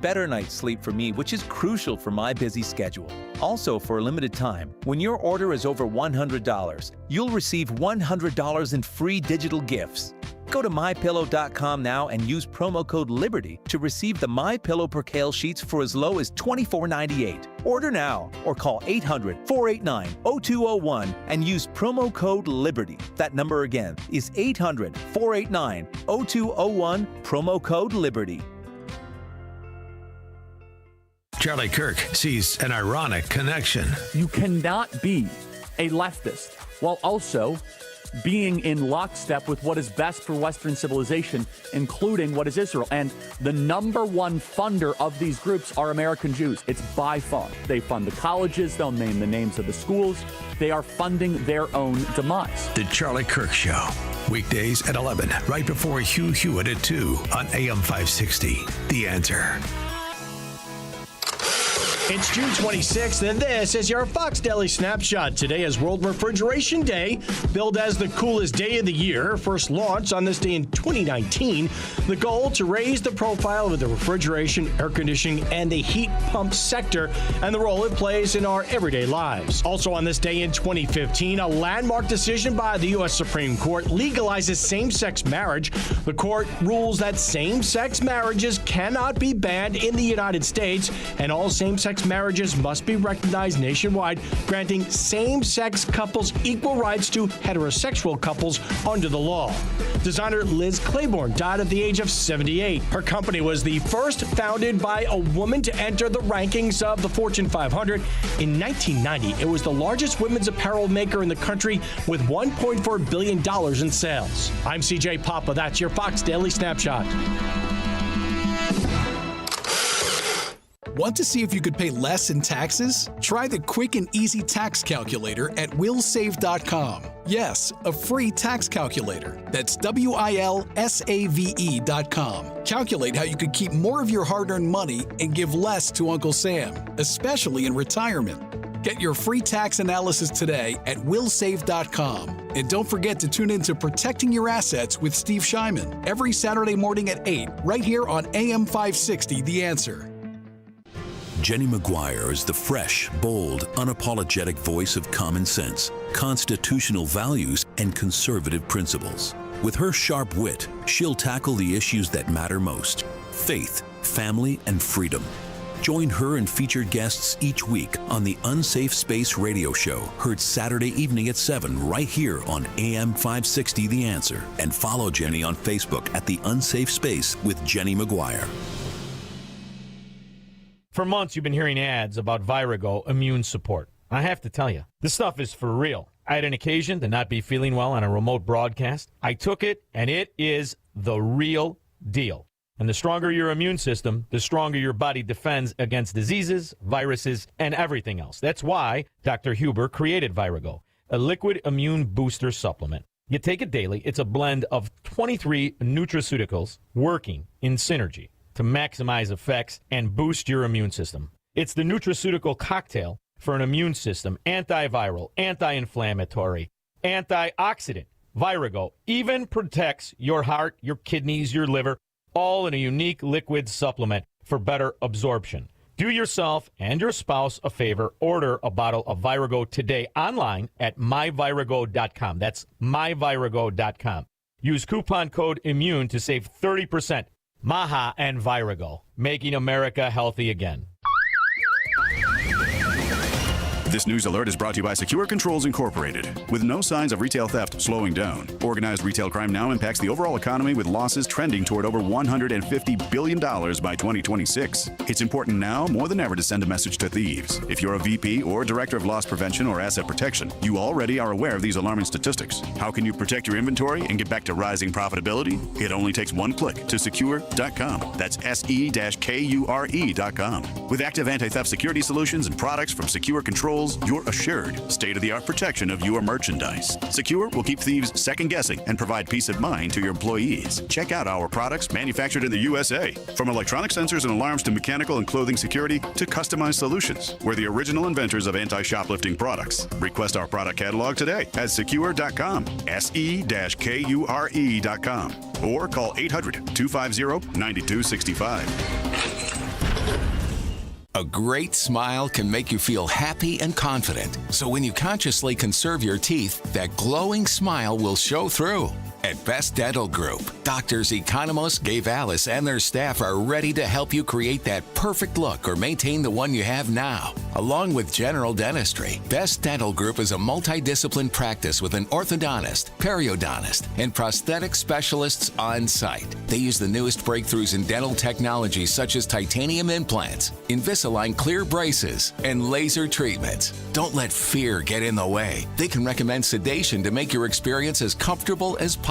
better night's sleep for me, which is crucial for my busy schedule. Also, for a limited time, when your order is over $100, you'll receive $100 in free digital gifts. Go to MyPillow.com now and use promo code LIBERTY to receive the MyPillow Percale sheets for as low as $24.98. Order now or call 800-489-0201 and use promo code LIBERTY. That number again is 800-489-0201, promo code LIBERTY. Charlie Kirk sees an ironic connection. You cannot be a leftist while also being in lockstep with what is best for Western civilization, including what is Israel. And the number one funder of these groups are American Jews. It's by far. They fund the colleges. They'll name the names of the schools. They are funding their own demise. The Charlie Kirk Show. Weekdays at 11, right before Hugh Hewitt at 2 on AM 560. The Answer. It's June 26th, and this is your Fox Daily Snapshot. Today is World Refrigeration Day, billed as the coolest day of the year. First launched on this day in 2019. The goal to raise the profile of the refrigeration, air conditioning, and the heat pump sector, and the role it plays in our everyday lives. Also on this day in 2015, a landmark decision by the U.S. Supreme Court legalizes same-sex marriage. The court rules that same-sex marriages cannot be banned in the United States, and all same-sex marriages must be recognized nationwide, granting same-sex couples equal rights to heterosexual couples under the law. Designer Liz Claiborne died at the age of 78. Her company was the first founded by a woman to enter the rankings of the Fortune 500. In 1990, it was the largest women's apparel maker in the country with $1.4 billion in sales. I'm CJ Papa. That's your Fox Daily Snapshot. Want to see if you could pay less in taxes? Try the quick and easy tax calculator at willsave.com. Yes, a free tax calculator. That's WILSAVE.com. Calculate how you could keep more of your hard-earned money and give less to Uncle Sam, especially in retirement. Get your free tax analysis today at willsave.com. And don't forget to tune in to Protecting Your Assets with Steve Shyman every Saturday morning at 8, right here on AM 560, The Answer. Jenny McGuire is the fresh, bold, unapologetic voice of common sense, constitutional values, and conservative principles. With her sharp wit, she'll tackle the issues that matter most: faith, family, and freedom. Join her and featured guests each week on the Unsafe Space radio show, heard Saturday evening at 7 right here on AM 560 The Answer. And follow Jenny on Facebook at The Unsafe Space with Jenny McGuire. For months, you've been hearing ads about Virago immune support. I have to tell you, this stuff is for real. I had an occasion to not be feeling well on a remote broadcast. I took it, and it is the real deal. And the stronger your immune system, the stronger your body defends against diseases, viruses, and everything else. That's why Dr. Huber created Virago, a liquid immune booster supplement. You take it daily. It's a blend of 23 nutraceuticals working in synergy to maximize effects and boost your immune system. It's the nutraceutical cocktail for an immune system: antiviral, anti-inflammatory, antioxidant. Virago even protects your heart, your kidneys, your liver, all in a unique liquid supplement for better absorption. Do yourself and your spouse a favor. Order a bottle of Virago today online at myvirago.com. That's myvirago.com. Use coupon code IMMUNE to save 30%. Maha and Virago, making America healthy again. This news alert is brought to you by Secure Controls Incorporated. With no signs of retail theft slowing down, organized retail crime now impacts the overall economy, with losses trending toward over $150 billion by 2026. It's important now more than ever to send a message to thieves. If you're a VP or Director of Loss Prevention or Asset Protection, you already are aware of these alarming statistics. How can you protect your inventory and get back to rising profitability? It only takes one click to secure.com. That's SE-KURE.com. With active anti-theft security solutions and products from Secure Controls, you're assured state-of-the-art protection of your merchandise. Secure will keep thieves second-guessing and provide peace of mind to your employees. Check out our products manufactured in the USA. From electronic sensors and alarms to mechanical and clothing security to customized solutions, we're the original inventors of anti-shoplifting products. Request our product catalog today at secure.com, SE-KURE.com, or call 800-250-9265. A great smile can make you feel happy and confident. So when you consciously conserve your teeth, that glowing smile will show through. At Best Dental Group, Doctors Economos, Gavalis, and their staff are ready to help you create that perfect look or maintain the one you have now. Along with general dentistry, Best Dental Group is a multidisciplined practice with an orthodontist, periodontist, and prosthetic specialists on site. They use the newest breakthroughs in dental technology such as titanium implants, Invisalign clear braces, and laser treatments. Don't let fear get in the way. They can recommend sedation to make your experience as comfortable as possible.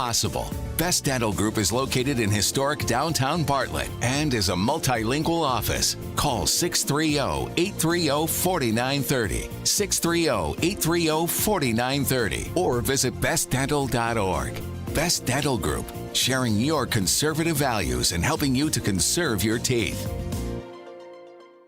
Best Dental Group is located in historic downtown Bartlett and is a multilingual office. Call 630-830-4930, 630-830-4930, or visit bestdental.org. Best Dental Group, sharing your conservative values and helping you to conserve your teeth.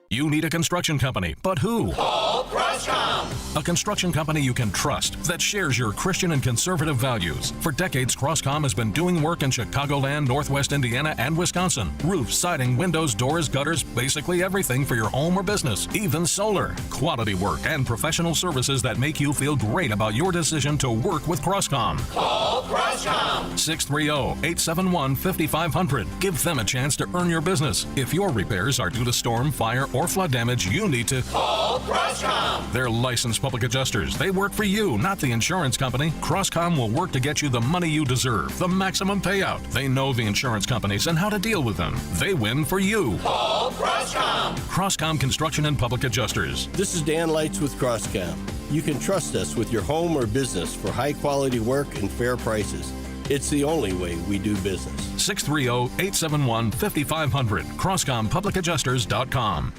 You need a construction company, but who? Call Croscom. A construction company you can trust that shares your Christian and conservative values. For decades, Croscom has been doing work in Chicagoland, Northwest Indiana, and Wisconsin. Roofs, siding, windows, doors, gutters, basically everything for your home or business, even solar. Quality work and professional services that make you feel great about your decision to work with Croscom. Call Croscom. 630-871-5500. Give them a chance to earn your business. If your repairs are due to storm, fire, or flood damage, you need to call Croscom. They're licensed public adjusters. They work for you, not the insurance company. Croscom will work to get you the money you deserve, the maximum payout. They know the insurance companies and how to deal with them. They win for you. Call Croscom. Croscom Construction and Public Adjusters. This is Dan Lights with Croscom. You can trust us with your home or business for high quality work and fair prices. It's the only way we do business. 630-871-5500. CroscomPublicAdjusters.com.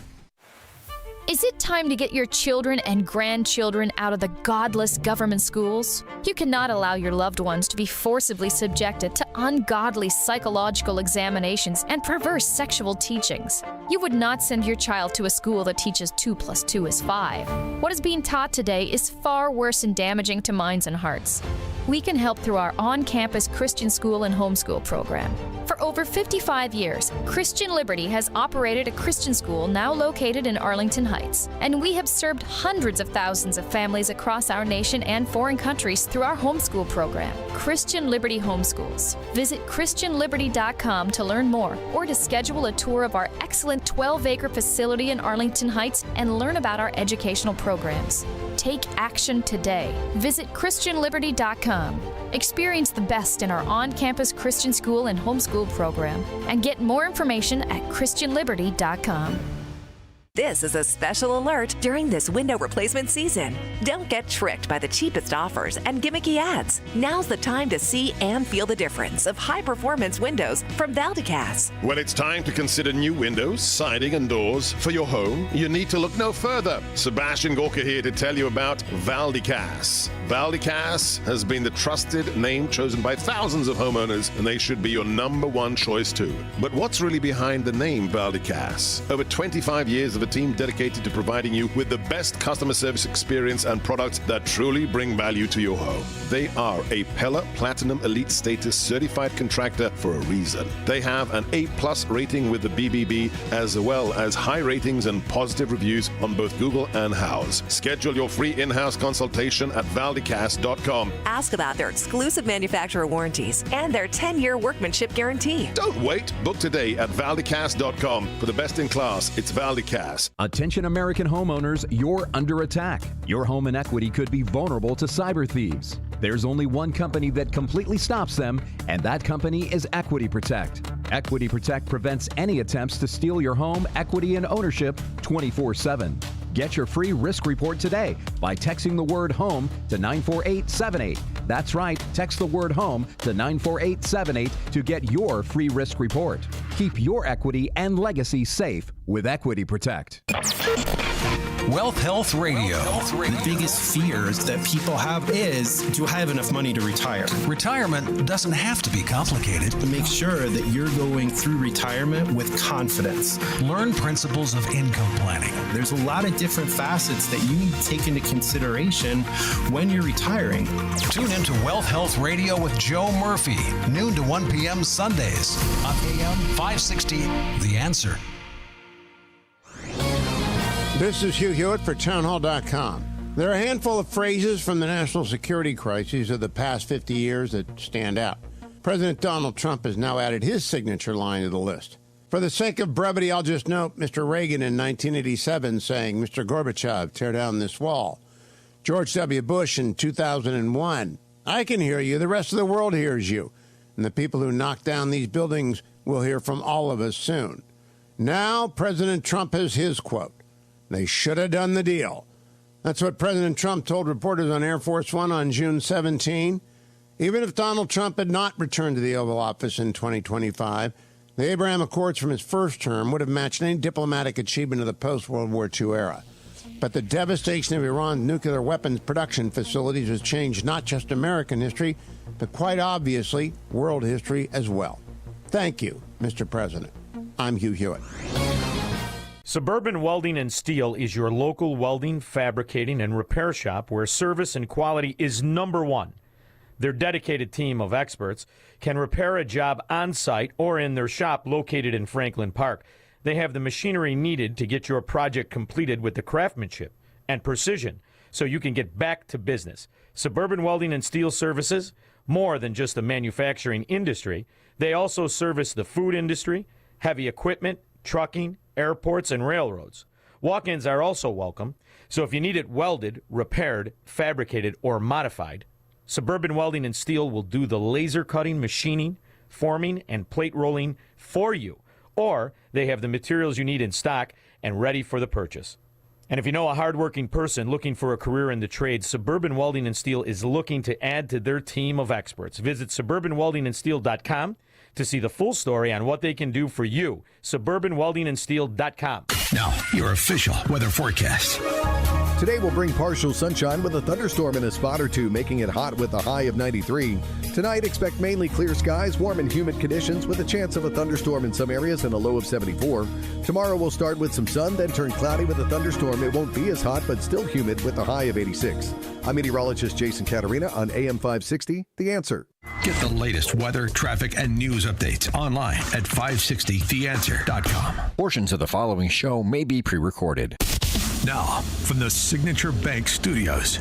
Is it time to get your children and grandchildren out of the godless government schools? You cannot allow your loved ones to be forcibly subjected to ungodly psychological examinations and perverse sexual teachings. You would not send your child to a school that teaches 2 + 2 is 5. What is being taught today is far worse and damaging to minds and hearts. We can help through our on-campus Christian school and homeschool program. For over 55 years, Christian Liberty has operated a Christian school now located in Arlington Heights, and we have served hundreds of thousands of families across our nation and foreign countries through our homeschool program, Christian Liberty Homeschools. Visit ChristianLiberty.com to learn more or to schedule a tour of our excellent 12-acre facility in Arlington Heights and learn about our educational programs. Take action today. Visit ChristianLiberty.com. Experience the best in our on-campus Christian school and homeschool program, and get more information at ChristianLiberty.com. This is a special alert during this window replacement season. Don't get tricked by the cheapest offers and gimmicky ads. Now's the time to see and feel the difference of high-performance windows from Valdecas. When it's time to consider new windows, siding, and doors for your home, you need to look no further. Sebastian Gorka here to tell you about Valdecas. Valdecas has been the trusted name chosen by thousands of homeowners, and they should be your number one choice too. But what's really behind the name Valdecas? Over 25 years of a team dedicated to providing you with the best customer service experience and products that truly bring value to your home. They are a Pella Platinum Elite Status certified contractor for a reason. They have an A+ rating with the BBB, as well as high ratings and positive reviews on both Google and Houzz. Schedule your free in-house consultation at Valdecas.com. Ask about their exclusive manufacturer warranties and their 10-year workmanship guarantee. Don't wait. Book today at Valdecas.com. For the best in class, it's Valdecas. Attention American homeowners, you're under attack. Your home and equity could be vulnerable to cyber thieves. There's only one company that completely stops them, and that company is Equity Protect. Equity Protect prevents any attempts to steal your home, equity, and ownership 24/7. Get your free risk report today by texting the word HOME to 94878. That's right, text the word HOME to 94878 to get your free risk report. Keep your equity and legacy safe with Equity Protect. Wealth Health Radio. The biggest fears that people have is, do I have enough money to retire? Retirement doesn't have to be complicated. To make sure that you're going through retirement with confidence. Learn principles of income planning. There's a lot of different facets that you need to take into consideration when you're retiring. Tune into Wealth Health Radio with Joe Murphy, noon to 1 p.m. Sundays on AM 560, The Answer. This is Hugh Hewitt for townhall.com. There are a handful of phrases from the national security crises of the past 50 years that stand out. President Donald Trump has now added his signature line to the list. For the sake of brevity, I'll just note Mr. Reagan in 1987 saying, "Mr. Gorbachev, tear down this wall." George W. Bush in 2001, "I can hear you, the rest of the world hears you." And the people who knocked down these buildings will hear from all of us soon. Now, President Trump has his quote. They should have done the deal. That's what President Trump told reporters on Air Force One on June 17. Even if Donald Trump had not returned to the Oval Office in 2025, the Abraham Accords from his first term would have matched any diplomatic achievement of the post-World War II era. But the devastation of Iran's nuclear weapons production facilities has changed not just American history, but quite obviously world history as well. Thank you, Mr. President. I'm Hugh Hewitt. Suburban Welding and Steel is your local welding, fabricating, and repair shop where service and quality is number one. Their dedicated team of experts can repair a job on site or in their shop located in Franklin Park. They have the machinery needed to get your project completed with the craftsmanship and precision so you can get back to business. Suburban Welding and Steel services, more than just the manufacturing industry. They also service the food industry, heavy equipment, trucking, airports, and railroads. Walk-ins are also welcome, so if you need it welded, repaired, fabricated, or modified, Suburban Welding and Steel will do the laser cutting, machining, forming, and plate rolling for you. Or they have the materials you need in stock and ready for the purchase. And if you know a hardworking person looking for a career in the trade, Suburban Welding and Steel is looking to add to their team of experts. Visit suburbanweldingandsteel.com to see the full story on what they can do for you. suburbanweldingandsteel.com. Now, your official weather forecast. Today will bring partial sunshine with a thunderstorm in a spot or two, making it hot with a high of 93. Tonight, expect mainly clear skies, warm and humid conditions with a chance of a thunderstorm in some areas and a low of 74. Tomorrow will start with some sun, then turn cloudy with a thunderstorm. It won't be as hot, but still humid with a high of 86. I'm meteorologist Jason Caterina on AM 560, The Answer. Get the latest weather, traffic, and news updates online at 560theanswer.com. Portions of the following show may be pre-recorded. Now, from the Signature Bank Studios.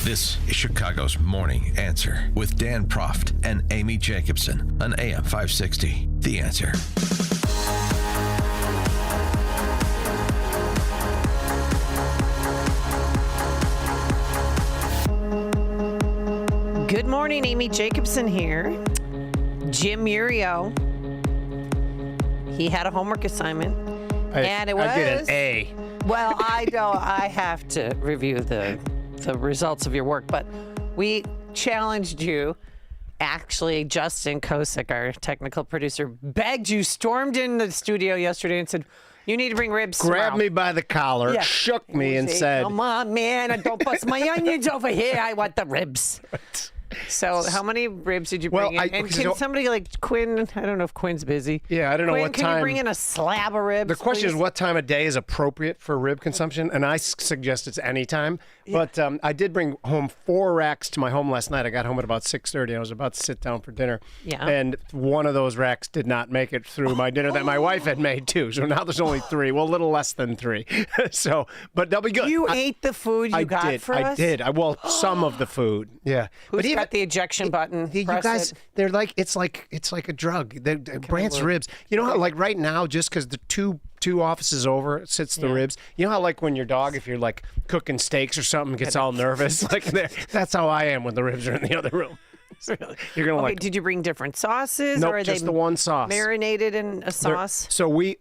This is Chicago's Morning Answer with Dan Proft and Amy Jacobson on AM 560. The Answer. Good morning, Amy Jacobson here. Jim Murio. He had a homework assignment. And it was. I did an A. Well, I have to review the results of your work, but we challenged you. Actually, Justin Kosick, our technical producer, begged you, stormed in the studio yesterday and said, "You need to bring ribs Grabbed tomorrow." me by the collar, Yeah. shook me, and said, "Come on, man, don't bust my onions over here. I want the ribs." So how many ribs did you bring in? And can somebody like Quinn, I don't know if Quinn's busy. Yeah, I don't know Quinn, what can time. you bring in a slab of ribs? The question please? is what time of day is appropriate for rib consumption, and I suggest it's any time. But I did bring home 4 racks to my home last night. I got home at about 6:30. I was about to sit down for dinner. Yeah. And one of those racks did not make it through my dinner that my wife had made, too. So now there's only 3. Well, a little less than 3. So, but they'll be good. You ate the food you got for us? I did. Well, some of the food. Yeah. Who's got the ejection button? You guys, they're like it's like a drug. Brandt's ribs. You know how like right now, just because the two offices over sits the ribs. You know how like when your dog, if you're like cooking steaks or something, gets all nervous. Like that's how I am when the ribs are in the other room. You're gonna Okay, did you bring different sauces? Nope, or are just they the one sauce. Marinated in a sauce? So we'd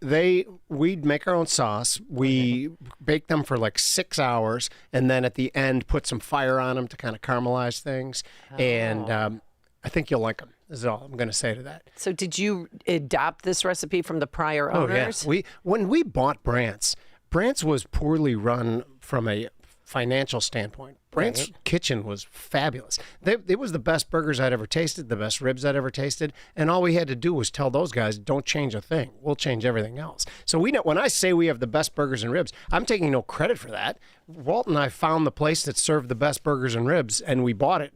make our own sauce. We bake them for like 6 hours, and then at the end put some fire on them to kind of caramelize things. And I think you'll like them. Is all I'm going to say to that. So did you adopt this recipe from the prior owners? Oh, yeah. When we bought Brandt's was poorly run from a financial standpoint. Brandt's kitchen was fabulous. It was the best burgers I'd ever tasted, the best ribs I'd ever tasted, and all we had to do was tell those guys, don't change a thing. We'll change everything else. So when I say we have the best burgers and ribs, I'm taking no credit for that. Walt and I found the place that served the best burgers and ribs, and we bought it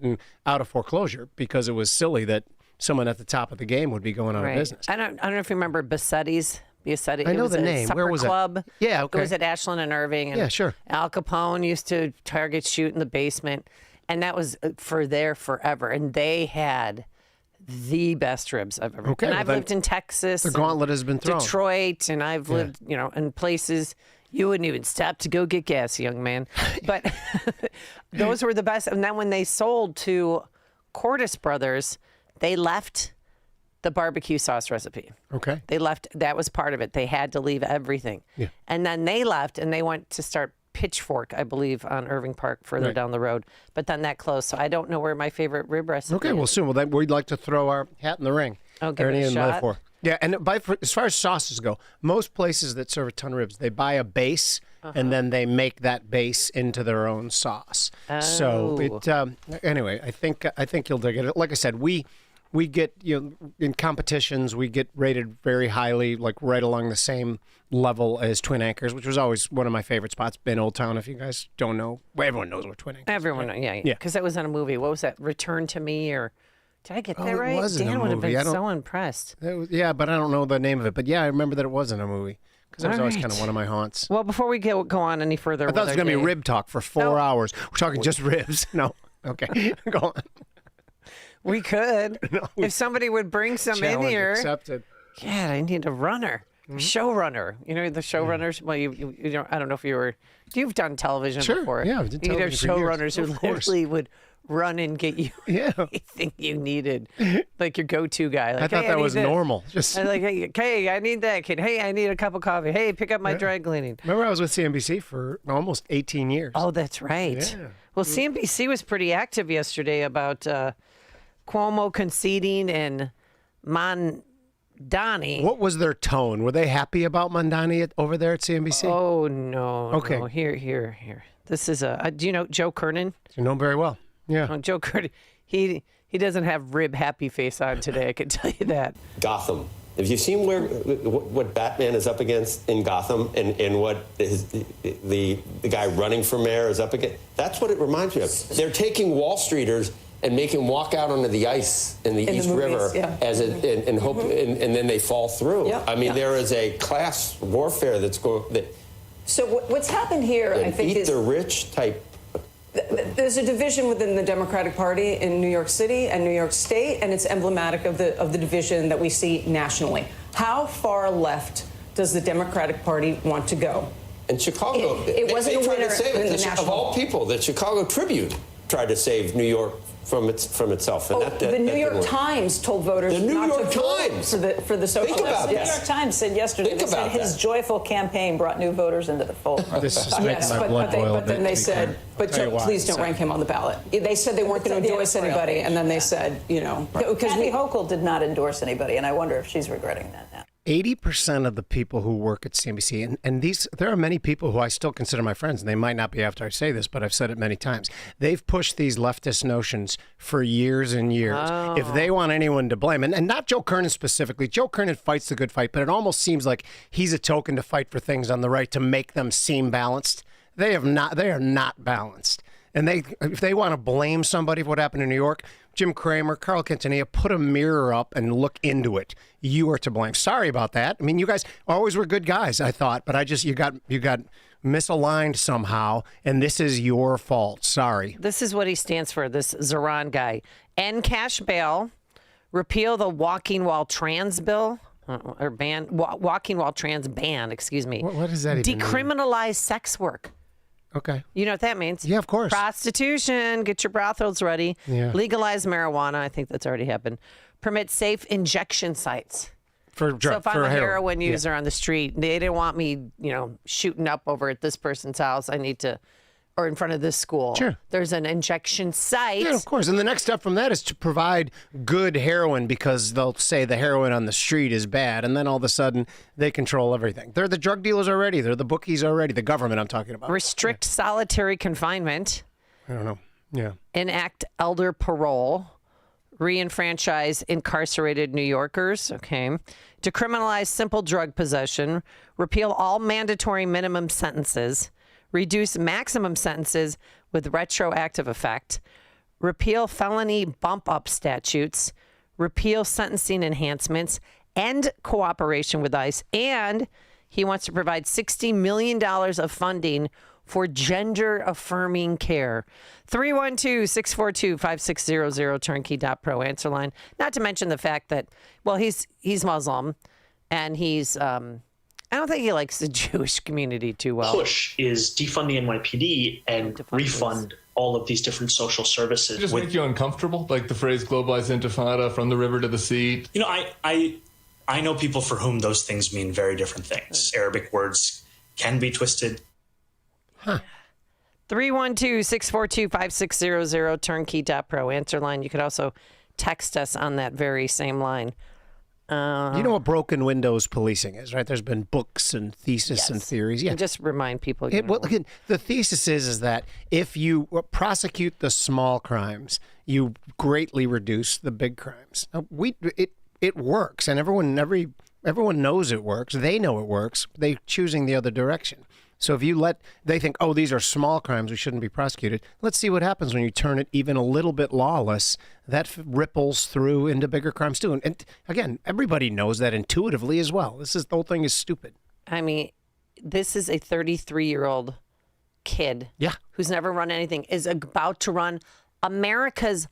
out of foreclosure because it was silly that someone at the top of the game would be going out of business. I don't know if you remember Bassetti's The Aceti. I know it was the a name. supper Where was club. it? Yeah, okay. It was at Ashland and Irving. And Yeah, sure. Al Capone used to target shoot in the basement, and that was for there forever. And they had the best ribs I've ever. Okay, and well I've then lived in Texas. the and gauntlet has been thrown. Detroit, and I've lived, in places you wouldn't even stop to go get gas, young man. But those were the best. And then when they sold to Cordis Brothers, they left the barbecue sauce recipe. Okay. They left, that was part of it. They had to leave everything. Yeah. And then they left and they went to start Pitchfork, I believe, on Irving Park further Right. down the road. But then that closed. So I don't know where my favorite rib recipe Okay, is. well, soon. Well, then we'd like to throw our hat in the ring. Oh, give it a Ernie and shot. Metaphor. Yeah, and as far as sauces go, most places that serve a ton of ribs, they buy a base and then they make that base into their own sauce. So it anyway, I think you'll dig it. Like I said, we get, in competitions, we get rated very highly, like right along the same level as Twin Anchors, which was always one of my favorite spots. Ben Old Town, if you guys don't know, well, everyone knows what Twin Anchors is. Everyone, yeah. Because that was in a movie. What was that? Return to Me, or did I get that it right? was in a Dan would have movie. been I so impressed. Yeah, but I don't know the name of it. But yeah, I remember that it was in a movie because it was All always right. kind of one of my haunts. Well, before we go on any further, I thought it was going to be rib talk for 4 hours. We're talking just ribs. No. Okay. Go on. We could. If somebody would bring some in Challenge here. accepted. Yeah, I need a runner. Showrunner. You know, the showrunners, well, you know, I don't know if you've done television Sure, before. yeah, I've done You'd have television for years. showrunners who Of course. literally would run and get you anything you needed, like your go-to guy. Like, I thought hey, that need was this. normal. Just I'm like, hey, I need that kid. Hey, I need a cup of coffee. Hey, pick up my dry cleaning. Remember, I was with CNBC for almost 18 years. Oh, that's right. Yeah. Well, CNBC was pretty active yesterday about Cuomo conceding and Mondani. What was their tone? Were they happy about Mondani over there at CNBC? Oh, no. Okay. No. Here. This is do you know Joe Kernan? You know him very well. Yeah. Oh, Joe Kernan. He doesn't have rib happy face on today, I can tell you that. Gotham. Have you seen what Batman is up against in Gotham and what the guy running for mayor is up against? That's what it reminds me of. They're taking Wall Streeters and make him walk out onto the ice in the East River as and hope and then they fall through. Yeah. I mean, there is a class warfare that's going. So what's happened here, I think, eat is the rich type. There's a division within the Democratic Party in New York City and New York State, and it's emblematic of the division that we see nationally. How far left does the Democratic Party want to go? In Chicago, It wasn't a tried winner to save in it. the Of national. all people, the Chicago Tribune tried to save New York from itself. And The New York Times told voters The New not York to vote Times. for the socialists. about Yes. The New York Times said yesterday Think they said about his that. joyful campaign brought new voters into the fold. This is making Yes, my blood boil a but bit, then they to be said, clear. but I'll tell you why. please don't rank him on the ballot. They said they weren't going to endorse anybody, and then they said, because Kathy Hochul did not endorse anybody, and I wonder if she's regretting that now. 80% of the people who work at CNBC, and there are many people who I still consider my friends, and they might not be after I say this, but I've said it many times. They've pushed these leftist notions for years and years. Oh. If they want anyone to blame, and not Joe Kernan specifically, Joe Kernan fights the good fight, but it almost seems like he's a token to fight for things on the right to make them seem balanced. They are not balanced. And if they want to blame somebody for what happened in New York, Jim Cramer, Carl Quintanilla, put a mirror up and look into it. You are to blame. Sorry about that. I mean, you guys always were good guys, I thought, but you got misaligned somehow, and this is your fault. Sorry. This is what he stands for, this Zaran guy. End cash bail, repeal the walking while trans bill, or ban, walking while trans ban, excuse me. What does that even mean? Decriminalize sex work. Okay. You know what that means? Yeah, of course. Prostitution, get your brothels ready. Yeah. Legalize marijuana. I think that's already happened. Permit safe injection sites. For So if I'm a heroin Yeah. user on the street, they didn't want me, shooting up over at this person's house. I need to, or in front of this school. Sure. There's an injection site. Yeah, of course. And the next step from that is to provide good heroin, because they'll say the heroin on the street is bad, and then all of a sudden they control everything. They're the drug dealers already. They're the bookies already. The government I'm talking about. Restrict solitary confinement. I don't know. Yeah. Enact elder parole. Re-enfranchise incarcerated New Yorkers. Okay. Decriminalize simple drug possession. Repeal all mandatory minimum sentences. Reduce maximum sentences with retroactive effect. Repeal felony bump-up statutes. Repeal sentencing enhancements. end cooperation with ICE, and he wants to provide $60 million of funding for gender-affirming care. 312-642-5600, turnkey.pro answer line. Not to mention the fact that, well, he's Muslim, and he's, I don't think he likes the Jewish community too well. Push is defund the NYPD and refund all of these different social services. Does it just make you uncomfortable? Like the phrase globalized intifada, from the river to the sea? You know, I know people for whom those things mean very different things. Arabic words can be twisted. 312-642-5600, turnkey.pro answer line. You could also text us on that very same line. You know what broken windows policing is, right? There's been books and theses and theories. Yeah, and just remind people. Again, the thesis is that if you prosecute the small crimes, you greatly reduce the big crimes. It works, and everyone knows it works. They know it works. They're choosing the other direction. So if they think, oh, these are small crimes, we shouldn't be prosecuted. Let's see what happens when you turn it even a little bit lawless. That ripples through into bigger crimes too. And again, everybody knows that intuitively as well. The whole thing is stupid. I mean, this is a 33-year-old kid who's never run anything, is about to run America's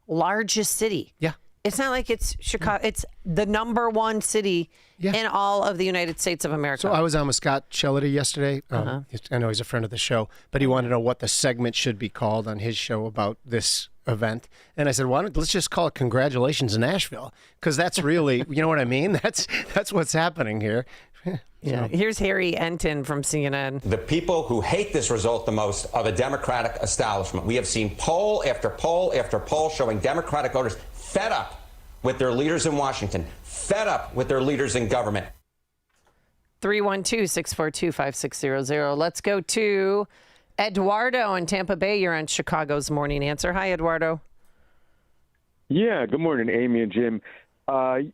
largest city. Yeah. It's not like it's Chicago. It's the number one city in all of the United States of America. So I was on with Scott Shellady yesterday. I know he's a friend of the show, but he wanted to know what the segment should be called on his show about this event. And I said, let's just call it Congratulations Nashville, because that's really, you know what I mean? That's what's happening here. Yeah. Here's Harry Enton from CNN. The people who hate this result the most are the Democratic establishment. We have seen poll after poll after poll showing Democratic voters fed up with their leaders in Washington, fed up with their leaders in government. 312-642-5600. Let's go to Eduardo in Tampa Bay. You're on Chicago's Morning Answer. Hi, Eduardo. Yeah, good morning, Amy and Jim. Mayor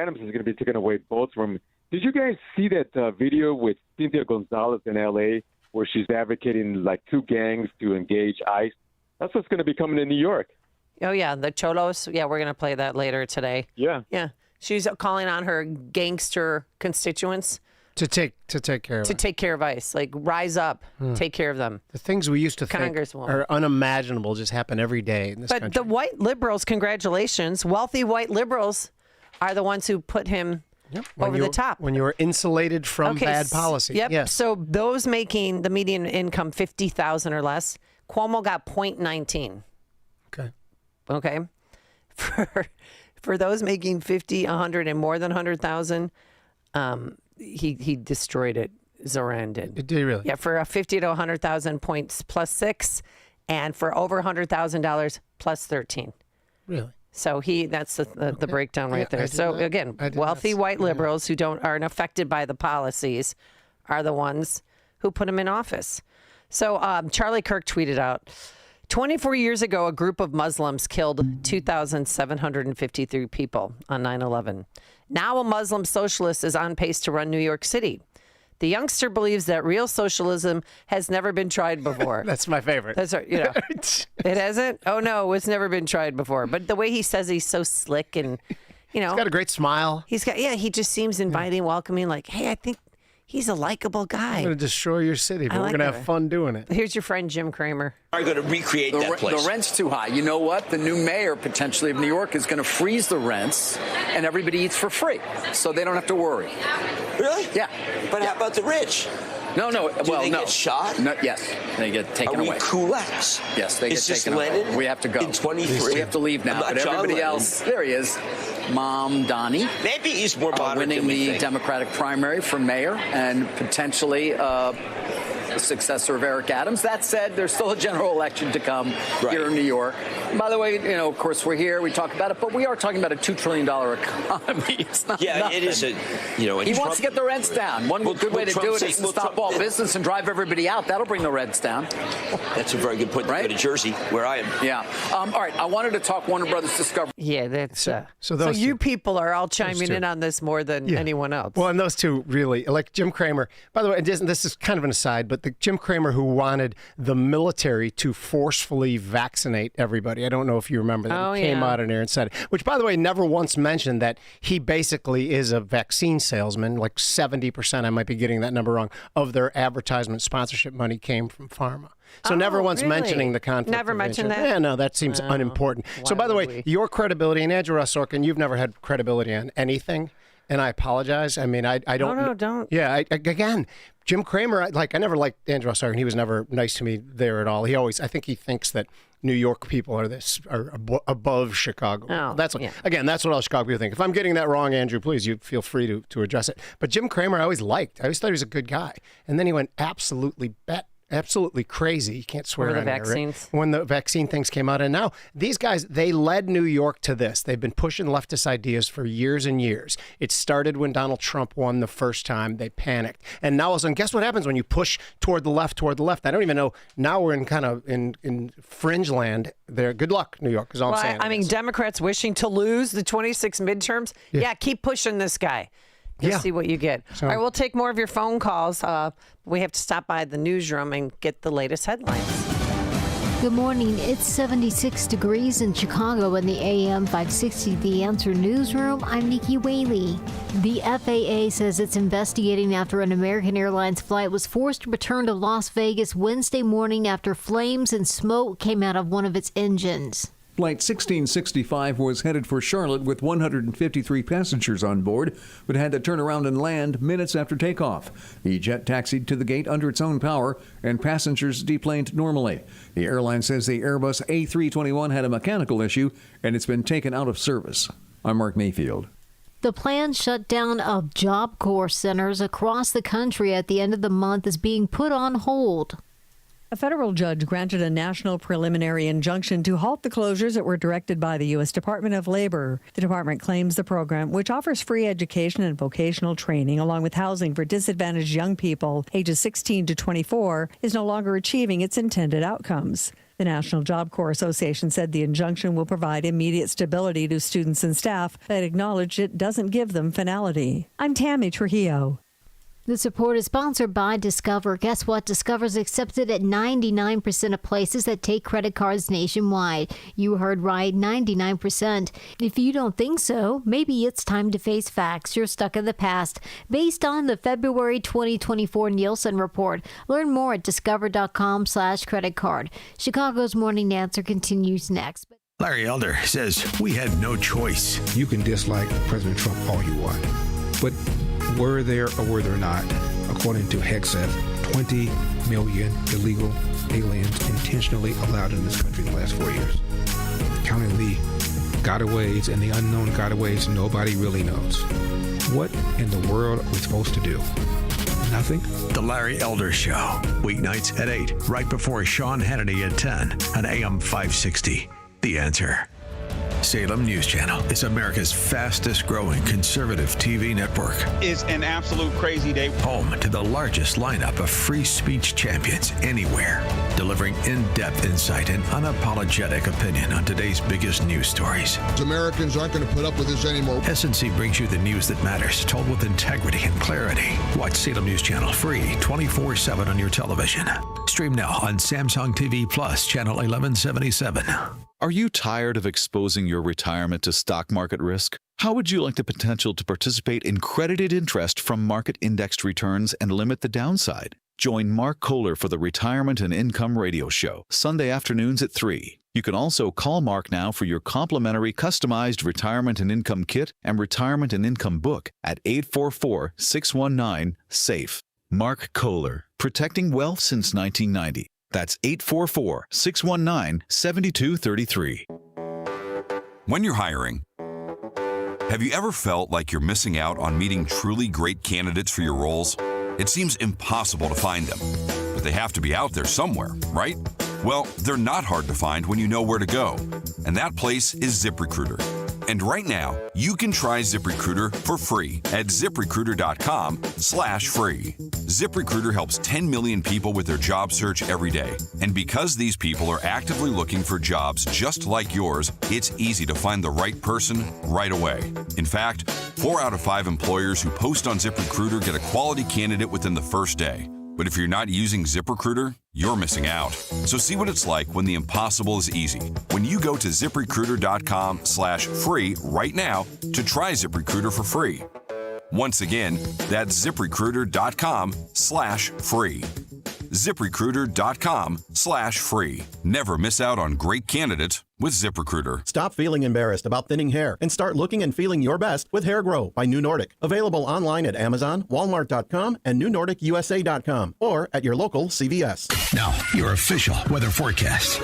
Adams is going to be taking away votes from. Did you guys see that video with Cynthia Gonzalez in L.A. where she's advocating like two gangs to engage ICE? That's what's going to be coming in New York. Oh, yeah, the Cholos. Yeah, we're going to play that later today. Yeah. Yeah. She's calling on her gangster constituents to take care of ICE. Like, rise up, take care of them. The things we used to think are unimaginable just happen every day in this country. But the white liberals, congratulations, wealthy white liberals are the ones who put him over the top. When you were insulated from bad policy. Yep. Yes. So those making the median income $50,000 or less, Cuomo got 0.19. Okay. For those making 50, 100, and more than 100,000, he destroyed it. Zoran did. Did he really? Yeah, for 50 to 100,000 points +6, and for over $100,000 +13. Really? So that's the breakdown right there. So again, wealthy white liberals who aren't affected by the policies are the ones who put him in office. So Charlie Kirk tweeted out, 24 years ago, a group of Muslims killed 2,753 people on 9/11. Now a Muslim socialist is on pace to run New York City. The youngster believes that real socialism has never been tried before. That's my favorite. That's right. You know, it hasn't? Oh, no, it's never been tried before. But the way he says he's so slick and, you know. He's got a great smile. He just seems inviting, welcoming, like, hey, I think he's a likable guy. I'm going to destroy your city, but we're going to have fun doing it. Here's your friend, Jim Cramer. Are going to recreate that place. The rent's too high. You know what? The new mayor, potentially, of New York is going to freeze the rents, and everybody eats for free, so they don't have to worry. Really? Yeah. But how about the rich? No. Do they get shot? No, yes, they get taken away. Are we kulaks? Yes, they get Is this taken away. Lennon We have to go. in 23? We have to leave now. But everybody else, there he is. Mom Donnie. Maybe he's more moderate winning than we the think. Democratic primary for mayor and potentially the successor of Eric Adams. That said, there's still a general election to come here in New York. And by the way, you know, of course, we're here, we talk about it, but we are talking about a $2 trillion economy. It's not nothing. It is he wants to get the rents down. One good way to do it is to stop all business and drive everybody out. That'll bring the rents down. That's a very good point. Right? Go to Jersey, where I am. Yeah. All right. I wanted to talk Warner Brothers Discovery. Yeah, that's so you people are all chiming in on this more than anyone else. Well, and those two really, like Jim Cramer. By the way, this is kind of an aside, but the Jim Cramer who wanted the military to forcefully vaccinate everybody. everybody. I don't know if you remember that. Oh, He came yeah. out in there and said it, which, by the way, never once mentioned that he basically is a vaccine salesman. Like 70%, I might be getting that number wrong, of their advertisement sponsorship money came from pharma. So never once really? mentioning the conflict. Never of mentioned interest. that? Yeah, no, that seems unimportant. So, why by the would way, we? your credibility, and Andrew Ross Sorkin, you've never had credibility on anything, and I apologize. I mean, I don't. No, don't. Yeah, again, Jim Cramer, I never liked Andrew Ross Sorkin. He was never nice to me there at all. I think he thinks that New York people are above Chicago. Oh, that's what, yeah. Again, that's what all Chicago people think. If I'm getting that wrong, Andrew, please, you feel free to address it. But Jim Cramer, I always liked. I always thought he was a good guy, and then he went absolutely crazy. You can't swear Over on the here, right? vaccines. When the vaccine things came out. And now these guys, they led New York to this. They've been pushing leftist ideas for years and years. It started when Donald Trump won the first time. They panicked. And now all of a sudden, guess what happens when you push toward the left? I don't even know. Now we're in kind of in fringe land there. Good luck, New York, is all I'm saying. I mean, Democrats wishing to lose the 26 midterms. Yeah, keep pushing this guy. You'll see what you get. So- All right, we'll take more of your phone calls. We have to stop by the newsroom and get the latest headlines. Good morning. It's 76 degrees in Chicago in the AM 560 The Answer newsroom. I'm Nikki Whaley. The FAA says it's investigating after an American Airlines flight was forced to return to Las Vegas Wednesday morning after flames and smoke came out of one of its engines. Flight 1665 was headed for Charlotte with 153 passengers on board, but had to turn around and land minutes after takeoff. The jet taxied to the gate under its own power, and passengers deplaned normally. The airline says the Airbus A321 had a mechanical issue, and it's been taken out of service. I'm Mark Mayfield. The planned shutdown of Job Corps centers across the country at the end of the month is being put on hold. A federal judge granted a national preliminary injunction to halt the closures that were directed by the U.S. Department of Labor. The department claims the program, which offers free education and vocational training along with housing for disadvantaged young people ages 16 to 24, is no longer achieving its intended outcomes. The National Job Corps Association said the injunction will provide immediate stability to students and staff, but acknowledged it doesn't give them finality. I'm Tammy Trujillo. This report is sponsored by Discover. Guess what? Discover's accepted at 99% of places that take credit cards nationwide. You heard right, 99%. If you don't think so, maybe it's time to face facts. You're stuck in the past. Based on the February 2024 Nielsen report. Learn more at discover.com/credit card. Chicago's Morning Answer continues next. Larry Elder says we had no choice. You can dislike President Trump all you want, but were there or were there not, according to Hegseth, 20 million illegal aliens intentionally allowed in this country in the last 4 years? Counting the gotaways and the unknown gotaways, nobody really knows. What in the world are we supposed to do? Nothing? The Larry Elder Show, weeknights at 8, right before Sean Hannity at 10 on AM 560. The Answer. Salem News Channel is America's fastest growing conservative TV network. It's an absolute crazy day. Home to the largest lineup of free speech champions anywhere, delivering in-depth insight and unapologetic opinion on today's biggest news stories. Americans aren't going to put up with this anymore. SNC brings you the news that matters, told with integrity and clarity. Watch Salem News Channel free 24/7 on your television. Stream now on Samsung TV Plus, channel 1177. Are you tired of exposing your retirement to stock market risk? How would you like the potential to participate in credited interest from market indexed returns and limit the downside? Join Mark Kohler for the Retirement and Income Radio Show, Sunday afternoons at 3. You can also call Mark now for your complimentary customized Retirement and Income Kit and Retirement and Income Book at 844-619-SAFE. Mark Kohler, protecting wealth since 1990. That's 844-619-7233. When you're hiring, have you ever felt like you're missing out on meeting truly great candidates for your roles? It seems impossible to find them, but they have to be out there somewhere, right? Well, they're not hard to find when you know where to go, and that place is ZipRecruiter. And right now, you can try ZipRecruiter for free at ZipRecruiter.com/free. ZipRecruiter helps 10 million people with their job search every day. And because these people are actively looking for jobs just like yours, it's easy to find the right person right away. In fact, 4 out of 5 employers who post on ZipRecruiter get a quality candidate within the first day. But if you're not using ZipRecruiter, you're missing out. So see what it's like when the impossible is easy. When you go to ZipRecruiter.com/free right now to try ZipRecruiter for free. Once again, that's ZipRecruiter.com/free. ZipRecruiter.com/free. Never miss out on great candidates with ZipRecruiter. Stop feeling embarrassed about thinning hair and start looking and feeling your best with Hair Grow by New Nordic. Available online at Amazon, Walmart.com, and NewNordicUSA.com, or at your local CVS. Now, your official weather forecast.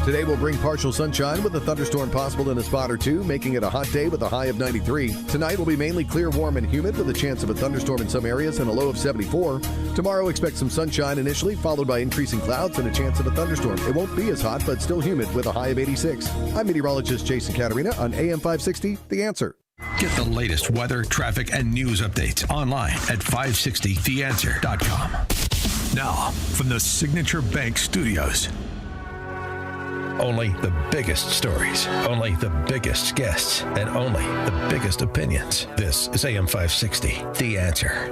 Today will bring partial sunshine with a thunderstorm possible in a spot or two, making it a hot day with a high of 93. Tonight will be mainly clear, warm, and humid with a chance of a thunderstorm in some areas and a low of 74. Tomorrow, expect some sunshine initially, followed by increasing clouds and a chance of a thunderstorm. It won't be as hot, but still humid with a high of 86. I'm meteorologist Jason Caterina on AM 560, The Answer. Get the latest weather, traffic, and news updates online at 560theanswer.com. Now, from the Signature Bank Studios. Only the biggest stories, only the biggest guests, and only the biggest opinions. This is AM 560, The Answer.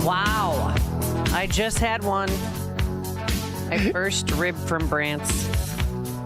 Wow. I just had one. My first rib from Brant's.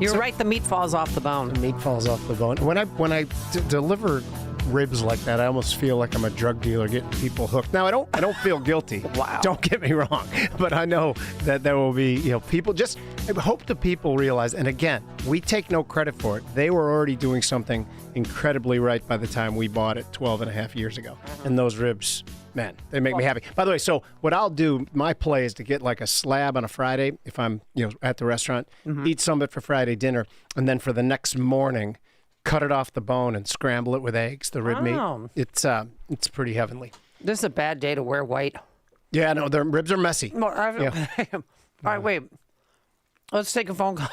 You're right, the meat falls off the bone. The meat falls off the bone. When I deliver ribs like that, I almost feel like I'm a drug dealer getting people hooked. Now I don't feel guilty. Wow. Don't get me wrong, but I know that there will be, people just I hope the people realize, and again, we take no credit for it. They were already doing something incredibly right by the time we bought it 12 and a half years ago. And those ribs, man, they make me happy. By the way, so what I'll do, my play is to get like a slab on a Friday if I'm, at the restaurant, eat some of it for Friday dinner, and then for the next morning, cut it off the bone and scramble it with eggs, the rib meat. It's pretty heavenly. This is a bad day to wear white. Yeah, no, their ribs are messy. All right, wait. Let's take a phone call.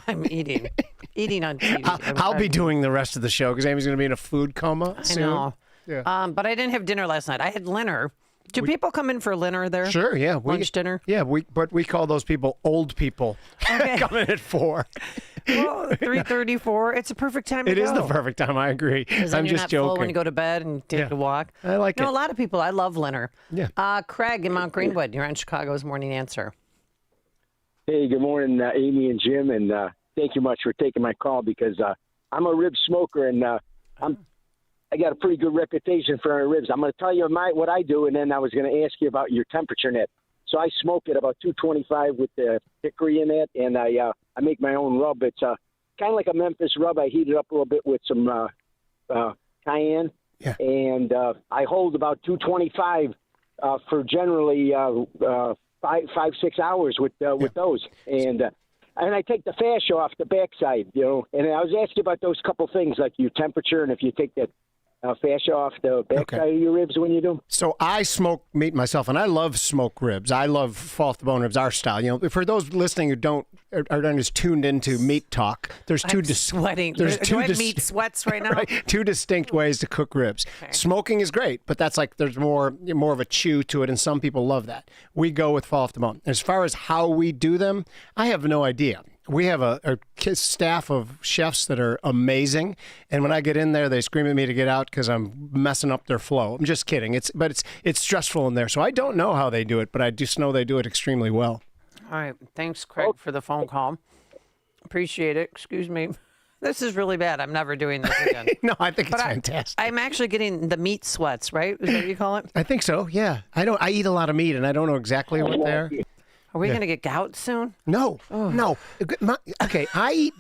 I'm eating on TV. I'll be doing the rest of the show because Amy's going to be in a food coma soon. I know. Yeah. But I didn't have dinner last night. I had dinner. Do people come in for dinner there? Sure, yeah. Lunch, dinner? Yeah, but we call those people old people. Okay. Coming at 4. Well, 3:34. It's a perfect time to It go. is the perfect time. I agree. I'm you're just not joking. full when you go to bed and take a walk. I like it. A lot of people. I love Leonard. Yeah. Craig in Mount Greenwood. You're on Chicago's Morning Answer. Hey, good morning, Amy and Jim, and thank you much for taking my call because I'm a rib smoker and I got a pretty good reputation for our ribs. I'm going to tell you what I do, and then I was going to ask you about your temperature in it. So I smoke at about 225 with the hickory in it, and I make my own rub. It's kind of like a Memphis rub. I heat it up a little bit with some cayenne, and I hold about 225 for generally 5-6 hours with those, and I take the fascia off the backside, And I was asking about those couple things like your temperature and if you take that fascia off the backside of your ribs when you do them. So I smoke meat myself, and I love smoked ribs. I love fall off the bone ribs, our style. For those listening who aren't as tuned into meat talk, there's two sweating. There's Do I have meat sweats right now? Right, two distinct ways to cook ribs. Okay. Smoking is great, but that's like there's more of a chew to it, and some people love that. We go with fall off the bone. As far as how we do them, I have no idea. We have a staff of chefs that are amazing, and when I get in there, they scream at me to get out because I'm messing up their flow. I'm just kidding. It's stressful in there, so I don't know how they do it, but I just know they do it extremely well. All right. Thanks, Craig, for the phone call. Appreciate it. Excuse me. This is really bad. I'm never doing this again. No, I think it's fantastic. I'm actually getting the meat sweats, right? Is that what you call it? I think so, yeah. I eat a lot of meat, and I don't know exactly what they are. Are we going to get gout soon? No, no. I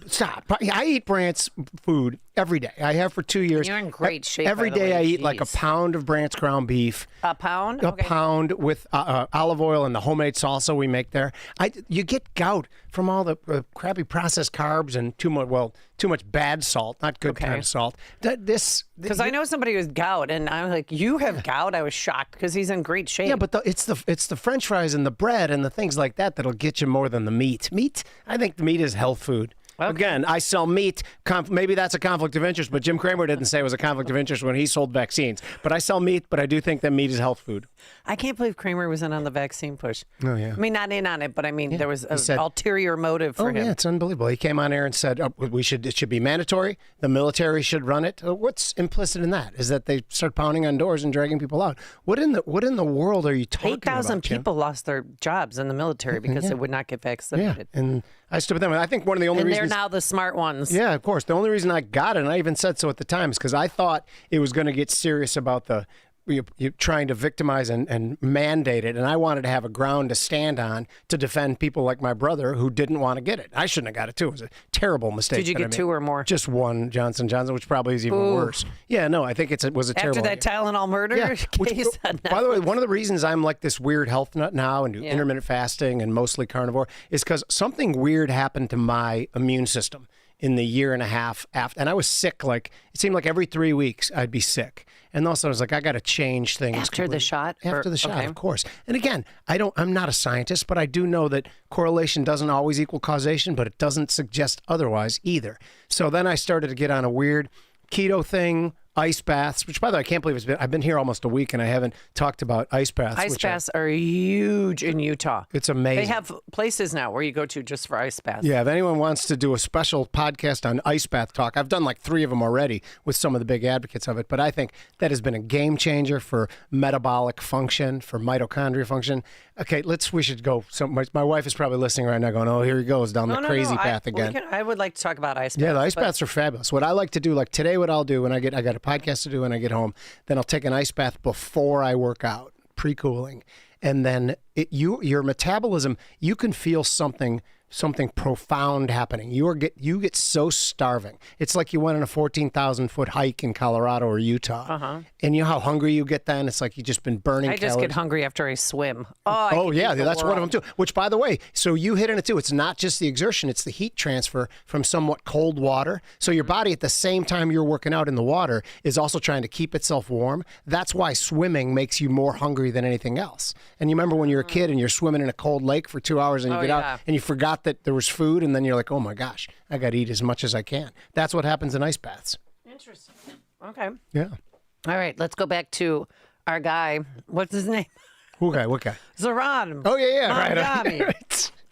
eat Brandt's food every day. I have for 2 years. You're in great shape. Every by the day way. I eat like a pound of Brandt's ground beef. A pound? A pound with olive oil and the homemade salsa we make there. You get gout from all the crappy processed carbs and too much bad salt, not good kind of salt. Because I know somebody with gout, and I'm like, you have gout? I was shocked because he's in great shape. Yeah, but it's the French fries and the bread and the things like that that'll get you more than the meat. I think the meat is health food. Again, I sell meat. Maybe that's a conflict of interest, but Jim Cramer didn't say it was a conflict of interest when he sold vaccines. But I sell meat, but I do think that meat is health food. I can't believe Cramer was in on the vaccine push. Oh, yeah. I mean, not in on it, but I mean, there was an ulterior motive for him. Yeah, it's unbelievable. He came on air and said, it should be mandatory. The military should run it. What's implicit in that? Is that they start pounding on doors and dragging people out. What in the world are you talking about, 8,000 people lost their jobs in the military because they would not get vaccinated. Yeah, and I stood with them. I think one of the only reasons... they're now the smart ones. Yeah, of course. The only reason I got it, and I even said so at the time, is because I thought it was going to get serious about you trying to victimize and mandate it, and I wanted to have a ground to stand on to defend people like my brother who didn't want to get it. I shouldn't have got it, too. It was a terrible mistake. Did you get 2 or more? Just 1 Johnson & Johnson, which probably is even worse. Yeah, no, I think it was a terrible After that Tylenol murder case? By the way, one of the reasons I'm like this weird health nut now and do intermittent fasting and mostly carnivore is because something weird happened to my immune system in the year and a half after. And I was sick, it seemed like every 3 weeks I'd be sick. And also I was like, I got to change things. After the shot? After the shot, of course. And again, I'm not a scientist, but I do know that correlation doesn't always equal causation, but it doesn't suggest otherwise either. So then I started to get on a weird keto thing, ice baths, which by the way, I can't believe I've been here almost a week and I haven't talked about ice baths. Ice baths are huge in Utah. It's amazing. They have places now where you go to just for ice baths. Yeah, if anyone wants to do a special podcast on ice bath talk, I've done like 3 of them already with some of the big advocates of it, but I think that has been a game changer for metabolic function, for mitochondria function. Okay, we should go. So my wife is probably listening right now going, oh, here he goes down the crazy path again. I would like to talk about ice baths. Yeah, the ice baths are fabulous. What I like to do, like today what I'll do when I got a podcast to do when I get home, then I'll take an ice bath before I work out, pre-cooling. And then your metabolism, you can feel something profound happening. You get so starving. It's like you went on a 14,000-foot hike in Colorado or Utah. And you know how hungry you get then? It's like you've just been burning calories. I just get hungry after I swim. That's one of them too. Which, by the way, so you hit on it too. It's not just the exertion, it's the heat transfer from somewhat cold water. So your body at the same time you're working out in the water is also trying to keep itself warm. That's why swimming makes you more hungry than anything else. And you remember when you were a kid and you're swimming in a cold lake for 2 hours and you get out and you forgot that there was food, and then you're like, oh my gosh, I got to eat as much as I can. That's what happens in ice baths. Interesting. Okay. Yeah. All right, let's go back to our guy. What's his name? What guy? Zohran. Oh, yeah.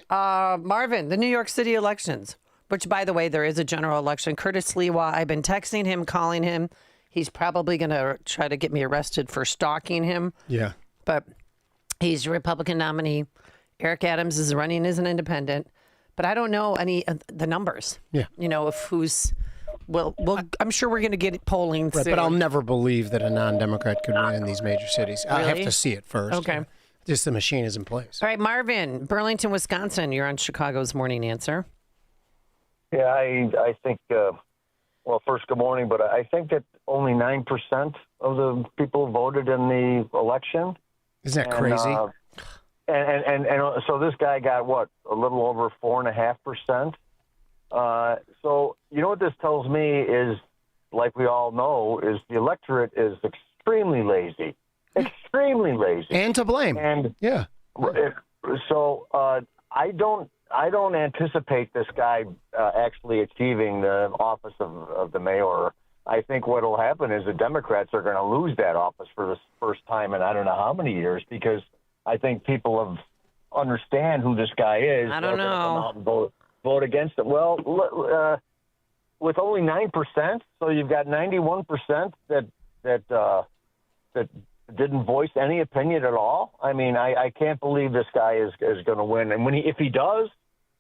Right. Marvin, the New York City elections, which, by the way, there is a general election. Curtis Lewa, I've been texting him, calling him. He's probably going to try to get me arrested for stalking him. Yeah. But he's a Republican nominee. Eric Adams is running as an independent. But I don't know any of the numbers. Yeah. Of who's... Well, I'm sure we're going to get polling soon. But I'll never believe that a non-Democrat could win in these major cities. Really? I have to see it first. Okay. Just the machine is in place. All right, Marvin, Burlington, Wisconsin. You're on Chicago's Morning Answer. Yeah, I think, first, good morning, but I think that only 9% of the people voted in the election. Isn't that crazy? And so this guy got, a little over 4.5%. So, what this tells me is, like we all know, is the electorate is extremely lazy. Extremely lazy. And to blame. And yeah. So I don't anticipate this guy actually achieving the office of the mayor. I think what will happen is the Democrats are going to lose that office for the first time in I don't know how many years, because I think people understand who this guy is. I don't know. Come out and vote against it. Well, with only 9%, so you've got 91% that didn't voice any opinion at all. I mean, I can't believe this guy is going to win. And if he does,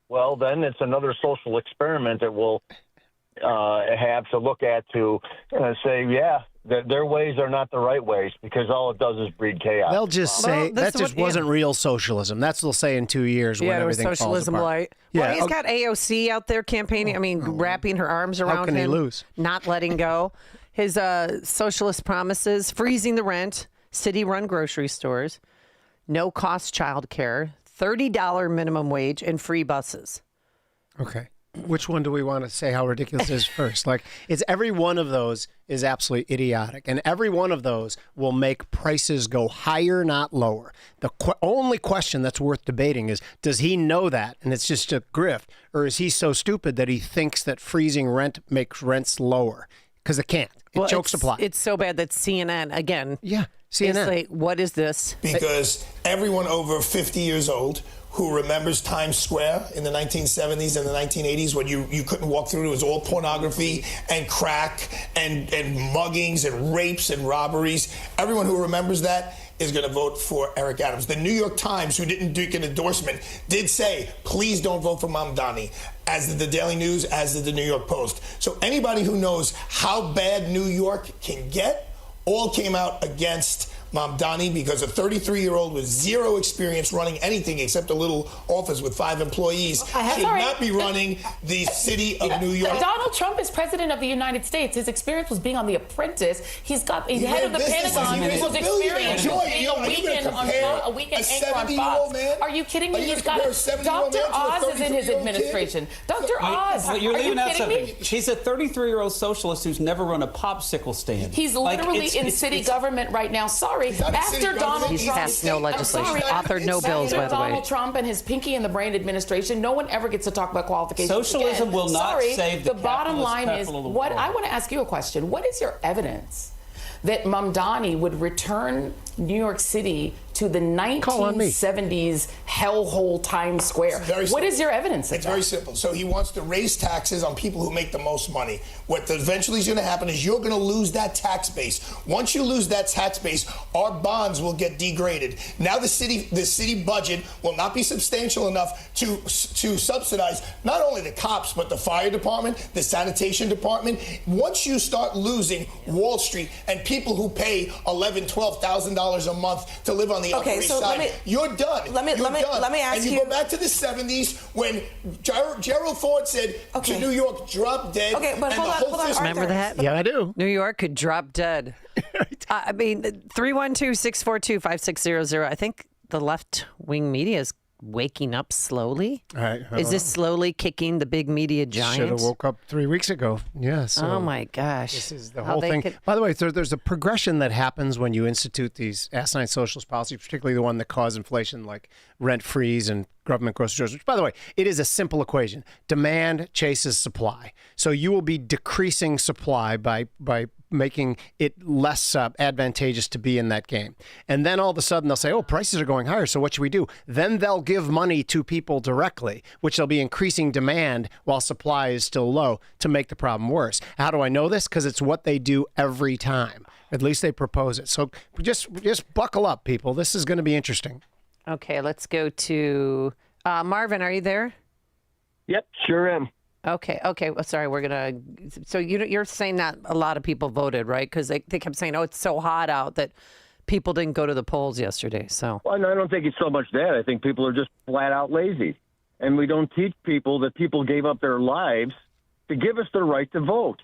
well, then it's another social experiment that we'll have to look at to say, that their ways are not the right ways, because all it does is breed chaos. They'll just say that just wasn't real socialism. That's what they'll say in 2 years when everything falls apart. Socialism light. Well, he's got AOC out there campaigning. I mean, wrapping her arms around him. How can he lose? Not letting go. His socialist promises: freezing the rent, city-run grocery stores, no-cost child care, $30 minimum wage, and free buses. Okay. Which one do we want to say how ridiculous it is first? Like, it's every one of those is absolutely idiotic, and every one of those will make prices go higher, not lower. The only question that's worth debating is, does he know that, and it's just a grift, or is he so stupid that he thinks that freezing rent makes rents lower? Because it can't. It chokes supply. It's so bad that CNN, again, CNN. is like, what is this? Because everyone over 50 years old who remembers Times Square in the 1970s and the 1980s when you couldn't walk through, it was all pornography and crack and muggings and rapes and robberies. Everyone who remembers that is going to vote for Eric Adams. The New York Times, who didn't do an endorsement, did say, please don't vote for Mamdani, as did the Daily News, as did the New York Post. So anybody who knows how bad New York can get all came out against Mamdani because a 33-year-old with zero experience running anything except a little office with 5 employees should not be running the city of New York. Donald Trump is president of the United States. His experience was being on The Apprentice. He's got the head of the Pentagon who's experienced being a weekend anchor on Fox. Are you kidding me? He's got Dr. Oz is in his administration. Dr. Oz, but you're leaving out something. me? She's a 33-year-old socialist who's never run a popsicle stand. He's literally in city government right now. Sorry. After Donald Trump, passed no legislation, authored no bills, by the way. Donald Trump and his Pinky and the Brain administration, no one ever gets to talk about qualifications. Socialism again. will not save the bottom line is what I want to ask you a question. What is your evidence that Mamdani would return New York City to the 1970s hellhole Times Square? What is your evidence? It's very simple. So he wants to raise taxes on people who make the most money. What eventually is going to happen is you're going to lose that tax base. Once you lose that tax base, our bonds will get degraded. Now the city budget will not be substantial enough to subsidize not only the cops but the fire department, the sanitation department. Once you start losing Wall Street and people who pay $11,000, $12,000 a month to live on the Upper East Side, you're done. Let me ask and you go back to the 70s when Gerald Ford said to New York, drop dead. Okay, but hold on. Remember that? Yeah, I do. New York could drop dead. I mean, 312-642-5600. I think the left-wing media is waking up slowly. Is this slowly kicking the big media giant? Should have woke up 3 weeks ago. Yeah. So oh my gosh. This is the whole thing. By the way, there's a progression that happens when you institute these asinine socialist policies, particularly the one that cause inflation, like rent freeze and government grocery stores, which, by the way, it is a simple equation. Demand chases supply. So you will be decreasing supply by making it less advantageous to be in that game. And then all of a sudden they'll say, oh, prices are going higher, so what should we do? Then they'll give money to people directly, which they'll be increasing demand while supply is still low to make the problem worse. How do I know this? Because it's what they do every time. At least they propose it. So just buckle up, people. This is going to be interesting. Okay, let's go to Marvin. Are you there? Yep, sure am. Okay. Well, sorry, we're gonna. So you're saying that a lot of people voted, right? Because they kept saying, "Oh, it's so hot out," that people didn't go to the polls yesterday. So. Well, I don't think it's so much that. I think people are just flat out lazy, and we don't teach people that people gave up their lives to give us the right to vote.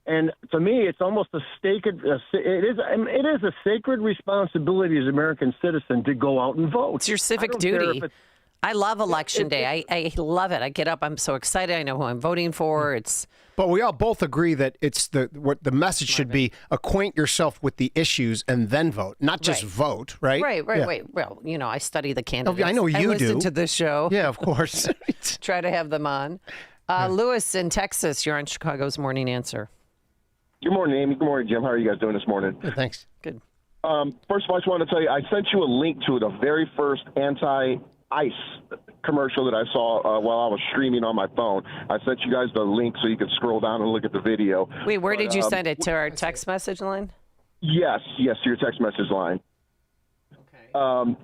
And to me, it's almost it is a sacred responsibility as an American citizen to go out and vote. It's your civic duty. I love election day. I love it. I get up. I'm so excited. I know who I'm voting for. But we all both agree that it's what the message should be: acquaint yourself with the issues and then vote, not just vote. Right. Right. Yeah. Well, I study the candidates. I know you do. I listen to this show. Yeah, of course. Try to have them on. Lewis in Texas, you're on Chicago's Morning Answer. Good morning, Amy. Good morning, Jim. How are you guys doing this morning? Good, thanks. Good. First of all, I just wanted to tell you, I sent you a link to the very first anti-ICE commercial that I saw while I was streaming on my phone. I sent you guys the link so you could scroll down and look at the video. Wait, where did you send it? To our text message line? Yes, to your text message line. Okay.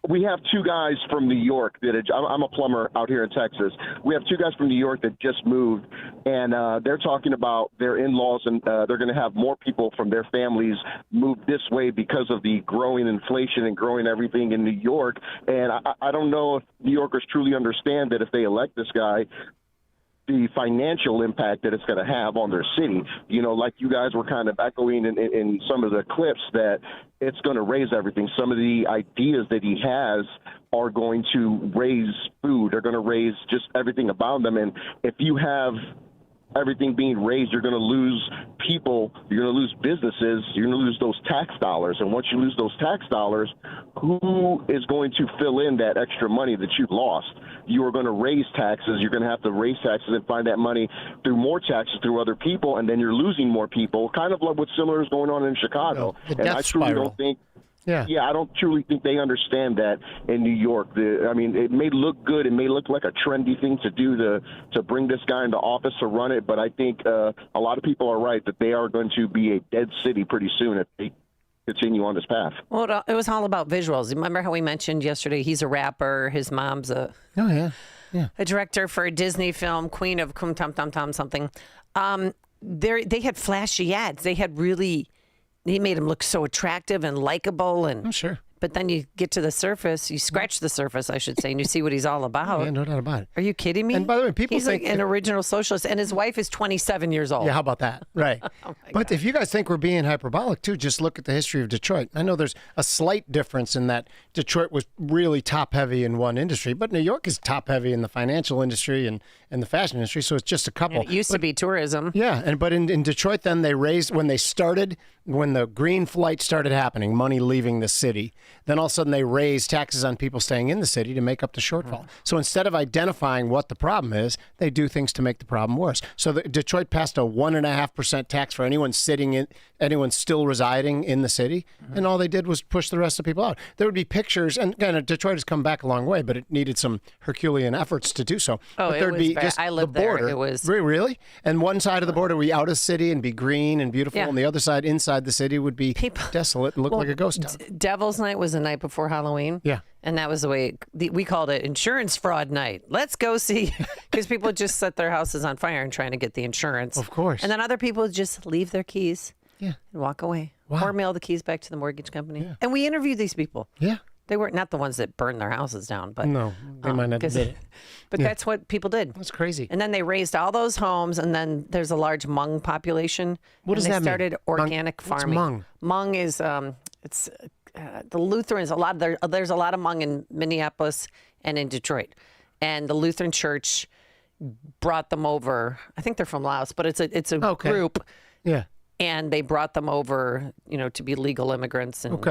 We have two guys from New York I'm a plumber out here in Texas. We have two guys from New York that just moved, and they're talking about their in-laws, and they're going to have more people from their families move this way because of the growing inflation and growing everything in New York. And I don't know if New Yorkers truly understand that if they elect this guy, the financial impact that it's going to have on their city. You know, like you guys were kind of echoing in some of the clips, that it's going to raise everything. Some of the ideas that he has are going to raise food. They're going to raise just everything about them. And if you have everything being raised, you're going to lose people, you're going to lose businesses, you're going to lose those tax dollars. And once you lose those tax dollars, who is going to fill in that extra money that you've lost? You are going to raise taxes. You're going to have to raise taxes and find that money through more taxes through other people, and then you're losing more people, kind of like what similar is going on in Chicago. The and I death truly spiral. don't think Yeah. I don't truly think they understand that in New York. It may look good. It may look like a trendy thing to do to bring this guy into office to run it, but I think a lot of people are right that they are going to be a dead city pretty soon if they continue on this path. Well, it was all about visuals. Remember how we mentioned yesterday he's a rapper, his mom's a director for a Disney film, Queen of Kum Tum Tum Tum something. They had flashy ads. He made him look so attractive and likable. And sure. But then you get to the surface, you scratch the surface, I should say, and you see what he's all about. Yeah, no doubt about it. Are you kidding me? And by the way, people he's think like an original socialist, and his wife is 27 years old. Yeah, how about that? Right. But if you guys think we're being hyperbolic too, just look at the history of Detroit. I know there's a slight difference in that Detroit was really top heavy in one industry, but New York is top heavy in the financial industry and the fashion industry. So it's just a couple. And it used to be tourism. Yeah, but in Detroit, then they raised when the green flight started happening, money leaving the city. Then all of a sudden they raised taxes on people staying in the city to make up the shortfall. So instead of identifying what the problem is, they do things to make the problem worse. So Detroit passed a 1.5% tax for anyone still residing in the city, and all they did was push the rest of the people out. There would be pictures, and Detroit has come back a long way, but it needed some Herculean efforts to do so. Oh, but there'd it was be bad. just I lived the border. there. It was really, and one side of the border would be out of the city and be green and beautiful, and the other side inside the city would be desolate and look like a ghost town. Devil's Night was the night before Halloween. Yeah. And that was the way we called it, insurance fraud night. Let's go see, because people just set their houses on fire and trying to get the insurance. Of course. And then other people just leave their keys and walk away. Wow. Or mail the keys back to the mortgage company. Yeah. And we interviewed these people. Yeah. They were not the ones that burned their houses down, but no, they might not have did it. But that's what people did. That's crazy. And then they raised all those homes, and then there's a large Hmong population. What does that mean? They started organic farming. Hmong? Hmong is it's the Lutherans. There's a lot of Hmong in Minneapolis and in Detroit, and the Lutheran Church brought them over. I think they're from Laos, but it's a group. Yeah. And they brought them over, to be legal immigrants and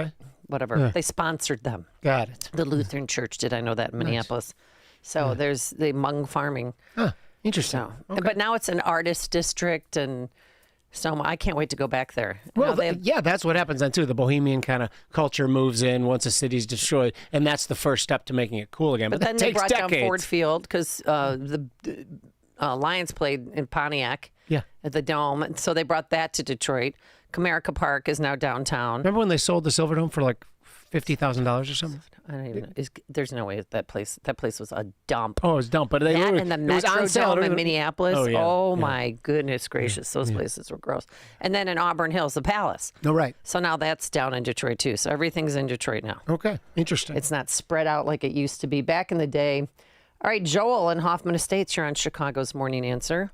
whatever. Yeah. They sponsored them. Got it. The Lutheran Church did. I know that in Minneapolis. So there's the Hmong farming. Huh. Interesting. So, but now it's an artist district, and so I can't wait to go back there. Well, that's what happens then too. The bohemian kind of culture moves in once a city's destroyed, and that's the first step to making it cool again. But that then they takes brought decades. down Ford Field because the Lions played in Pontiac. Yeah. At the Dome, and so they brought that to Detroit. Comerica Park is now downtown. Remember when they sold the Silverdome for like $50,000 or something? I don't even know. There's no way that place was a dump. Oh, it was a dump. But that and the Metrodome in Minneapolis. Oh, yeah. Oh my goodness gracious, those places were gross. And then in Auburn Hills, the Palace. Oh, right. So now that's down in Detroit too. So everything's in Detroit now. Okay, interesting. It's not spread out like it used to be back in the day. All right, Joel in Hoffman Estates, you're on Chicago's Morning Answer.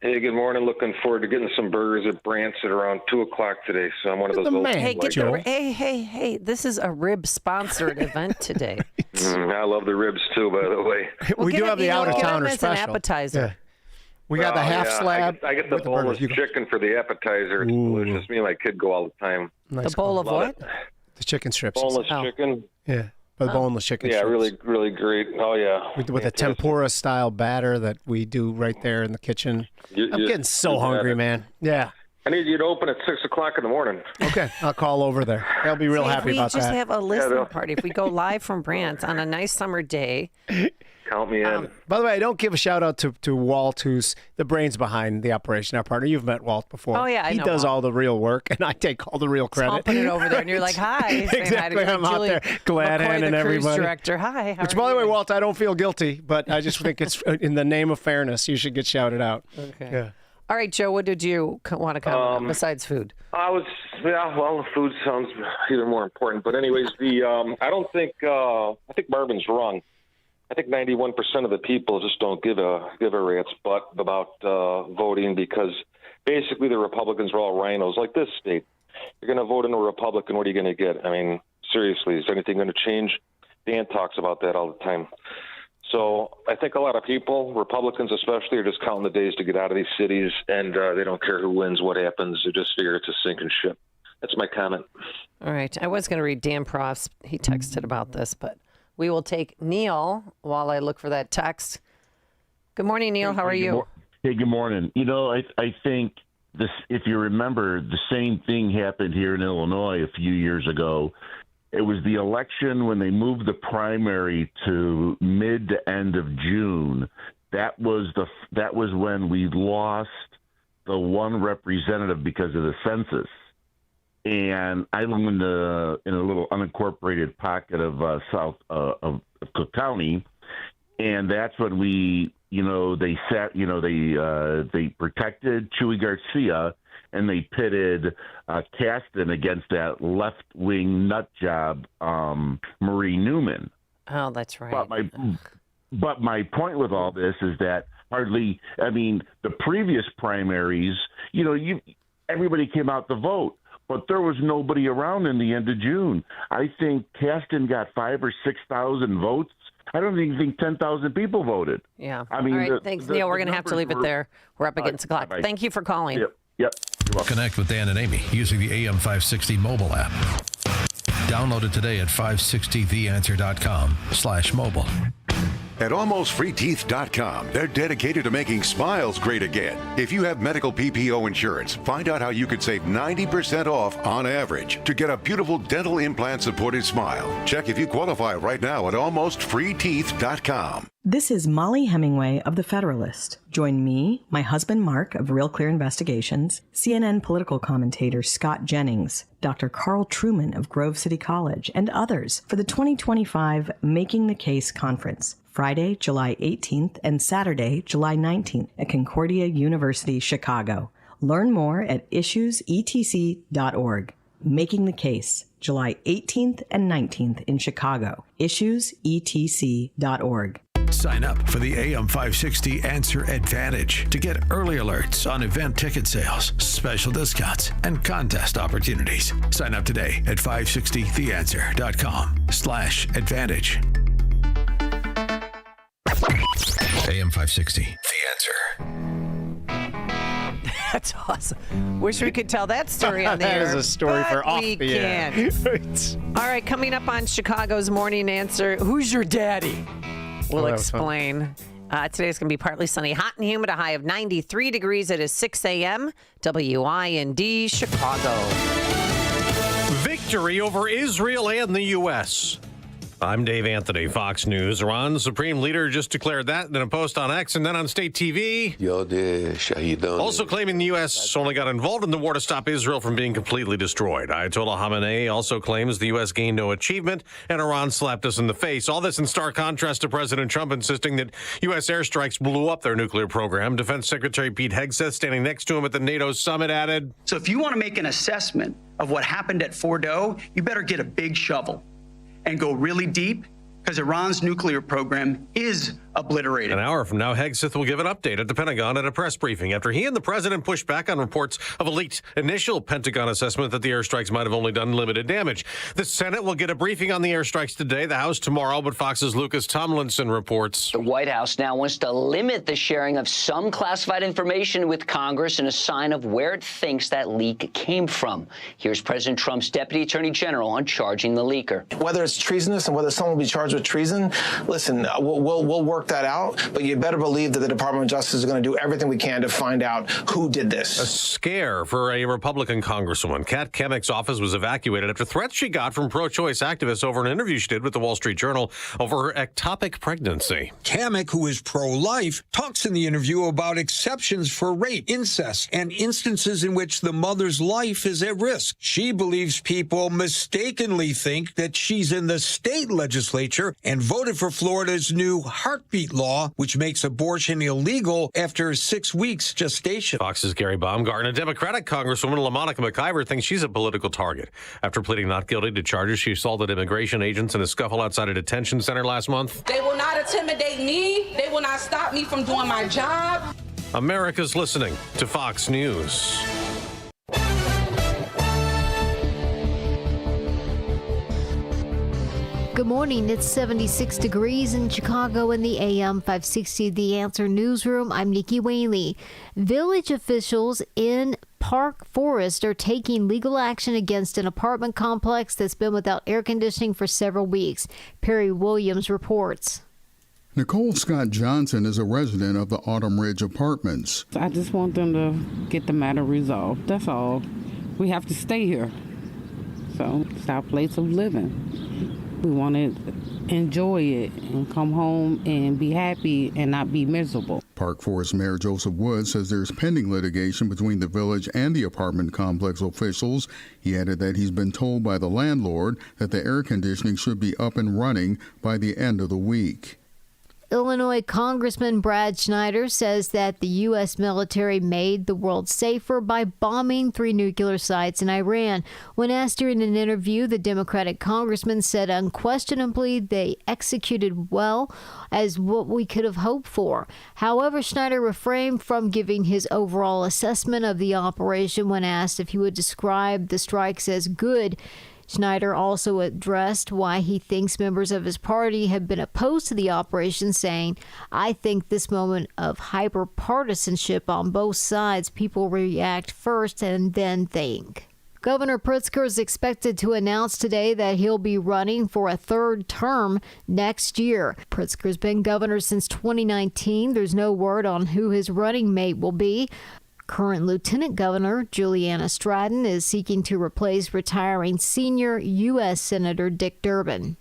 Hey, good morning. Looking forward to getting some burgers at Brant's at around 2 o'clock today. So I'm one of those old Hey, people like hey! This is a rib sponsored event today. I love the ribs too, by the way. We do have the out of towner as special. an appetizer. Yeah. We got the half slab. I get the boneless chicken for the appetizer. It's delicious. Me and my kid go all the time. The bowl of what? The chicken strips. Boneless chicken. Yeah. But boneless chicken Yeah, strips. really, really great. Oh, yeah. With a tempura style batter that we do right there in the kitchen. I'm getting so hungry, man. Yeah. I need you to open at 6 o'clock in the morning. Okay, I'll call over there. They'll be real happy about that. We just have a listening party. If we go live from Brant's on a nice summer day. Count me in. By the way, I don't give a shout out to Walt, who's the brains behind the operation, our partner. You've met Walt before. Oh, yeah, I He know does Walt. all the real work, and I take all the real credit. Humping it over there, and you're like, hi. Exactly, I'm out there glad handing the cruise everybody. director. Hi, how Which, are by the you? way, Walt, I don't feel guilty, but I just think it's in the name of fairness. You should get shouted out. Okay. Yeah. All right, Joe, what did you want to comment on besides food? Well, the food sounds even more important. But anyways, I think Marvin's wrong. I think 91% of the people just don't give a rat's butt about voting, because basically the Republicans are all rhinos. Like this state, you're going to vote in a Republican, what are you going to get? I mean, seriously, is anything going to change? Dan talks about that all the time. So I think a lot of people, Republicans especially, are just counting the days to get out of these cities, and they don't care who wins, what happens. They just figure it's a sinking ship. That's my comment. All right. I was going to read Dan Proff's. He texted about this, but we will take Neil while I look for that text. Good morning, Neil. How are you? Hey, good morning. You know, I think this, if you remember, the same thing happened here in Illinois a few years ago. It was the election when they moved the primary to mid to end of June. That was when we lost the one representative because of the census. And I live in a little unincorporated pocket of of Cook County, and that's when they protected Chuy Garcia, and they pitted Kasten against that left-wing nut job, Marie Newman. Oh, that's right. But my point with all this is that the previous primaries, everybody came out to vote, but there was nobody around in the end of June. I think Kasten got 5,000 or 6,000 votes. I don't even think 10,000 people voted. Yeah. I mean, all right. Thanks, Neil. We're going to have to leave it there. We're up against the clock. Bye-bye. Thank you for calling. Yep. You're welcome. Connect with Dan and Amy using the AM560 mobile app. Download it today at 560theanswer.com/mobile. At AlmostFreeTeeth.com, they're dedicated to making smiles great again. If you have medical PPO insurance, find out how you could save 90% off on average to get a beautiful dental implant-supported smile. Check if you qualify right now at AlmostFreeTeeth.com. This is Molly Hemingway of The Federalist. Join me, my husband Mark of Real Clear Investigations, CNN political commentator Scott Jennings, Dr. Carl Truman of Grove City College, and others for the 2025 Making the Case Conference, Friday, July 18th and Saturday, July 19th at Concordia University, Chicago. Learn more at issuesetc.org. Making the Case, July 18th and 19th in Chicago. issuesetc.org. Sign up for the AM560 Answer Advantage to get early alerts on event ticket sales, special discounts, and contest opportunities. Sign up today at 560theanswer.com/advantage. AM560, The Answer. That's awesome. Wish we could tell that story on the air. That is a story for off we the air. can't. All right, coming up on Chicago's Morning Answer, who's your daddy? We'll explain. Today's going to be partly sunny, hot and humid, a high of 93 degrees. It is 6 a.m. WIND, Chicago. Victory over Israel and the U.S. I'm Dave Anthony, Fox News. Iran's supreme leader just declared that in a post on X and then on state TV. Also claiming the U.S. only got involved in the war to stop Israel from being completely destroyed. Ayatollah Khamenei also claims the U.S. gained no achievement and Iran slapped us in the face. All this in stark contrast to President Trump insisting that U.S. airstrikes blew up their nuclear program. Defense Secretary Pete Hegseth, standing next to him at the NATO summit, added, So if you want to make an assessment of what happened at Fordo, you better get a big shovel and go really deep, because Iran's nuclear program is obliterated. An hour from now, Hegseth will give an update at the Pentagon at a press briefing after he and the president pushed back on reports of a leaked initial Pentagon assessment that the airstrikes might have only done limited damage. The Senate will get a briefing on the airstrikes today, the House tomorrow, but Fox's Lucas Tomlinson reports. The White House now wants to limit the sharing of some classified information with Congress in a sign of where it thinks that leak came from. Here's President Trump's Deputy Attorney General on charging the leaker. Whether it's treasonous and whether someone will be charged with treason, listen, we'll work that out, but you better believe that the Department of Justice is going to do everything we can to find out who did this. A scare for a Republican congresswoman. Kat Kemick's office was evacuated after threats she got from pro-choice activists over an interview she did with the Wall Street Journal over her ectopic pregnancy. Kemick, who is pro-life, talks in the interview about exceptions for rape, incest, and instances in which the mother's life is at risk. She believes people mistakenly think that she's in the state legislature and voted for Florida's new heartbeat heartbeat law, which makes abortion illegal after 6 weeks gestation. Fox's Gary Baumgartner. Democratic Congresswoman LaMonica McIver thinks she's a political target after pleading not guilty to charges she assaulted immigration agents in a scuffle outside a detention center last month. They will not intimidate me. They will not stop me from doing my job. America's listening to Fox News. Good morning. It's 76 degrees in Chicago in the AM 560 The Answer newsroom. I'm Nikki Whaley. Village officials in Park Forest are taking legal action against an apartment complex that's been without air conditioning for several weeks. Perry Williams reports. Nicole Scott Johnson is a resident of the Autumn Ridge Apartments. I just want them to get the matter resolved. That's all. We have to stay here. So it's our place of living. We want to enjoy it and come home and be happy and not be miserable. Park Forest Mayor Joseph Wood says there's pending litigation between the village and the apartment complex officials. He added that he's been told by the landlord that the air conditioning should be up and running by the end of the week. Illinois Congressman Brad Schneider says that the U.S. military made the world safer by bombing 3 nuclear sites in Iran. When asked during an interview, the Democratic congressman said unquestionably they executed well as what we could have hoped for. However, Schneider refrained from giving his overall assessment of the operation when asked if he would describe the strikes as good. Schneider also addressed why he thinks members of his party have been opposed to the operation, saying, "I think this moment of hyper-partisanship on both sides, people react first and then think." Governor Pritzker is expected to announce today that he'll be running for a 3rd term next year. Pritzker's been governor since 2019. There's no word on who his running mate will be. Current Lieutenant Governor Juliana Stratton is seeking to replace retiring senior U.S. Senator Dick Durbin.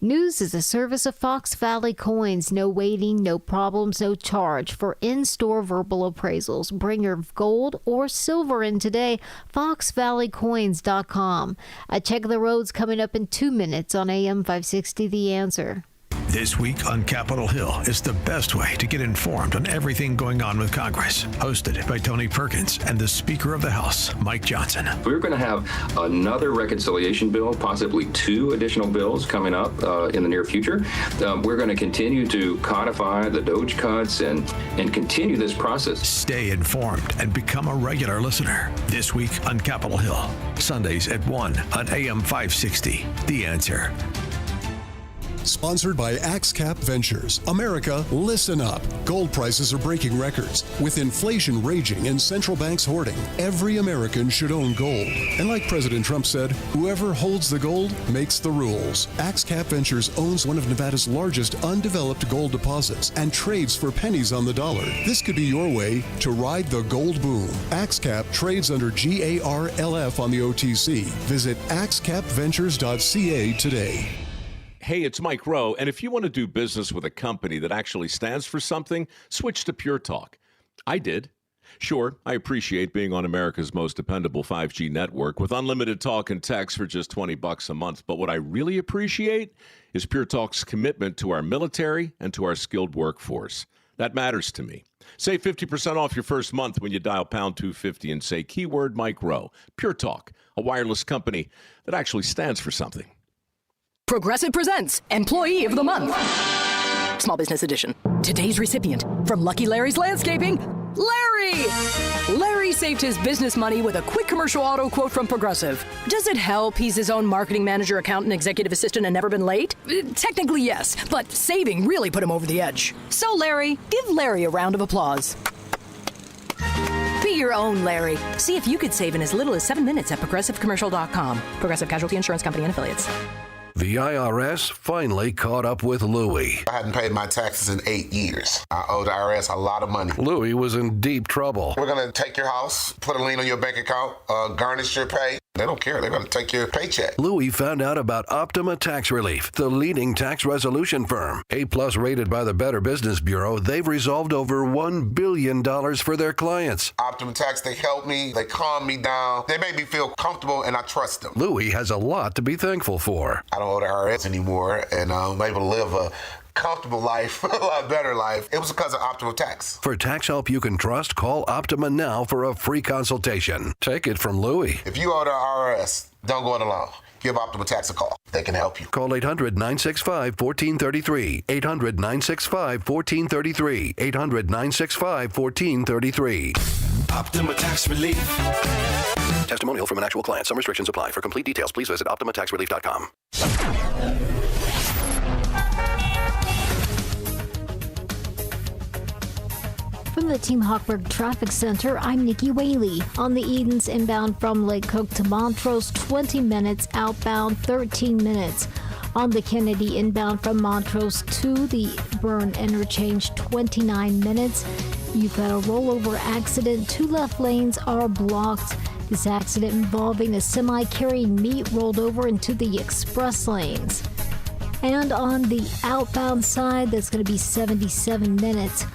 News is a service of Fox Valley Coins. No waiting, no problems, no charge for in-store verbal appraisals. Bring your gold or silver in today. FoxValleyCoins.com. A check of the roads coming up in 2 minutes on AM 560 The Answer. This week on Capitol Hill is the best way to get informed on everything going on with Congress. Hosted by Tony Perkins and the Speaker of the House, Mike Johnson. We're going to have another reconciliation bill, possibly 2 additional bills coming up in the near future. We're going to continue to codify the DOGE cuts and continue this process. Stay informed and become a regular listener. This week on Capitol Hill. Sundays at 1 on AM 560. The Answer. Sponsored by AxeCap Ventures. America, listen up. Gold prices are breaking records. With inflation raging and central banks hoarding, every American should own gold. And like President Trump said, whoever holds the gold makes the rules. AxeCap Ventures owns one of Nevada's largest undeveloped gold deposits and trades for pennies on the dollar. This could be your way to ride the gold boom. AxeCap trades under GARLF on the OTC. Visit axecapventures.ca today. Hey, it's Mike Rowe, and if you want to do business with a company that actually stands for something, switch to Pure Talk. I did. Sure, I appreciate being on America's most dependable 5G network with unlimited talk and text for just $20 a month, but what I really appreciate is Pure Talk's commitment to our military and to our skilled workforce. That matters to me. Save 50% off your first month when you dial pound 250 and say keyword Mike Rowe. Pure Talk, a wireless company that actually stands for something. Progressive presents Employee of the Month. Small Business Edition. Today's recipient from Lucky Larry's Landscaping, Larry! Larry saved his business money with a quick commercial auto quote from Progressive. Does it help he's his own marketing manager, accountant, executive assistant, and never been late? Technically, yes, but saving really put him over the edge. So, Larry, give Larry a round of applause. Be your own Larry. See if you could save in as little as 7 minutes at ProgressiveCommercial.com. Progressive Casualty Insurance Company and Affiliates. The IRS finally caught up with Louie. I hadn't paid my taxes in 8 years. I owed the IRS a lot of money. Louie was in deep trouble. We're going to take your house, put a lien on your bank account, garnish your pay. They don't care. They're going to take your paycheck. Louie found out about Optima Tax Relief, the leading tax resolution firm. A-plus rated by the Better Business Bureau, they've resolved over $1 billion for their clients. Optima Tax, they help me. They calm me down. They make me feel comfortable, and I trust them. Louie has a lot to be thankful for. I don't owe the IRS anymore, and I'm able to live a comfortable life, a lot better life. It was because of Optima Tax. For tax help you can trust, call Optima now for a free consultation. Take it from Louie. If you owe the IRS, don't go it alone. Give Optima Tax a call. They can help you. Call 800-965-1433. 800-965-1433. 800-965-1433. Optima Tax Relief. Testimonial from an actual client. Some restrictions apply. For complete details, please visit OptimaTaxRelief.com. From the Team Hochberg Traffic Center, I'm Nikki Whaley. On the Edens inbound from Lake Cook to Montrose, 20 minutes. Outbound, 13 minutes. On the Kennedy inbound from Montrose to the Byrne interchange, 29 minutes. You've got a rollover accident. 2 left lanes are blocked. This accident involving a semi carrying meat rolled over into the express lanes. And on the outbound side, that's going to be 77 minutes.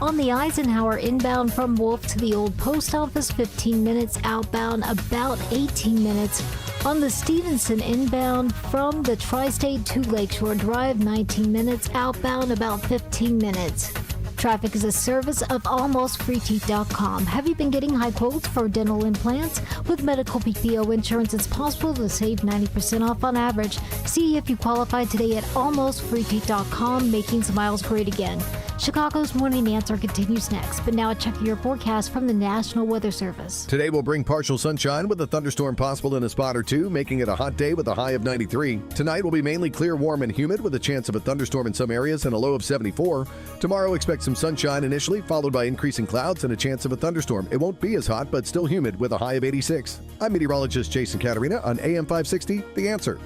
On the Eisenhower inbound from Wolf to the old post office, 15 minutes. Outbound, about 18 minutes. On the Stevenson inbound from the Tri-State to Lakeshore Drive, 19 minutes. Outbound, about 15 minutes. Traffic is a service of AlmostFreeTeeth.com. Have you been getting high quotes for dental implants? With medical PPO insurance, it's possible to save 90% off on average. See if you qualify today at AlmostFreeTeeth.com, making smiles great again. Chicago's Morning Answer continues next, but now check your forecast from the National Weather Service. Today will bring partial sunshine with a thunderstorm possible in a spot or two, making it a hot day with a high of 93. Tonight will be mainly clear, warm, and humid with a chance of a thunderstorm in some areas and a low of 74. Tomorrow, expect some sunshine initially, followed by increasing clouds and a chance of a thunderstorm. It won't be as hot, but still humid with a high of 86. I'm meteorologist Jason Caterina on AM 560, The Answer.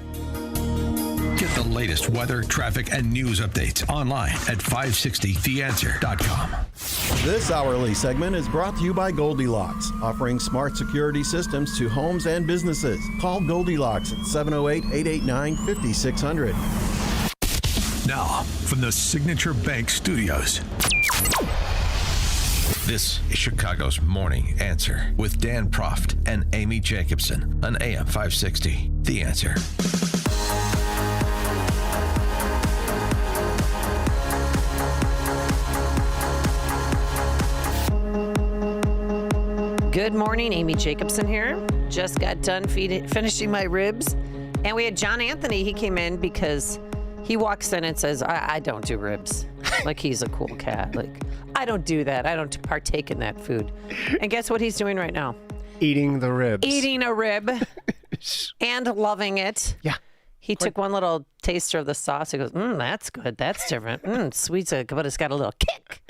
Get the latest weather, traffic, and news updates online at 560theanswer.com. This hourly segment is brought to you by Goldilocks, offering smart security systems to homes and businesses. Call Goldilocks at 708-889-5600. Now, from the Signature Bank Studios. This is Chicago's Morning Answer with Dan Proft and Amy Jacobson on AM 560. The Answer. Good morning, Amy Jacobson here. Just got done finishing my ribs. And we had John Anthony. He came in because he walks in and says, I don't do ribs. Like he's a cool cat. Like, I don't do that. I don't partake in that food. And guess what he's doing right now? Eating the ribs. Eating a rib and loving it. Yeah. He took one little taster of the sauce. He goes, that's good. That's different. Sweet, but it's got a little kick.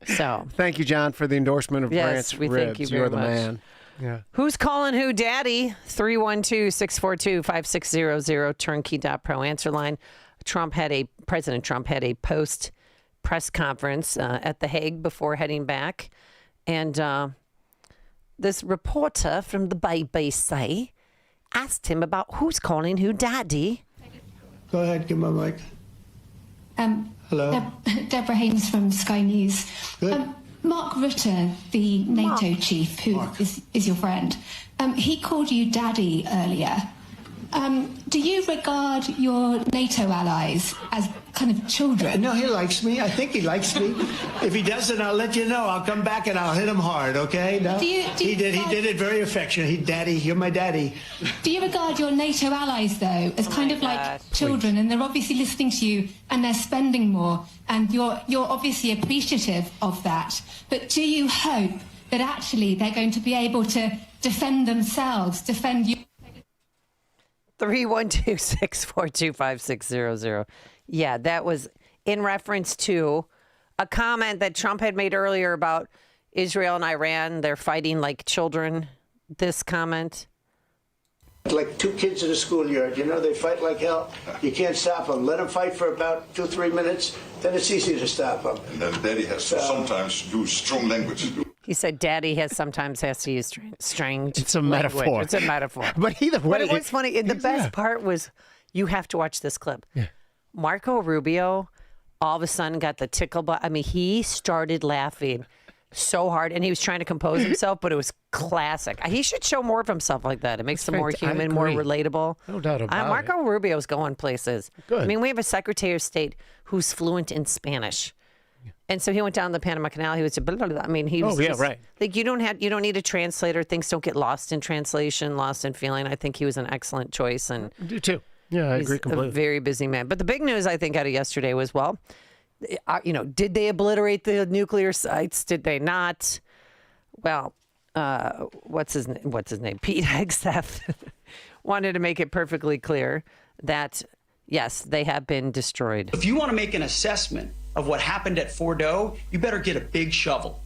So thank you, John, for the endorsement of Brant's we ribs. Thank you very You're the much. man. Yeah. Who's calling who, Daddy? 312-642-5600, turnkey.pro answer line. President Trump had a post press conference at The Hague before heading back. And this reporter from the BBC asked him about who's calling who, Daddy. Go ahead, give my mic. Hello. Deborah Haynes from Sky News. Mark Rutte, the NATO chief, who is your friend, he called you Daddy earlier. Do you regard your NATO allies as kind of children? No, he likes me. I think he likes me. If he doesn't, I'll let you know. I'll come back and I'll hit him hard, okay? No? He did it very affectionate. Daddy, you're my daddy. Do you regard your NATO allies, though, as kind of like children? And they're obviously listening to you and they're spending more. And you're obviously appreciative of that. But do you hope that actually they're going to be able to defend themselves, defend you? 312-642-5600. Yeah, that was in reference to a comment that Trump had made earlier about Israel and Iran. They're fighting like children. This comment. Like two kids in a schoolyard, they fight like hell. You can't stop them. Let them fight for about 2-3 minutes, then it's easy to stop them. And then Daddy has to sometimes use strong language. He said Daddy sometimes has to use strange It's a language. metaphor. It's a metaphor. But either way. But it was funny. And the best part was, you have to watch this clip. Yeah. Marco Rubio all of a sudden got the tickle. He started laughing so hard, and he was trying to compose himself, but it was classic. He should show more of himself like that. It makes him more human, more relatable. No doubt about Marco Rubio's going places. Good. I mean, we have a Secretary of State who's fluent in Spanish. And so he went down the Panama Canal. He was, blah, blah, blah. I mean, he was. Right. Like you don't need a translator. Things don't get lost in translation, lost in feeling. I think he was an excellent choice, and I do too. Yeah, I agree completely. He's a very busy man. But the big news I think out of yesterday was, well, did they obliterate the nuclear sites? Did they not? Well, what's his name? Pete Hegseth wanted to make it perfectly clear that yes, they have been destroyed. If you want to make an assessment of what happened at Fordo, you better get a big shovel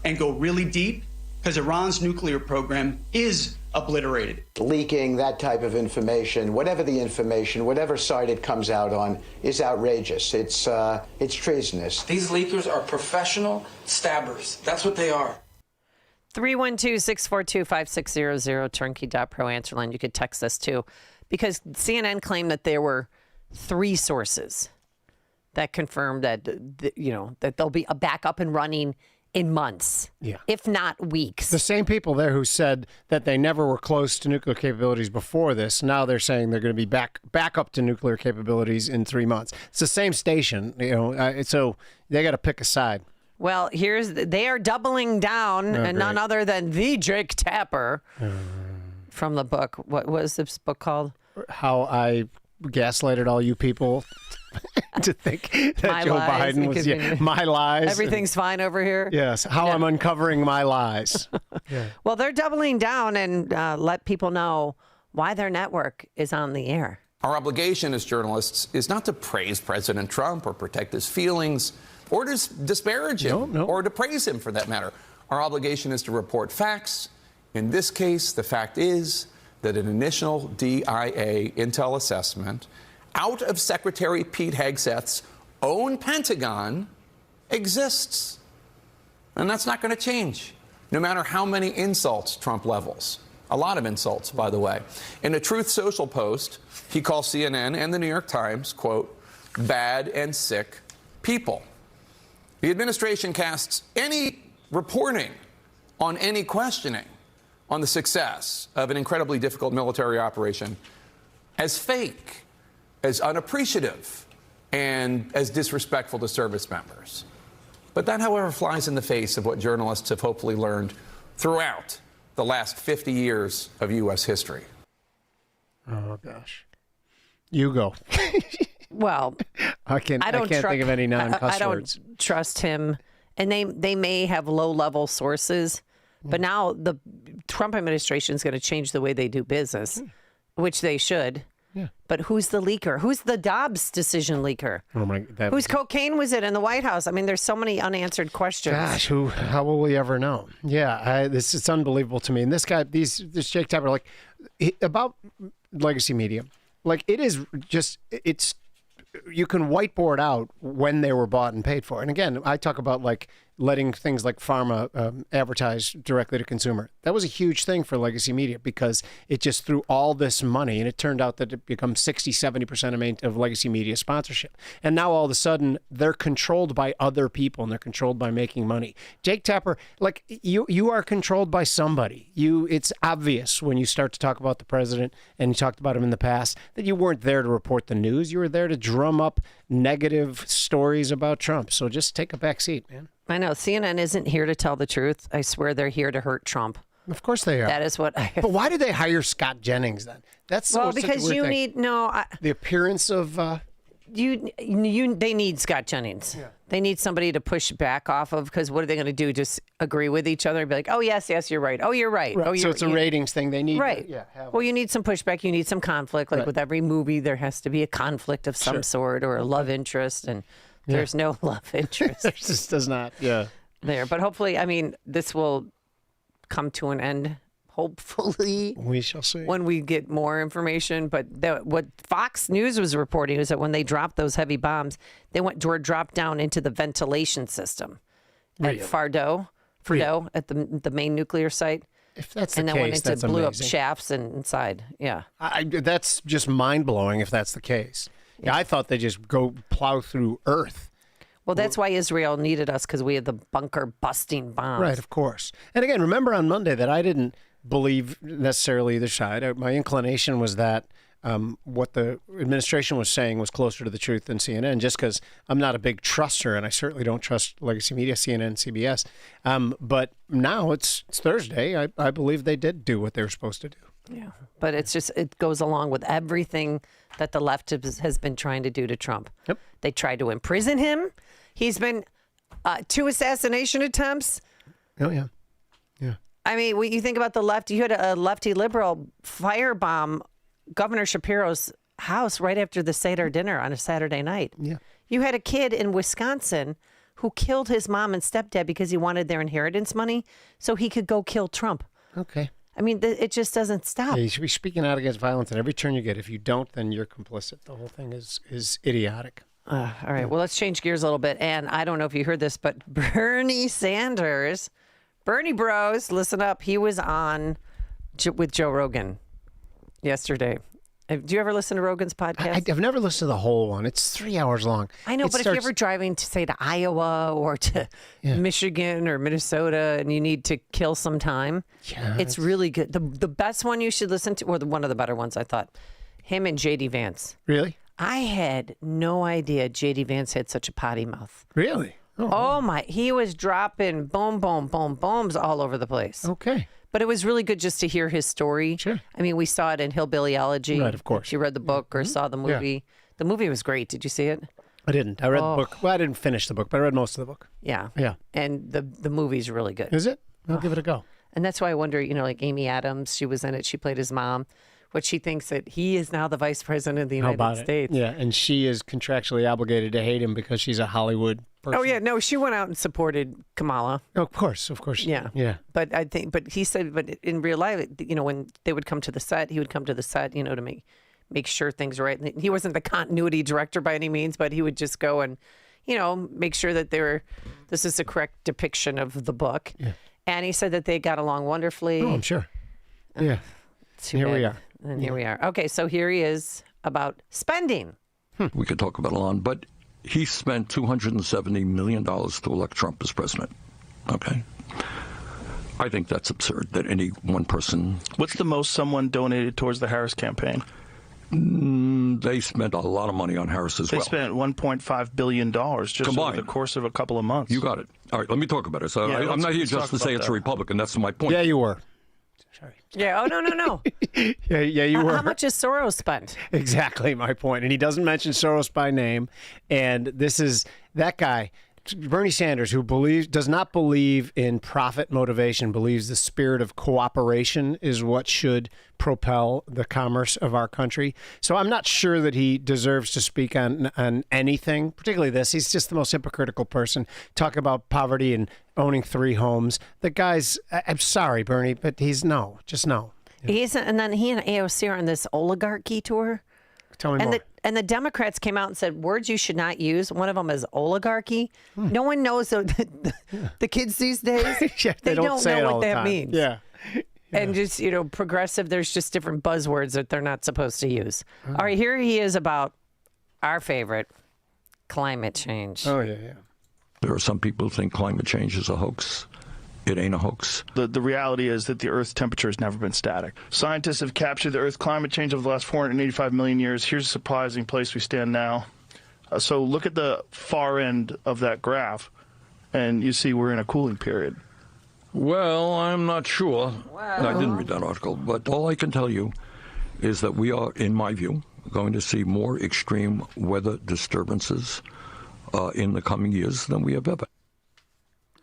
and go really deep, because Iran's nuclear program is obliterated. Leaking that type of information, whatever site it comes out on, is outrageous. It's treasonous. These leakers are professional stabbers. That's what they are. 312-642-5600, turnkey.pro answer line. You could text us too, because CNN claimed that there were 3 sources that confirmed that that they'll be back up and running in months, if not weeks. The same people there who said that they never were close to nuclear capabilities before this, now they're saying they're going to be back up to nuclear capabilities in 3 months. It's the same station, so they got to pick a side. Well, they are doubling down, and none other than the Jake Tapper from the book. What was this book called? How I gaslighted all you people to think that Joe Biden was my lies. Everything's fine over here. Yes, how I'm uncovering my lies. Well, they're doubling down and let people know why their network is on the air. Our obligation as journalists is not to praise President Trump or protect his feelings or to disparage him or to praise him for that matter. Our obligation is to report facts. In this case, the fact is that an initial DIA intel assessment out of Secretary Pete Hegseth's own Pentagon exists. And that's not going to change, no matter how many insults Trump levels. A lot of insults, by the way. In a Truth Social post, he calls CNN and the New York Times, quote, bad and sick people. The administration casts any reporting on any questioning on the success of an incredibly difficult military operation as fake, as unappreciative, and as disrespectful to service members. But that, however, flies in the face of what journalists have hopefully learned throughout the last 50 years of U.S. history. Oh, gosh. You go. Well, I can't think of any non-cuss words. I don't trust him. And they may have low-level sources, but now the Trump administration is going to change the way they do business, which they should. Yeah. But who's the leaker? Who's the Dobbs decision leaker? Oh my! Whose cocaine was it in the White House? I mean, there's so many unanswered questions. Gosh, how will we ever know? Yeah, it's unbelievable to me. And this guy, this Jake Tapper, about legacy media, it is just you can whiteboard out when they were bought and paid for. And again, I talk about letting things like pharma advertise directly to consumer. That was a huge thing for legacy media because it just threw all this money, and it turned out that it becomes 60-70% of legacy media sponsorship. And now all of a sudden they're controlled by other people, and they're controlled by making money. Jake Tapper, you are controlled by somebody. It's obvious when you start to talk about the president, and you talked about him in the past, that you weren't there to report the news. You were there to drum up negative stories about Trump. So just take a back seat, man. I know. CNN isn't here to tell the truth. I swear they're here to hurt Trump. Of course they are. That is what I... But why did they hire Scott Jennings then? That's because you need... the appearance of... They need Scott Jennings. Yeah. They need somebody to push back off of, because what are they going to do? Just agree with each other and be like, oh, yes, you're right. Oh, you're right. Right. So it's a ratings thing. They need... Right. Well, you need some pushback. You need some conflict. With every movie, there has to be a conflict of some sort or a love interest, and... There's no love interest. There just does not, there. But hopefully, this will come to an end, hopefully. We shall see. When we get more information. But what Fox News was reporting is that when they dropped those heavy bombs, they were dropped down into the ventilation system at Fordo, at the main nuclear site. If that's the and then case, went into that's blew amazing. up shafts inside. Yeah. That's just mind-blowing if that's the case. Yeah, I thought they just go plow through Earth. Well, that's why Israel needed us, because we had the bunker-busting bombs. Right, of course. And again, remember on Monday that I didn't believe necessarily either side. My inclination was that what the administration was saying was closer to the truth than CNN, just because I'm not a big truster, and I certainly don't trust legacy media, CNN, CBS. But now it's Thursday. I believe they did do what they were supposed to do. Yeah, but it goes along with everything that the left has been trying to do to Trump. Yep. They tried to imprison him. He's been 2 assassination attempts. Oh, yeah. Yeah. I mean, when you think about the left, you had a lefty liberal firebomb Governor Shapiro's house right after the Seder dinner on a Saturday night. Yeah. You had a kid in Wisconsin who killed his mom and stepdad because he wanted their inheritance money so he could go kill Trump. Okay. I mean, it just doesn't stop. Yeah, you should be speaking out against violence at every turn you get. If you don't, then you're complicit. The whole thing is idiotic. All right. Well, let's change gears a little bit. And I don't know if you heard this, but Bernie Sanders, Bernie Bros, listen up. He was on with Joe Rogan yesterday. Do you ever listen to Rogan's podcast? I've never listened to the whole one. It's 3 hours long. I know, but if you're ever driving to, say, to Iowa or to Michigan or Minnesota and you need to kill some time, it's really good. The best one you should listen to, or one of the better ones, I thought, him and J.D. Vance. Really? I had no idea J.D. Vance had such a potty mouth. Really? Oh my. He was dropping boom, boom, boom, booms all over the place. Okay. But it was really good just to hear his story. Sure. I mean, we saw it in Hillbilly Elegy. Right, of course. You read the book or saw the movie. Yeah. The movie was great. Did you see it? I didn't. I read the book. Well, I didn't finish the book, but I read most of the book. Yeah. Yeah. And the movie's really good. Is it? I'll give it a go. And that's why I wonder, like Amy Adams, she was in it. She played his mom. What she thinks that he is now the vice president of the United States. Yeah, and she is contractually obligated to hate him because she's a Hollywood person. Oh yeah, no, she went out and supported Kamala. Oh, of course. Yeah, yeah. But he said, but in real life, when they would come to the set, he would come to the set, to make sure things are right. And he wasn't the continuity director by any means, but he would just go and, make sure that this is the correct depiction of the book. Yeah. And he said that they got along wonderfully. Oh, I'm sure. Yeah. Here we are. And here we are. Okay, so here he is about spending. We could talk about Elon, but he spent $270 million to elect Trump as president. Okay. I think that's absurd that any one person. What's the most someone donated towards the Harris campaign? They spent a lot of money on Harris as well. They spent $1.5 billion just combined over the course of a couple of months. You got it. All right, let me talk about it. So I'm not here just to say it's a Republican. That's my point. Yeah, you were. Sorry. Yeah. Oh, no. yeah, you were. How much has Soros spent? Exactly my point. And he doesn't mention Soros by name. And this is that guy, Bernie Sanders, who does not believe in profit motivation, believes the spirit of cooperation is what should propel the commerce of our country. So I'm not sure that he deserves to speak on anything, particularly this. He's just the most hypocritical person. Talk about poverty and owning 3 homes. The guy's, I'm sorry, Bernie, but just no. And then he and AOC are on this oligarchy tour. Tell me more. And the Democrats came out and said words you should not use. One of them is oligarchy. No one knows the kids these days. They don't know what that means. Yeah. And just, progressive, there's just different buzzwords that they're not supposed to use. All right, here he is about our favorite, climate change. Oh, yeah. There are some people who think climate change is a hoax. It ain't a hoax. The reality is that the Earth's temperature has never been static. Scientists have captured the Earth's climate change over the last 485 million years. Here's a surprising place we stand now. So look at the far end of that graph, and you see we're in a cooling period. Well, I'm not sure. I didn't read that article, but all I can tell you is that we are, in my view, going to see more extreme weather disturbances in the coming years than we have ever.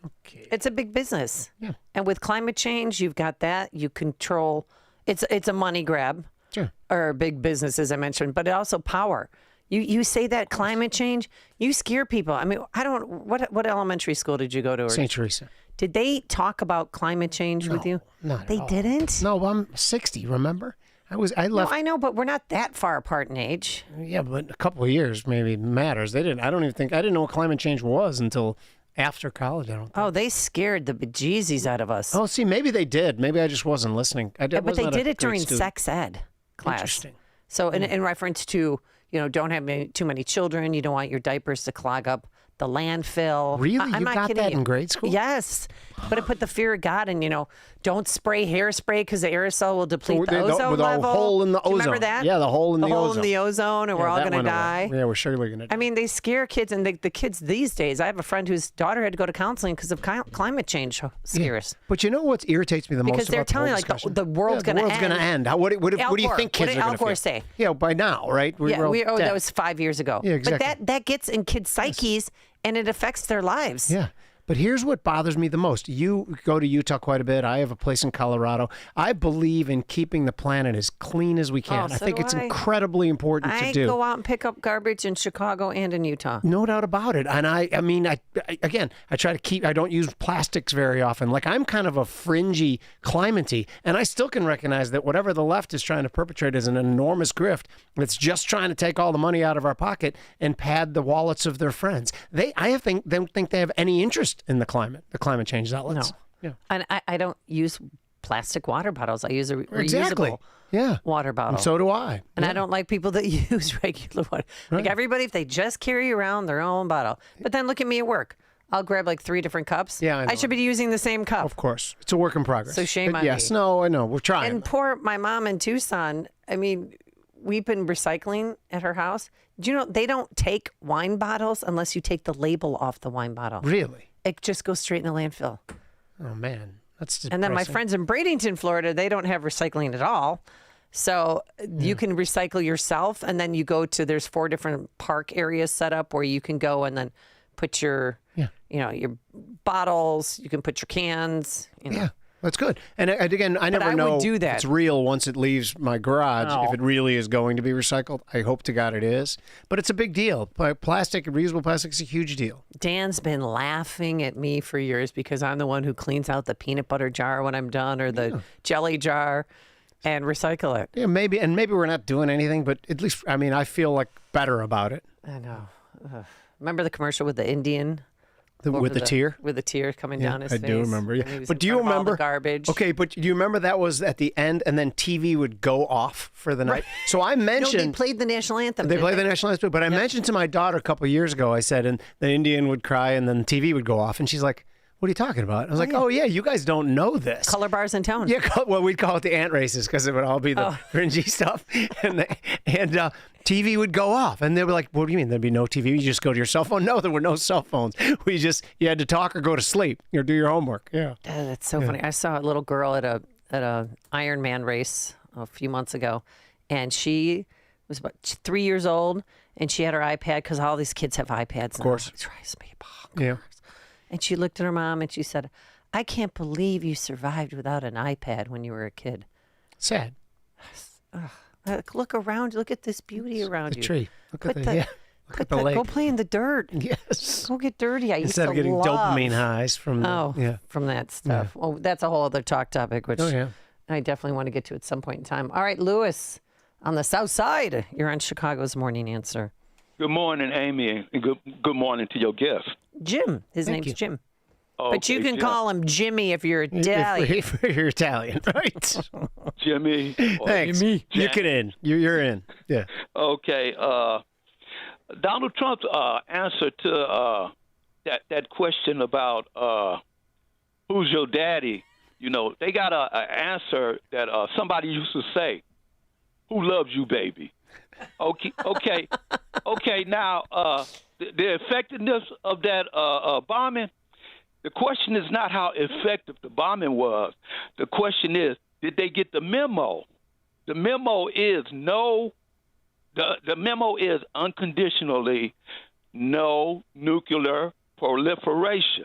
Okay. It's a big business. Yeah. And with climate change, you've got that. You control. It's a money grab. Sure. Or big business, as I mentioned, but also power. You say that climate change, you scare people. I mean, what elementary school did you go to? St. Teresa. Did they talk about climate change with you? Not They at all. didn't? No, I'm 60, remember? I left. No, I know, but we're not that far apart in age. Yeah, but a couple of years maybe matters. I didn't know what climate change was until after college. I don't think. Oh, they scared the bejesus out of us. Oh, see, maybe they did. Maybe I just wasn't listening. But they did it during sex ed class. Interesting. So in reference to, don't have too many children. You don't want your diapers to clog up the landfill. Really? I'm You not got kidding that you. in grade school? Yes. But it put the fear of God in, don't spray hairspray because the aerosol will deplete the ozone with a level. hole in the Do you remember ozone. that? Yeah, the hole in the ozone. hole in the ozone, and we're all that going to went away. die. Yeah, we're surely going to die. I mean, they scare kids, and the kids these days. I have a friend whose daughter had to go to counseling because of climate change scares. But you know what irritates me the most Because they're about the whole telling discussion? the world's going to end. The world's going to end. What do you think kids are going to feel? What did Al Gore say? Yeah, by now, right? That was 5 years ago. Yeah, exactly. But that gets in kids' psyches, and it affects their lives. Yeah. But here's what bothers me the most. You go to Utah quite a bit. I have a place in Colorado. I believe in keeping the planet as clean as we can. So I think do it's I. incredibly important to do. I go out and pick up garbage in Chicago and in Utah. No doubt about it. And I try to keep, I don't use plastics very often. Like I'm kind of a fringy climate-y, and I still can recognize that whatever the left is trying to perpetrate is an enormous grift that's just trying to take all the money out of our pocket and pad the wallets of their friends. They don't think they have any interest in the climate change outlets. No. Yeah. And I don't use plastic water bottles. I use a reusable Exactly. Yeah. water bottle. And so do I. And Yeah. I don't like people that use regular water. Like everybody, if they just carry around their own bottle. But then look at me at work. I'll grab like 3 different cups. Yeah, I know. I should be using the same cup. Of course. It's a work in progress. So shame But on yes, me. no, I know. We're trying. And poor my mom in Tucson, I mean, we've been recycling at her house. Do you know they don't take wine bottles unless you take the label off the wine bottle? Really? It just goes straight in the landfill. Oh, man. That's depressing. And then my friends in Bradenton, Florida, they don't have recycling at all. So you can recycle yourself, and then you go to, there's 4 different park areas set up where you can go and then put your, your bottles, you can put your cans. Yeah, that's good. And again, I never I know would do that. if it's real once it leaves my garage, No. if it really is going to be recycled. I hope to God it is. But it's a big deal. Plastic, reusable plastic is a huge deal. Dan's been laughing at me for years because I'm the one who cleans out the peanut butter jar when I'm done or the jelly jar and recycle it. Yeah, maybe we're not doing anything, but at least, I feel like better about it. I know. Ugh. Remember the commercial with the Indian? With the tear? With the tear coming down his face. I do remember. Yeah. And he was But in do you front of all the remember garbage? Okay, but do you remember that was at the end, and then TV would go off for the night? Right. So I mentioned No, they played the national anthem. They didn't played the national anthem, but I mentioned to my daughter a couple of years ago. I said, and the Indian would cry, and then the TV would go off, and she's like, "What are you talking about?" I was like, "Oh yeah, you guys don't know this." Color bars in town. Yeah, well, we'd call it the ant races because it would all be the fringy stuff, and TV would go off, and they were like, "What do you mean? There'd be no TV? You just go to your cell phone?" No, there were no cell phones. You had to talk or go to sleep or do your homework. Yeah, That's so funny. I saw a little girl at a Ironman race a few months ago, and she was about 3 years old, and she had her iPad because all these kids have iPads. Of course, it drives me bonkers. Yeah. And she looked at her mom and she said, "I can't believe you survived without an iPad when you were a kid." Sad. Look around. Look at this beauty around the you. tree. Look at Put the lake. Go play in the dirt. Yes. Go get dirty. I used Instead to of getting love. dopamine highs from from that stuff. Well, that's a whole other talk topic, which Oh, yeah. I definitely want to get to at some point in time. All right, Lewis, on the South Side. You're on Chicago's Morning Answer. Good morning, Amy, and good morning to your guest. Jim. His Thank name's you. Jim. Oh, But you okay, can Jim. call him Jimmy if you're Italian. If you're Italian, right? Jimmy. or Thanks. Jack. You get in. You're in. Yeah. Okay. Donald Trump's answer to that question about who's your daddy, they got an answer that somebody used to say, "Who loves you, baby?" Okay. Now, the effectiveness of that bombing, the question is not how effective the bombing was. The question is, did they get the memo? The memo is no. The memo is unconditionally no nuclear proliferation.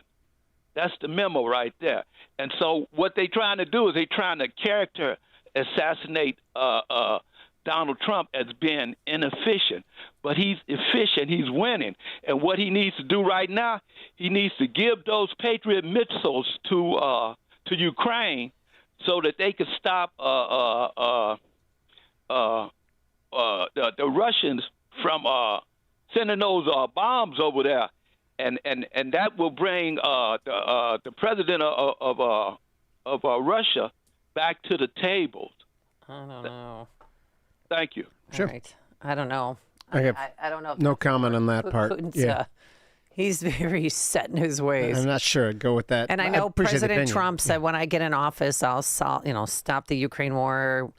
That's the memo right there. And so what they're trying to do is they're trying to character assassinate Donald Trump as being inefficient. But he's efficient. He's winning. And what he needs to do right now, he needs to give those Patriot missiles to Ukraine so that they could stop the Russians from sending those bombs over there, and that will bring the president of Russia back to the table. I don't know. Thank you. Sure. All right. I don't know. I have I don't know. no comment on that part. Putin's, Yeah. He's very set in his ways. I'm not sure I'd go with that. And I know appreciate the President opinion. Trump said, when I get in office, I'll stop the Ukraine war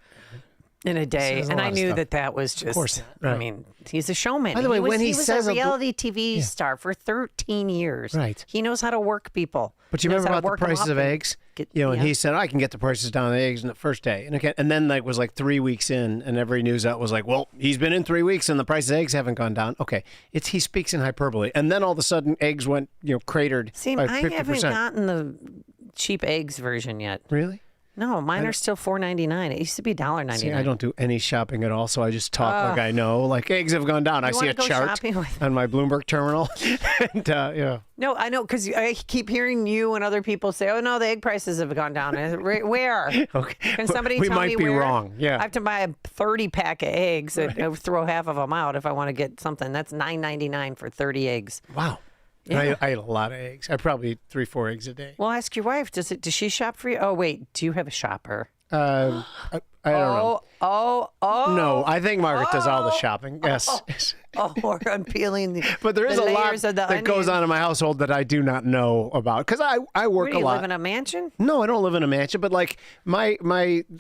in a day. Says a And lot I of knew stuff. that was just, course not. Right. I mean, he's a showman. By the way, when he was says a he'll do- reality TV star for 13 years. Right. He knows how to work people. But you He knows remember how to about the work 'em prices up of and eggs? get- And yeah. he said, I can get the prices down on the eggs in the first day. And then it was like 3 weeks in, and every news out was like, well, he's been in 3 weeks and the price of eggs haven't gone down. Okay, he speaks in hyperbole. And then all of a sudden, eggs went, cratered See, by I 50%. haven't gotten the cheap eggs version yet. Really? No, mine are still $4.99. It used to be $1.99. See, I don't do any shopping at all, so I just talk like I know. Like, eggs have gone down. I see wanna a go chart shopping with- on my Bloomberg terminal. And, yeah. No, I know, because I keep hearing you and other people say, oh, no, the egg prices have gone down. Where? Okay. Can somebody We tell might me be where? wrong. Yeah. I have to buy a 30-pack of eggs and I'll throw half of them out if I want to get something. That's $9.99 for 30 eggs. Wow. Yeah. I eat a lot of eggs. I probably eat 3-4 eggs a day. Well, ask your wife. Does she shop for you? Oh, wait. Do you have a shopper? I don't know. Oh. No, I think Margaret does all the shopping. Yes. Oh, or unpeeling the But there is the a lot layers of the that goes onion. on in my household that I do not know about because I work Where do a you lot. live in a mansion? No, I don't live in a mansion, but like my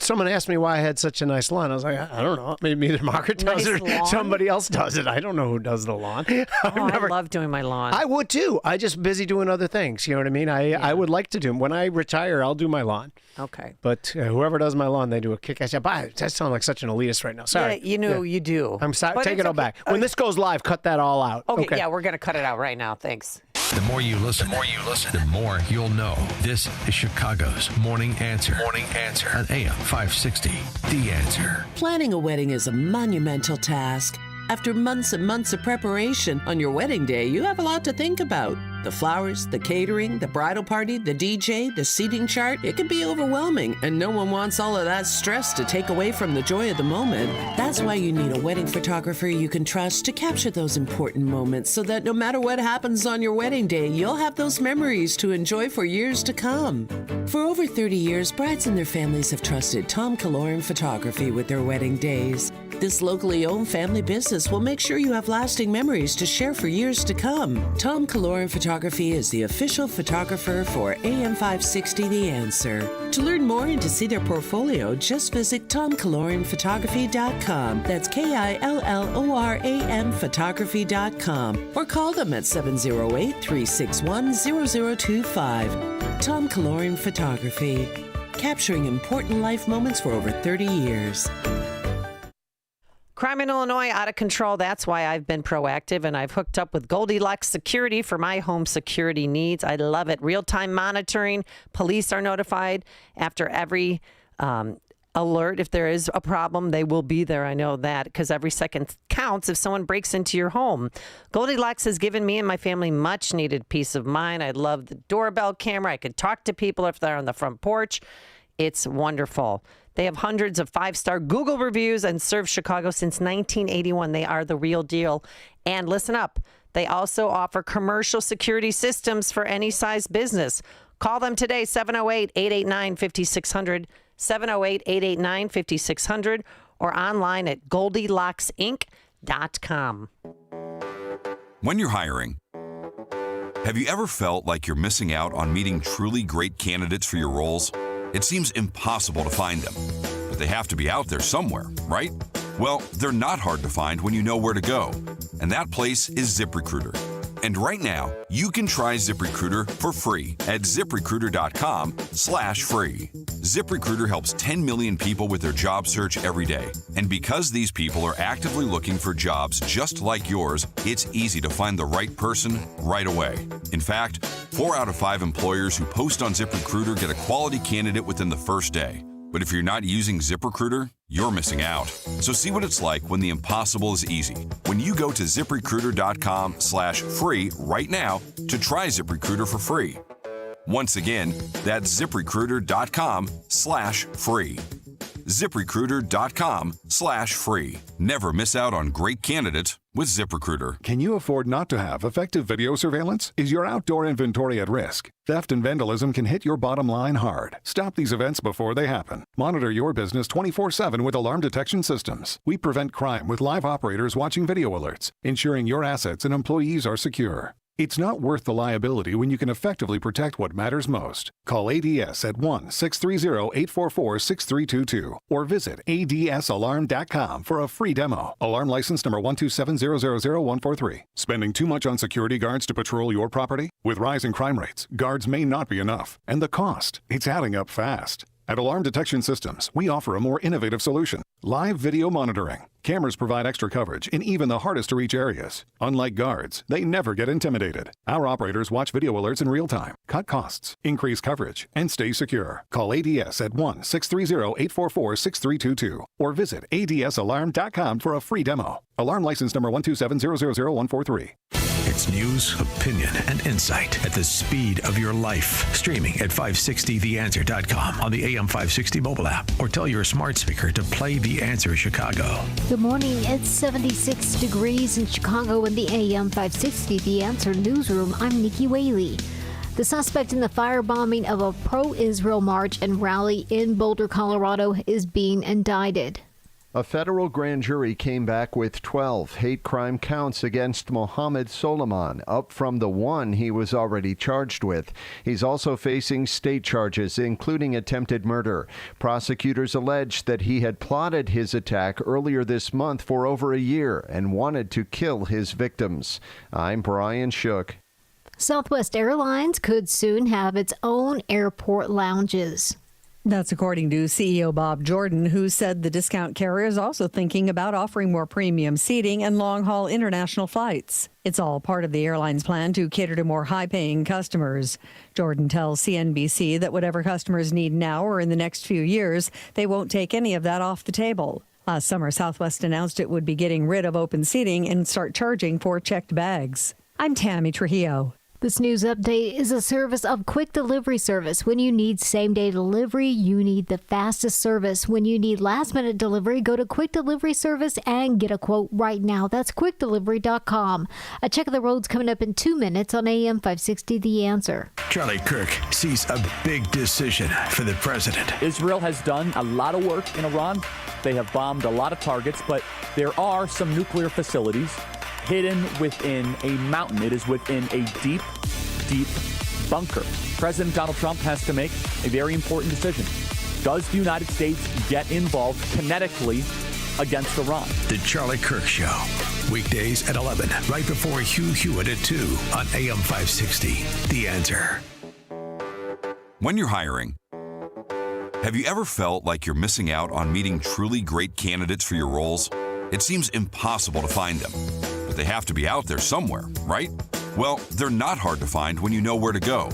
someone asked me why I had such a nice lawn. I was like, I don't know. Maybe either Margaret does Nice it or lawn? somebody else does it. I don't know who does the lawn. I love doing my lawn. I would too. I just busy doing other things. You know what I mean? I would like to do them. When I retire, I'll do my lawn. Okay. But whoever does my lawn, they do a kick-ass job. I sound like such an elitist right now. Sorry. Yeah, you do. I'm sorry. But Take it's it all okay. back. When this goes live, cut that all out. Okay, yeah, we're going to cut it out right now. Thanks. The more you listen, the more you'll know. This is Chicago's Morning Answer. Morning Answer on AM 560. The Answer. Planning a wedding is a monumental task. After months and months of preparation, on your wedding day, you have a lot to think about. The flowers, the catering, the bridal party, the DJ, the seating chart. It can be overwhelming, and no one wants all of that stress to take away from the joy of the moment. That's why you need a wedding photographer you can trust to capture those important moments so that no matter what happens on your wedding day, you'll have those memories to enjoy for years to come. For over 30 years, brides and their families have trusted Tom Kaloran Photography with their wedding days. This locally owned family business will make sure you have lasting memories to share for years to come. Tom Kaloran Photography is the official photographer for AM 560 The Answer. To learn more and to see their portfolio, just visit TomKaloranPhotography.com. That's KILLORAN Photography.com. Or call them at 708-361-0025. Tom Kaloran Photography. Capturing important life moments for over 30 years. Crime in Illinois out of control. That's why I've been proactive and I've hooked up with Goldilocks Security for my home security needs. I love it. Real-time monitoring. Police are notified after every alert. If there is a problem, they will be there. I know that because every second counts if someone breaks into your home. Goldilocks has given me and my family much needed peace of mind. I love the doorbell camera. I could talk to people if they're on the front porch. It's wonderful. They have hundreds of 5-star Google reviews and served Chicago since 1981. They are the real deal. And listen up, they also offer commercial security systems for any size business. Call them today, 708-889-5600, 708-889-5600, or online at GoldilocksInc.com. When you're hiring, have you ever felt like you're missing out on meeting truly great candidates for your roles? It seems impossible to find them, but they have to be out there somewhere, right? Well, they're not hard to find when you know where to go, and that place is ZipRecruiter. And right now, you can try ZipRecruiter for free at ZipRecruiter.com/free. ZipRecruiter helps 10 million people with their job search every day. And because these people are actively looking for jobs just like yours, it's easy to find the right person right away. In fact, 4 out of 5 employers who post on ZipRecruiter get a quality candidate within the first day. But if you're not using ZipRecruiter, you're missing out. So see what it's like when the impossible is easy. When you go to ZipRecruiter.com/free right now to try ZipRecruiter for free. Once again, that's ZipRecruiter.com/free. ZipRecruiter.com/free. Never miss out on great candidates with ZipRecruiter. Can you afford not to have effective video surveillance? Is your outdoor inventory at risk? Theft and vandalism can hit your bottom line hard. Stop these events before they happen. Monitor your business 24/7 with alarm detection systems. We prevent crime with live operators watching video alerts, ensuring your assets and employees are secure. It's not worth the liability when you can effectively protect what matters most. Call ADS at 1-630-844-6322 or visit adsalarm.com for a free demo. Alarm license number 127000143. Spending too much on security guards to patrol your property? With rising crime rates, guards may not be enough. And the cost, it's adding up fast. At Alarm Detection Systems, we offer a more innovative solution. Live video monitoring. Cameras provide extra coverage in even the hardest to reach areas. Unlike guards, they never get intimidated. Our operators watch video alerts in real time, cut costs, increase coverage, and stay secure. Call ADS at 1-630-844-6322 or visit adsalarm.com for a free demo. Alarm license number 127000143. It's news, opinion, and insight at the speed of your life. Streaming at 560theanswer.com on the AM 560 mobile app or tell your smart speaker to play The Answer Chicago. Good morning. It's 76 degrees in Chicago in the AM 560 The Answer newsroom. I'm Nikki Whaley. The suspect in the firebombing of a pro-Israel march and rally in Boulder, Colorado is being indicted. A federal grand jury came back with 12 hate crime counts against Mohammed Soliman, up from the one he was already charged with. He's also facing state charges, including attempted murder. Prosecutors allege that he had plotted his attack earlier this month for over a year and wanted to kill his victims. I'm Brian Shook. Southwest Airlines could soon have its own airport lounges. That's according to CEO Bob Jordan, who said the discount carrier is also thinking about offering more premium seating and long-haul international flights. It's all part of the airline's plan to cater to more high-paying customers. Jordan tells CNBC that whatever customers need now or in the next few years, they won't take any of that off the table. Last summer, Southwest announced it would be getting rid of open seating and start charging for checked bags. I'm Tammy Trujillo. This news update is a service of Quick Delivery Service. When you need same-day delivery, you need the fastest service. When you need last-minute delivery, go to Quick Delivery Service and get a quote right now. That's quickdelivery.com. A check of the roads coming up in 2 minutes on AM 560 The Answer. Charlie Kirk sees a big decision for the president. Israel has done a lot of work in Iran. They have bombed a lot of targets, but there are some nuclear facilities hidden within a mountain. It is within a deep, deep bunker. President Donald Trump has to make a very important decision. Does the United States get involved kinetically against Iran? The Charlie Kirk Show. Weekdays at 11, right before Hugh Hewitt at 2 on AM 560. The Answer. When you're hiring, have you ever felt like you're missing out on meeting truly great candidates for your roles? It seems impossible to find them. They have to be out there somewhere, right? Well, they're not hard to find when you know where to go.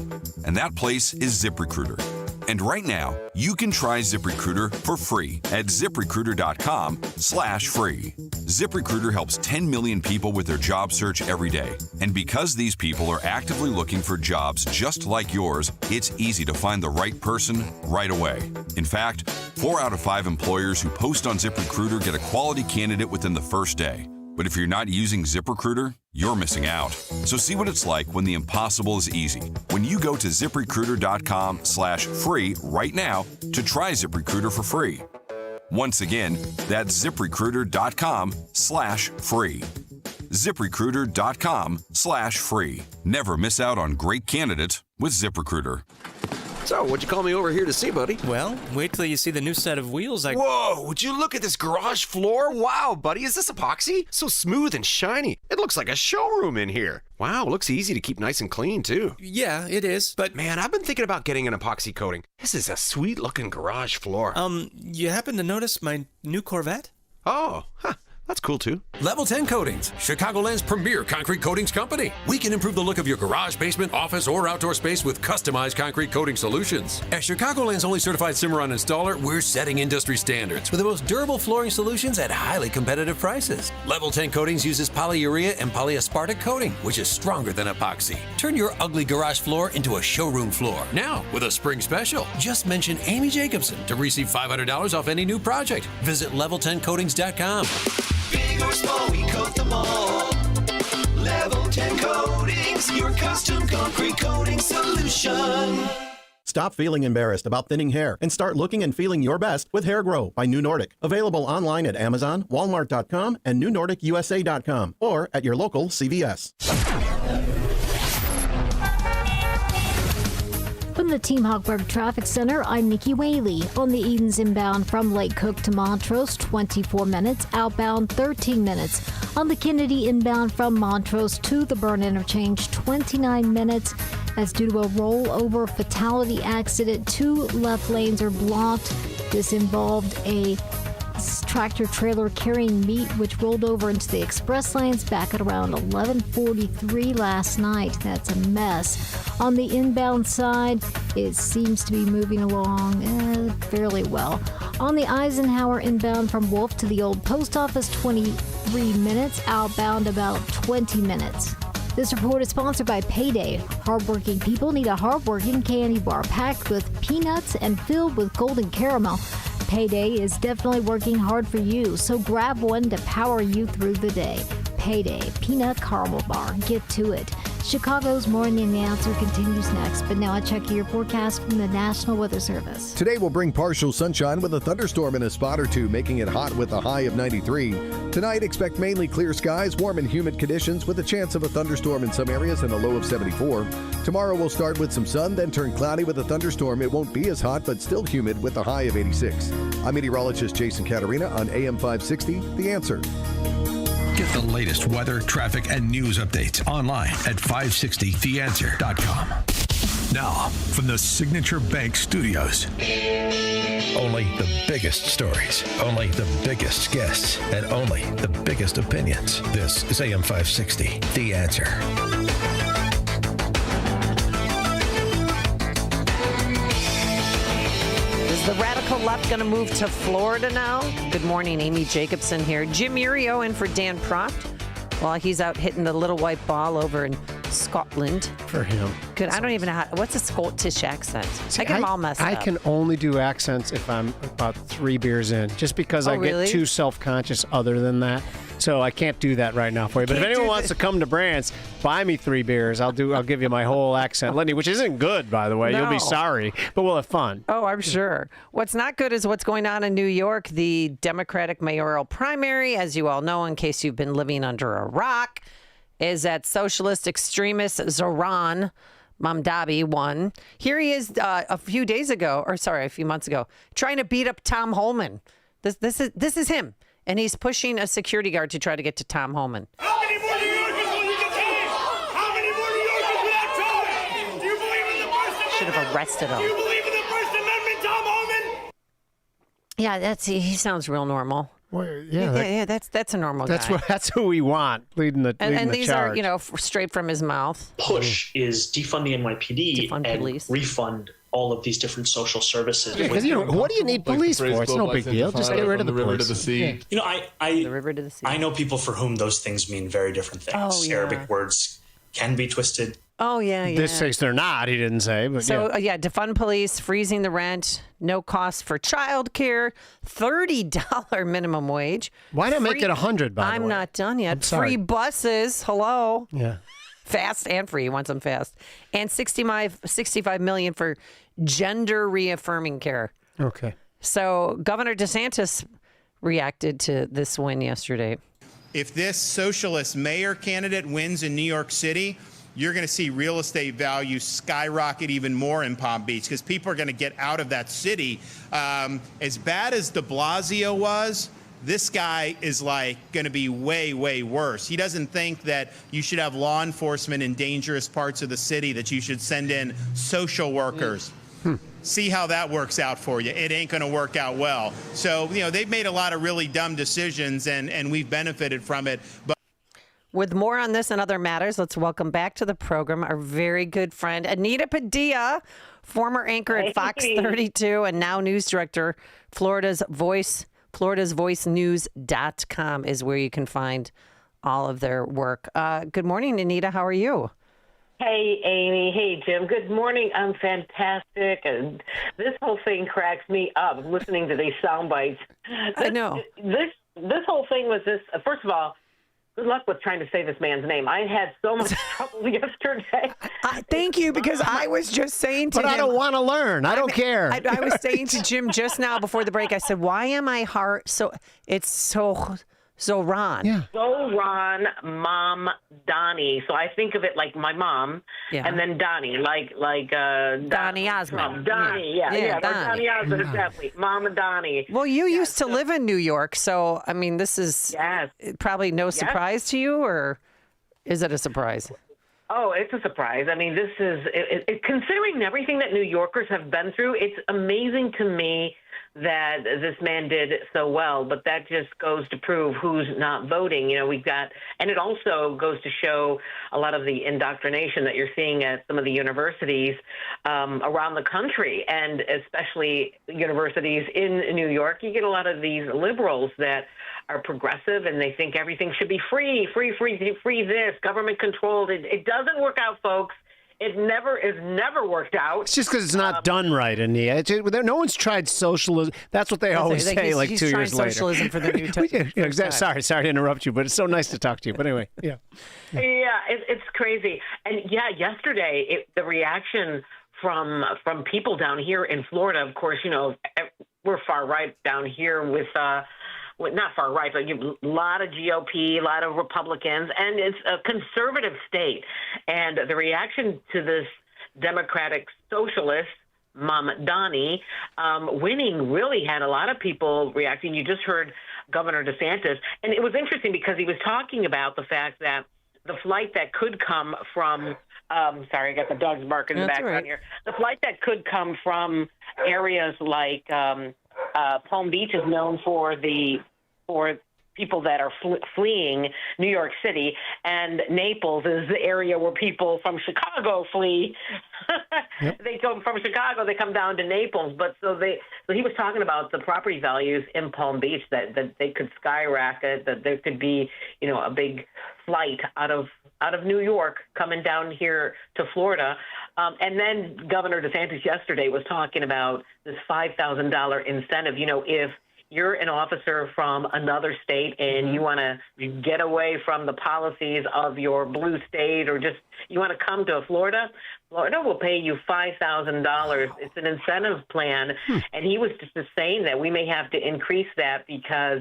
And that place is ZipRecruiter. And right now, you can try ZipRecruiter for free at ZipRecruiter.com/free. ZipRecruiter helps 10 million people with their job search every day. And because these people are actively looking for jobs just like yours, it's easy to find the right person right away. In fact, 4 out of 5 employers who post on ZipRecruiter get a quality candidate within the first day. But if you're not using ZipRecruiter, you're missing out. So see what it's like when the impossible is easy. When you go to ZipRecruiter.com/free right now to try ZipRecruiter for free. Once again, that's ZipRecruiter.com/free. ZipRecruiter.com/free. Never miss out on great candidates with ZipRecruiter. So, what'd you call me over here to see, buddy? Well, wait till you see the new set of wheels Whoa, would you look at this garage floor? Wow, buddy, is this epoxy? So smooth and shiny. It looks like a showroom in here. Wow, looks easy to keep nice and clean, too. Yeah, it is, but... Man, I've been thinking about getting an epoxy coating. This is a sweet-looking garage floor. You happen to notice my new Corvette? Oh, huh. That's cool, too. Level 10 Coatings, Chicagoland's premier concrete coatings company. We can improve the look of your garage, basement, office, or outdoor space with customized concrete coating solutions. As Chicagoland's only certified Cimarron installer, we're setting industry standards with the most durable flooring solutions at highly competitive prices. Level 10 Coatings uses polyurea and polyaspartic coating, which is stronger than epoxy. Turn your ugly garage floor into a showroom floor. Now, with a spring special, just mention Amy Jacobson to receive $500 off any new project. Visit level10coatings.com. Big or small, we coat them all. Level 10 Coatings, your custom concrete coating solution. Stop feeling embarrassed about thinning hair and start looking and feeling your best with Hair Grow by New Nordic. Available online at Amazon, Walmart.com, and NewNordicUSA.com, or at your local CVS. the Team Hochberg Traffic Center, I'm Nikki Whaley. On the Edens inbound from Lake Cook to Montrose, 24 minutes. Outbound, 13 minutes. On the Kennedy inbound from Montrose to the Burn Interchange, 29 minutes. As due to a rollover fatality accident, 2 left lanes are blocked. This involved a tractor trailer carrying meat which rolled over into the express lanes back at around 11:43 last night. That's a mess. On the inbound side, it seems to be moving along fairly well. On the Eisenhower inbound from Wolf to the old post office, 23 minutes. Outbound, about 20 minutes. This report is sponsored by Payday. Hardworking people need a hardworking candy bar packed with peanuts and filled with golden caramel. Payday is definitely working hard for you, so grab one to power you through the day. Payday Peanut Caramel Bar. Get to it. Chicago's Morning Answer continues next, but now I check your forecast from the National Weather Service. Today will bring partial sunshine with a thunderstorm in a spot or two, making it hot with a high of 93. Tonight, expect mainly clear skies, warm and humid conditions with a chance of a thunderstorm in some areas and a low of 74. Tomorrow will start with some sun, then turn cloudy with a thunderstorm. It won't be as hot, but still humid with a high of 86. I'm meteorologist Jason Caterina on AM 560, The Answer. Get the latest weather, traffic, and news updates online at 560theanswer.com. Now, from the Signature Bank Studios. Only the biggest stories, only the biggest guests, and only the biggest opinions. This is AM 560, The Answer. Is the radical left going to move to Florida now? Good morning, Amy Jacobson here. Jim Irio in for Dan Proft while he's out hitting the little white ball over in Scotland. For him. Good. I don't even know how. What's a Scottish accent? I get them all messed up. I can only do accents if I'm about 3 beers in, just because I really? get too self-conscious other than that. So I can't do that right now for you. But if anyone wants to come to Brands, buy me 3 beers. I'll give you my whole accent litany, which isn't good, by the way. No. You'll be sorry, but we'll have fun. Oh, I'm sure. What's not good is what's going on in New York, the Democratic mayoral primary, as you all know, in case you've been living under a rock, is that socialist extremist Zohran Mamdani won. Here he is a few months ago, trying to beat up Tom Homan. This is him. And he's pushing a security guard to try to get to Tom Homan. How many more New Yorkers will you detain? How many more New Yorkers without trial? Do you believe in the First Amendment? Should have arrested him. Do you believe in the First Amendment, Tom Homan? Yeah, he sounds real normal. Well, that's a normal guy. That's who we want leading the and these charge. are straight from his mouth. Push is defund the NYPD and police. refund all of these different social services. Yeah, because what do you need police for? It's no big deal. Just get rid of the river police. to the sea. You know, the river to the sea. I know people for whom those things mean very different things. Oh, yeah. Arabic words can be twisted. Oh, yeah. This case they're not, he didn't say. But So, defund police, freezing the rent, no cost for child care, $30 minimum wage. Why not make it 100, by the way? I'm not done yet. I'm sorry. Free buses. Hello. Yeah. Fast and free. He wants them fast. And $65 million for gender reaffirming care. Okay. So Governor DeSantis reacted to this win yesterday. If this socialist mayor candidate wins in New York City, you're going to see real estate values skyrocket even more in Palm Beach because people are going to get out of that city. As bad as de Blasio was, this guy is going to be way, way worse. He doesn't think that you should have law enforcement in dangerous parts of the city, that you should send in social workers. See how that works out for you. It ain't going to work out well. So, they've made a lot of really dumb decisions, and we've benefited from it. But with more on this and other matters, let's welcome back to the program our very good friend, Anita Padilla, former anchor at Fox 32 and now news director, Florida's VoiceNews.com is where you can find all of their work. Good morning, Anita. How are you? Hey, Amy. Hey, Jim. Good morning. I'm fantastic. And this whole thing cracks me up listening to these sound bites. I know. This whole thing was this. First of all, good luck with trying to say this man's name. I had so much trouble yesterday. Thank you, because I was just saying to him. But I don't want to learn. I don't care. I was saying to Jim just now before the break, I said, why am I hard? It's so Zohran. Zohran Mamdani. So I think of it like my mom, and then Donnie, like Donnie Osmond. Donnie, yeah, Donnie Osmond, exactly. Mamdani. Well, you used to live in New York, so I mean, this is probably no surprise to you, or is it a surprise? Oh, it's a surprise. I mean, this is considering everything that New Yorkers have been through. It's amazing to me that this man did so well, but that just goes to prove who's not voting. You know, we've got, and it also goes to show a lot of the indoctrination that you're seeing at some of the universities around the country, and especially universities in New York. You get a lot of these liberals that are progressive, and they think everything should be free, this, government controlled. It doesn't work out, folks. It never worked out. It's just because it's not done right, Ania. No one's tried socialism. That's what they always say. Like he's 2 years later, socialism for the new time. Sorry to interrupt you, but it's so nice to talk to you. But anyway, yeah, it's crazy. And yesterday the reaction from people down here in Florida. Of course, you know, we're far right down here with. Not far right, but a lot of GOP, a lot of Republicans, and it's a conservative state. And the reaction to this Democratic socialist, Mamdani, winning really had a lot of people reacting. You just heard Governor DeSantis. And it was interesting because he was talking about the fact that the flight that could come from sorry, I got the dogs barking in the background here. The flight that could come from areas like Palm Beach is known for people that are fleeing New York City, and Naples is the area where people from Chicago flee. Yep. They come from Chicago, they come down to Naples. But so he was talking about the property values in Palm Beach that they could skyrocket, that there could be, you know, a big flight out of New York coming down here to Florida. And then Governor DeSantis yesterday was talking about this $5,000 incentive. You know, if you're an officer from another state and you want to get away from the policies of your blue state, or just you want to come to Florida, Florida will pay you $5,000. It's an incentive plan. And he was just saying that we may have to increase that because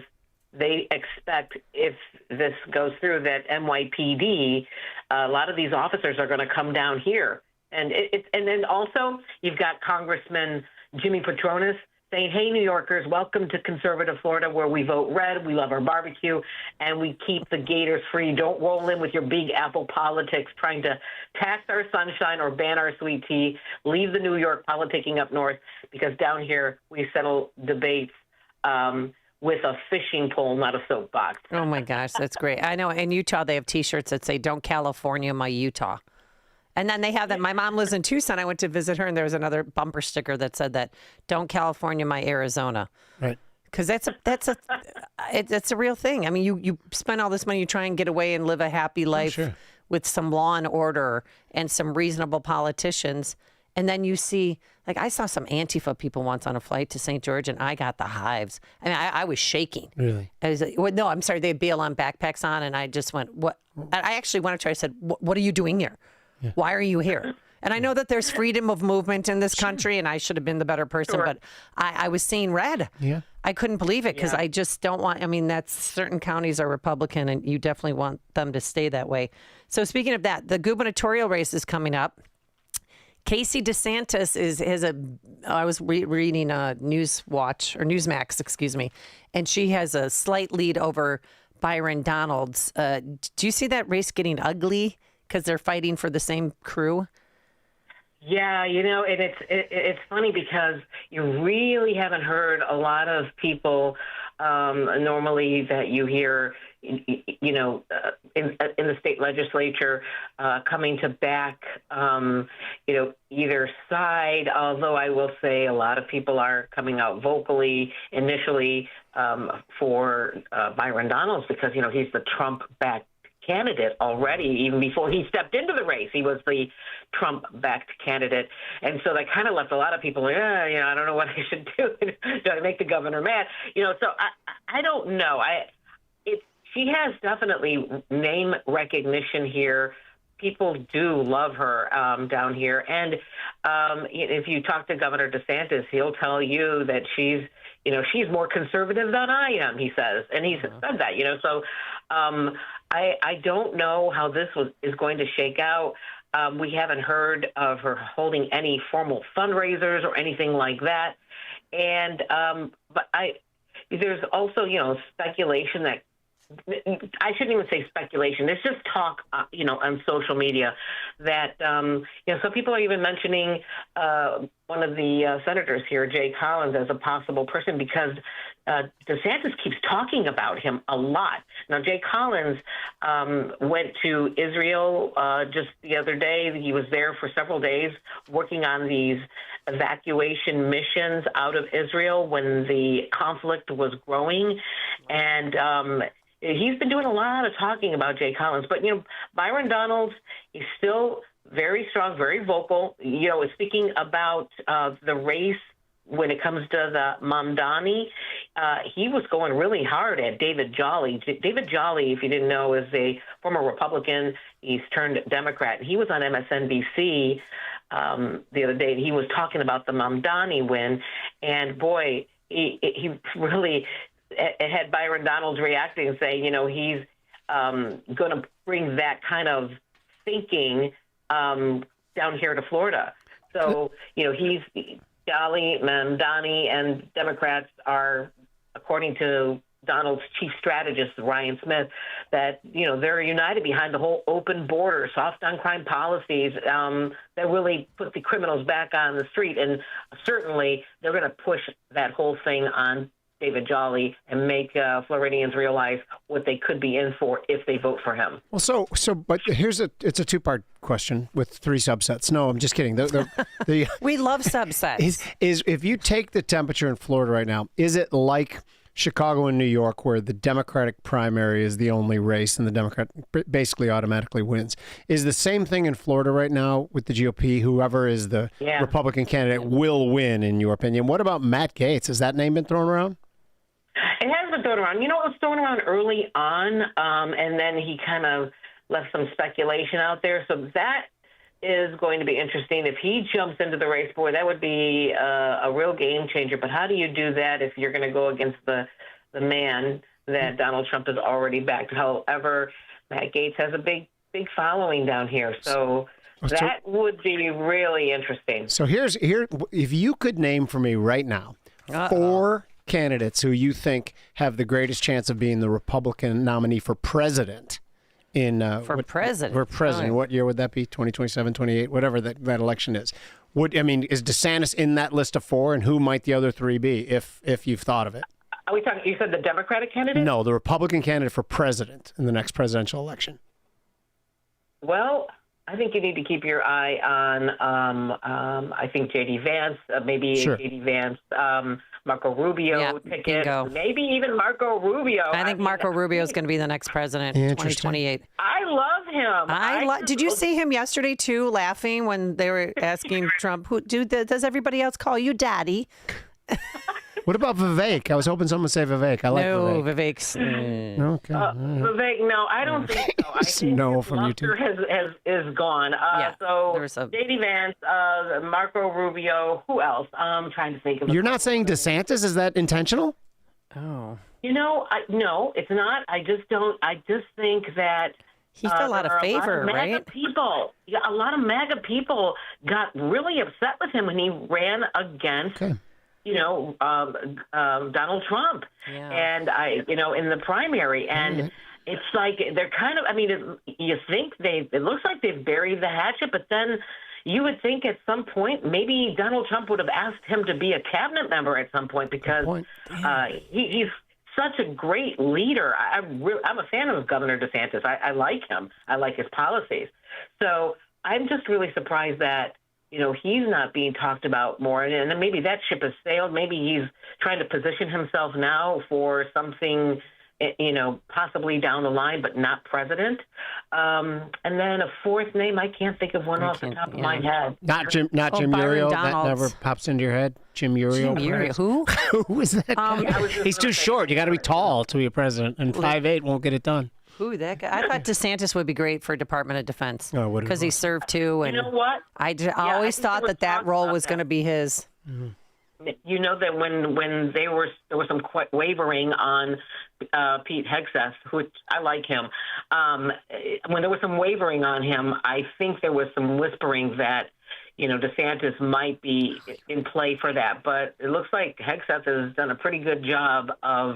they expect, if this goes through, that NYPD, a lot of these officers are going to come down here. And and then also you've got Congressman Jimmy Patronis saying, hey, New Yorkers, welcome to conservative Florida, where we vote red, we love our barbecue, and we keep the gators free. Don't roll in with your big apple politics trying to tax our sunshine or ban our sweet tea. Leave the New York politicking up north, because down here we settle debates with a fishing pole, not a soapbox. Oh, my gosh, that's great. I know in Utah they have T-shirts that say, don't California my Utah. And then they have that. My mom lives in Tucson. I went to visit her, and there was another bumper sticker that said that, "Don't California my Arizona." Right. Because that's a real thing. I mean, you spend all this money, you try and get away and live a happy life with some law and order and some reasonable politicians, and then you see, like, I saw some Antifa people once on a flight to St. George, and I got the hives. I mean, I was shaking. Really? I was like, well, no, I'm sorry. They had BLM backpacks on, and I just went, what? I actually went to her. I said, what are you doing here? Yeah. Why are you here? And I know that there's freedom of movement in this country, and I should have been the better person, but I was seeing red. Yeah. I couldn't believe it, because I just don't want, I mean, that's certain counties are Republican, and you definitely want them to stay that way. So speaking of that, the gubernatorial race is coming up. Casey DeSantis I was reading Newsmax, excuse me, and she has a slight lead over Byron Donalds. Do you see that race getting ugly because they're fighting for the same crew? Yeah, you know, and it's funny because you really haven't heard a lot of people normally that you hear, you know, in the state legislature coming to back, you know, either side. Although I will say a lot of people are coming out vocally initially for Byron Donalds, because, you know, he's the Trump-backed candidate already. Even before he stepped into the race, he was the Trump-backed candidate. And so that kind of left a lot of people like, you know, I don't know what I should do. Do I make the governor mad? You know, so I don't know. She has definitely name recognition here. people do love her down here. And if you talk to Governor DeSantis, he'll tell you that she's more conservative than I am, he says. And he's said that, So I don't know how this is going to shake out. We haven't heard of her holding any formal fundraisers or anything like that. And but there's also, speculation that I shouldn't even say speculation. There's just talk, on social media that, some people are even mentioning one of the senators here, Jay Collins, as a possible person because DeSantis keeps talking about him a lot. Now, Jay Collins went to Israel just the other day. He was there for several days working on these evacuation missions out of Israel when the conflict was growing. And he's been doing a lot of talking about Jay Collins. But, Byron Donalds is still very strong, very vocal, speaking about the race when it comes to the Mamdani. He was going really hard at David Jolly. David Jolly, if you didn't know, is a former Republican. He's turned Democrat. He was on MSNBC the other day. He was talking about the Mamdani win. And, boy, he really had Byron Donalds reacting and saying, he's going to bring that kind of thinking down here to Florida. So, he's Jolly, Mamdani, and Democrats are, according to Donald's chief strategist, Ryan Smith, that, they're united behind the whole open border, soft on crime policies that really put the criminals back on the street. And certainly they're going to push that whole thing on David Jolly and make Floridians realize what they could be in for if they vote for him. Well, but it's a two-part question with three subsets. No, I'm just kidding. We love subsets. Is if you take the temperature in Florida right now, is it like Chicago and New York, where the Democratic primary is the only race and the Democrat basically automatically wins? Is the same thing in Florida right now with the GOP? Whoever is the Republican candidate will win, in your opinion. What about Matt Gaetz? Has that name been thrown around? It has been thrown around. It was thrown around early on, and then he kind of left some speculation out there. So that is going to be interesting. If he jumps into the race, boy, that would be a real game changer. But how do you do that if you're going to go against the man that Donald Trump has already backed? However, Matt Gaetz has a big following down here. So that would be really interesting. So here, if you could name for me right now 4 candidates who you think have the greatest chance of being the Republican nominee for president for president. What year would that be? 2027, 28, whatever that election is. Is DeSantis in that list of 4, and who might the other 3 be if you've thought of it? Are we talking? You said the Democratic candidate? No, the Republican candidate for president in the next presidential election. Well, I think you need to keep your eye on, I think, J.D. Vance, J.D. Vance, Marco Rubio ticket, bingo. Maybe even Marco Rubio. I think Marco Rubio is going to be the next president in 2028. I love him. Did you see him yesterday, too, laughing when they were asking Trump, does everybody else call you daddy? What about Vivek? I was hoping someone would say Vivek. I like Vivek. Vivek's. Okay. Vivek, no, I don't think so. I think no from you two. is gone. So J.D. Vance, Marco Rubio, who else? I'm trying to think of. You're not saying DeSantis? Is that intentional? Oh. No, it's not. I just don't. I just think that he's got a lot of favor, right? A lot of MAGA people got really upset with him when he ran against. Okay. Donald Trump, and in the primary, and it's like they're kind of. You think it looks like they've buried the hatchet, but then you would think at some point maybe Donald Trump would have asked him to be a cabinet member at some point because he's such a great leader. I'm a fan of Governor DeSantis. I like him. I like his policies. So I'm just really surprised that. He's not being talked about more, and then maybe that ship has sailed. Maybe he's trying to position himself now for something, possibly down the line, but not president. And then a 4th name, I can't think of one off the top of my head. Not Jim Uriel. That never pops into your head. Jim Uriel. Jim Uriel. Who? Who is that? He's too short. You got to be tall to be a president, and 5'8" won't get it done. Who that guy? I thought DeSantis would be great for Department of Defense Oh, what because he served too. And You know what? I I always think there thought was that talk role about was going to be his. You know that when there was some wavering on Pete Hegseth, which I like him. When there was some wavering on him, I think there was some whispering that DeSantis might be in play for that. But it looks like Hegseth has done a pretty good job of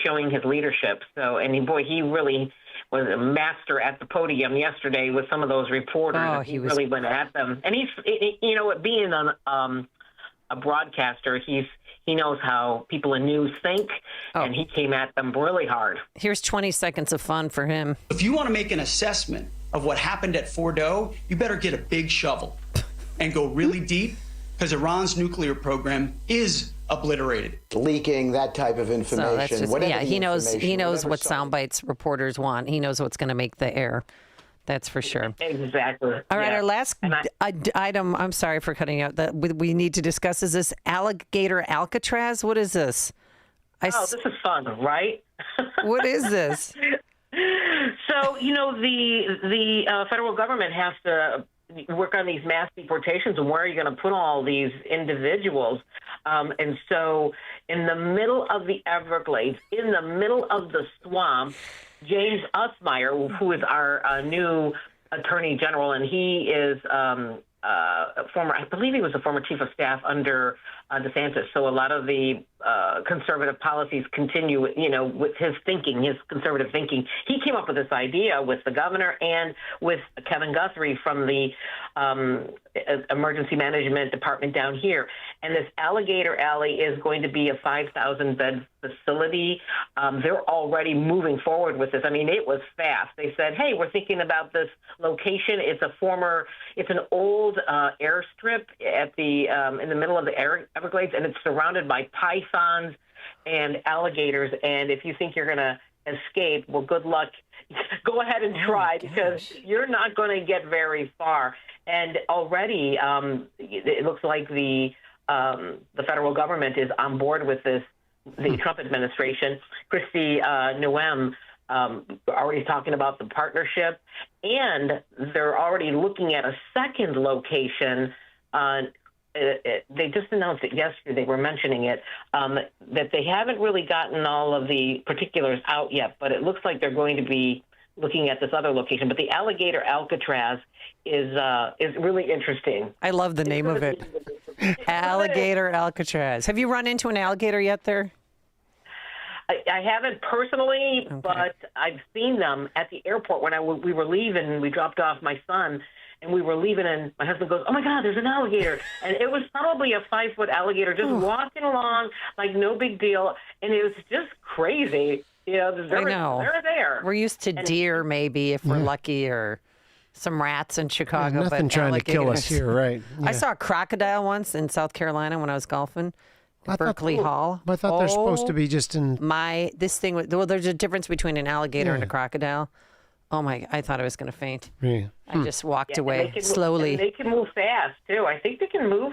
showing his leadership. So, and he really was a master at the podium yesterday with some of those reporters. Oh, he really went at them. And he's, being on a broadcaster, he knows how people in news think, and he came at them really hard. Here's 20 seconds of fun for him. If you want to make an assessment of what happened at Fordo, you better get a big shovel and go really deep, because Iran's nuclear program is obliterated. Leaking that type of information. So that's just, whatever the he knows information, what whatever sound bites reporters want. He knows what's going to make the air. That's for sure. Exactly. All right, Yeah. our last item, I'm sorry for cutting out, that we need to discuss is this alligator Alcatraz. What is this? This is fun, right? What is this? So, the federal government has to work on these mass deportations, and where are you going to put all these individuals? And so in the middle of the Everglades, in the middle of the swamp, James Usmeyer, who is our new attorney general, and he is I believe he was a former chief of staff under DeSantis. So a lot of the conservative policies continue, with his thinking, his conservative thinking. He came up with this idea with the governor and with Kevin Guthrie from the emergency management department down here. And this Alligator Alley is going to be a 5,000-bed facility. They're already moving forward with this. I mean, it was fast. They said, hey, we're thinking about this location. It's an old airstrip at in the middle of the Everglades, and it's surrounded by pythons and alligators. And if you think you're going to escape, well, good luck. Go ahead and try, because you're not going to get very far. And already it looks like the federal government is on board with this, the Trump administration. Kristi Noem already talking about the partnership, and they're already looking at a second location. They just announced it yesterday. They were mentioning it, that they haven't really gotten all of the particulars out yet, but it looks like they're going to be looking at this other location. But the Alligator Alcatraz is really interesting. I love the name of it. Alligator Alcatraz. Have you run into an alligator yet there? I haven't personally, but I've seen them at the airport when we were leaving. We dropped off my son, and we were leaving, and my husband goes, oh, my God, there's an alligator. And it was probably a 5-foot alligator just walking along like no big deal, and it was just crazy. They're there. We're used to deer, maybe, if we're lucky, or some rats in Chicago. Nothing but trying to kill us here, right? I saw a crocodile once in South Carolina when I was golfing. Berkeley Hall. I thought they're supposed to be just in. There's a difference between an alligator and a crocodile. Oh my! I thought I was going to faint. Yeah. I just walked away and slowly. They can move fast too. I think they can move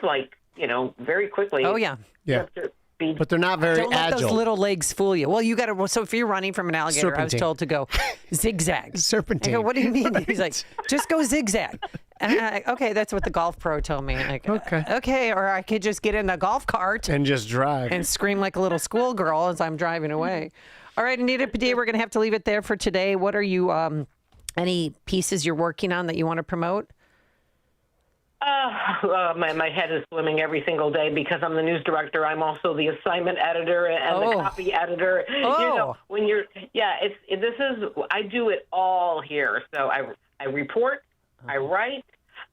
very quickly. Oh yeah. Yeah. But they're not very Don't let agile. those little legs fool you. Well, you got to. So if you're running from an alligator, I was Serpentine. told to go zigzag. Serpentine. I go, what do you mean? He's like, just go zigzag. And I'm like, okay, that's what the golf pro told me. Like, okay, or I could just get in a golf cart and just drive and scream like a little schoolgirl as I'm driving away. All right, Anita Padilla, we're going to have to leave it there for today. What are you? Any pieces you're working on that you want to promote? My head is swimming every single day because I'm the news director. I'm also the assignment editor and the copy editor. When you're, I do it all here. So I report, I write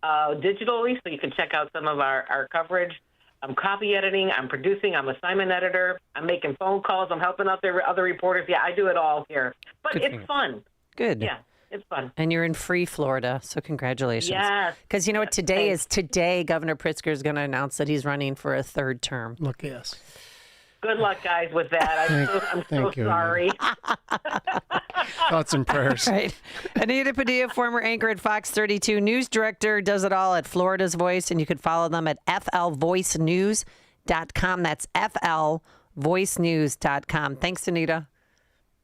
digitally, so you can check out some of our coverage. I'm copy editing, I'm producing, I'm assignment editor, I'm making phone calls, I'm helping out the other reporters. Yeah, I do it all here. But it's fun. Good. Yeah. It's fun. And you're in Free Florida, so congratulations. Yes. Because you know what today is? Today, Governor Pritzker is going to announce that he's running for a third term. Look, yes. Good luck, guys, with that. I'm so sorry. Thoughts and prayers. Right. Anita Padilla, former anchor at Fox 32, news director, does it all at Florida's Voice, and you can follow them at flvoicenews.com. That's flvoicenews.com. Thanks, Anita.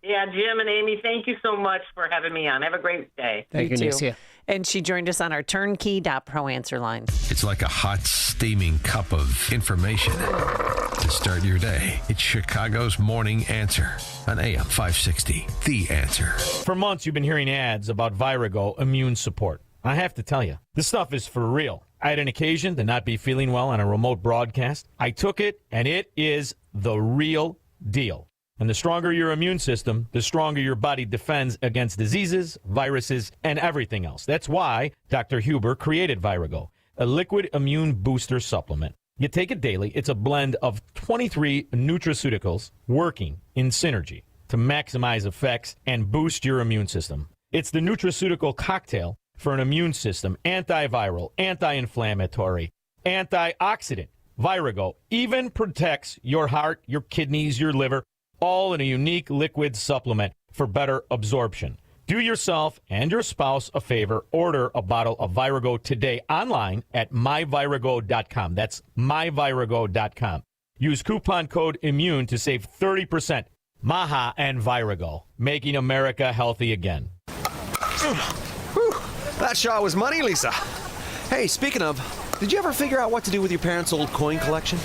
Yeah, Jim and Amy, thank you so much for having me on. Have a great day. Thank you, too. Nicia. And she joined us on our turnkey.pro answer line. It's like a hot, steaming cup of information to start your day. It's Chicago's Morning Answer on AM 560. The Answer. For months, you've been hearing ads about Virago immune support. I have to tell you, this stuff is for real. I had an occasion to not be feeling well on a remote broadcast. I took it, and it is the real deal. And the stronger your immune system, the stronger your body defends against diseases, viruses, and everything else. That's why Dr. Huber created Virago, a liquid immune booster supplement. You take it daily. It's a blend of 23 nutraceuticals working in synergy to maximize effects and boost your immune system. It's the nutraceutical cocktail for an immune system, antiviral, anti-inflammatory, antioxidant. Virago even protects your heart, your kidneys, your liver, all in a unique liquid supplement for better absorption. Do yourself and your spouse a favor. Order a bottle of Virago today online at myvirago.com. That's myvirago.com. Use coupon code IMMUNE to save 30%. Maha and Virago, making America healthy again. Whew, that shot was money, Lisa. Hey, speaking of, did you ever figure out what to do with your parents' old coin collection?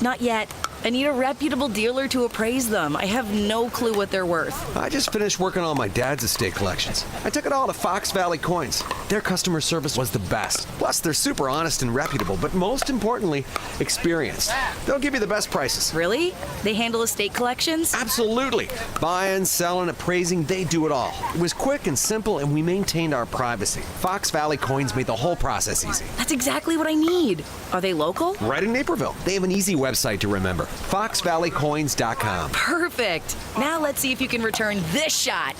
Not yet. I need a reputable dealer to appraise them. I have no clue what they're worth. I just finished working on my dad's estate collections. I took it all to Fox Valley Coins. Their customer service was the best. Plus, they're super honest and reputable, but most importantly, experienced. They'll give you the best prices. Really? They handle estate collections? Absolutely. Buying, selling, appraising, they do it all. It was quick and simple, and we maintained our privacy. Fox Valley Coins made the whole process easy. That's exactly what I need. Are they local? Right in Naperville. They have an easy website to remember. FoxValleyCoins.com. Perfect. Now let's see if you can return this shot.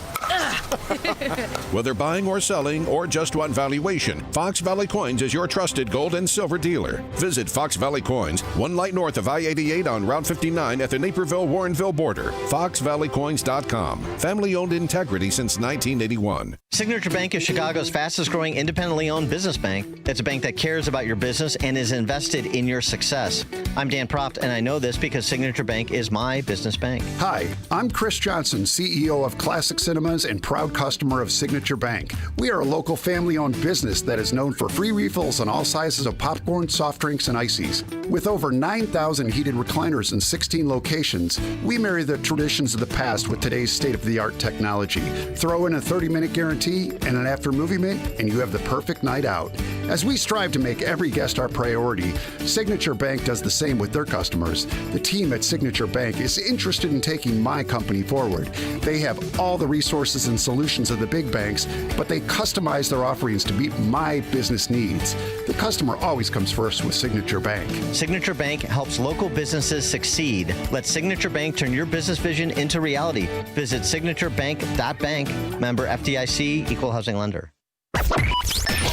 Whether buying or selling or just want valuation, Fox Valley Coins is your trusted gold and silver dealer. Visit Fox Valley Coins, 1 light north of I-88 on Route 59 at the Naperville-Warrenville border. FoxValleyCoins.com. Family-owned integrity since 1981. Signature Bank is Chicago's fastest growing independently owned business bank. It's a bank that cares about your business and is invested in your success. I'm Dan Proft, and I know this because Signature Bank is my business bank. Hi, I'm Chris Johnson, CEO of Classic Cinemas and proud customer of Signature Bank. We are a local family-owned business that is known for free refills on all sizes of popcorn, soft drinks, and ices. With over 9,000 heated recliners in 16 locations, we marry the traditions of the past with today's state-of-the-art technology. Throw in a 30-minute guarantee and an after-movie mint, and you have the perfect night out. As we strive to make every guest our priority, Signature Bank does the same with their customers. The team at Signature Bank is interested in taking my company forward. They have all the resources and solutions of the big banks, but they customize their offerings to meet my business needs. The customer always comes first with Signature Bank. Signature Bank helps local businesses succeed. Let Signature Bank turn your business vision into reality. Visit signaturebank.bank. Member FDIC, Equal Housing Lender.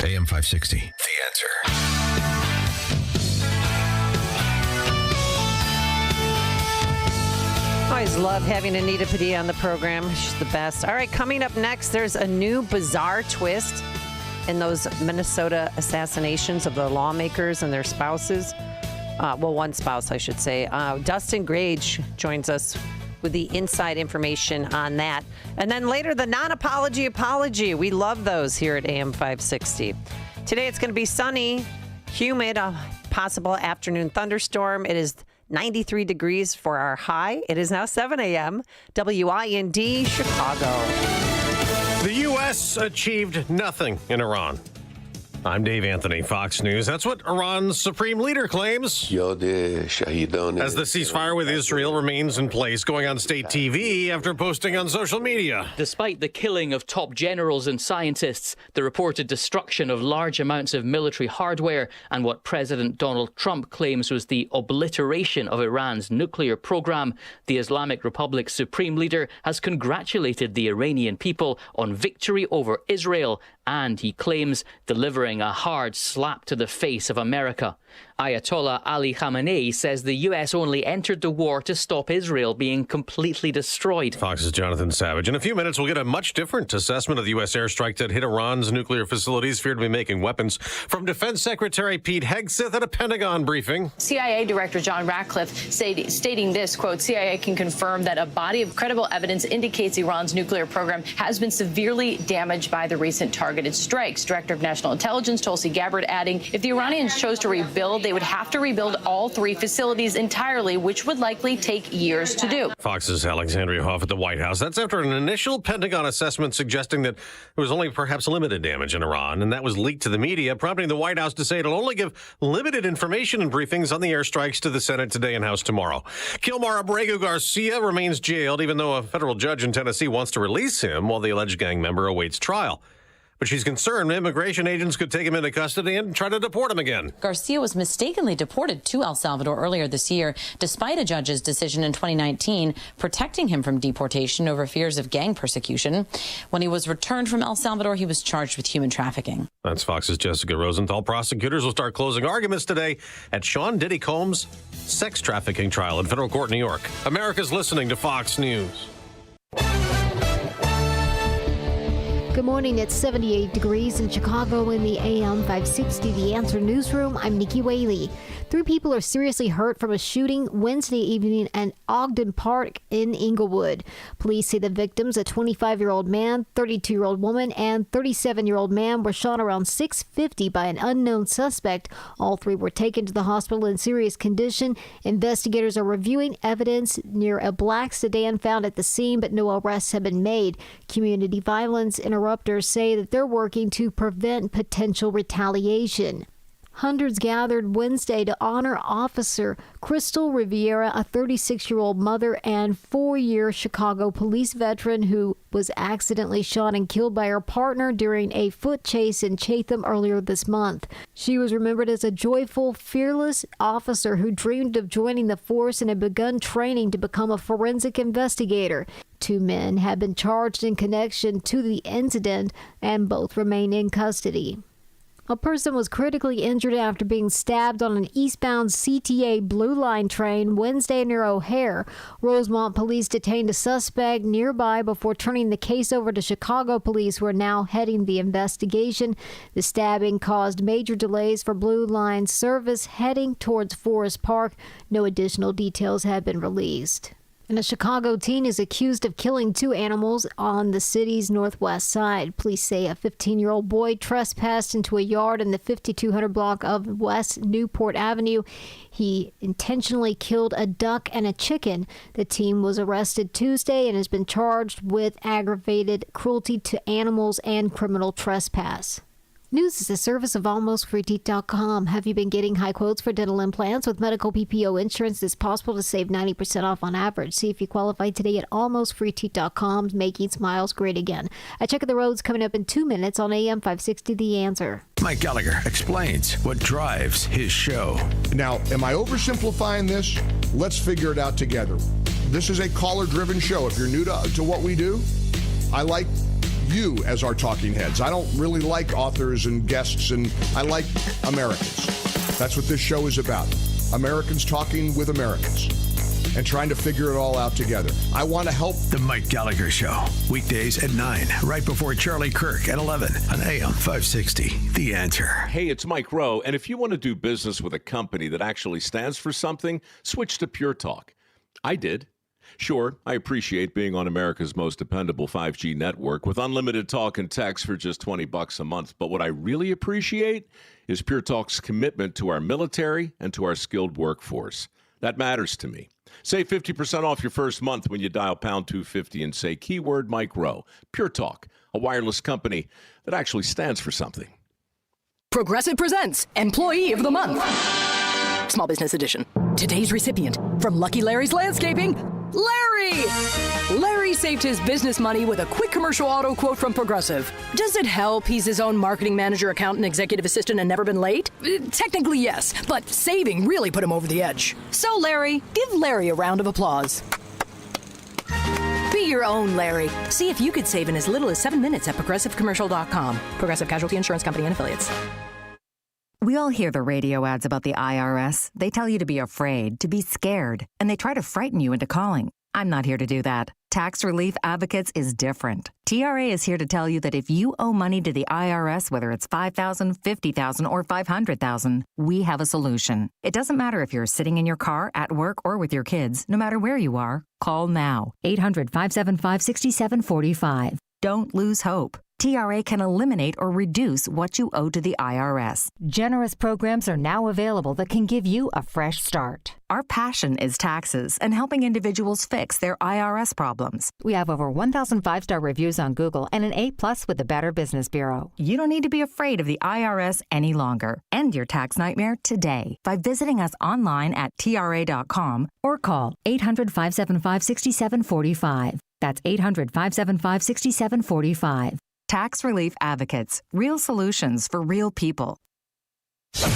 AM 560. The Answer. Always love having Anita Padilla on the program. She's the best. All right, coming up next, there's a new bizarre twist in those Minnesota assassinations of the lawmakers and their spouses. Well, one spouse, I should say. Dustin Grage joins us with the inside information on that. And then later, the non-apology apology. We love those here at AM 560. Today, it's going to be sunny, humid, a possible afternoon thunderstorm. It is 93 degrees for our high. It is now 7 a.m. WIND, Chicago. The U.S. achieved nothing in Iran. I'm Dave Anthony, Fox News. That's what Iran's supreme leader claims. As the ceasefire with Israel remains in place, going on state TV after posting on social media. Despite the killing of top generals and scientists, the reported destruction of large amounts of military hardware, and what President Donald Trump claims was the obliteration of Iran's nuclear program, the Islamic Republic's supreme leader has congratulated the Iranian people on victory over Israel, and he claims delivering a hard slap to the face of America. Ayatollah Ali Khamenei says the U.S. only entered the war to stop Israel being completely destroyed. Fox's Jonathan Savage. In a few minutes, we'll get a much different assessment of the U.S. airstrike that hit Iran's nuclear facilities, feared to be making weapons, from Defense Secretary Pete Hegseth at a Pentagon briefing. CIA Director John Ratcliffe stating this, quote, CIA can confirm that a body of credible evidence indicates Iran's nuclear program has been severely damaged by the recent targeted strikes. Director of National Intelligence Tulsi Gabbard adding, if the Iranians chose to rebuild, they would have to rebuild all 3 facilities entirely, which would likely take years to do. Fox's Alexandria Hoff at the White House. That's after an initial Pentagon assessment suggesting that there was only perhaps limited damage in Iran, and that was leaked to the media, prompting the White House to say it'll only give limited information and briefings on the airstrikes to the Senate today and House tomorrow. Kilmar Abrego Garcia remains jailed, even though a federal judge in Tennessee wants to release him while the alleged gang member awaits trial. But she's concerned immigration agents could take him into custody and try to deport him again. Garcia was mistakenly deported to El Salvador earlier this year, despite a judge's decision in 2019 protecting him from deportation over fears of gang persecution. When he was returned from El Salvador, he was charged with human trafficking. That's Fox's Jessica Rosenthal. Prosecutors will start closing arguments today at Sean Diddy Combs' sex trafficking trial in federal court in New York. America's listening to Fox News. Good morning. It's 78 degrees in Chicago in the AM 560 The Answer Newsroom. I'm Nikki Whaley. 3 people are seriously hurt from a shooting Wednesday evening at Ogden Park in Inglewood. Police say the victims, a 25-year-old man, 32-year-old woman, and 37-year-old man, were shot around 6:50 by an unknown suspect. All 3 were taken to the hospital in serious condition. Investigators are reviewing evidence near a black sedan found at the scene, but no arrests have been made. Community violence interrupters say that they're working to prevent potential retaliation. Hundreds gathered Wednesday to honor Officer Crystal Riviera, a 36-year-old mother and 4-year Chicago police veteran who was accidentally shot and killed by her partner during a foot chase in Chatham earlier this month. She was remembered as a joyful, fearless officer who dreamed of joining the force and had begun training to become a forensic investigator. 2 men have been charged in connection to the incident, and both remain in custody. A person was critically injured after being stabbed on an eastbound CTA Blue Line train Wednesday near O'Hare. Rosemont police detained a suspect nearby before turning the case over to Chicago police, who are now heading the investigation. The stabbing caused major delays for Blue Line service heading towards Forest Park. No additional details have been released. And a Chicago teen is accused of killing 2 animals on the city's northwest side. Police say a 15-year-old boy trespassed into a yard in the 5200 block of West Newport Avenue. He intentionally killed a duck and a chicken. The teen was arrested Tuesday and has been charged with aggravated cruelty to animals and criminal trespass. News is a service of AlmostFreeTeeth.com. Have you been getting high quotes for dental implants? With medical PPO insurance, it's possible to save 90% off on average. See if you qualify today at AlmostFreeTeeth.com, making smiles great again. A check of the roads coming up in 2 minutes on AM 560 The Answer. Mike Gallagher explains what drives his show. Now, am I oversimplifying this? Let's figure it out together. This is a caller-driven show. If you're new to what we do, I like you as our talking heads. I don't really like authors and guests, and I like Americans. That's what this show is about. Americans talking with Americans and trying to figure it all out together. I want to help. The Mike Gallagher Show, weekdays at 9, right before Charlie Kirk at 11 on AM 560. The Answer. Hey, it's Mike Rowe, and if you want to do business with a company that actually stands for something, switch to Pure Talk. I did. Sure, I appreciate being on America's most dependable 5G network with unlimited talk and text for just $20 a month. But what I really appreciate is Pure Talk's commitment to our military and to our skilled workforce. That matters to me. Save 50% off your first month when you dial pound 250 and say keyword Mike Rowe. Pure Talk, a wireless company that actually stands for something. Progressive presents Employee of the Month. Small Business Edition. Today's recipient from Lucky Larry's Landscaping, Larry! Larry saved his business money with a quick commercial auto quote from Progressive. Does it help he's his own marketing manager, accountant, executive assistant, and never been late? Technically, yes, but saving really put him over the edge. So, Larry, give Larry a round of applause. Be your own Larry. See if you could save in as little as 7 minutes at ProgressiveCommercial.com. Progressive Casualty Insurance Company and Affiliates. We all hear the radio ads about the IRS. They tell you to be afraid, to be scared, and they try to frighten you into calling. I'm not here to do that. Tax Relief Advocates is different. TRA is here to tell you that if you owe money to the IRS, whether it's $5,000, $50,000, or $500,000, we have a solution. It doesn't matter if you're sitting in your car, at work, or with your kids. No matter where you are, call now. 800-575-6745. Don't lose hope. TRA can eliminate or reduce what you owe to the IRS. Generous programs are now available that can give you a fresh start. Our passion is taxes and helping individuals fix their IRS problems. We have over 1,000 5-star reviews on Google and an A+ with the Better Business Bureau. You don't need to be afraid of the IRS any longer. End your tax nightmare today by visiting us online at TRA.com or call 800-575-6745. That's 800-575-6745. Tax Relief Advocates. Real solutions for real people. From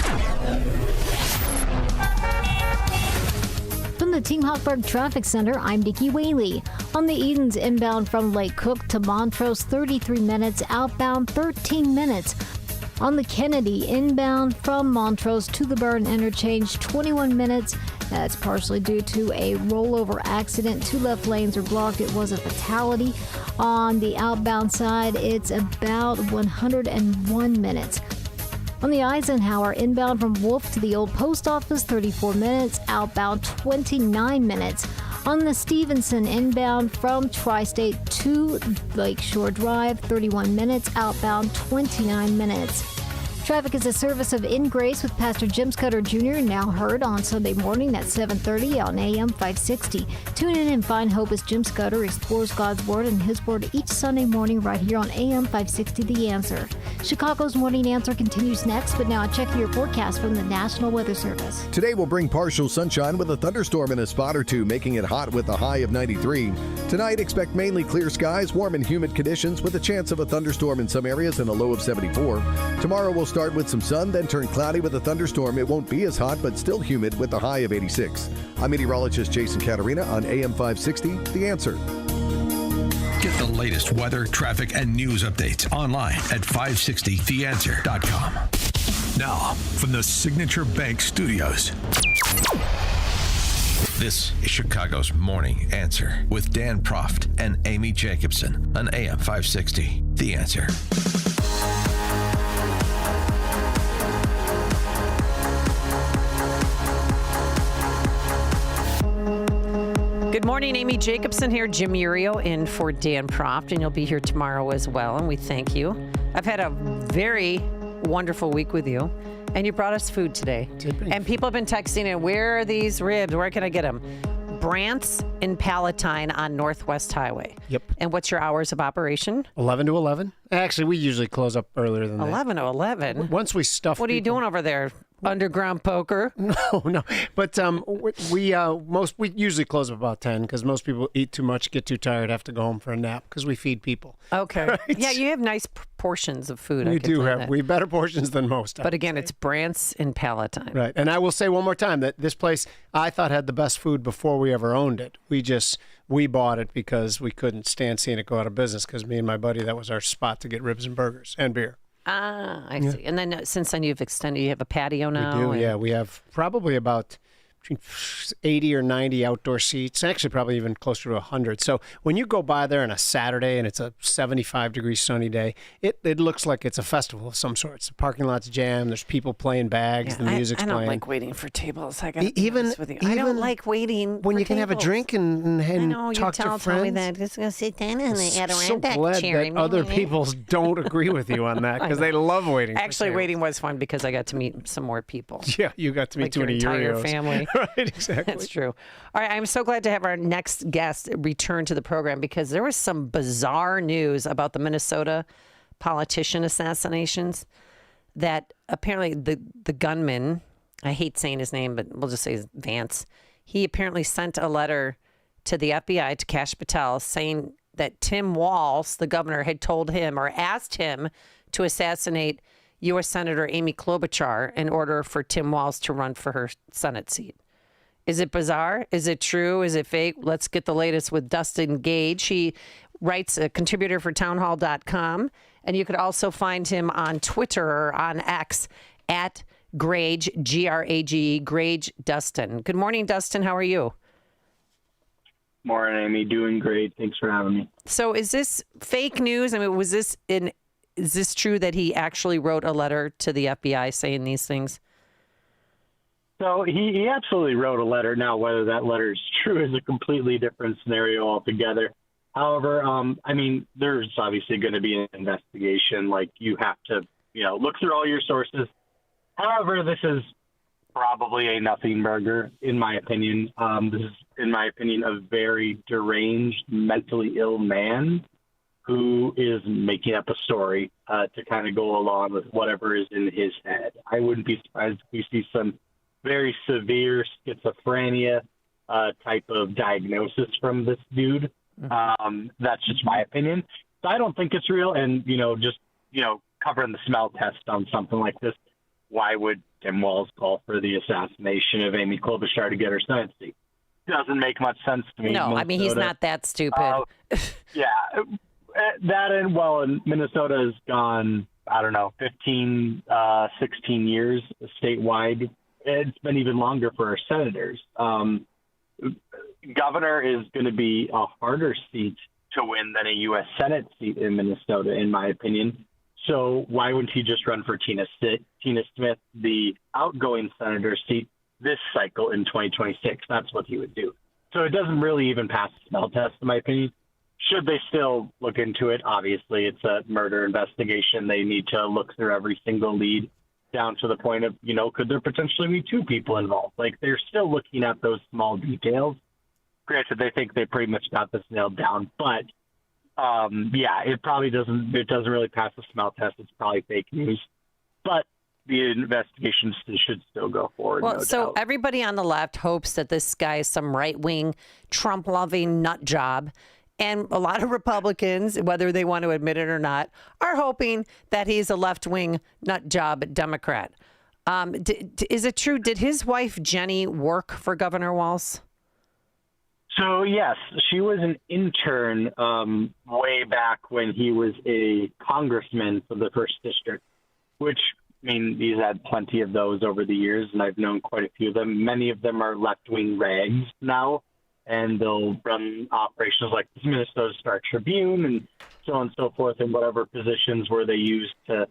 the Team Hochberg Traffic Center, I'm Nikki Whaley. On the Edens inbound from Lake Cook to Montrose, 33 minutes. Outbound, 13 minutes. On the Kennedy inbound from Montrose to the Burn Interchange, 21 minutes. That's partially due to a rollover accident. 2 left lanes are blocked. It was a fatality. On the outbound side, it's about 101 minutes. On the Eisenhower inbound from Wolf to the Old Post Office, 34 minutes. Outbound, 29 minutes. On the Stevenson inbound from Tri-State to Lakeshore Drive, 31 minutes. Outbound, 29 minutes. Traffic is a service of In Grace with Pastor Jim Scudder Jr., now heard on Sunday morning at 7:30 on AM 560. Tune in and find hope as Jim Scudder explores God's Word and His Word each Sunday morning right here on AM 560 The Answer. Chicago's Morning Answer continues next, but now checking your forecast from the National Weather Service. Today will bring partial sunshine with a thunderstorm in a spot or two, making it hot with a high of 93. Tonight, expect mainly clear skies, warm and humid conditions with a chance of a thunderstorm in some areas and a low of 74. Tomorrow will start with some sun, then turn cloudy with a thunderstorm. It won't be as hot, but still humid with a high of 86. I'm meteorologist Jason Caterina on AM 560, The Answer. Get the latest weather, traffic, and news updates online at 560theanswer.com. Now, from the Signature Bank Studios, this is Chicago's Morning Answer with Dan Proft and Amy Jacobson on AM 560, The Answer. Good morning, Amy Jacobson here. Jim Urio in for Dan Proft, and you'll be here tomorrow as well, and we thank you. I've had a very wonderful week with you, and you brought us food today. And people have been texting in, where are these ribs? Where can I get them? Brant's in Palatine on Northwest Highway. Yep. And what's your hours of operation? 11 to 11. Actually, we usually close up earlier than that. 11 to 11? Once we stuff What are you doing over there? Underground poker? No. But we usually close up about 10 because most people eat too much, get too tired, have to go home for a nap because we feed people. Okay. Right? Yeah, you have nice portions of food. We do have. We have better portions than most. But again, it's Brant's in Palatine. Right. And I will say one more time that this place I thought had the best food before we ever owned it. We bought it because we couldn't stand seeing it go out of business because me and my buddy, that was our spot to get ribs and burgers and beer. Ah, I see. And then since then you've extended, you have a patio now? We do, yeah. We have probably about between 80 or 90 outdoor seats, actually probably even closer to 100. So when you go by there on a Saturday and it's a 75-degree sunny day, it looks like it's a festival of some sorts. The parking lot's jammed. There's people playing bags. The music's playing. I don't like waiting for tables. I gotta be honest with you. I don't like waiting when for you can tables. have a drink and I know, talk to friends. Told me that. Just gonna sit down in the Adirondack so glad chair. that other people don't agree with you on that because they love waiting. Actually, waiting was fun because I got to meet some more people. Yeah, you got to meet too many entire Urios. family. Right, exactly. That's true. All right, I'm so glad to have our next guest return to the program because there was some bizarre news about the Minnesota politician assassinations that apparently the gunman, I hate saying his name, but we'll just say Vance, he apparently sent a letter to the FBI, to Kash Patel, saying that Tim Walz, the governor, had told him or asked him to assassinate U.S. Senator Amy Klobuchar in order for Tim Walz to run for her Senate seat. Is it bizarre? Is it true? Is it fake? Let's get the latest with Dustin Gage. He writes, a contributor for townhall.com. And you could also find him on Twitter or on X at Grage, Grage, Grage Dustin. Good morning, Dustin. How are you? Morning, Amy. Doing great. Thanks for having me. So is this fake news? I mean, is this true that he actually wrote a letter to the FBI saying these things? So he absolutely wrote a letter. Now, whether that letter is true is a completely different scenario altogether. However, I mean, there's obviously going to be an investigation. Like, you have to, look through all your sources. However, this is probably a nothing burger, in my opinion. This is, in my opinion, a very deranged, mentally ill man who is making up a story to kind of go along with whatever is in his head. I wouldn't be surprised if we see some very severe schizophrenia type of diagnosis from this dude. That's just my opinion. So I don't think it's real. And, covering the smell test on something like this, why would Tim Walz call for the assassination of Amy Klobuchar to get her Senate seat? Doesn't make much sense to me. No, Minnesota, I mean, he's not that stupid. And Minnesota has gone, 15, 16 years statewide. It's been even longer for our senators. Governor is going to be a harder seat to win than a U.S. Senate seat in Minnesota, in my opinion. So why wouldn't he just run for Tina Smith, the outgoing senator seat, this cycle in 2026? That's what he would do. So it doesn't really even pass the smell test, in my opinion. Should they still look into it? Obviously, it's a murder investigation. They need to look through every single lead down to the point of, could there potentially be two people involved? Like, they're still looking at those small details. Granted, they think they pretty much got this nailed down, but it probably doesn't really pass the smell test. It's probably fake news, but the investigation should still go forward. Well, no so doubt. everybody on the left hopes that this guy is some right-wing, Trump-loving nut job. And a lot of Republicans, whether they want to admit it or not, are hoping that he's a left-wing nut job Democrat. Is it true? Did his wife, Jenny, work for Governor Walz? So, yes, she was an intern way back when he was a congressman for the 1st District, which, he's had plenty of those over the years, and I've known quite a few of them. Many of them are left-wing rags now, and they'll run operations like the Minnesota Star Tribune and so on and so forth in whatever positions where they use to,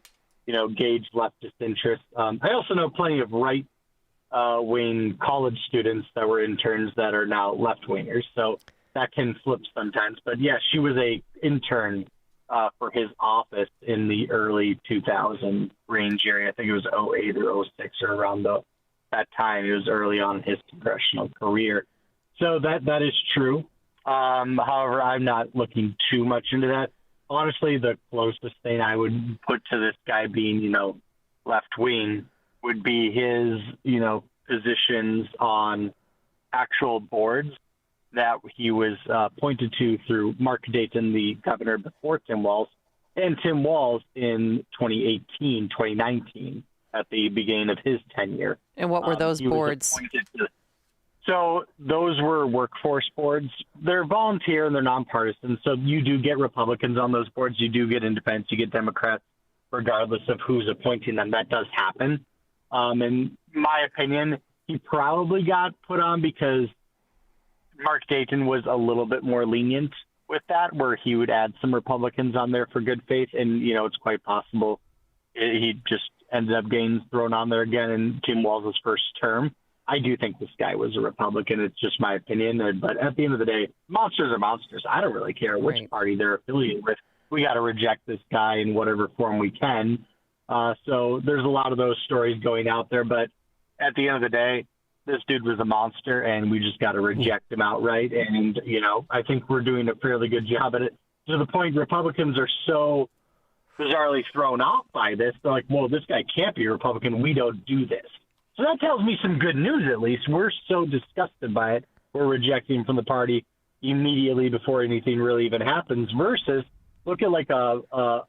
gauge leftist interest. I also know plenty of right-wing college students that were interns that are now left-wingers, so that can flip sometimes. But, yeah, she was a intern for his office in the early 2000 range area. I think it was 08 or 06 or around that time. It was early on in his congressional career. So that is true. However, I'm not looking too much into that. Honestly, the closest thing I would put to this guy being, left-wing would be his, positions on actual boards that he was pointed to through Mark Dayton, the governor before Tim Walz, and Tim Walz in 2018, 2019, at the beginning of his tenure. And what were those boards? So those were workforce boards. They're volunteer and they're nonpartisan. So you do get Republicans on those boards. You do get independents. You get Democrats, regardless of who's appointing them. That does happen. In my opinion, he probably got put on because Mark Dayton was a little bit more lenient with that, where he would add some Republicans on there for good faith. And, it's quite possible he just ended up getting thrown on there again in Tim Walz's first term. I do think this guy was a Republican. It's just my opinion. But at the end of the day, monsters are monsters. I don't really care which party they're affiliated with. We got to reject this guy in whatever form we can. So there's a lot of those stories going out there. But at the end of the day, this dude was a monster, and we just got to reject him outright. And, I think we're doing a fairly good job at it, to the point Republicans are so bizarrely thrown off by this. They're like, well, this guy can't be a Republican. We don't do this. So that tells me some good news, at least. We're so disgusted by it, we're rejecting him from the party immediately before anything really even happens, versus look at like a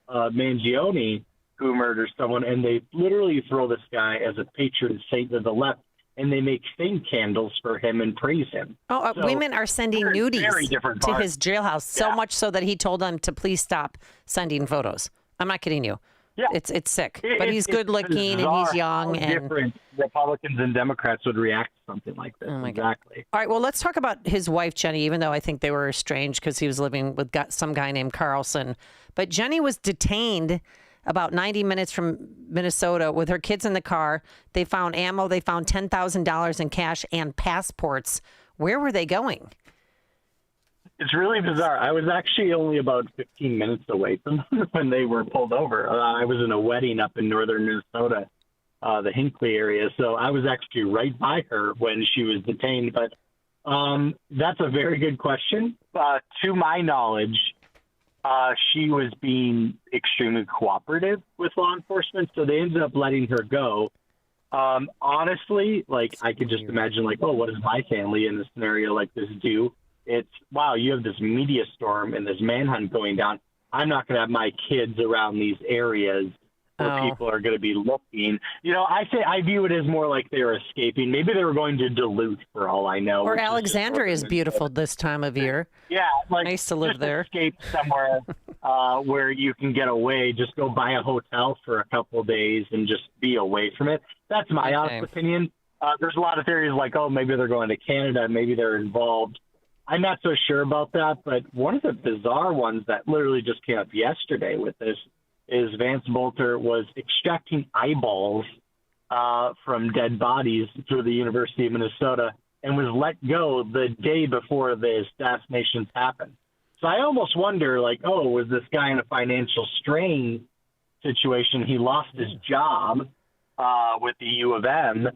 Mangione who murders someone, and they literally throw this guy as a patron saint of the left, and they make fake candles for him and praise him. So women are sending nudies to parts. his jailhouse, so much so that he told them to please stop sending photos. I'm not kidding you. Yeah, it's sick. But he's It's good looking and he's young. How And different Republicans and Democrats would react to something like this. Oh my exactly. All right, well, let's talk about his wife, Jenny, even though I think they were estranged because he was living with some guy named Carlson. But Jenny was detained about 90 minutes from Minnesota with her kids in the car. They found ammo. They found $10,000 in cash and passports. Where were they going? It's really bizarre. I was actually only about 15 minutes away from them when they were pulled over. I was in a wedding up in northern Minnesota, the Hinckley area. So I was actually right by her when she was detained. But that's a very good question. To my knowledge, she was being extremely cooperative with law enforcement. So they ended up letting her go. Honestly, like I could just imagine like, oh, what does my family in a scenario like this do? It's, wow, you have this media storm and this manhunt going down. I'm not going to have my kids around these areas where people are going to be looking. You know, I view it as more like they were escaping. Maybe they were going to Duluth for all I know. Or Alexandria is beautiful this time of year. Yeah, like nice to live just there. Escape somewhere where you can get away. Just go buy a hotel for a couple of days and just be away from it. That's my honest opinion. There's a lot of theories like, oh, maybe they're going to Canada. Maybe they're involved. I'm not so sure about that, but one of the bizarre ones that literally just came up yesterday with this is Vance Bolter was extracting eyeballs from dead bodies through the University of Minnesota and was let go the day before the assassinations happened. So I almost wonder, like, oh, was this guy in a financial strain situation? He lost his job with the U of M,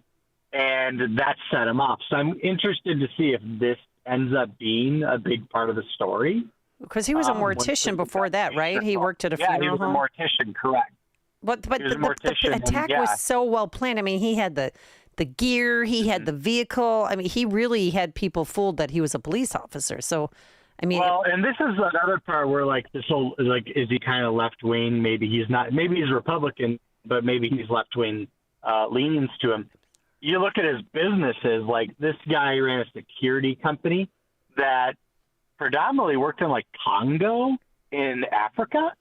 and that set him off. So I'm interested to see if this ends up being a big part of the story. Because he was a mortician before that, right? He worked at a funeral home. Yeah, he was a mortician, correct. But the attack was so well planned. I mean, he had the gear, he had the vehicle. I mean, he really had people fooled that he was a police officer. So, I mean, well, and this is another part where like this whole like, is he kind of left wing? Maybe he's not. Maybe he's Republican, but maybe he's left wing leanings to him. You look at his businesses, like this guy ran a security company that predominantly worked in like Congo in Africa.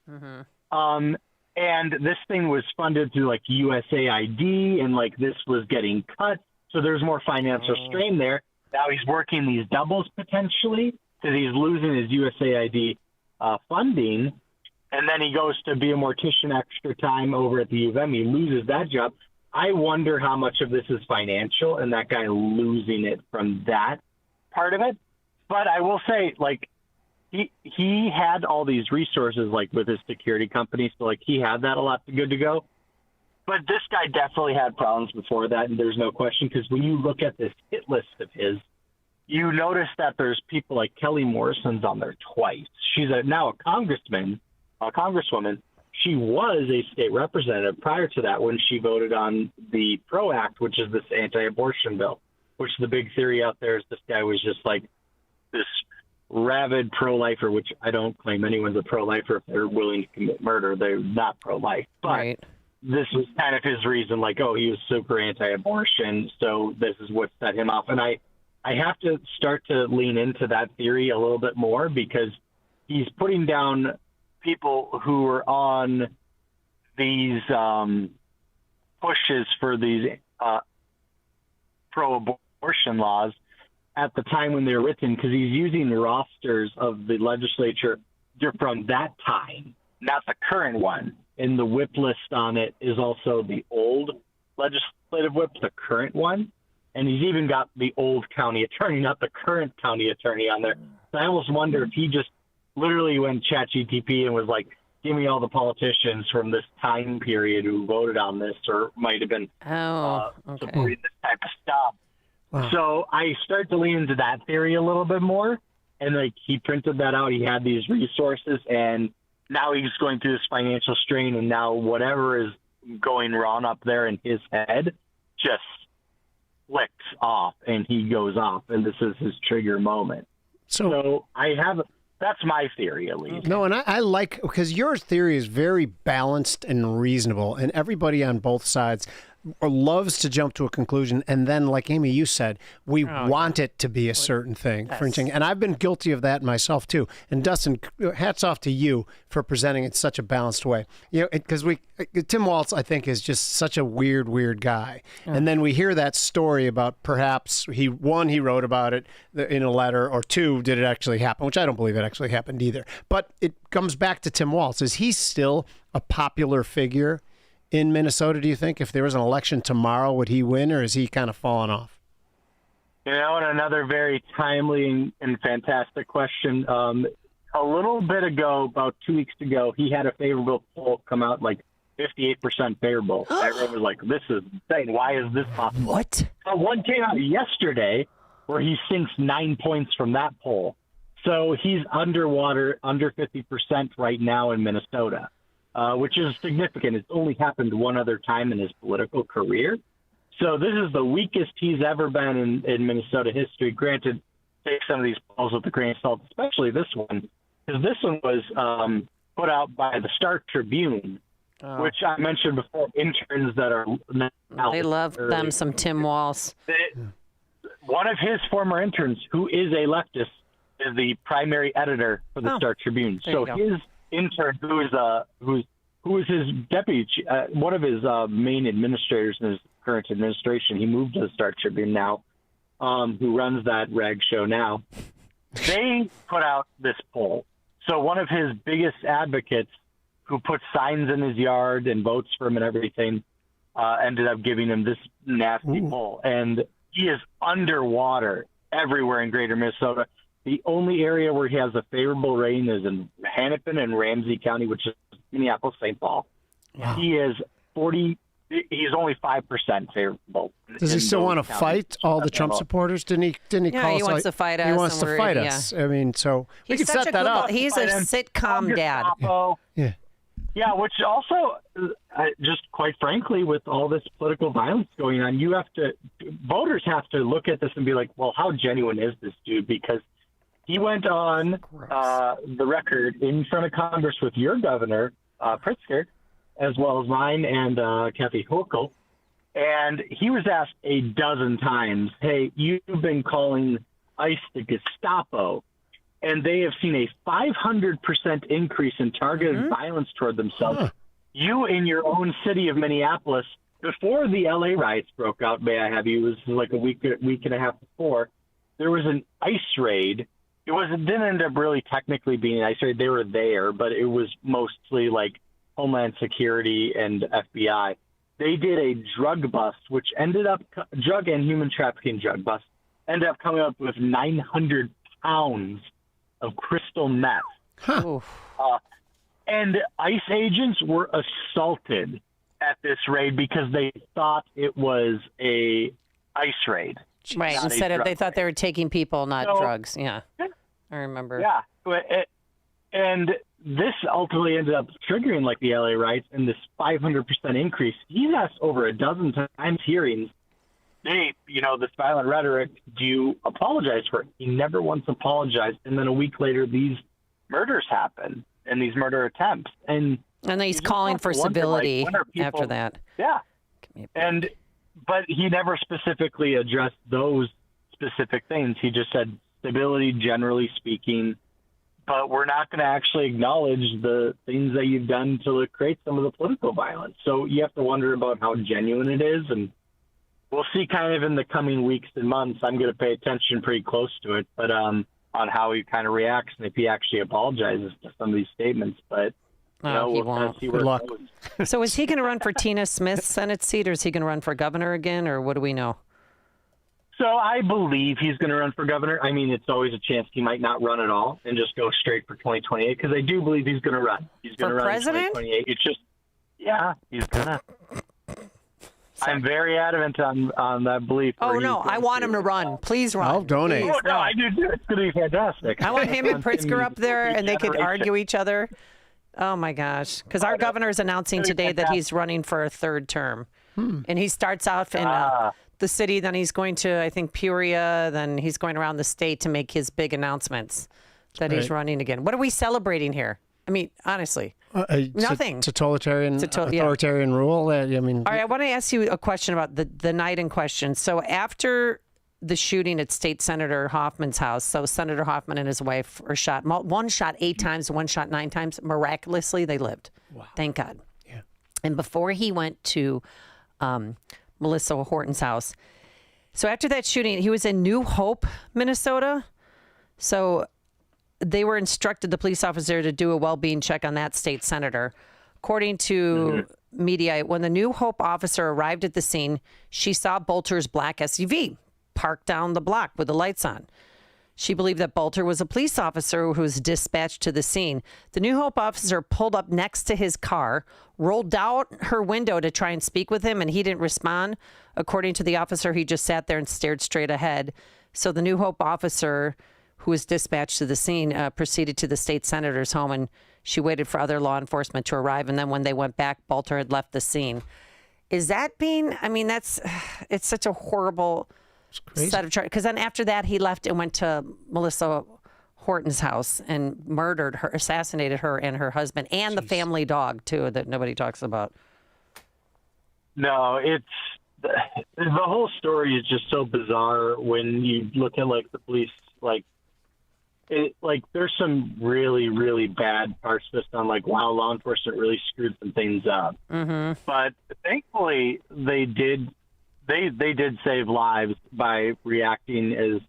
And this thing was funded through like USAID, and like this was getting cut. So there's more financial strain there. Now he's working these doubles potentially because he's losing his USAID funding. And then he goes to be a mortician extra time over at the U of M. He loses that job. I wonder how much of this is financial and that guy losing it from that part of it. But I will say, like, he had all these resources, like, with his security company. So, like, he had that a lot good to go. But this guy definitely had problems before that, and there's no question. Because when you look at this hit list of his, you notice that there's people like Kelly Morrison's on there twice. She's now a congresswoman. She was a state representative prior to that when she voted on the PRO Act, which is this anti-abortion bill, which the big theory out there is this guy was just like this rabid pro-lifer, which I don't claim anyone's a pro-lifer if they're willing to commit murder. They're not pro-life. But this was kind of his reason, like, oh, he was super anti-abortion, so this is what set him off. And I have to start to lean into that theory a little bit more because he's putting down people who are on these pushes for these pro-abortion laws at the time when they're written, because he's using rosters of the legislature from that time, not the current one. And the whip list on it is also the old legislative whip, the current one. And he's even got the old county attorney, not the current county attorney on there. So I almost wonder if he just literally went ChatGPT and was like, give me all the politicians from this time period who voted on this or might have been supporting this type of stuff. Wow. So I start to lean into that theory a little bit more. And like he printed that out. He had these resources and now he's going through this financial strain. And now whatever is going wrong up there in his head just flicks off and he goes off. And this is his trigger moment. So that's my theory, at least. No, and I like, because your theory is very balanced and reasonable, and everybody on both sides, loves to jump to a conclusion, and then, like Amy, you said, we want it to be a certain thing. Yes. And I've been guilty of that myself too. And Dustin, hats off to you for presenting it in such a balanced way. Because Tim Walz, I think, is just such a weird guy. And then we hear that story about perhaps he wrote about it in a letter, or two, did it actually happen? Which I don't believe it actually happened either. But it comes back to Tim Walz. Is he still a popular figure in Minnesota, do you think? If there was an election tomorrow, would he win, or is he kind of fallen off? And another very timely and fantastic question. A little bit ago, about 2 weeks ago, he had a favorable poll come out, like 58% favorable. Everyone was like, this is insane. Why is this possible? What? One came out yesterday where he sinks 9 points from that poll. So he's underwater, under 50% right now in Minnesota. Which is significant. It's only happened one other time in his political career. So this is the weakest he's ever been in Minnesota history. Granted, take some of these polls with a grain of salt, especially this one, because this one was put out by the Star Tribune, which I mentioned before, interns that are... They love them some Tim Walz. One of his former interns, who is a leftist, is the primary editor for the Star Tribune. So his intern, who is his deputy, one of his main administrators in his current administration, he moved to the Star Tribune now, who runs that rag show now. They put out this poll. So one of his biggest advocates, who put signs in his yard and votes for him and everything, ended up giving him this nasty poll. And he is underwater everywhere in greater Minnesota. The only area where he has a favorable rating is in Hennepin and Ramsey County, which is Minneapolis, St. Paul. Wow. He is he's only 5% favorable. Does he still want to fight all the Trump supporters? Didn't he Yeah, call he us wants to fight us. He wants to fight us. I mean, so we He's could such set a that good up. He's a sitcom dad. Yeah. Yeah, which also, just quite frankly, with all this political violence going on, voters have to look at this and be like, well, how genuine is this dude? Because he went on the record in front of Congress with your governor, Pritzker, as well as mine and Kathy Hochul. And he was asked a dozen times, hey, you've been calling ICE the Gestapo, and they have seen a 500% increase in targeted violence toward themselves. You, in your own city of Minneapolis, before the LA riots broke out, may I have you, it was like a week and a half before, there was an ICE raid. It didn't end up really technically being an ICE raid. They were there, but it was mostly like Homeland Security and FBI. They did a drug bust, which ended up, drug and human trafficking drug bust, ended up coming up with 900 pounds of crystal meth. And ICE agents were assaulted at this raid because they thought it was a ICE raid. Right. Instead of, they thought they were taking people, not drugs. Yeah. I remember. Yeah. And this ultimately ended up triggering like the LA riots and this 500% increase. He's asked over a dozen times hearings, hey, this violent rhetoric, do you apologize for it? He never once apologized. And then a week later, these murders happen and these murder attempts. And he's calling for civility after that. Yeah. But he never specifically addressed those specific things. He just said stability, generally speaking, but we're not going to actually acknowledge the things that you've done to create some of the political violence. So you have to wonder about how genuine it is. And we'll see kind of in the coming weeks and months. I'm going to pay attention pretty close to it, but on how he kind of reacts and if he actually apologizes to some of these statements. But he we'll won't. see where it goes. So is he going to run for Tina Smith's Senate seat, or is he going to run for governor again, or what do we know? So I believe he's going to run for governor. I mean, it's always a chance he might not run at all and just go straight for 2028, because I do believe he's going to run. He's going to run president? in 2028. It's just, he's going to. I'm very adamant on that belief. Oh, no, I want him to run. Please run. I'll donate. Please, no, I do too. It's going to be fantastic. I want him and Pritzker up there, and they could argue each other. Oh, my gosh. Because our governor is announcing today that he's running for a third term. And he starts off in the city, then he's going to, I think, Peoria, then he's going around the state to make his big announcements that he's running again. What are we celebrating here? I mean, honestly, nothing. Totalitarian rule. I mean, all right, I want to ask you a question about the night in question. So after the shooting at State Senator Hoffman's house, so Senator Hoffman and his wife were shot. One shot 8 times, one shot 9 times. Miraculously, they lived. Wow. Thank God. Yeah. And before he went to Melissa Horton's house, so after that shooting, he was in New Hope, Minnesota. So they were instructed, the police officer, to do a well-being check on that state senator. According to media, when the New Hope officer arrived at the scene, she saw Bolter's black SUV parked down the block with the lights on. She believed that Bolter was a police officer who was dispatched to the scene. The New Hope officer pulled up next to his car, rolled down her window to try and speak with him, and he didn't respond. According to the officer, he just sat there and stared straight ahead. So the New Hope officer, who was dispatched to the scene, proceeded to the state senator's home, and she waited for other law enforcement to arrive. And then when they went back, Bolter had left the scene. Is that being, I mean, it's such a horrible set of charges. Because then after that, he left and went to Melissa Horton's house and murdered her, assassinated her and her husband and the family dog, too, that nobody talks about. No, the whole story is just so bizarre when you look at, like, the police, there's some really, really bad parts just on, like, wow, law enforcement really screwed some things up. Mm-hmm. But thankfully, they did save lives by reacting as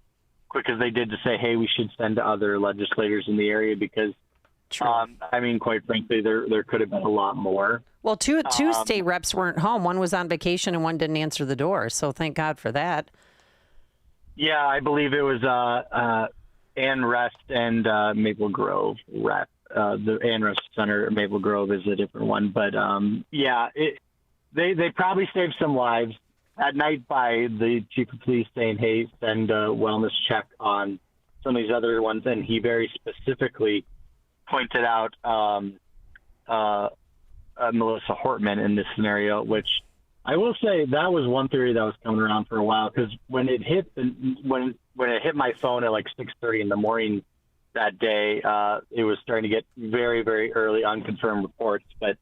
quick as they did to say, hey, we should send to other legislators in the area because, I mean, quite frankly, there could have been a lot more. Well, two state reps weren't home. One was on vacation and one didn't answer the door. So thank God for that. Yeah, I believe it was Ann Rest and Maple Grove rep. The Ann Rest Center, Maple Grove is a different one. But, they probably saved some lives. At night by the chief of police saying, hey, send a wellness check on some of these other ones. And he very specifically pointed out Melissa Hortman in this scenario, which I will say that was one theory that was coming around for a while. Because when it hit when it hit my phone at like 6:30 in the morning that day, it was starting to get very, very early unconfirmed reports. But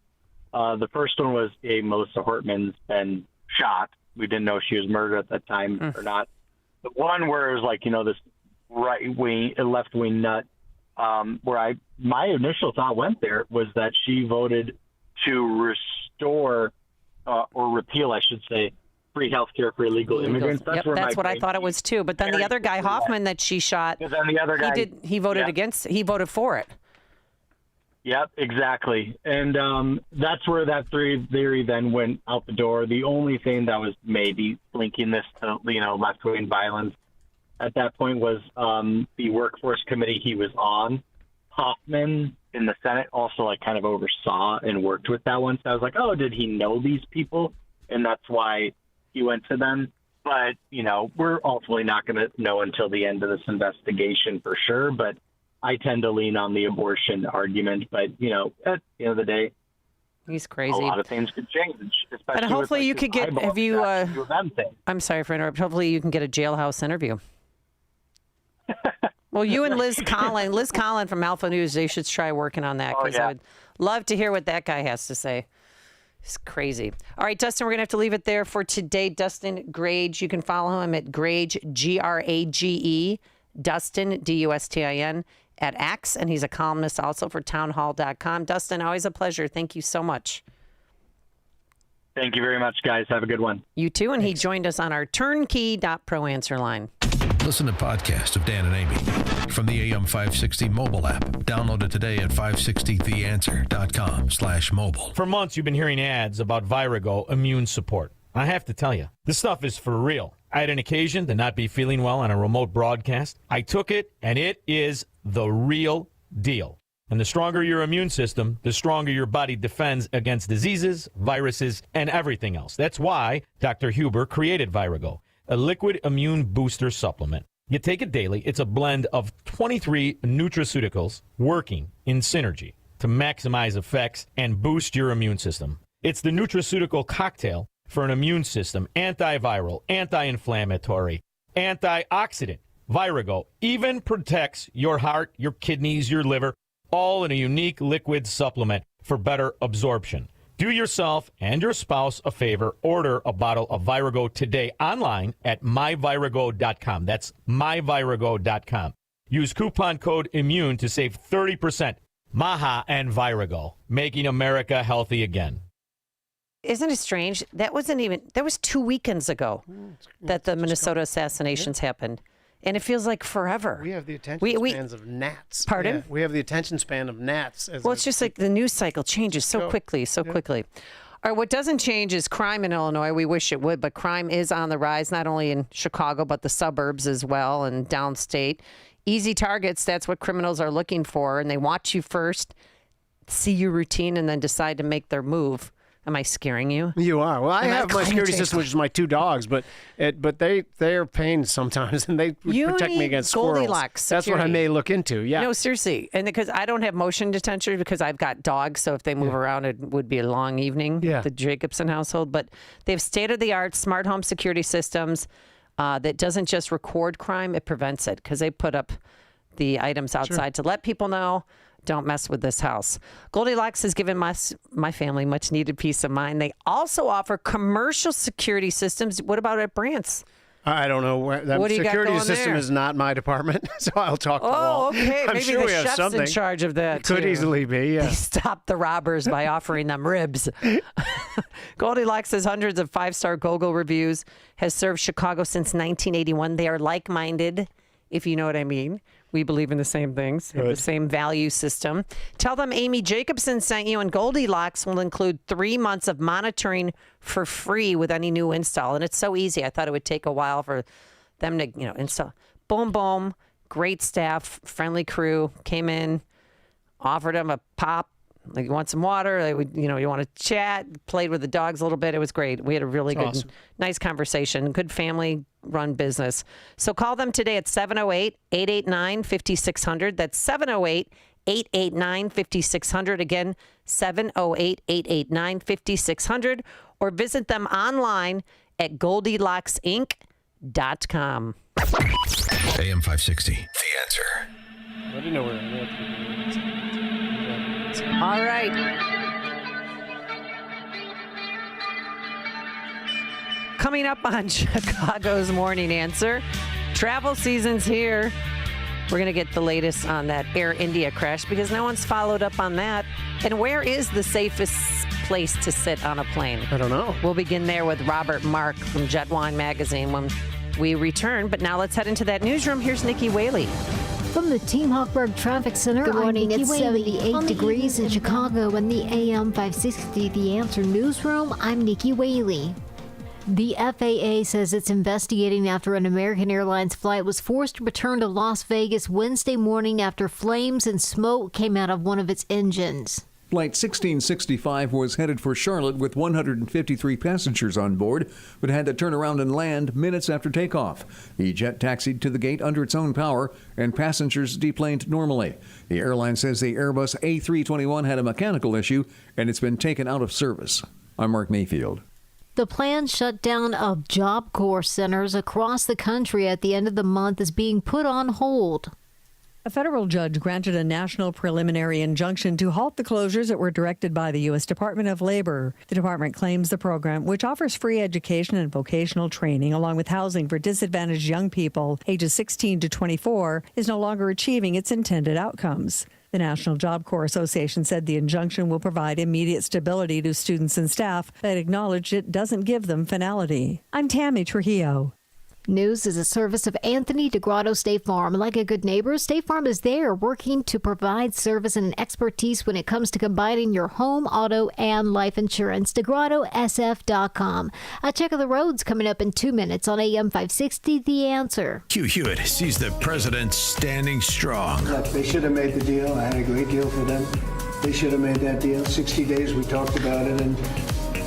the first one was, hey, Melissa Hortman's been shot. We didn't know she was murdered at that time or not. The one where it was like, this left wing nut, where my initial thought went there was that she voted to restore or repeal, I should say, free health care for illegal immigrants. That's what I thought it was too. But then the other guy, Hoffman, that she shot, then the other guy, he voted against. He voted for it. Yep, exactly. And that's where that theory then went out the door. The only thing that was maybe linking this to, left-wing violence at that point was the workforce committee he was on. Hoffman in the Senate also kind of oversaw and worked with that one. So I was like, oh, did he know these people? And that's why he went to them. But, we're ultimately not going to know until the end of this investigation for sure. But I tend to lean on the abortion argument, but, at the end of the day, he's crazy. A lot of things could change. And hopefully you could get, I'm sorry for interrupting. Hopefully you can get a jailhouse interview. Well, you and Liz Collin from Alpha News, they should try working on that because I would love to hear what that guy has to say. It's crazy. All right, Dustin, we're going to have to leave it there for today. Dustin Grage, you can follow him at Grage, Grage, Dustin, Dustin, at X, and he's a columnist also for townhall.com. Dustin, always a pleasure. Thank you so much. Thank you very much, guys. Have a good one. You too, and he joined us on our turnkey.pro answer line. Listen to podcasts of Dan and Amy from the AM 560 mobile app. Download it today at 560theanswer.com/mobile. For months, you've been hearing ads about Virago immune support. I have to tell you, this stuff is for real. I had an occasion to not be feeling well on a remote broadcast. I took it, and it is the real deal. And the stronger your immune system, the stronger your body defends against diseases, viruses, and everything else. That's why Dr. Huber created Virago, a liquid immune booster supplement. You take it daily. It's a blend of 23 nutraceuticals working in synergy to maximize effects and boost your immune system. It's the nutraceutical cocktail for an immune system, antiviral, anti-inflammatory, antioxidant. Virago even protects your heart, your kidneys, your liver, all in a unique liquid supplement for better absorption. Do yourself and your spouse a favor. Order a bottle of Virago today online at myvirago.com. That's myvirago.com. Use coupon code IMMUNE to save 30%. Maha and Virago, making America healthy again. Isn't it strange? That was 2 weekends ago that the Minnesota assassinations happened. And it feels like forever. We have the attention spans of gnats. Pardon? Yeah, we have the attention span of gnats. Well, it's just like the news cycle changes so quickly. All right, what doesn't change is crime in Illinois. We wish it would, but crime is on the rise, not only in Chicago, but the suburbs as well and downstate. Easy targets, that's what criminals are looking for, and they watch you first, see your routine, and then decide to make their move. Am I scaring you? You are. Well, I have my security system, which is my 2 dogs, but they are pains sometimes, and they protect me against squirrels. Goldilocks That's what I may look into. Yeah. No, seriously, and because I don't have motion detector because I've got dogs, so if they move around, it would be a long evening. Yeah. The Jacobson household, but they have state-of-the-art smart home security systems that doesn't just record crime; it prevents it because they put up the items outside to let people know. Don't mess with this house. Goldilocks has given my family much needed peace of mind. They also offer commercial security systems. What about at Brandt's? I don't know where that What do you got security going system there? is not my department, so I'll talk to Walt. Okay. I'm Maybe sure the we have chef's something in charge of that. It could too. easily be. Yeah. They stopped the robbers by offering them ribs. Goldilocks has hundreds of 5-star Google reviews, has served Chicago since 1981. They are like-minded, if you know what I mean. We believe in the same things, have the same value system. Tell them Amy Jacobson sent you, and Goldilocks will include 3 months of monitoring for free with any new install. And it's so easy. I thought it would take a while for them to, install. Boom, boom. Great staff, friendly crew. Came in, offered them a pop. Like, you want some water? Like, you want to chat? Played with the dogs a little bit. It was great. We had a really good, nice conversation. Good family-run business. So call them today at 708-889-5600. That's 708-889-5600. Again, 708-889-5600. Or visit them online at GoldilocksInc.com. AM 560, The Answer. I didn't know where it was. All right. Coming up on Chicago's Morning Answer, travel season's here. We're going to get the latest on that Air India crash because no one's followed up on that. And where is the safest place to sit on a plane? I don't know. We'll begin there with Robert Mark from Jetwine Magazine when we return. But now let's head into that newsroom. Here's Nikki Whaley. From the Team Hochberg Traffic Center, good morning. It's 78 degrees in Chicago in the AM 560 The Answer newsroom. I'm Nikki Whaley. The FAA says it's investigating after an American Airlines flight was forced to return to Las Vegas Wednesday morning after flames and smoke came out of one of its engines. Flight 1665 was headed for Charlotte with 153 passengers on board, but had to turn around and land minutes after takeoff. The jet taxied to the gate under its own power, and passengers deplaned normally. The airline says the Airbus A321 had a mechanical issue, and it's been taken out of service. I'm Mark Mayfield. The planned shutdown of Job Corps centers across the country at the end of the month is being put on hold. A federal judge granted a national preliminary injunction to halt the closures that were directed by the U.S. Department of Labor. The department claims the program, which offers free education and vocational training along with housing for disadvantaged young people ages 16 to 24, is no longer achieving its intended outcomes. The National Job Corps Association said the injunction will provide immediate stability to students and staff, but acknowledged it doesn't give them finality. I'm Tammy Trujillo. News is a service of Anthony DeGrotto State Farm. Like a good neighbor, State Farm is there working to provide service and expertise when it comes to combining your home, auto, and life insurance. DeGrottosF.com. A check of the roads coming up in 2 minutes on AM 560, The Answer. Hugh Hewitt sees the president standing strong. Look, they should have made the deal. I had a great deal for them. They should have made that deal. 60 days we talked about it, and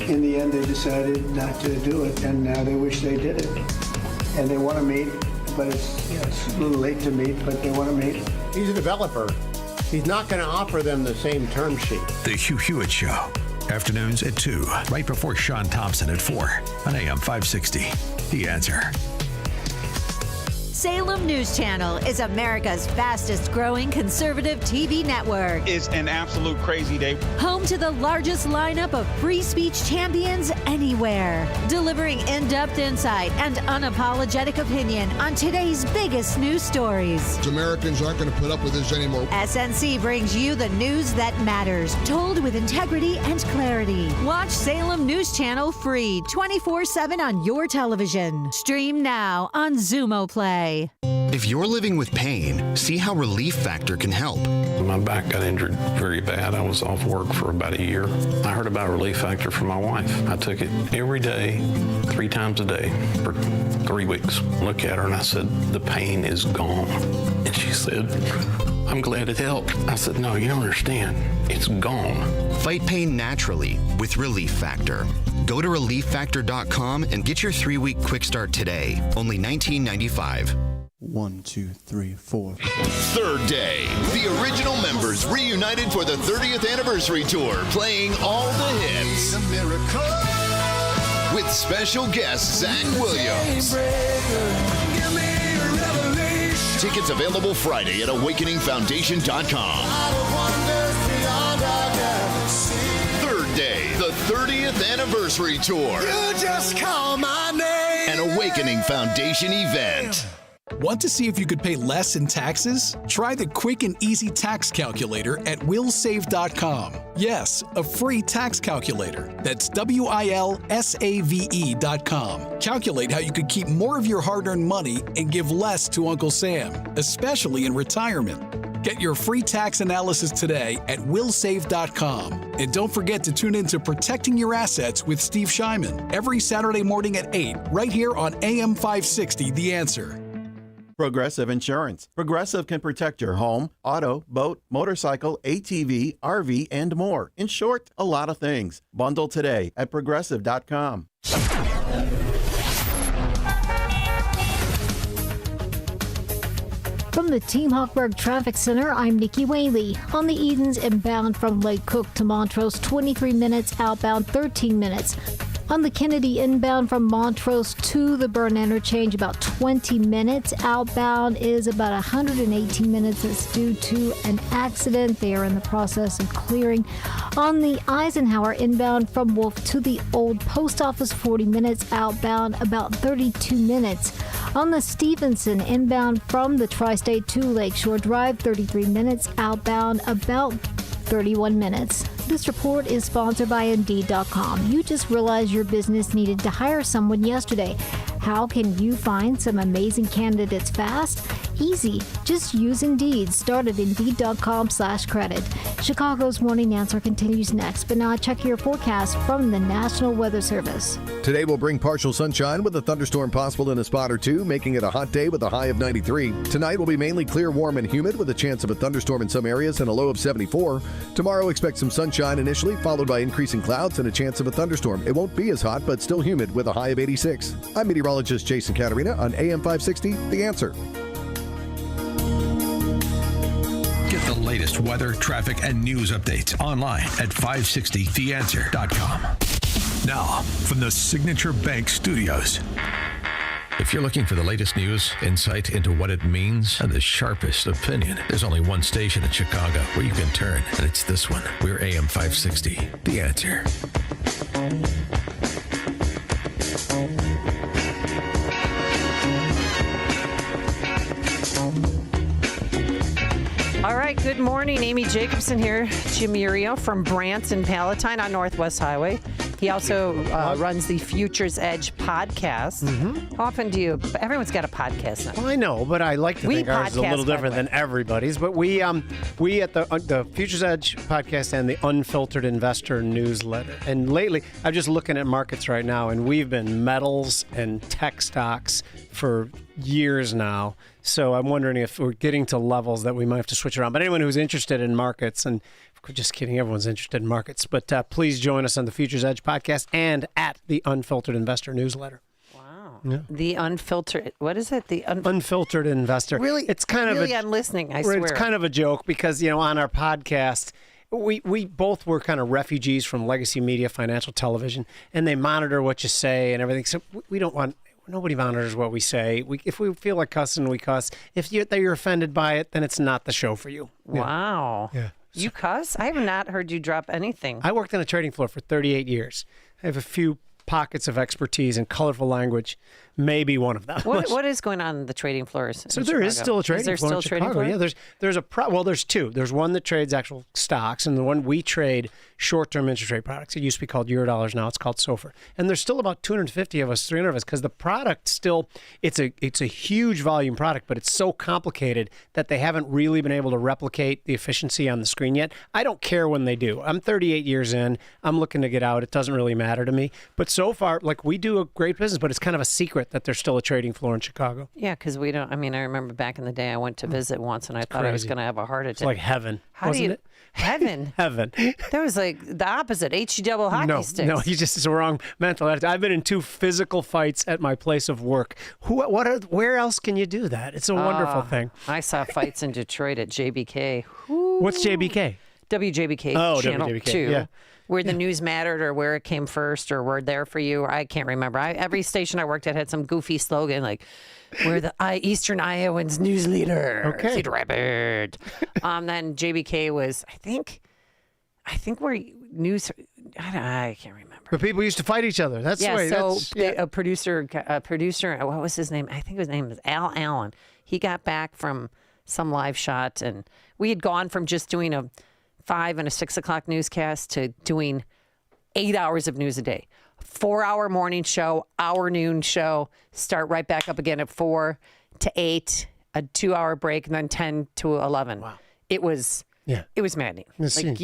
in the end they decided not to do it, and now they wish they did it. And they want to meet, but it's a little late to meet, but they want to meet. He's a developer. He's not going to offer them the same term sheet. The Hugh Hewitt Show. Afternoons at 2, right before Sean Thompson at 4 on AM 560. The Answer. Salem News Channel is America's fastest growing conservative TV network. It's an absolute crazy day. Home to the largest lineup of free speech champions anywhere. Delivering in-depth insight and unapologetic opinion on today's biggest news stories. Americans aren't going to put up with this anymore. SNC brings you the news that matters, told with integrity and clarity. Watch Salem News Channel free 24/7 on your television. Stream now on Xumo Play. If you're living with pain, see how Relief Factor can help. My back got injured very bad. I was off work for about a year. I heard about Relief Factor from my wife. I took it every day, 3 times a day for 3 weeks. Look at her and I said, the pain is gone. And she said, I'm glad it helped. I said, no, you don't understand. It's gone. Fight pain naturally with Relief Factor. Go to ReliefFactor.com and get your 3-week quick start today. Only $19.95. 1, 2, 3, 4. Third day. The original members reunited for the 30th anniversary tour, playing all the hits. With special guest Zach Williams. Tickets available Friday at AwakeningFoundation.com. Third day, the 30th anniversary tour. You just call my name. An Awakening Foundation event. Want to see if you could pay less in taxes? Try the quick and easy tax calculator at willsave.com. Yes, a free tax calculator. That's WILSAVE.com. Calculate how you could keep more of your hard-earned money and give less to Uncle Sam, especially in retirement. Get your free tax analysis today at willsave.com. And don't forget to tune in to Protecting Your Assets with Steve Shyman every Saturday morning at 8, right here on AM 560, The Answer. Progressive Insurance. Progressive can protect your home, auto, boat, motorcycle, ATV, RV, and more. In short, a lot of things. Bundle today at Progressive.com. From the Team Hochberg Traffic Center, I'm Nikki Whaley. On the Edens inbound from Lake Cook to Montrose, 23 minutes, outbound 13 minutes. On the Kennedy inbound from Montrose to the Burn interchange, about 20 minutes. Outbound is about 118 minutes. It's due to an accident. They are in the process of clearing. On the Eisenhower inbound from Wolf to the Old Post Office, 40 minutes. Outbound, about 32 minutes. On the Stevenson inbound from the Tri-State to Lakeshore Drive, 33 minutes. Outbound, about 31 minutes. This report is sponsored by Indeed.com. You just realized your business needed to hire someone yesterday. How can you find some amazing candidates fast? Easy. Just use Indeed. Start at Indeed.com/credit. Chicago's Morning Answer continues next, but now check your forecast from the National Weather Service. Today will bring partial sunshine with a thunderstorm possible in a spot or two, making it a hot day with a high of 93. Tonight will be mainly clear, warm, and humid with a chance of a thunderstorm in some areas and a low of 74. Tomorrow, expect some sunshine initially, followed by increasing clouds and a chance of a thunderstorm. It won't be as hot, but still humid with a high of 86. I'm meteorologist Jason Caterina on AM 560, The Answer. Get the latest weather, traffic, and news updates online at 560theanswer.com. Now, from the Signature Bank Studios. If you're looking for the latest news, insight into what it means, and the sharpest opinion, there's only one station in Chicago where you can turn, and it's this one. We're AM 560, The Answer. All right, good morning. Amy Jacobson here. Jim Urio from Branson Palatine on Northwest Highway. He also runs the Futures Edge podcast. How often do you? Everyone's got a podcast now. Well, I know, but I like to think ours is a little different than everybody's. But we at the Futures Edge podcast and the Unfiltered Investor newsletter. And lately, I'm just looking at markets right now, and we've been metals and tech stocks for years now. So I'm wondering if we're getting to levels that we might have to switch around. But anyone who's interested in markets, and just kidding, everyone's interested in markets. But please join us on the Futures Edge podcast and at the Unfiltered Investor newsletter. Wow. Yeah. The unfiltered, what is it? The Unfiltered Investor. Really? It's kind of I'm listening, I swear. It's kind of a joke because, on our podcast, we both were kind of refugees from legacy media, financial television, and they monitor what you say and everything. So we don't want Nobody monitors what we say. If we feel like cussing, we cuss. If you're offended by it, then it's not the show for you. Wow. Yeah. You cuss? I have not heard you drop anything. I worked on a trading floor for 38 years. I have a few pockets of expertise in colorful language, maybe one of them. What is going on in the trading floors? So there is still a trading floor in still a trading Chicago. floor? Yeah, there's two. There's one that trades actual stocks, and the one we trade short-term interest rate products. It used to be called Eurodollars, now it's called SOFR. And there's still about 250 of us, 300 of us, because the product still, it's a huge volume product, but it's so complicated that they haven't really been able to replicate the efficiency on the screen yet. I don't care when they do. I'm 38 years in. I'm looking to get out. It doesn't really matter to me. But so far, like, we do a great business, but it's kind of a secret that there's still a trading floor in Chicago. Yeah, because we don't. I mean, I remember back in the day, I went to visit once, and I thought I was crazy. going to have a heart attack. It's like heaven, How wasn't do you? it? Heaven. Heaven. That was like the opposite. HE double hockey sticks. No, it's the wrong mental attitude. I've been in 2 physical fights at my place of work. Where else can you do that? It's a wonderful thing. I saw fights in Detroit at JBK. What's JBK? WJBK Channel WJBK, 2. yeah. Where the news mattered or where it came first or we're there for you. I can't remember. Every station I worked at had some goofy slogan like, we're the Eastern Iowans news leader. Okay. Cedar Rapids. Then JBK was, I think we're news. I can't remember. But people used to fight each other. That's the way. So that's, yeah. a producer, what was his name? I think his name was Al Allen. He got back from some live shot, and we had gone from just doing a 5 and a 6 o'clock newscast to doing 8 hours of news a day. 4-hour morning show, hour noon show, start right back up again at 4 to 8, a 2-hour break, and then 10 to 11. Wow. It was maddening. Like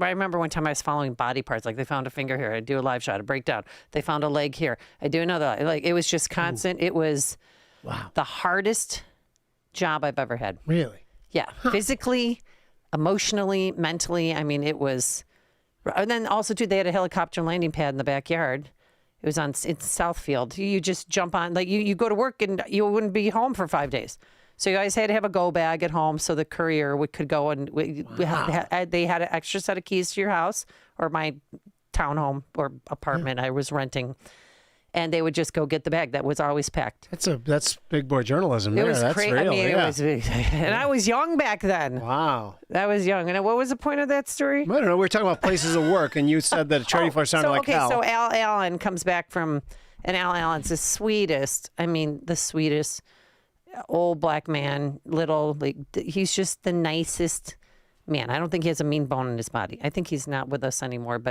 I remember one time I was following body parts. Like they found a finger here, I'd do a live shot, a breakdown. They found a leg here, I do another. Like it was just constant. Ooh. It was the hardest job I've ever had. Really? Yeah, physically, emotionally, mentally. I mean, it was. And then also too, they had a helicopter landing pad in the backyard. It was in Southfield. You just jump on, like you go to work and you wouldn't be home for 5 days. So you guys had to have a go bag at home so the courier could go and they had an extra set of keys to your house or my townhome or apartment I was renting. And they would just go get the bag that was always packed. That's big boy journalism. It there. was That's crazy. real. I mean, yeah. it was, and I was young back then. Wow. I was young. And what was the point of that story? I don't know. We were talking about places of work, and you said that a trading floor sounded like hell. So Al Allen comes back from, and Al Allen's the sweetest old black man, he's just the nicest man. I don't think he has a mean bone in his body. I think he's not with us anymore,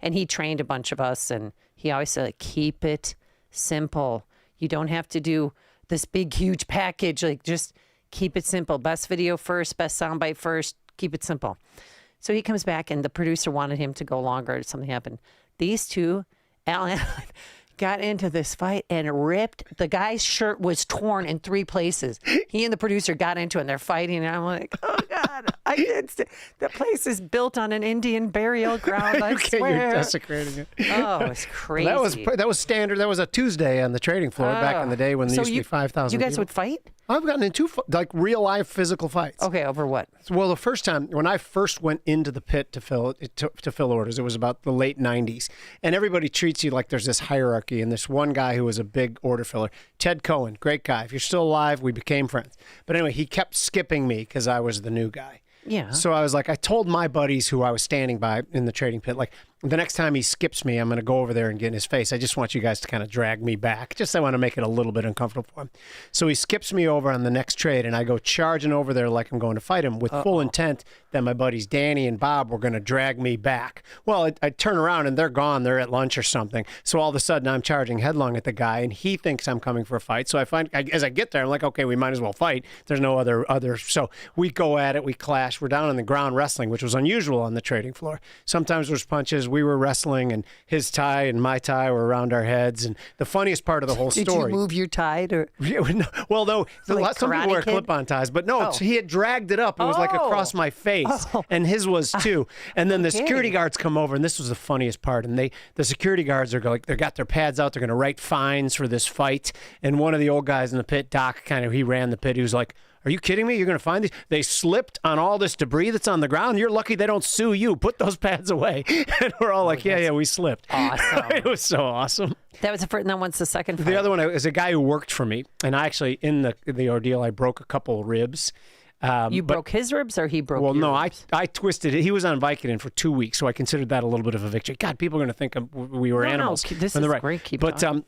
and he trained a bunch of us, and he always said, like, keep it simple. You don't have to do this big, huge package. Like, just keep it simple. Best video first, best soundbite first. Keep it simple. So he comes back, and the producer wanted him to go longer. Something happened. These two, Al Allen, got into this fight and ripped. The guy's shirt was torn in 3 places. He and the producer got into it, and they're fighting. And I'm like, oh, God. The place is built on an Indian burial ground, I swear. You're desecrating it. Oh, it's crazy. That was standard. That was a Tuesday on the trading floor back in the day when there used to be 5,000 You guys people. would fight? I've gotten in 2 real life physical fights. Okay, over what? Well, the first time when I first went into the pit to fill orders, it was about the late 90s, and everybody treats you like there's this hierarchy. And this one guy who was a big order filler, Ted Cohen, great guy. If you're still alive, we became friends. But anyway, he kept skipping me because I was the new guy. Yeah. So I was like, I told my buddies who I was standing by in the trading pit, like, the next time he skips me, I'm going to go over there and get in his face. I just want you guys to kind of drag me back. I want to make it a little bit uncomfortable for him. So he skips me over on the next trade, and I go charging over there like I'm going to fight him with full intent that my buddies Danny and Bob were going to drag me back. Well, I turn around, and they're gone. They're at lunch or something. So all of a sudden, I'm charging headlong at the guy, and he thinks I'm coming for a fight. So as I get there, I'm like, okay, we might as well fight. There's no other. So we go at it. We clash. We're down on the ground wrestling, which was unusual on the trading floor. Sometimes there's punches. We were wrestling, and his tie and my tie were around our heads. And the funniest part of the whole story. Did you move your tie? Well, no. Like some people wear clip-on ties, but no, he had dragged it up. It was like across my face, and his was too. And then the security guards come over, and this was the funniest part. And the security guards are they got their pads out. They're going to write fines for this fight. And one of the old guys in the pit, Doc, he ran the pit. He was like, Are you kidding me? You're going to find these? They slipped on all this debris that's on the ground. You're lucky they don't sue you. Put those pads away. And we're all like, yeah, we slipped. Awesome. It was so awesome. That was the first, and then what's the second fight? The other one is a guy who worked for me. And I actually, in the ordeal, I broke a couple ribs. You broke his ribs or he broke Well, your no, ribs? I twisted it. He was on Vicodin for 2 weeks, so I considered that a little bit of a victory. God, people are going to think we were animals. This And is they're right. great. Keep But talking.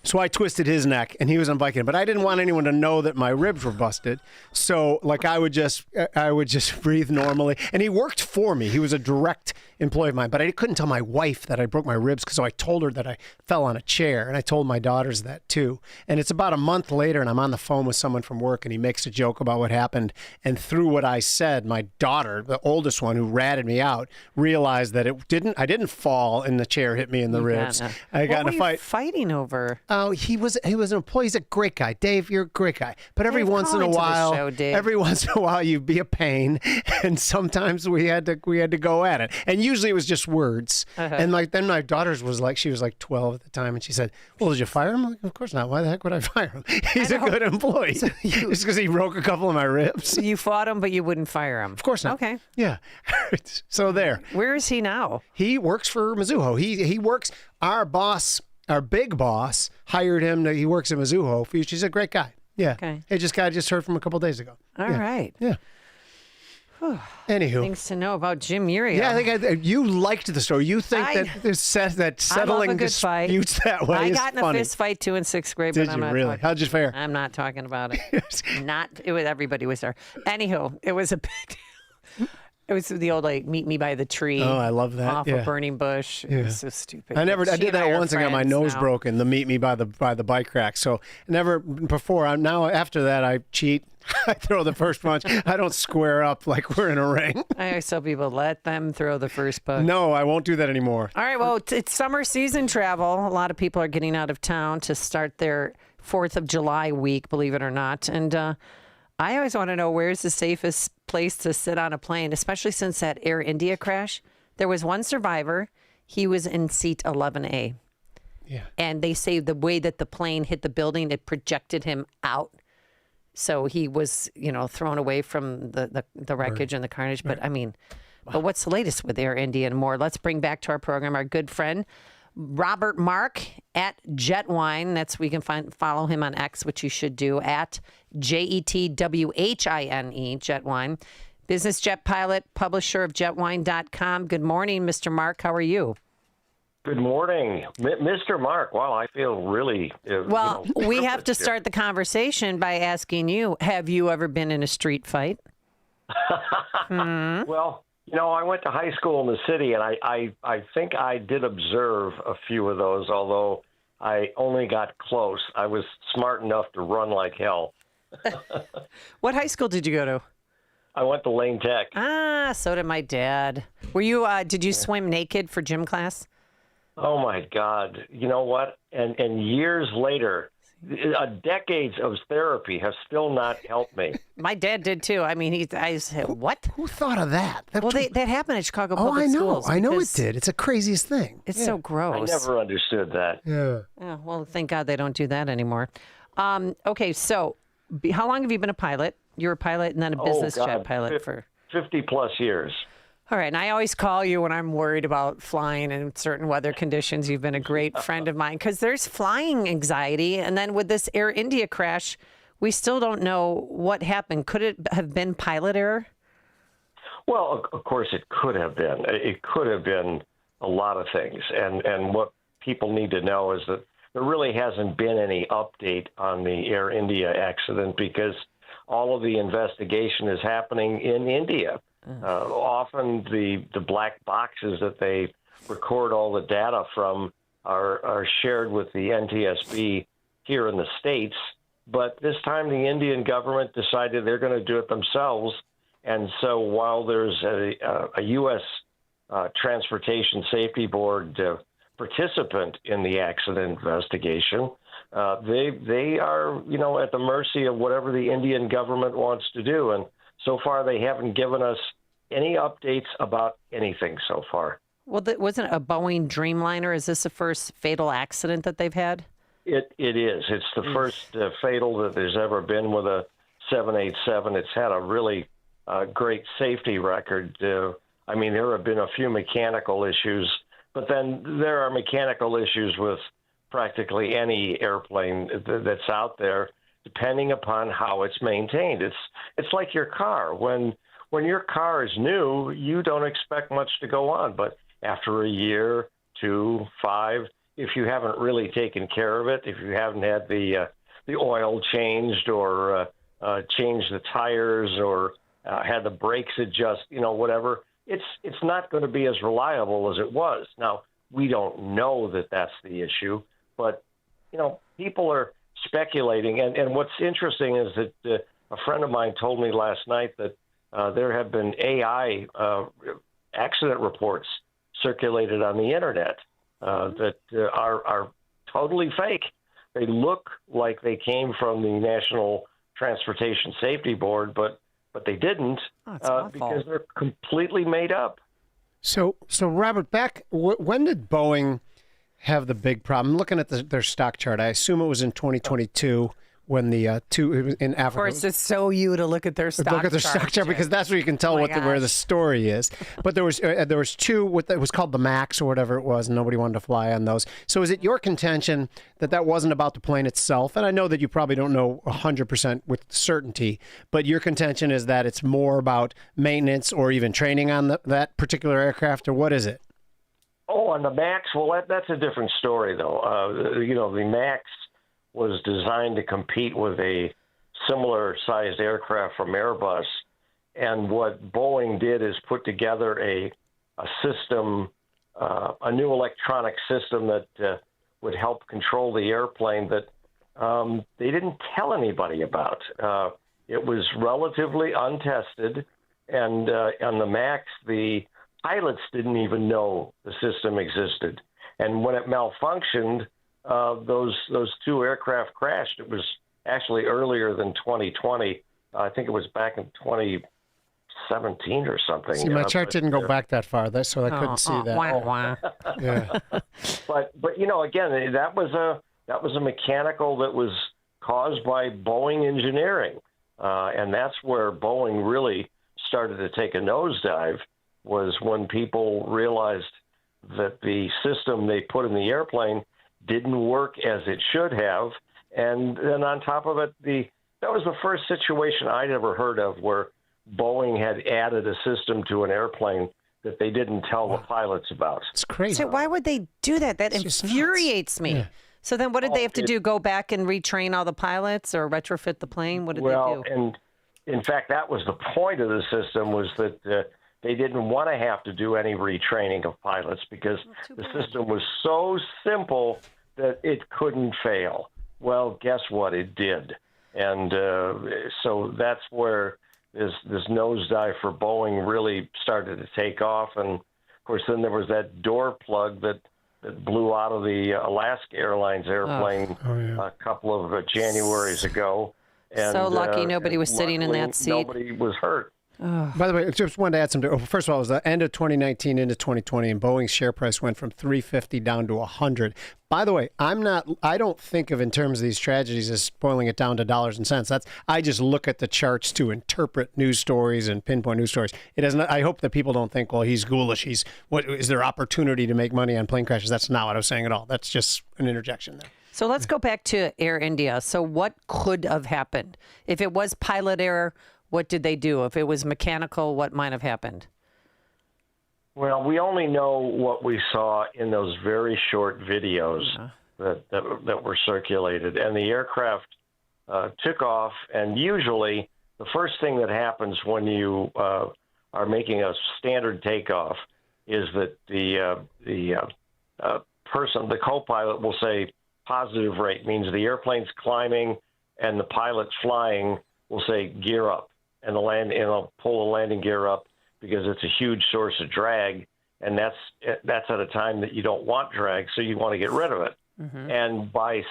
so I twisted his neck, and he was on Vicodin. But I didn't want anyone to know that my ribs were busted. So, like, I would just breathe normally. And he worked for me. He was a direct employee of mine. But I couldn't tell my wife that I broke my ribs, so I told her that I fell on a chair, and I told my daughters that too. And it's about a month later, and I'm on the phone with someone from work, and he makes a joke about what happened. And through what I said, my daughter, the oldest one who ratted me out, realized that I didn't fall and the chair hit me in the ribs. I got in a fight. What were you fighting over? Oh, he was an employee. He's a great guy. Dave, you're a great guy. But every Dave, once in call a into the while, show, Dave. every once in a while, you be a pain, and sometimes we had to go at it. And usually it was just words. And then my daughter's she was like 12 at the time, and she said, "Well, did you fire him?" I'm like, "Of course not. Why the heck would I fire him? He's a good employee." Just because he broke a couple of my ribs. You fought him, but you wouldn't fire him. Of course not. Okay. Yeah. So there. Where is he now? He works for Mizuho. He works. Our boss, our big boss, hired him. He works at Mizuho. He's a great guy. Yeah. Okay. Hey, I just heard from a couple days ago. All right. Yeah. Anywho. Things to know about Jim Uriel. Yeah, I think you liked the story. You think that settling I love a good fight. disputes that way I is got in funny. a fist fight too in 6th grade. Did but I'm you not really? talking- How'd you fare? I'm not talking about it. Everybody was there. Anywho, it was a big deal. It was the old meet me by the tree. Oh, I love that. Off a burning bush. It was so stupid. I She did and I that are once and got my friends nose now. broken. The meet me by the bike rack. So never before. Now after that, I cheat. I throw the first punch. I don't square up like we're in a ring. I always tell people, let them throw the first punch. No, I won't do that anymore. All right, well, it's summer season travel. A lot of people are getting out of town to start their 4th of July week, believe it or not. And I always want to know, where's the safest place to sit on a plane, especially since that Air India crash. There was one survivor. He was in seat 11A. Yeah. And they say the way that the plane hit the building, it projected him out. So he was, thrown away from the wreckage and the carnage. But I mean, but what's the latest with Air India and more? Let's bring back to our program our good friend, Robert Mark at Jetwine. We can follow him on X, which you should do, at JETWHINE, Jetwine. Business jet pilot, publisher of jetwine.com. Good morning, Mr. Mark. How are you? Good morning, Mr. Mark. Wow, I feel really well. We have to start the conversation by asking you: have you ever been in a street fight? Well, I went to high school in the city, and I think I did observe a few of those. Although I only got close, I was smart enough to run like hell. What high school did you go to? I went to Lane Tech. Ah, so did my dad. Were you? Did you swim naked for gym class? Oh my God! You know what? And years later, decades of therapy have still not helped me. My dad did too. I mean, I said, "What? Who thought of that?" Well, that happened at Chicago Oh, Public I know. Schools. I know it because did. It's the craziest thing. It's so gross. I never understood that. Yeah. Oh, well, thank God they don't do that anymore. Okay, so how long have you been a pilot? You're a pilot and then a business jet pilot for 50 plus years. All right, and I always call you when I'm worried about flying in certain weather conditions. You've been a great friend of mine because there's flying anxiety. And then with this Air India crash, we still don't know what happened. Could it have been pilot error? Well, of course it could have been. It could have been a lot of things. And what people need to know is that there really hasn't been any update on the Air India accident because all of the investigation is happening in India. Often the black boxes that they record all the data from are shared with the NTSB here in the States. But this time the Indian government decided they're going to do it themselves. And so while there's a U.S. Transportation Safety Board participant in the accident investigation, they are, at the mercy of whatever the Indian government wants to do. And so far, they haven't given us any updates about anything so far. Well, wasn't it a Boeing Dreamliner? Is this the first fatal accident that they've had? It is. It's the first fatal that there's ever been with a 787. It's had a really great safety record. I mean, there have been a few mechanical issues, but then there are mechanical issues with practically any airplane that's out there, depending upon how it's maintained. It's like your car. When your car is new, you don't expect much to go on, but after a year, 2, 5, if you haven't really taken care of it, if you haven't had the oil changed or changed the tires or had the brakes adjust, whatever, it's not going to be as reliable as it was. Now, we don't know that that's the issue, but, people are speculating. And what's interesting is that a friend of mine told me last night that there have been AI accident reports circulated on the internet that are totally fake. They look like they came from the National Transportation Safety Board, but they didn't because they're completely made up. So Robert, when did Boeing have the big problem? I'm looking at their stock chart. I assume it was in 2022 when the it was in Africa. Of course, it's so you to look at their stock chart. Look at their stock chart because that's where you can tell where the story is. But there was two. It was called the Max or whatever it was, and nobody wanted to fly on those. So is it your contention that wasn't about the plane itself? And I know that you probably don't know 100% with certainty, but your contention is that it's more about maintenance or even training on that particular aircraft, or what is it? Oh, on the Max, well, that's a different story, though. The Max was designed to compete with a similar-sized aircraft from Airbus, and what Boeing did is put together a system, a new electronic system that would help control the airplane that they didn't tell anybody about. It was relatively untested, and on the Max, the pilots didn't even know the system existed. And when it malfunctioned, those two aircraft crashed. It was actually earlier than 2020. I think it was back in 2017 or something. See, my chart didn't go back that far, so I couldn't see that. Yeah. But again, that was a mechanical that was caused by Boeing engineering, and that's where Boeing really started to take a nosedive. Was when people realized that the system they put in the airplane didn't work as it should have. And then on top of it, that was the first situation I'd ever heard of where Boeing had added a system to an airplane that they didn't tell the pilots about. It's crazy. So why would they do that? That infuriates me. Yeah. So then what did they have to do? Go back and retrain all the pilots or retrofit the plane? What did they do? Well, and in fact, that was the point of the system, was that they didn't want to have to do any retraining of pilots because the system was so simple that it couldn't fail. Well, guess what? It did. And so that's where this nosedive for Boeing really started to take off. And, of course, then there was that door plug that blew out of the Alaska Airlines airplane a couple of Januaries ago. And, so lucky nobody was sitting in that seat. Nobody was hurt. By the way, just wanted to add something. First of all, it was the end of 2019 into 2020, and Boeing's share price went from $350 down to $100. By the way, I don't think of in terms of these tragedies as boiling it down to dollars and cents. I just look at the charts to interpret news stories and pinpoint news stories. It doesn't. I hope that people don't think, well, he's ghoulish. What is there opportunity to make money on plane crashes? That's not what I was saying at all. That's just an interjection there. So let's go back to Air India. So what could have happened? If it was pilot error, what did they do? If it was mechanical, what might have happened? Well, we only know what we saw in those very short videos that were circulated. And the aircraft took off, and usually the first thing that happens when you are making a standard takeoff is that the person, the co-pilot, will say positive rate, means the airplane's climbing, and the pilot flying will say gear up. And I'll pull the landing gear up because it's a huge source of drag, and that's at a time that you don't want drag, so you want to get rid of it. Mm-hmm. And by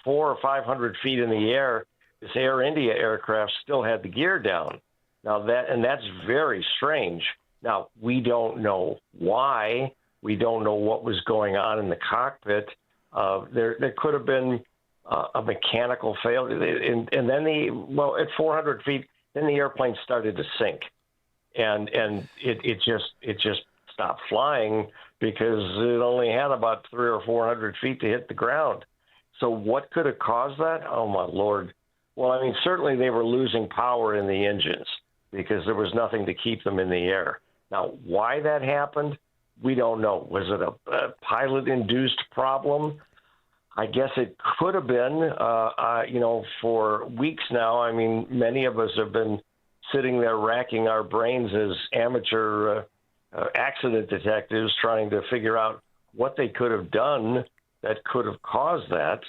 400 or 500 feet in the air, this Air India aircraft still had the gear down. Now that's very strange. Now we don't know why. We don't know what was going on in the cockpit. There could have been a mechanical failure. And then at 400 feet, then the airplane started to sink, and it just stopped flying because it only had about 300 or 400 feet to hit the ground. So what could have caused that? Oh my Lord! Well, I mean, certainly they were losing power in the engines because there was nothing to keep them in the air. Now, why that happened, we don't know. Was it a pilot-induced problem? I guess it could have been. For weeks now, I mean, many of us have been sitting there racking our brains as amateur accident detectives trying to figure out what they could have done that could have caused that.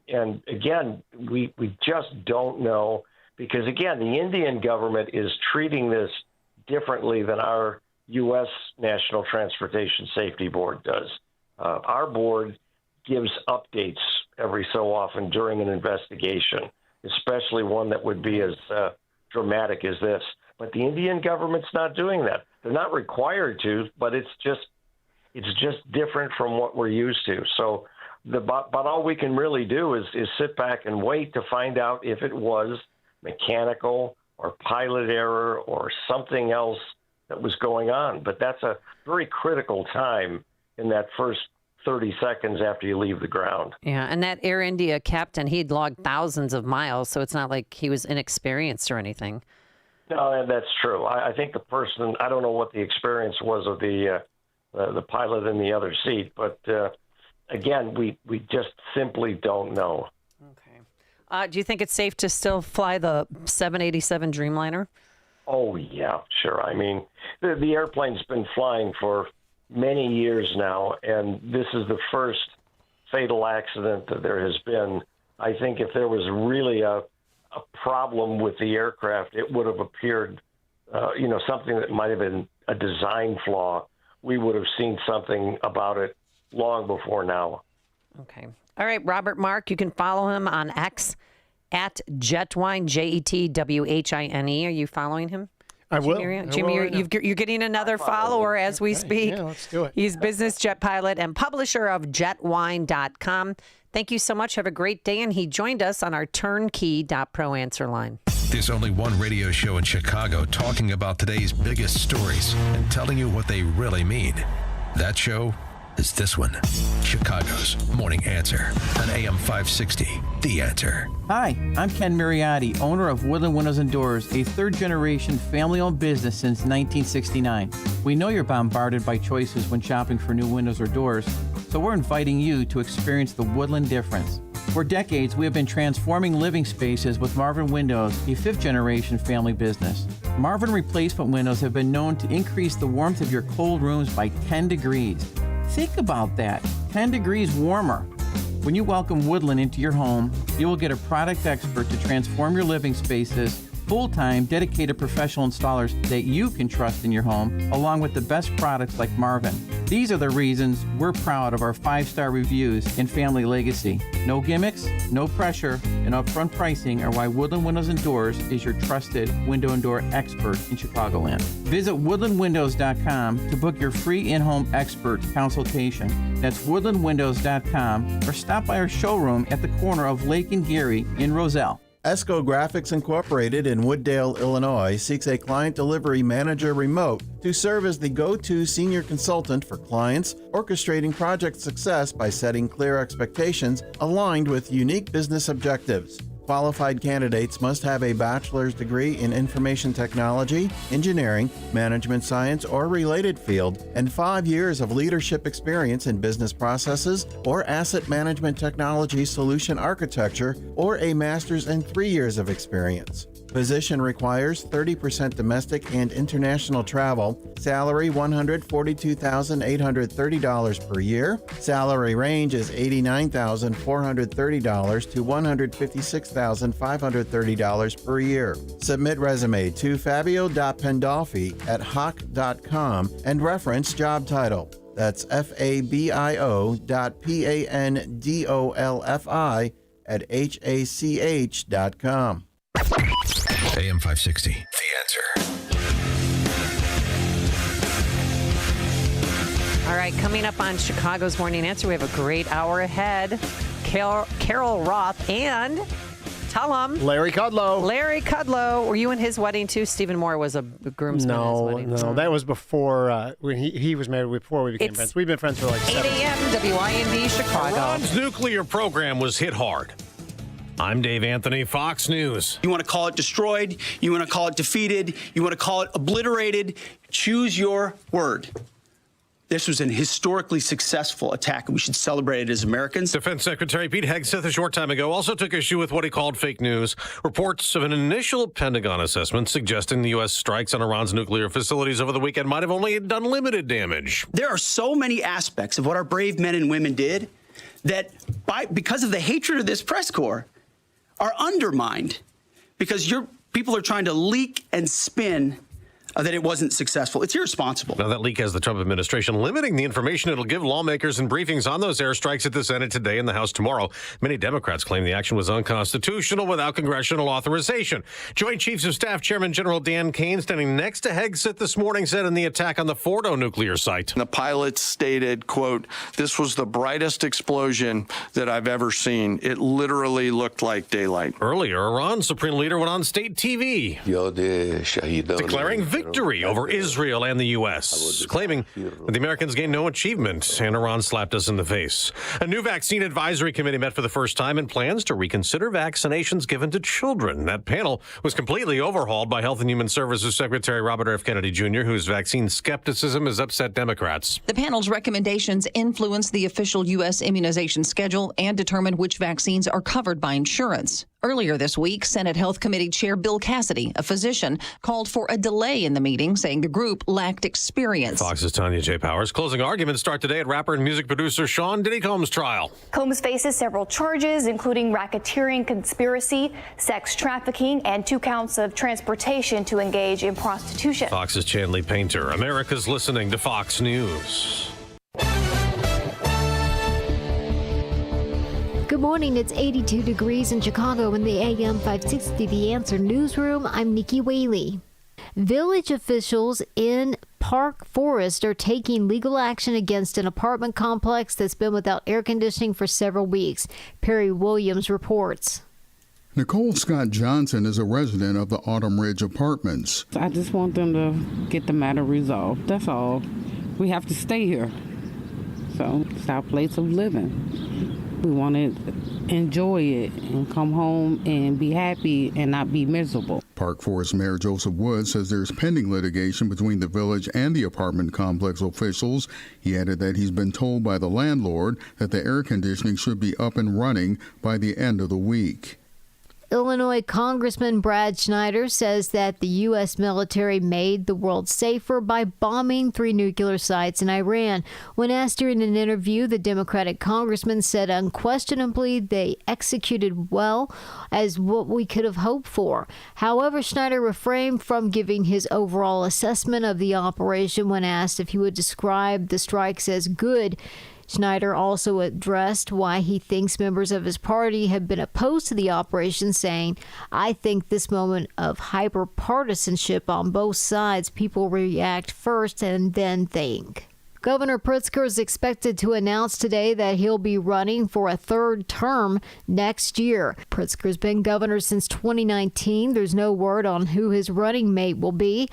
And again, we just don't know because, again, the Indian government is treating this differently than our U.S. National Transportation Safety Board does. Our board gives updates every so often during an investigation, especially one that would be as dramatic as this. But the Indian government's not doing that. They're not required to, but it's just different from what we're used to. So, but all we can really do is sit back and wait to find out if it was mechanical or pilot error or something else that was going on. But that's a very critical time in that first 30 seconds after you leave the ground. Yeah, and that Air India captain, he'd logged thousands of miles, so it's not like he was inexperienced or anything. No, that's true. I think the person, I don't know what the experience was of the pilot in the other seat, but again, we just simply don't know. Okay. Do you think it's safe to still fly the 787 Dreamliner? Oh, yeah, sure. I mean, the airplane's been flying for many years now, and this is the first fatal accident that there has been. I think if there was really a problem with the aircraft, it would have appeared, something that might have been a design flaw. We would have seen something about it long before now. Okay. All right, Robert Mark, you can follow him on X at Jetwine, JETWHINE. Are you following him? I will. Jimmy, you're getting another follower as we speak. Yeah, let's do it. He's business jet pilot and publisher of jetwine.com. Thank you so much. Have a great day. And he joined us on our turnkey.pro answer line. There's only one radio show in Chicago talking about today's biggest stories and telling you what they really mean. That show is this one, Chicago's Morning Answer on AM 560, The Answer. Hi, I'm Ken Mariotti, owner of Woodland Windows and Doors, a third-generation family-owned business since 1969. We know you're bombarded by choices when shopping for new windows or doors, so we're inviting you to experience the Woodland difference. For decades, we have been transforming living spaces with Marvin Windows, a fifth-generation family business. Marvin replacement windows have been known to increase the warmth of your cold rooms by 10 degrees. Think about that, 10 degrees warmer. When you welcome Woodland into your home, you will get a product expert to transform your living spaces, full-time, dedicated professional installers that you can trust in your home, along with the best products like Marvin. These are the reasons we're proud of our 5-star reviews and family legacy. No gimmicks, no pressure, and upfront pricing are why Woodland Windows and Doors is your trusted window and door expert in Chicagoland. Visit woodlandwindows.com to book your free in-home expert consultation. That's woodlandwindows.com, or stop by our showroom at the corner of Lake and Geary in Roselle. ESCO Graphics Incorporated in Wooddale, Illinois seeks a client delivery manager remote to serve as the go-to senior consultant for clients, orchestrating project success by setting clear expectations aligned with unique business objectives. Qualified candidates must have a bachelor's degree in information technology, engineering, management science, or related field, and 5 years of leadership experience in business processes or asset management technology solution architecture, or a master's and 3 years of experience. Position requires 30% domestic and international travel. Salary $142,830 per year. Salary range is $89,430 to $156,530 per year. Submit resume to fabio.pandolfi@hawk.com and reference job title. That's fabio.pandolfi@hach.com. AM 560, The Answer. All right, coming up on Chicago's Morning Answer, we have a great hour ahead. Carol Roth, and tell him. Larry Kudlow. Larry Kudlow. Were you in his wedding too? Stephen Moore was a groomsman in his wedding. No, that was before when he was married. Before we became friends. We've been friends for like 8 a.m. WIND Chicago. Iran's nuclear program was hit hard. I'm Dave Anthony, Fox News. You want to call it destroyed, you want to call it defeated, you want to call it obliterated, choose your word. This was an historically successful attack, and we should celebrate it as Americans. Defense Secretary Pete Hegseth a short time ago also took issue with what he called fake news. Reports of an initial Pentagon assessment suggesting the U.S. strikes on Iran's nuclear facilities over the weekend might have only done limited damage. There are so many aspects of what our brave men and women did that, because of the hatred of this press corps, are undermined because people are trying to leak and spin that it wasn't successful. It's irresponsible. Now, that leak has the Trump administration limiting the information it'll give lawmakers in briefings on those airstrikes at the Senate today and the House tomorrow. Many Democrats claim the action was unconstitutional without congressional authorization. Joint Chiefs of Staff Chairman General Dan Kane, standing next to Hegseth this morning, said in the attack on the Fordo nuclear site. The pilots stated, quote, "This was the brightest explosion that I've ever seen. It literally looked like daylight." Earlier, Iran's supreme leader went on state TV, declaring victory over Israel and the U.S., claiming that the Americans gained no achievement and Iran slapped us in the face. A new vaccine advisory committee met for the first time and plans to reconsider vaccinations given to children. That panel was completely overhauled by Health and Human Services Secretary Robert F. Kennedy Jr., whose vaccine skepticism has upset Democrats. The panel's recommendations influence the official U.S. immunization schedule and determine which vaccines are covered by insurance. Earlier this week, Senate Health Committee Chair Bill Cassidy, a physician, called for a delay in the meeting, saying the group lacked experience. Fox's Tanya J. Powers. Closing arguments start today at rapper and music producer Sean Diddy Combs' trial. Combs faces several charges, including racketeering, conspiracy, sex trafficking, and 2 counts of transportation to engage in prostitution. Fox's Chanley Painter. America's listening to Fox News. Good morning. It's 82 degrees in Chicago in the AM 560 The Answer newsroom. I'm Nikki Whaley. Village officials in Park Forest are taking legal action against an apartment complex that's been without air conditioning for several weeks. Perry Williams reports. Nicole Scott Johnson is a resident of the Autumn Ridge Apartments. I just want them to get the matter resolved. That's all. We have to stay here. So it's our place of living. We want to enjoy it and come home and be happy and not be miserable. Park Forest Mayor Joseph Wood says there's pending litigation between the village and the apartment complex officials. He added that he's been told by the landlord that the air conditioning should be up and running by the end of the week. Illinois Congressman Brad Schneider says that the U.S. military made the world safer by bombing 3 nuclear sites in Iran. When asked during an interview, the Democratic congressman said unquestionably they executed well as what we could have hoped for. However, Schneider refrained from giving his overall assessment of the operation when asked if he would describe the strikes as good. Schneider also addressed why he thinks members of his party have been opposed to the operation, saying, "I think this moment of hyper-partisanship on both sides, people react first and then think." Governor Pritzker is expected to announce today that he'll be running for a 3rd term next year. Pritzker's been governor since 2019. There's no word on who his running mate will be.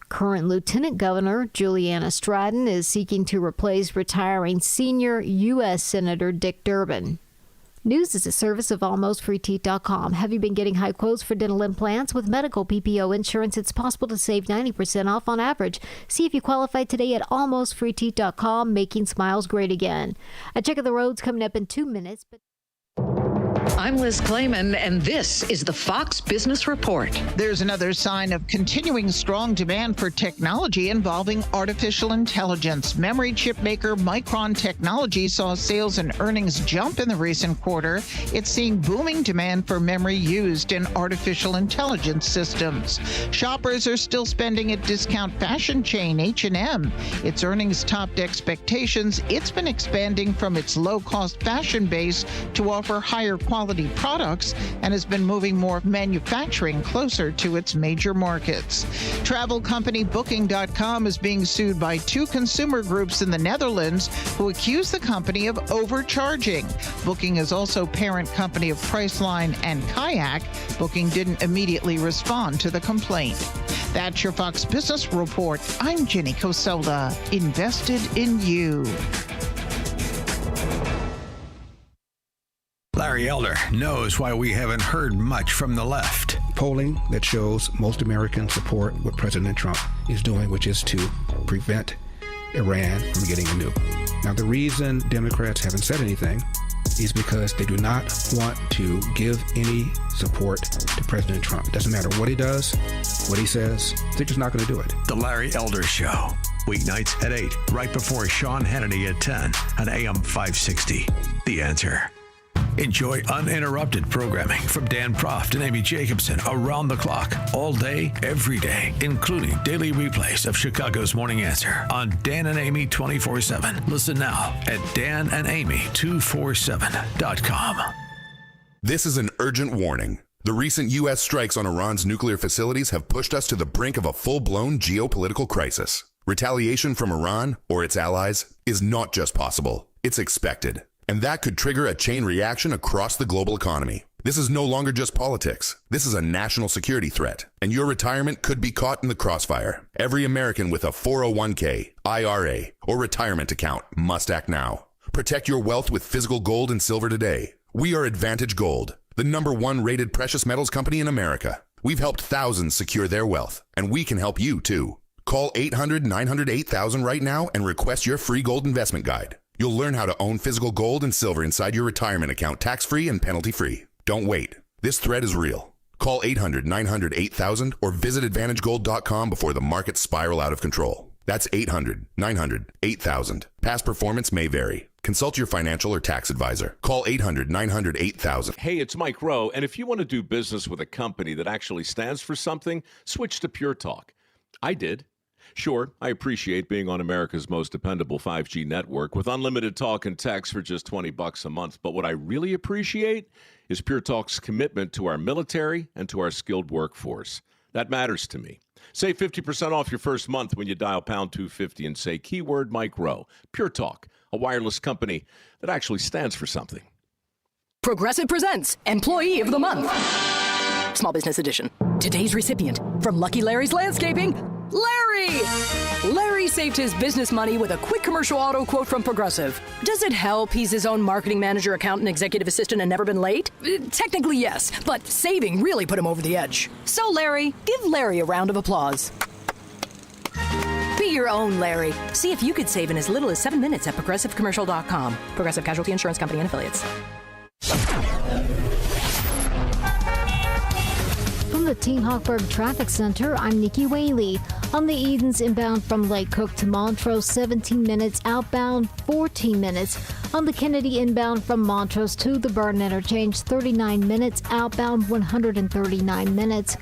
Current Lieutenant Governor Juliana Stratton is seeking to replace retiring senior U.S. Senator Dick Durbin. News is a service of AlmostFreeTeeth.com. Have you been getting high quotes for dental implants? With medical PPO insurance, it's possible to save 90% off on average. See if you qualify today at AlmostFreeTeeth.com, making smiles great again. A check of the roads coming up in 2 minutes. I'm Liz Clayman, and this is the Fox Business Report. There's another sign of continuing strong demand for technology involving artificial intelligence. Memory chip maker Micron Technology saw sales and earnings jump in the recent quarter. It's seeing booming demand for memory used in artificial intelligence systems. Shoppers are still spending at discount fashion chain H&M. Its earnings topped expectations. It's been expanding from its low-cost fashion base to offer higher quality quality products and has been moving more manufacturing closer to its major markets. Travel company Booking.com is being sued by two consumer groups in the Netherlands who accuse the company of overcharging. Booking is also parent company of Priceline and Kayak. Booking didn't immediately respond to the complaint. That's your Fox Business Report. I'm Jenny Cosola, invested in you. Larry Elder knows why we haven't heard much from the left. Polling that shows most Americans support what President Trump is doing, which is to prevent Iran from getting a nuke. Now, the reason Democrats haven't said anything is because they do not want to give any support to President Trump. It doesn't matter what he does, what he says, they're just not going to do it. The Larry Elder Show. Weeknights at 8, right before Sean Hannity at 10 on AM 560. The Answer. Enjoy uninterrupted programming from Dan Proft and Amy Jacobson around the clock, all day, every day, including daily replays of Chicago's Morning Answer on Dan and Amy 24/7. Listen now at danandamy247.com. This is an urgent warning. The recent U.S. strikes on Iran's nuclear facilities have pushed us to the brink of a full-blown geopolitical crisis. Retaliation from Iran or its allies is not just possible, it's expected. And that could trigger a chain reaction across the global economy. This is no longer just politics. This is a national security threat, and your retirement could be caught in the crossfire. Every American with a 401k, IRA, or retirement account must act now. Protect your wealth with physical gold and silver today. We are Advantage Gold, the #1 rated precious metals company in America. We've helped thousands secure their wealth, and we can help you too. Call 800-900-8000 right now and request your free gold investment guide. You'll learn how to own physical gold and silver inside your retirement account tax-free and penalty-free. Don't wait. This threat is real. Call 800-900-8000 or visit AdvantageGold.com before the markets spiral out of control. That's 800-900-8000. Past performance may vary. Consult your financial or tax advisor. Call 800-900-8000. Hey, it's Mike Rowe, and if you want to do business with a company that actually stands for something, switch to Pure Talk. I did. Sure, I appreciate being on America's most dependable 5G network with unlimited talk and text for just $20 a month. But what I really appreciate is Pure Talk's commitment to our military and to our skilled workforce. That matters to me. Save 50% off your first month when you dial pound 250 and say keyword Mike Rowe. Pure Talk, a wireless company that actually stands for something. Progressive presents Employee of the Month. Small Business Edition. Today's recipient from Lucky Larry's Landscaping, Larry! Larry saved his business money with a quick commercial auto quote from Progressive. Does it help he's his own marketing manager, accountant, executive assistant, and never been late? Technically, yes, but saving really put him over the edge. So, Larry, give Larry a round of applause. Be your own Larry. See if you could save in as little as 7 minutes at ProgressiveCommercial.com. Progressive Casualty Insurance Company and Affiliates. From the Team Hochberg Traffic Center, I'm Nikki Whaley. On the Edens inbound from Lake Cook to Montrose, 17 minutes. Outbound, 14 minutes. On the Kennedy inbound from Montrose to the Burton Interchange, 39 minutes. Outbound, 139 minutes.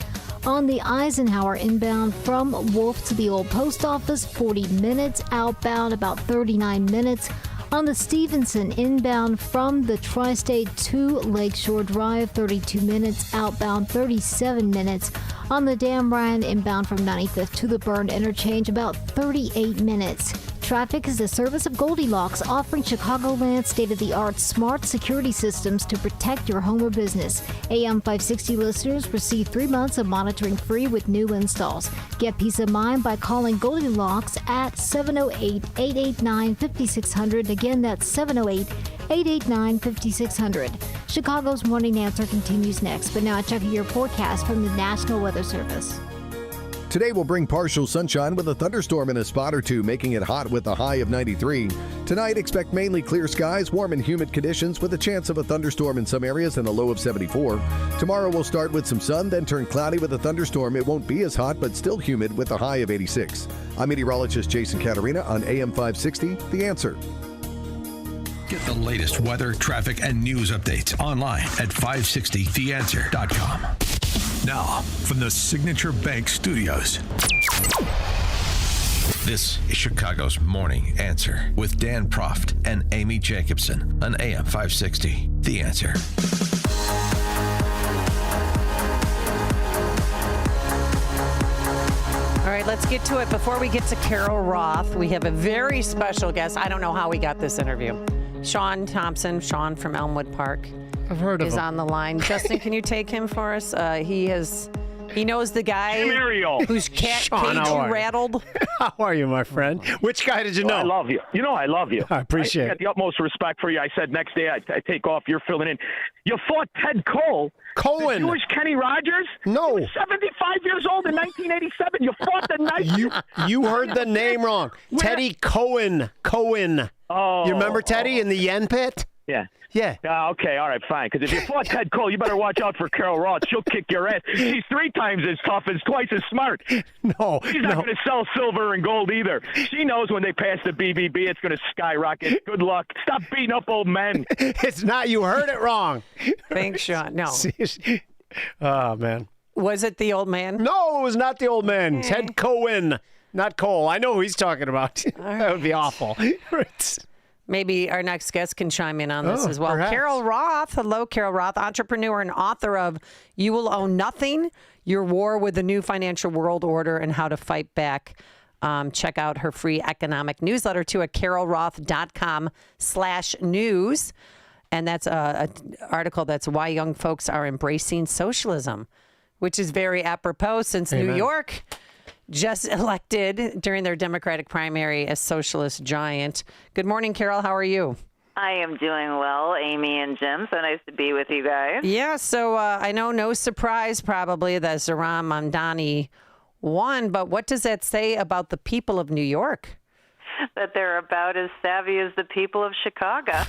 On the Eisenhower inbound from Wolf to the Old Post Office, 40 minutes. Outbound, about 39 minutes. On the Stevenson inbound from the Tri-State to Lakeshore Drive, 32 minutes. Outbound, 37 minutes. On the Dan Ryan inbound from 95th to the Byrne Interchange, about 38 minutes. Traffic is a service of Goldilocks, offering Chicagoland's state-of-the-art smart security systems to protect your home or business. AM 560 listeners receive 3 months of monitoring free with new installs. Get peace of mind by calling Goldilocks at 708-889-5600. Again, that's 708-889-5600. Chicago's Morning Answer continues next, but now check your forecast from the National Weather Service. Today will bring partial sunshine with a thunderstorm in a spot or two, making it hot with a high of 93. Tonight, expect mainly clear skies, warm and humid conditions with a chance of a thunderstorm in some areas and a low of 74. Tomorrow will start with some sun, then turn cloudy with a thunderstorm. It won't be as hot, but still humid with a high of 86. I'm meteorologist Jason Caterina on AM 560, The Answer. Get the latest weather, traffic, and news updates online at 560theanswer.com. Now, from the Signature Bank Studios, this is Chicago's Morning Answer with Dan Proft and Amy Jacobson on AM 560, The Answer. let's get to it. Before we get to Carol Roth, we have a very special guest. I don't know how we got this interview. Sean Thompson, Sean from Elmwood Park. I've heard of is him. on the line. Justin, can you take him for us? He knows the guy whose cage you rattled. How are you, my friend? Which guy did you know? I love you. You know I love you. I appreciate I it. had the utmost respect for you. I said next day I take off, you're filling in. You fought Ted Cole. Cohen. The Jewish Kenny Rogers? No. He was 75 years old in 1987. You fought the night. You heard the name wrong. Teddy Cohen. Cohen. Oh. You remember Teddy in the Yen Pit? Yeah. Yeah. Okay, all right, fine. Because if you fought Ted Cole, you better watch out for Carol Roth. She'll kick your ass. She's 3 times as tough and twice as smart. No. She's not going to sell silver and gold either. She knows when they pass the BBB, it's going to skyrocket. Good luck. Stop beating up old men. It's not. You heard it wrong. Thanks, Sean. No. Oh, man. Was it the old man? No, it was not the old man. Ted Cohen, not Cole. I know who he's talking about. That would be awful. Maybe our next guest can chime in on this as well. Perhaps. Carol Roth. Hello, Carol Roth, entrepreneur and author of You Will Own Nothing, Your War with the New Financial World Order and How to Fight Back. Check out her free economic newsletter too at carolroth.com/news. And that's an article that's why young folks are embracing socialism, which is very apropos since New York just elected during their Democratic primary a socialist giant. Good morning, Carol. How are you? I am doing well, Amy and Jim. So nice to be with you guys. Yeah, so I know no surprise probably that Zohran Mamdani won, but what does that say about the people of New York? That they're about as savvy as the people of Chicago. I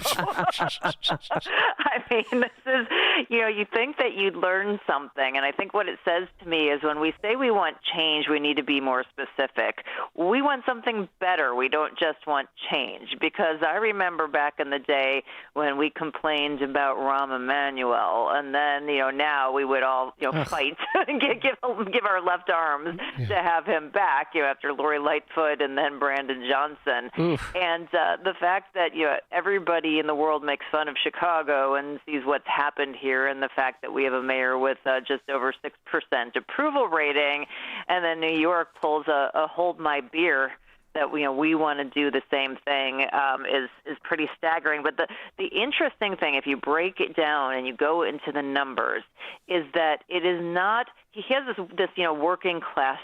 mean, this is, you think that you'd learn something. And I think what it says to me is when we say we want change, we need to be more specific. We want something better. We don't just want change. Because I remember back in the day when we complained about Rahm Emanuel. And then, now we would all, fight and give our left arms to have him back, after Lori Lightfoot and then Brandon Johnson. And the fact that everybody in the world makes fun of Chicago and sees what's happened here, and the fact that we have a mayor with just over 6% approval rating, and then New York pulls a hold my beer that we want to do the same thing is pretty staggering. But the interesting thing, if you break it down and you go into the numbers, is that it is not. He has this working class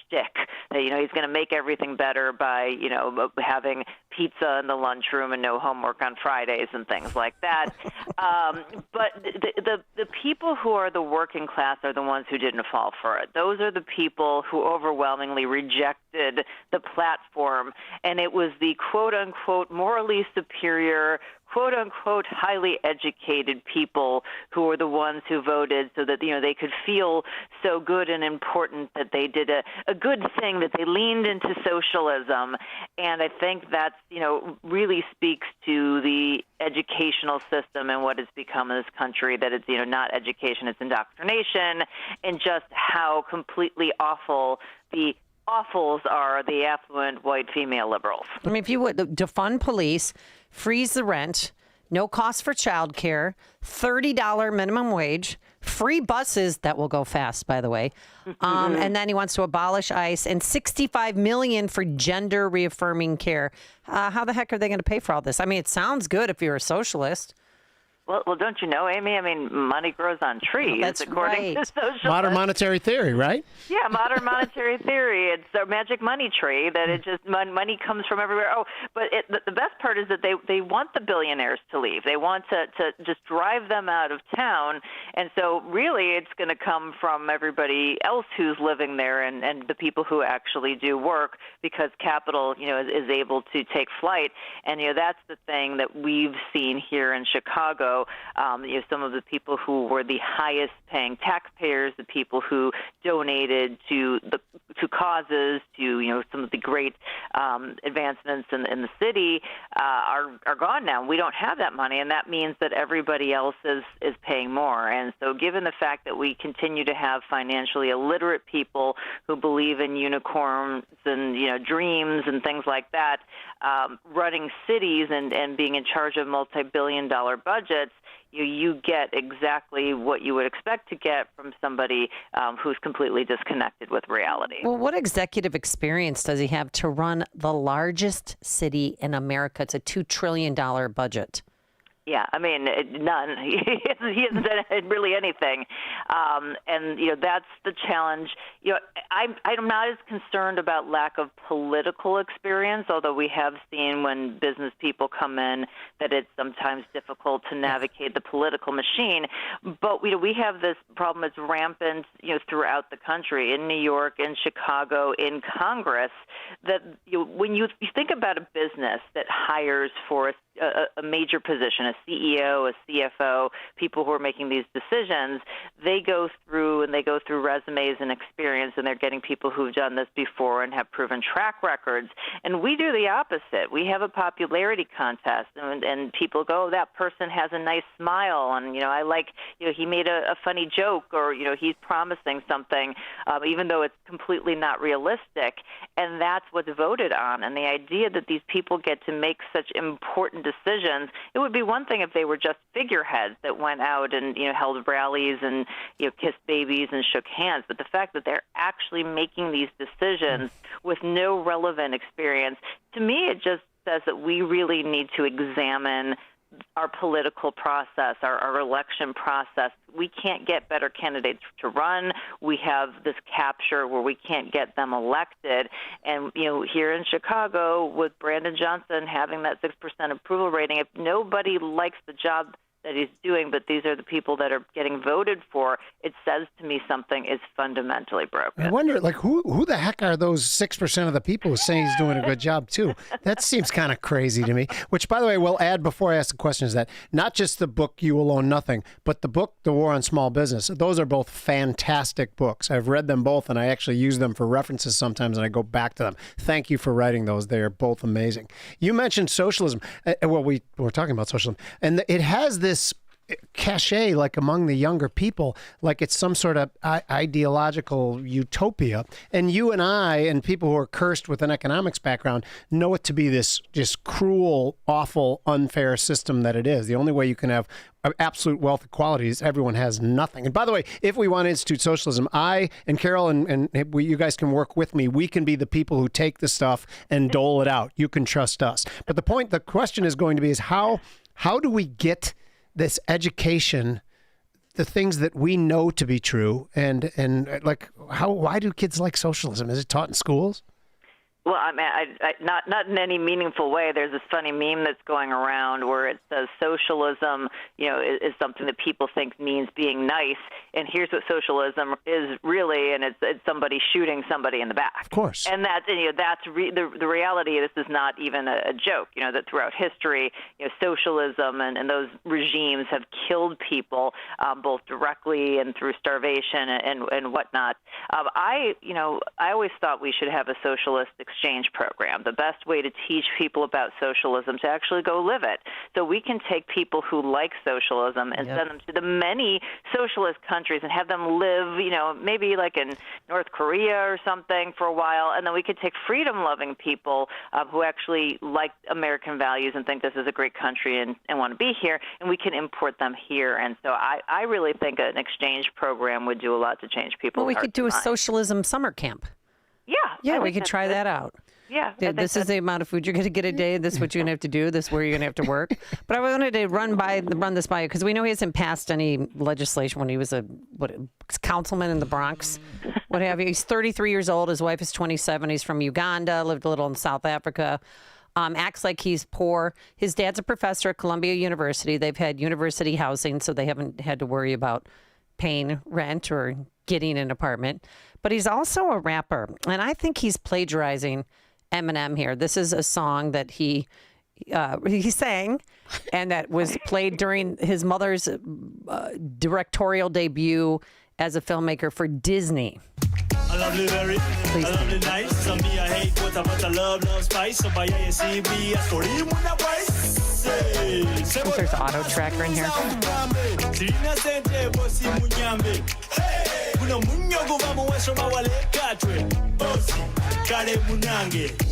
shtick that he's going to make everything better by having pizza in the lunchroom and no homework on Fridays and things like that. But the people who are the working class are the ones who didn't fall for it. Those are the people who overwhelmingly rejected the platform, and it was the quote-unquote morally superior, quote-unquote highly educated people who were the ones who voted so that they could feel so good and important that they did a good thing, that they leaned into socialism. And I think that's really speaks to the educational system and what it's become in this country, that it's not education, it's indoctrination, and just how completely awful the awfuls are the affluent white female liberals. I mean, if you would defund police, freeze the rent, no cost for childcare, $30 minimum wage, free buses that will go fast, by the way, and then he wants to abolish ICE and $65 million for gender reaffirming care. How the heck are they going to pay for all this? I mean, it sounds good if you're a socialist. Well, don't you know, Amy? I mean, money grows on trees, That's according to socialists. Modern monetary theory, right? Yeah, modern monetary theory. It's a magic money tree that it just money comes from everywhere. Oh, but the best part is that they want the billionaires to leave. They want to just drive them out of town, and so really it's going to come from everybody else who's living there and the people who actually do work, because capital, is able to take flight. And that's the thing that we've seen here in Chicago. Some of the people who were the highest paying taxpayers, the people who donated to causes, to some of the great advancements in the city are gone now. We don't have that money, and that means that everybody else is paying more. And so given the fact that we continue to have financially illiterate people who believe in unicorns and dreams and things like that, running cities and being in charge of multi-billion-dollar budgets, you get exactly what you would expect to get from somebody who's completely disconnected with reality. Well, what executive experience does he have to run the largest city in America? It's a $2 trillion budget. Yeah, I mean, none. He hasn't done really anything, and that's the challenge. I'm not as concerned about lack of political experience, although we have seen when business people come in that it's sometimes difficult to navigate the political machine. But we have this problem that's rampant, throughout the country, in New York, in Chicago, in Congress. That when you think about a business that hires for a major position, a CEO, a CFO, people who are making these decisions, they go through resumes and experience, and they're getting people who've done this before and have proven track records. And we do the opposite. We have a popularity contest, and people go, that person has a nice smile, and I like, he made a funny joke, or he's promising something, even though it's completely not realistic. And that's what's voted on. And the idea that these people get to make such important decisions, it would be one thing if they were just figureheads that went out and held rallies and kissed babies and shook hands, but the fact that they're actually making these decisions with no relevant experience, to me it just says that we really need to examine our political process, our election process. We can't get better candidates to run. We have this capture where we can't get them elected. And, here in Chicago, with Brandon Johnson having that 6% approval rating, if nobody likes the job that he's doing, but these are the people that are getting voted for, it says to me something is fundamentally broken. I wonder, who the heck are those 6% of the people who say he's doing a good job, too? That seems kind of crazy to me. Which, by the way, we'll add before I ask the question is that not just the book You Will Own Nothing, but the book The War on Small Business. Those are both fantastic books. I've read them both, and I actually use them for references sometimes, and I go back to them. Thank you for writing those. They are both amazing. You mentioned socialism. Well, we were talking about socialism, and it has this cachet, like among the younger people, like it's some sort of ideological utopia. And you and I and people who are cursed with an economics background know it to be this just cruel, awful, unfair system that it is. The only way you can have absolute wealth equality is everyone has nothing. And by the way, if we want to institute socialism, I and Carol and you guys can work with me. We can be the people who take the stuff and dole it out. You can trust us. But the question is going to be is how do we get this education, the things that we know to be true, and why do kids like socialism? Is it taught in schools? Well, I mean, not in any meaningful way. There's this funny meme that's going around where it says socialism, is something that people think means being nice, and here's what socialism is really, and it's somebody shooting somebody in the back. Of course. And that's the reality. This is not even a joke. That throughout history, socialism and those regimes have killed people both directly and through starvation and whatnot. I always thought we should have a socialist exchange program, the best way to teach people about socialism to actually go live it. So we can take people who like socialism and send them to the many socialist countries and have them live, maybe like in North Korea or something for a while, and then we could take freedom-loving people who actually like American values and think this is a great country and want to be here, and we can import them here. And so I really think an exchange program would do a lot to change people's Well, we hearts could do a and minds. socialism summer camp. Yeah, we could try that out. Yeah. This is the amount of food you're going to get a day. This is what you're going to have to do. This is where you're going to have to work. But I wanted to run this by you because we know he hasn't passed any legislation when he was a councilman in the Bronx, what have you. He's 33 years old. His wife is 27. He's from Uganda, lived a little in South Africa. Acts like he's poor. His dad's a professor at Columbia University. They've had university housing, so they haven't had to worry about paying rent or getting an apartment. But he's also a rapper, and I think he's plagiarizing Eminem here. This is a song that he sang, and that was played during his mother's directorial debut as a filmmaker for Disney. I love the berry, I love the nice. Some me I hate water, but I love spice. So by ACB, I score him with a price. There's auto tracker in here.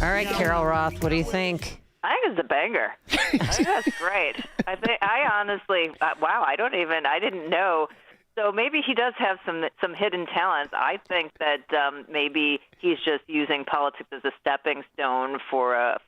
All right, Carol Roth, what do you think? I think it's a banger. I think that's great. I honestly, wow, I didn't know. So maybe he does have some hidden talents. I think that maybe he's just using politics as a stepping stone for a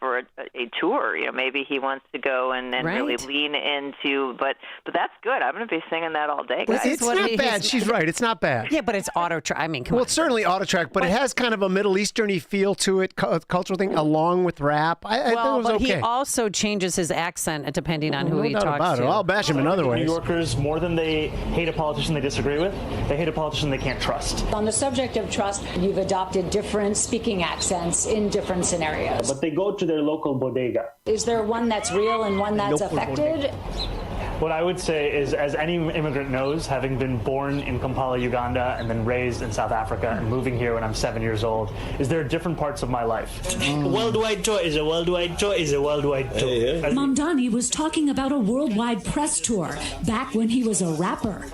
tour. You know, maybe he wants to go and really lean into. But that's good. I'm going to be singing that all day, guys. It's not bad. She's right. It's not bad. Yeah, but it's auto track. I mean, come on. Well, it's certainly auto track, but it has kind of a Middle Eastern-y feel to it, cultural thing, along with rap. I think it was but okay. he also changes his accent depending on who he talks about to. It. I'll bash him in other ways. New Yorkers, more than they hate a politician they disagree with, they hate a politician they can't trust. On the subject of trust, you've adopted different speaking accents in different scenarios. But they go to their local bodega. Is there one that's real and one that's affected? What I would say is, as any immigrant knows, having been born in Kampala, Uganda, and then raised in South Africa and moving here when I'm 7 years old, is there are different parts of my life. Worldwide tour is a worldwide tour is a worldwide tour. Mamdani was talking about a worldwide press tour back when he was a rapper.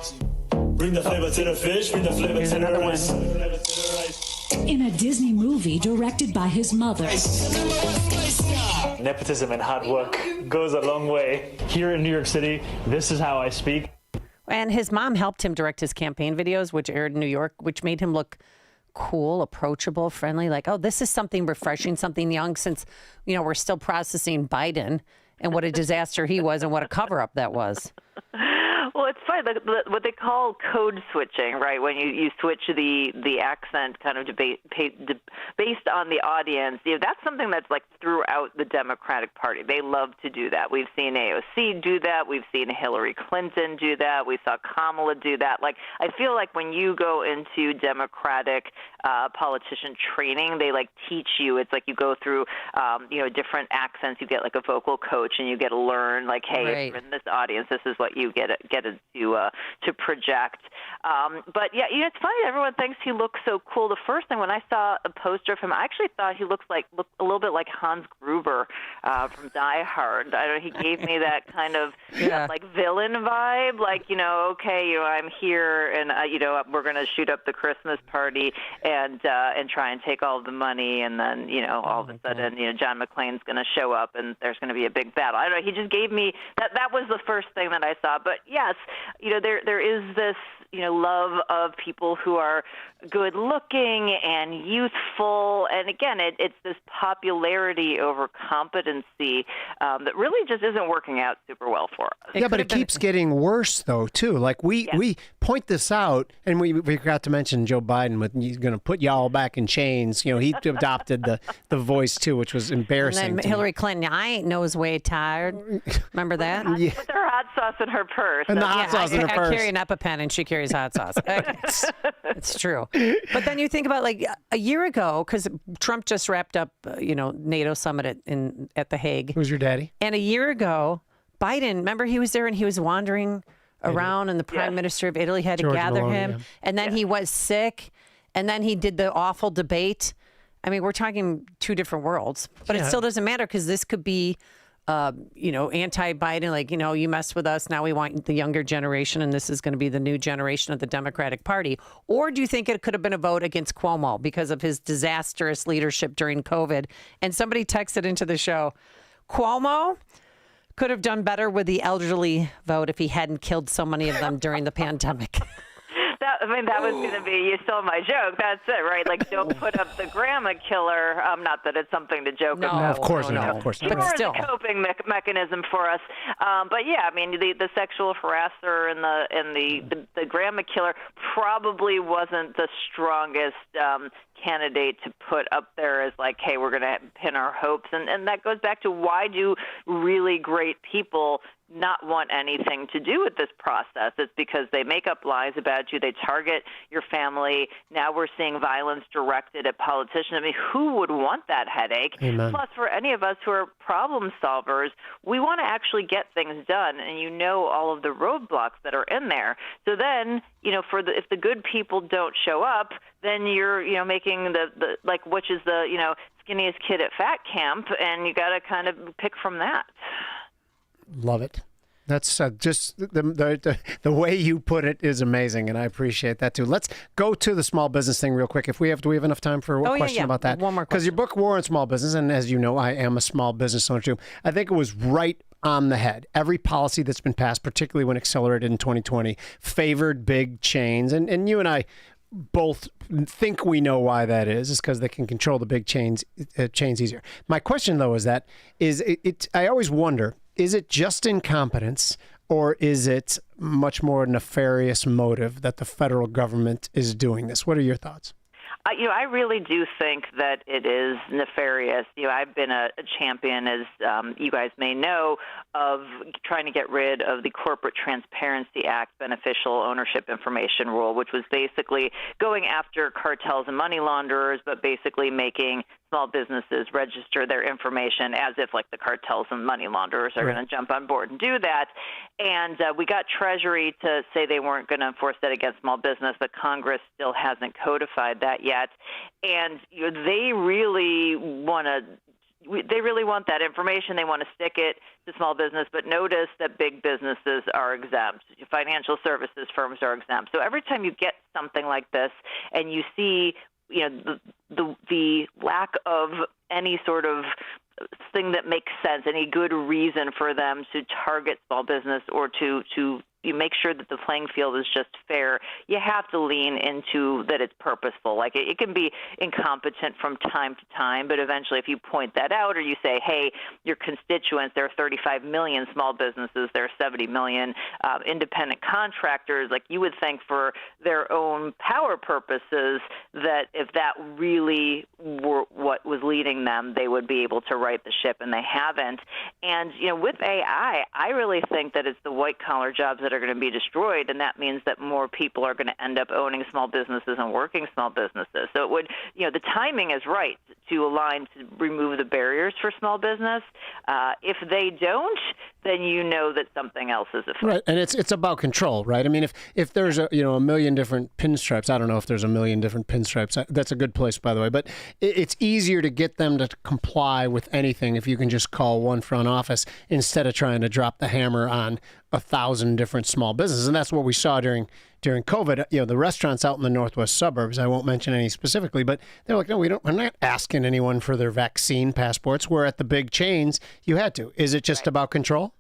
Bring the flavor to the fish, bring the flavor to the rice. In a Disney movie directed by his mother. Nepotism and hard work goes a long way. Here in New York City, this is how I speak. And his mom helped him direct his campaign videos, which aired in New York, which made him look cool, approachable, friendly. Like, oh, this is something refreshing, something young, since, you know, we're still processing Biden and what a disaster he was and what a cover-up that was. Well, it's funny, what they call code switching, right? When you switch the accent kind of based on the audience. You know, that's something that's like throughout the Democratic Party. They love to do that. We've seen AOC do that. We've seen Hillary Clinton do that. We saw Kamala do that. Like, I feel like when you go into Democratic politician training, they like teach you. It's like you go through, different accents. You get like a vocal coach, and you get to learn, like, hey, if you're in this audience, this is what you get to project. But yeah, it's funny. Everyone thinks he looks so cool. The first thing when I saw a poster of him, I actually thought he looked a little bit like Hans Gruber from Die Hard. I don't know. He gave me that kind of like villain vibe. Like, I'm here, and we're going to shoot up the Christmas party and try and take all of the money, and then all of a sudden John McClane's going to show up, and there's going to be a big battle. I don't know. He just gave me that. That was the first thing that I saw. But yes, there is this love of people who are good looking and youthful, and again, it's this popularity over competency that really just isn't working out super well for us. Yeah, but it keeps getting worse though too. Like we point this out, and we forgot to mention Joe Biden with he's going to put y'all back in chains. He adopted the voice too, which was embarrassing. And then Hillary Clinton, I ain't nose way tired. Remember that? With her hot sauce in her purse. And the hot sauce in her purse. I carry an EpiPen, and she carries hot sauce. It's true. But then you think about like a year ago, because Trump just wrapped up, NATO summit at The Hague. Who's your daddy? And a year ago, Biden, remember he was there and he was wandering around, and the prime minister of Italy had to gather him. And then he was sick, and then he did the awful debate. I mean, we're talking two different worlds, but it still doesn't matter, because this could be anti-Biden, like, you messed with us, now we want the younger generation, and this is going to be the new generation of the Democratic Party. Or do you think it could have been a vote against Cuomo because of his disastrous leadership during COVID? And somebody texted into the show, Cuomo could have done better with the elderly vote if he hadn't killed so many of them during the pandemic. That was going to be, you stole my joke. That's it, right? Like, don't put up the grandma killer. Not that it's something to joke about. No, of course not. Of course not. But still, a coping mechanism for us. But yeah, I mean, the sexual harasser and the grandma killer probably wasn't the strongest candidate to put up there as like, hey, we're going to pin our hopes. And that goes back to, why do really great people not want anything to do with this process? It's because they make up lies about you. They target your family. Now we're seeing violence directed at politicians. I mean, who would want that headache? Amen. Plus, for any of us who are problem solvers, we want to actually get things done, and all of the roadblocks that are in there. So then, if the good people don't show up, then you're, making the which is the, skinniest kid at fat camp, and you got to kind of pick from that. Love it. That's just the way you put it is amazing, and I appreciate that too. Let's go to the small business thing real quick. Do we have enough time for a question about that? One more question. Because your book, War on Small Business, and as you know, I am a small business owner too. I think it was right on the head. Every policy that's been passed, particularly when accelerated in 2020, favored big chains, and you and I both think we know why that is because they can control the big chains easier. My question though is I always wonder, is it just incompetence or is it much more nefarious motive that the federal government is doing this? What are your thoughts? I really do think that it is nefarious. I've been a champion, as you guys may know, of trying to get rid of the Corporate Transparency Act beneficial ownership information rule, which was basically going after cartels and money launderers, but basically making small businesses register their information as if like the cartels and money launderers are going to jump on board and do that. And we got Treasury to say they weren't going to enforce that against small business, but Congress still hasn't codified that yet. And they really want that information. They want to stick it to small business, but notice that big businesses are exempt. Financial services firms are exempt. So every time you get something like this and you see the lack of any sort of thing that makes sense, any good reason for them to target small business or to you make sure that the playing field is just fair, you have to lean into that it's purposeful. Like it can be incompetent from time to time, but eventually if you point that out or you say, hey, your constituents, there are 35 million small businesses, there are 70 million independent contractors, like you would think for their own power purposes that if that really were what was leading them, they would be able to right the ship, and they haven't. And, with AI, I really think that it's the white-collar jobs that are going to be destroyed, and that means that more people are going to end up owning small businesses and working small businesses. So it would, the timing is right to align to remove the barriers for small business. If they don't, then you know that something else is afoot. Right, and it's about control, right? I mean, if there's a million different pinstripes, I don't know if there's a million different pinstripes. That's a good place, by the way. But it's easier to get them to comply with anything if you can just call one front office instead of trying to drop the hammer on 1,000 different small businesses. And that's what we saw during COVID. The restaurants out in the northwest suburbs, I won't mention any specifically, but they're like, no, we're not asking anyone for their vaccine passports. Where at the big chains, you had to. Is it just about control?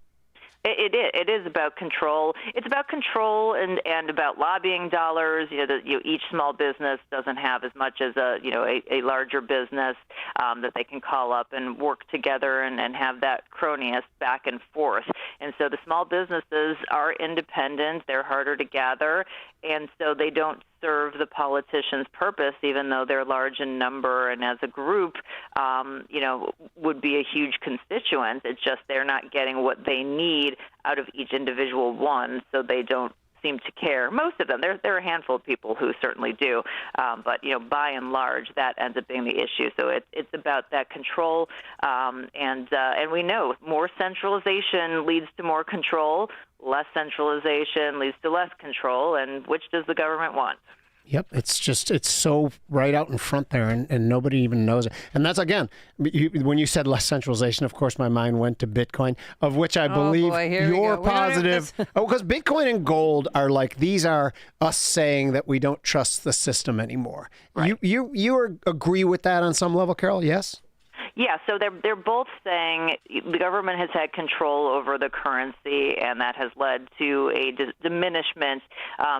It is about control. It's about control and about lobbying dollars. Each small business doesn't have as much as a larger business that they can call up and work together and have that cronyist back and forth. And so the small businesses are independent. They're harder to gather, and so they don't serve the politicians' purpose, even though they're large in number and as a group, would be a huge constituent. It's just they're not getting what they need out of each individual one, so they don't seem to care. Most of them, there are a handful of people who certainly do, but by and large, that ends up being the issue. So it's about that control, and we know more centralization leads to more control. Less centralization leads to less control, and which does the government want? Yep, it's so right out in front there, and nobody even knows it. And that's, again, when you said less centralization, of course, my mind went to Bitcoin, of which I believe you're positive. Because Bitcoin and gold are like, these are us saying that we don't trust the system anymore. Right. You agree with that on some level, Carol? Yes? Yeah, so they're both saying the government has had control over the currency, and that has led to a diminishment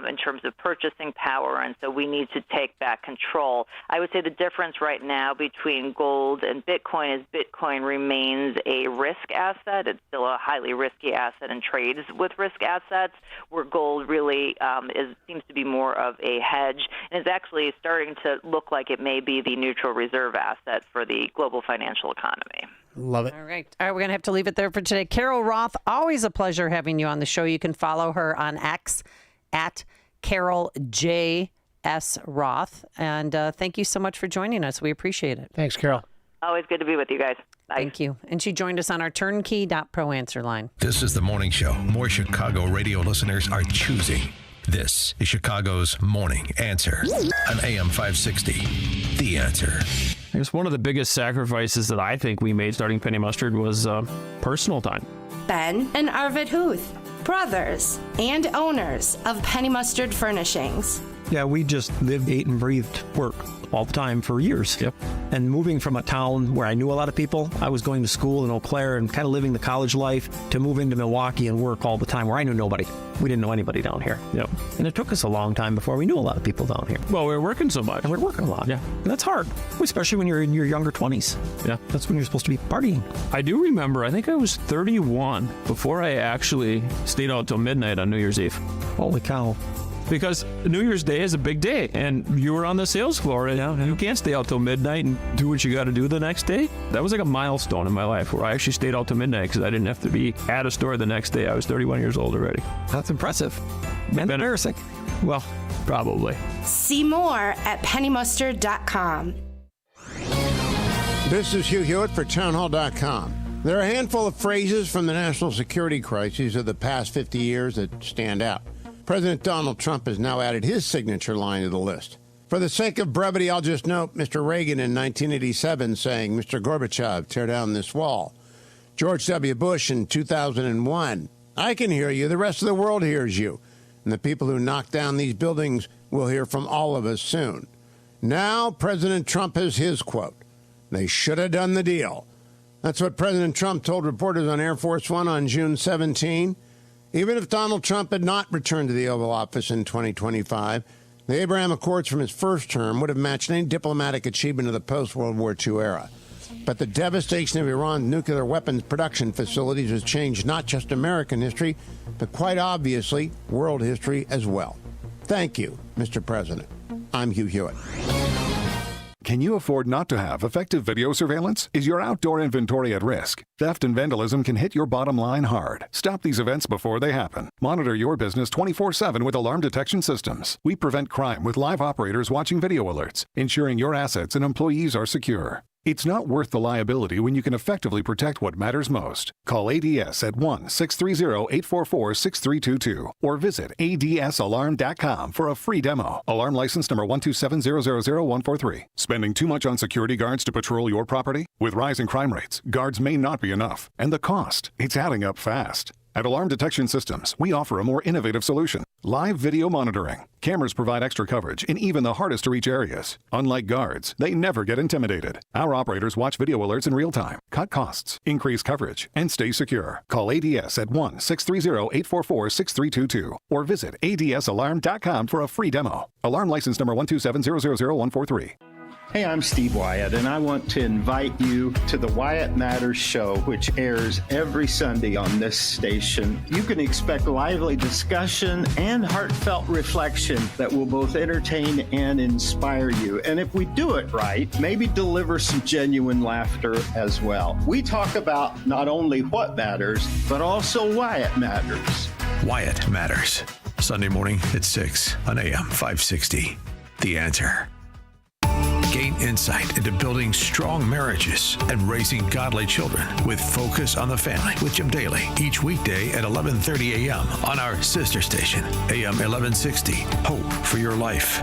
in terms of purchasing power, and so we need to take back control. I would say the difference right now between gold and Bitcoin is Bitcoin remains a risk asset. It's still a highly risky asset and trades with risk assets, where gold really seems to be more of a hedge, and is actually starting to look like it may be the neutral reserve asset for the global financial economy. Love it. All right, we're going to have to leave it there for today. Carol Roth, always a pleasure having you on the show. You can follow her on X at Carol J. S. Roth. And thank you so much for joining us. We appreciate it. Thanks, Carol. Always good to be with you guys. Bye. Thank you. And she joined us on our Turnkey.pro answer line. This is the morning show more Chicago radio listeners are choosing. This is Chicago's Morning Answer on AM 560. The Answer. I guess one of the biggest sacrifices that I think we made starting Penny Mustard was personal time. Ben and Arvid Huth. brothers and owners of Penny Mustard Furnishings. Yeah, we just lived, ate, and breathed work all the time for years. Yep. And moving from a town where I knew a lot of people, I was going to school in Eau Claire and kind of living the college life, to moving to Milwaukee and work all the time where I knew nobody. We didn't know anybody down here. Yep. And it took us a long time before we knew a lot of people down here. Well, we were working so much. And we were working a lot. Yeah. And that's hard, especially when you're in your younger 20s. Yeah. That's when you're supposed to be partying. I do remember, I think I was 31 before I actually stayed out till midnight on New Year's Eve. Holy cow. Because New Year's Day is a big day, and you were on the sales floor, and you can't stay out till midnight and do what you got to do the next day. That was like a milestone in my life where I actually stayed out till midnight because I didn't have to be at a store the next day. I was 31 years old already. That's impressive. And embarrassing. Well, probably. See more at pennymustard.com. This is Hugh Hewitt for townhall.com. There are a handful of phrases from the national security crises of the past 50 years that stand out. President Donald Trump has now added his signature line to the list. For the sake of brevity, I'll just note Mr. Reagan in 1987 saying, "Mr. Gorbachev, tear down this wall." George W. Bush in 2001, "I can hear you. The rest of the world hears you. And the people who knock down these buildings will hear from all of us soon." Now President Trump has his quote. "They should have done the deal." That's what President Trump told reporters on Air Force One on June 17. Even if Donald Trump had not returned to the Oval Office in 2025, the Abraham Accords from his first term would have matched any diplomatic achievement of the post-World War II era. But the devastation of Iran's nuclear weapons production facilities has changed not just American history, but quite obviously world history as well. Thank you, Mr. President. I'm Hugh Hewitt. Can you afford not to have effective video surveillance? Is your outdoor inventory at risk? Theft and vandalism can hit your bottom line hard. Stop these events before they happen. Monitor your business 24/7 with alarm detection systems. We prevent crime with live operators watching video alerts, ensuring your assets and employees are secure. It's not worth the liability when you can effectively protect what matters most. Call ADS at 1-630-844-6322 or visit adsalarm.com for a free demo. Alarm license number 127000143. Spending too much on security guards to patrol your property? With rising crime rates, guards may not be enough. And the cost, it's adding up fast. At Alarm Detection Systems, we offer a more innovative solution. Live video monitoring. Cameras provide extra coverage in even the hardest to reach areas. Unlike guards, they never get intimidated. Our operators watch video alerts in real time, cut costs, increase coverage, and stay secure. Call ADS at 1-630-844-6322 or visit adsalarm.com for a free demo. Alarm license number 127000143. Hey, I'm Steve Wyatt, and I want to invite you to the Wyatt Matters Show, which airs every Sunday on this station. You can expect lively discussion and heartfelt reflection that will both entertain and inspire you. And if we do it right, maybe deliver some genuine laughter as well. We talk about not only what matters, but also why it matters. Wyatt Matters. Sunday morning at 6 on AM 560. The Answer. Gain insight into building strong marriages and raising godly children with Focus on the Family with Jim Daly each weekday at 11:30 a.m. on our sister station, AM 1160. Hope for your life.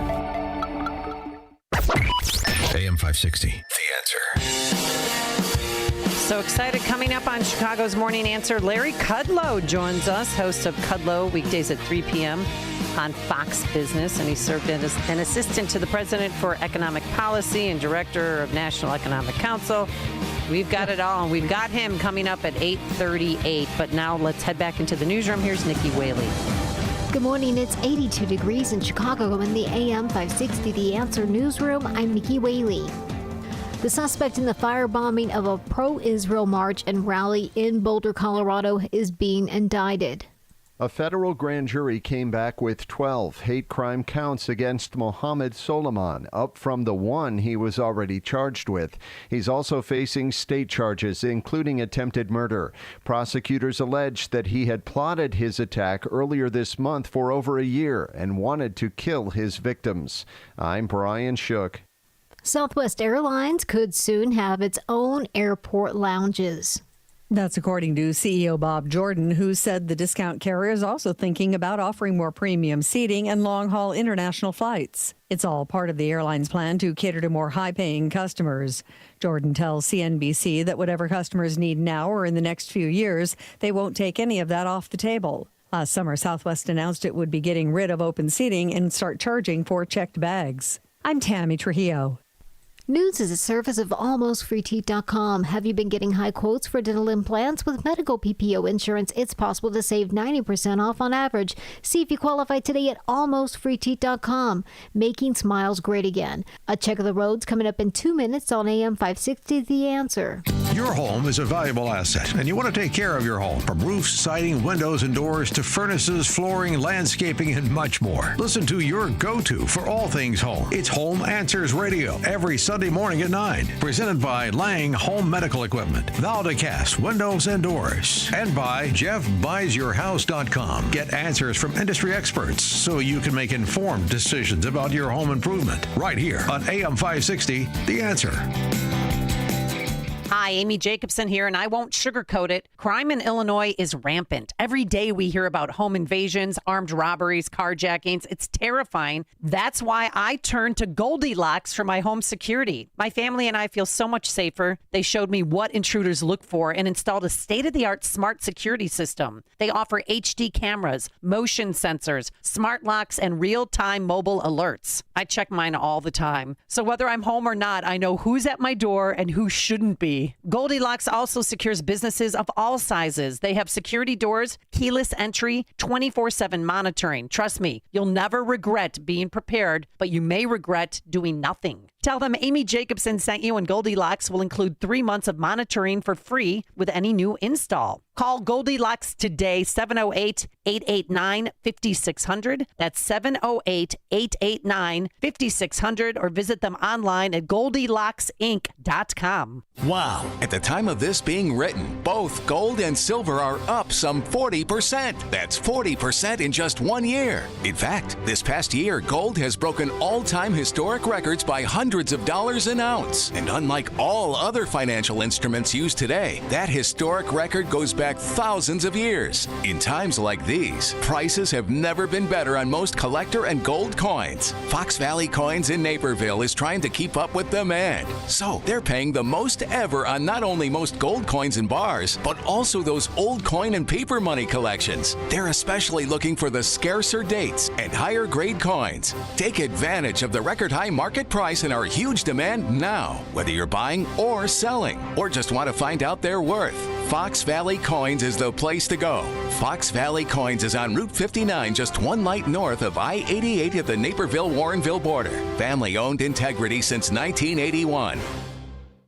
AM 560. The Answer. So excited. Coming up on Chicago's Morning Answer, Larry Kudlow joins us, host of Kudlow, weekdays at 3 p.m. on Fox Business, and he served as an assistant to the president for economic policy and director of National Economic Council. We've got it all, and we've got him coming up at 8:38. But now let's head back into the newsroom. Here's Nikki Whaley. Good morning. It's 82 degrees in Chicago in the AM 560 The Answer newsroom. I'm Nikki Whaley. The suspect in the firebombing of a pro-Israel march and rally in Boulder, Colorado, is being indicted. A federal grand jury came back with 12 hate crime counts against Mohammed Soliman, up from the one he was already charged with. He's also facing state charges, including attempted murder. Prosecutors allege that he had plotted his attack earlier this month for over a year and wanted to kill his victims. I'm Brian Shook. Southwest Airlines could soon have its own airport lounges. That's according to CEO Bob Jordan, who said the discount carrier is also thinking about offering more premium seating and long-haul international flights. It's all part of the airline's plan to cater to more high-paying customers. Jordan tells CNBC that whatever customers need now or in the next few years, they won't take any of that off the table. Last summer, Southwest announced it would be getting rid of open seating and start charging for checked bags. I'm Tammy Trujillo. News is a service of AlmostFreeTeeth.com. Have you been getting high quotes for dental implants? With medical PPO insurance, it's possible to save 90% off on average. See if you qualify today at AlmostFreeTeeth.com. Making smiles great again. A check of the roads coming up in 2 minutes on AM 560 The Answer. Your home is a valuable asset, and you want to take care of your home. From roofs, siding, windows, and doors to furnaces, flooring, landscaping, and much more. Listen to your go-to for all things home. It's Home Answers Radio every Sunday morning at 9. Presented by Lang Home Medical Equipment, Valdecast Windows and Doors, and by JeffBuysYourHouse.com. Get answers from industry experts so you can make informed decisions about your home improvement. Right here on AM 560, The Answer. Hi, Amy Jacobson here, and I won't sugarcoat it. Crime in Illinois is rampant. Every day we hear about home invasions, armed robberies, carjackings. It's terrifying. That's why I turned to Goldilocks for my home security. My family and I feel so much safer. They showed me what intruders look for and installed a state-of-the-art smart security system. They offer HD cameras, motion sensors, smart locks, and real-time mobile alerts. I check mine all the time. So whether I'm home or not, I know who's at my door and who shouldn't be. Goldilocks also secures businesses of all sizes. They have security doors, keyless entry, 24/7 monitoring. Trust me, you'll never regret being prepared, but you may regret doing nothing. Tell them Amy Jacobson sent you, and Goldilocks will include 3 months of monitoring for free with any new install. Call Goldilocks today, 708-889-5600. That's 708-889-5600, or visit them online at GoldilocksInc.com. Wow. At the time of this being written, both gold and silver are up some 40%. That's 40% in just 1 year. In fact, this past year, gold has broken all-time historic records by hundreds of dollars an ounce. And unlike all other financial instruments used today, that historic record goes back thousands of years. In times like these, prices have never been better on most collector and gold coins. Fox Valley Coins in Naperville is trying to keep up with demand. So they're paying the most ever on not only most gold coins and bars, but also those old coin and paper money collections. They're especially looking for the scarcer dates and higher grade coins. Take advantage of the record high market price and our huge demand now, whether you're buying or selling, or just want to find out their worth. Fox Valley Coins is the place to go. Fox Valley Coins is on Route 59, just one light north of I-88 at the Naperville-Warrenville border. Family-owned integrity since 1981.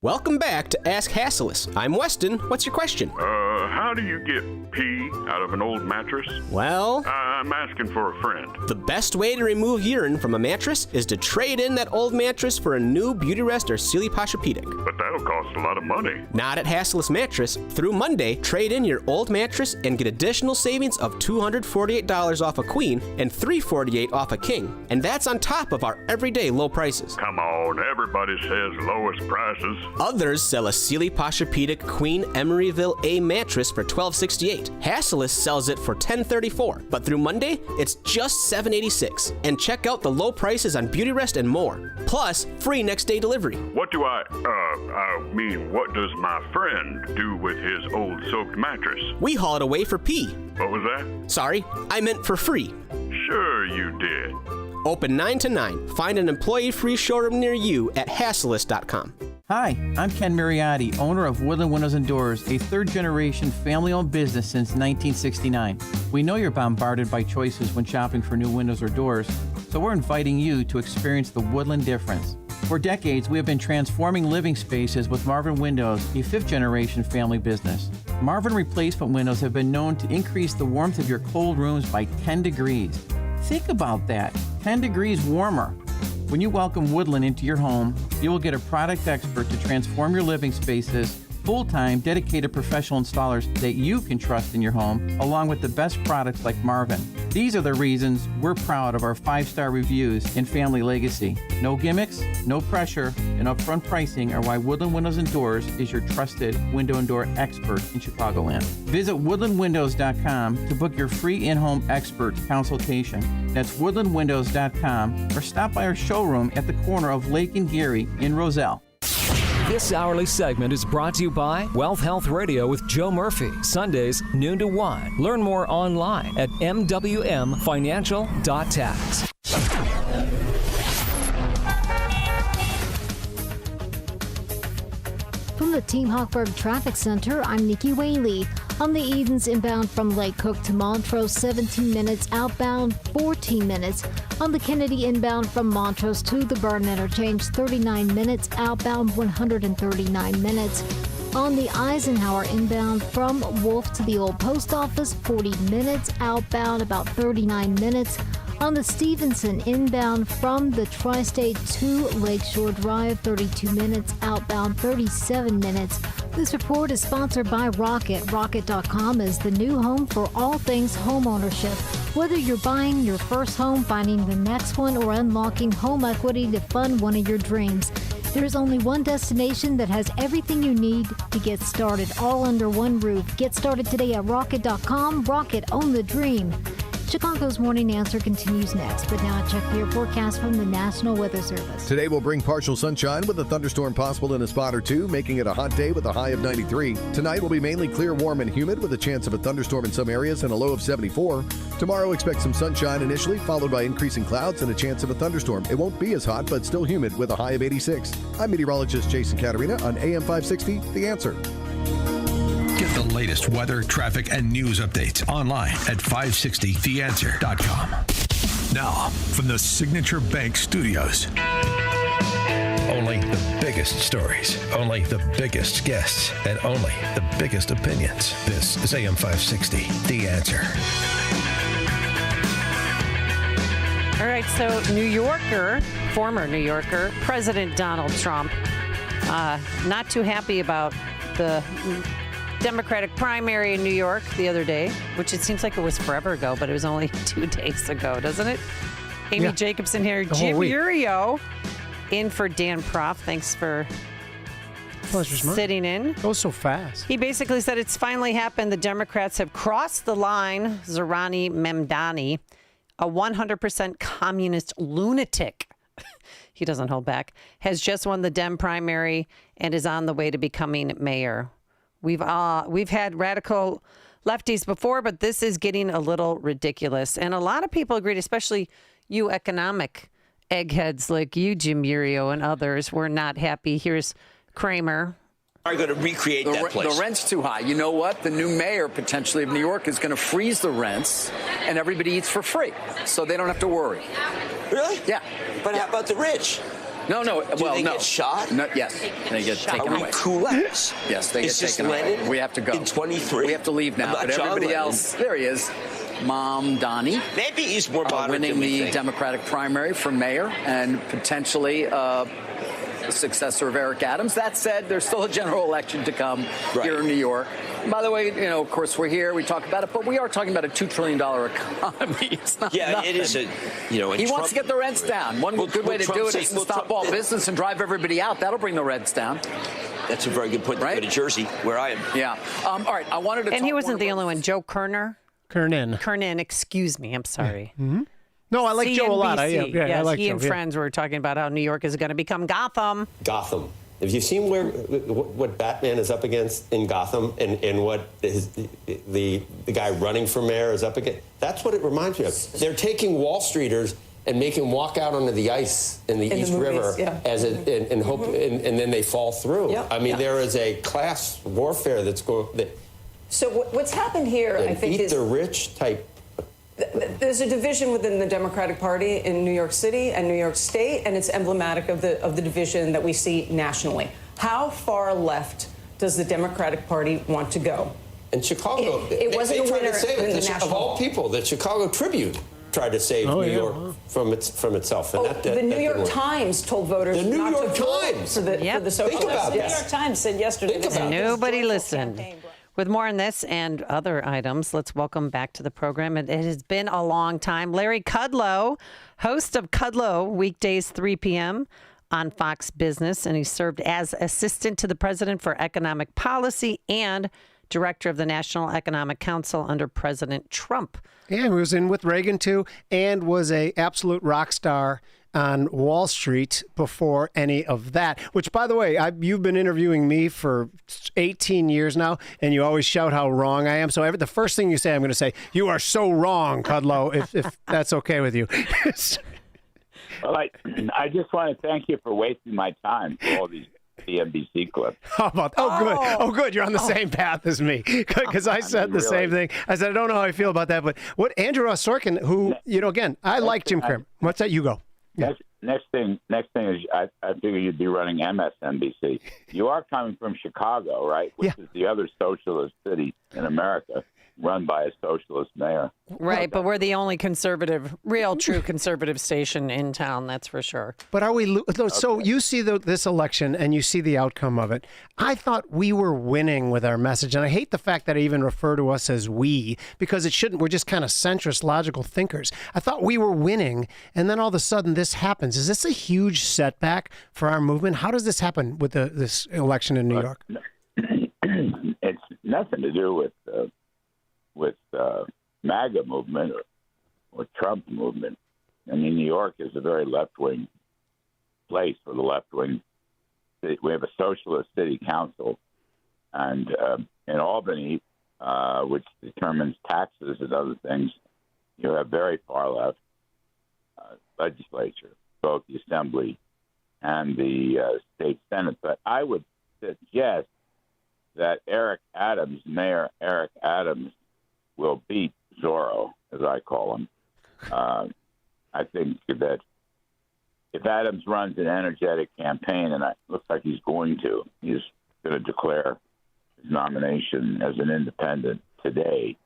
Welcome back to Ask Hasslis. I'm Weston. What's your question? How do you get pee out of an old mattress? Well, I'm asking for a friend. The best way to remove urine from a mattress is to trade in that old mattress for a new Beautyrest or Sealy Posturepedic. But that'll cost a lot of money. Not at Hasslis Mattress. Through Monday, trade in your old mattress and get additional savings of $248 off a queen and $348 off a king. And that's on top of our everyday low prices. Come on, everybody says lowest prices. Others sell a Sealy Posturepedic Queen Emeryville A mattress for $1268. Hasslis sells it for $1034, but through Monday, it's just $786. And check out the low prices on Beautyrest and more. Plus, free next day delivery. What does my friend do with his old soaked mattress? We haul it away for pee. What was that? Sorry, I meant for free. Sure you did. Open 9 to 9. Find an employee-free showroom near you at Hasslis.com. Hi, I'm Ken Mariotti, owner of Woodland Windows and Doors, a third-generation family-owned business since 1969. We know you're bombarded by choices when shopping for new windows or doors, so we're inviting you to experience the Woodland difference. For decades, we have been transforming living spaces with Marvin Windows, a fifth-generation family business. Marvin replacement windows have been known to increase the warmth of your cold rooms by 10 degrees. Think about that, 10 degrees warmer. When you welcome Woodland into your home, you will get a product expert to transform your living spaces, full-time, dedicated professional installers that you can trust in your home, along with the best products like Marvin. These are the reasons we're proud of our 5-star reviews and family legacy. No gimmicks, no pressure, and upfront pricing are why Woodland Windows and Doors is your trusted window and door expert in Chicagoland. Visit woodlandwindows.com to book your free in-home expert consultation. That's woodlandwindows.com, or stop by our showroom at the corner of Lake and Geary in Roselle. This hourly segment is brought to you by Wealth Health Radio with Joe Murphy, Sundays, noon to 1. Learn more online at mwmfinancial.tax. From the Team Hochberg Traffic Center, I'm Nikki Whaley. On the Edens inbound from Lake Cook to Montrose, 17 minutes. Outbound, 14 minutes. On the Kennedy inbound from Montrose to the Burn Interchange, 39 minutes. Outbound, 139 minutes. On the Eisenhower inbound from Wolf to the Old Post Office, 40 minutes. Outbound, about 39 minutes. On the Stevenson inbound from the Tri-State to Lakeshore Drive, 32 minutes. Outbound, 37 minutes. This report is sponsored by Rocket. Rocket.com is the new home for all things home ownership. Whether you're buying your first home, finding the next one, or unlocking home equity to fund one of your dreams, there is only one destination that has everything you need to get started, all under one roof. Get started today at Rocket.com. Rocket, own the dream. Chicago's Morning Answer continues next, but now check your forecast from the National Weather Service. Today will bring partial sunshine with a thunderstorm possible in a spot or two, making it a hot day with a high of 93. Tonight will be mainly clear, warm, and humid with a chance of a thunderstorm in some areas and a low of 74. Tomorrow, expect some sunshine initially, followed by increasing clouds and a chance of a thunderstorm. It won't be as hot, but still humid with a high of 86. I'm meteorologist Jason Caterina on AM 560, The Answer. Get the latest weather, traffic, and news updates online at 560theanswer.com. Now, from the Signature Bank Studios. Only the biggest stories, only the biggest guests, and only the biggest opinions. This is AM 560, The Answer. All right, so former New Yorker, President Donald Trump, not too happy about the Democratic primary in New York the other day, which it seems like it was forever ago, but it was only 2 days ago, doesn't it? Amy Jacobson here, Jim Urio in for Dan Proft. Thanks for sitting in. Goes so fast. He basically said it's finally happened. The Democrats have crossed the line. Zohrani Mamdani, a 100% communist lunatic, he doesn't hold back, has just won the Dem primary and is on the way to becoming mayor. We've had radical lefties before, but this is getting a little ridiculous. And a lot of people agreed, especially you economic eggheads like you, Jim Urio, and others, were not happy. Here's Kramer. Are going to recreate that place. The rent's too high. You know what? The new mayor, potentially, of New York is going to freeze the rents, and everybody eats for free, so they don't have to worry. Really? Yeah. But how about the rich? No. Do they get shot? No, yes. They get taken away. Are we kulaks? Yes, they get taken away. We have to go. In 23? We have to leave now. But everybody else, there he is. Mamdani. Maybe he's more moderate winning than we the think. Democratic primary for mayor and potentially the successor of Eric Adams. That said, there's still a general election to come here in New York. By the way, of course, we're here, we talk about it, but we are talking about a $2 trillion economy. It's not nothing. It is he wants to get the rents down. One good way to do it is to stop all business and drive everybody out. That'll bring the rents down. That's a very good point. Right? Go to Jersey, where I am. Yeah. All right, I wanted to And he wasn't the only one. Joe Kernan, excuse me. I'm sorry. Yeah. Mm-hmm. No, I like CNBC. Joe a lot. I like he Joe. and friends were talking about how New York is going to become Gotham. Gotham. Have you seen what Batman is up against in Gotham and what the guy running for mayor is up against? That's what it reminds me of. They're taking Wall Streeters and make them walk out onto the ice in the East River and hope, and then they fall through. Yeah. I mean, there is a class warfare that's going. So what's happened here, I think, eat is the rich type. There's a division within the Democratic Party in New York City and New York State, and it's emblematic of the division that we see nationally. How far left does the Democratic Party want to go? In Chicago, it wasn't a winner in the national. Of all people, the Chicago Tribune tried to save New York from itself. And the New York Times told voters the New not York to vote Times for the socialists. Think about The New York Times said yesterday that Nobody listened. With more on this and other items, let's welcome back to the program. It has been a long time. Larry Kudlow, host of Kudlow, weekdays 3 p.m. on Fox Business, and he served as assistant to the president for economic policy and director of the National Economic Council under President Trump. Yeah, he was in with Reagan too, and was a absolute rock star on Wall Street before any of that. Which, by the way, you've been interviewing me for 18 years now, and you always shout how wrong I am. So the first thing you say, I'm going to say, "You are so wrong, Kudlow," if that's okay with you. Well, I just want to thank you for wasting my time for all these CNBC clips. How about that? Good. Oh, good. You're on the same path as me, because I said the same thing. I said, I don't know how I feel about that, but what Andrew Ross Sorkin, who, again, I like Jim Cramer. What's that? You go. Yeah. Next thing is I figure you'd be running MSNBC. You are coming from Chicago, right? Which is the other socialist city in America, run by a socialist mayor. Right, but we're the only real true conservative station in town, that's for sure. But are we? So you see this election and you see the outcome of it. I thought we were winning with our message, and I hate the fact that I even refer to us as we, because it shouldn't. We're just kind of centrist, logical thinkers. I thought we were winning, and then all of a sudden this happens. Is this a huge setback for our movement? How does this happen with this election in New York? It's nothing to do with MAGA movement or Trump movement. I mean, New York is a very left-wing place for the left-wing. We have a socialist city council, and in Albany, which determines taxes and other things, you have very far-left legislature, both the Assembly and the state Senate. But I would suggest that Mayor Eric Adams, will beat Zorro, as I call him. I think that if Adams runs an energetic campaign, and it looks like he's going to declare his nomination as an independent today,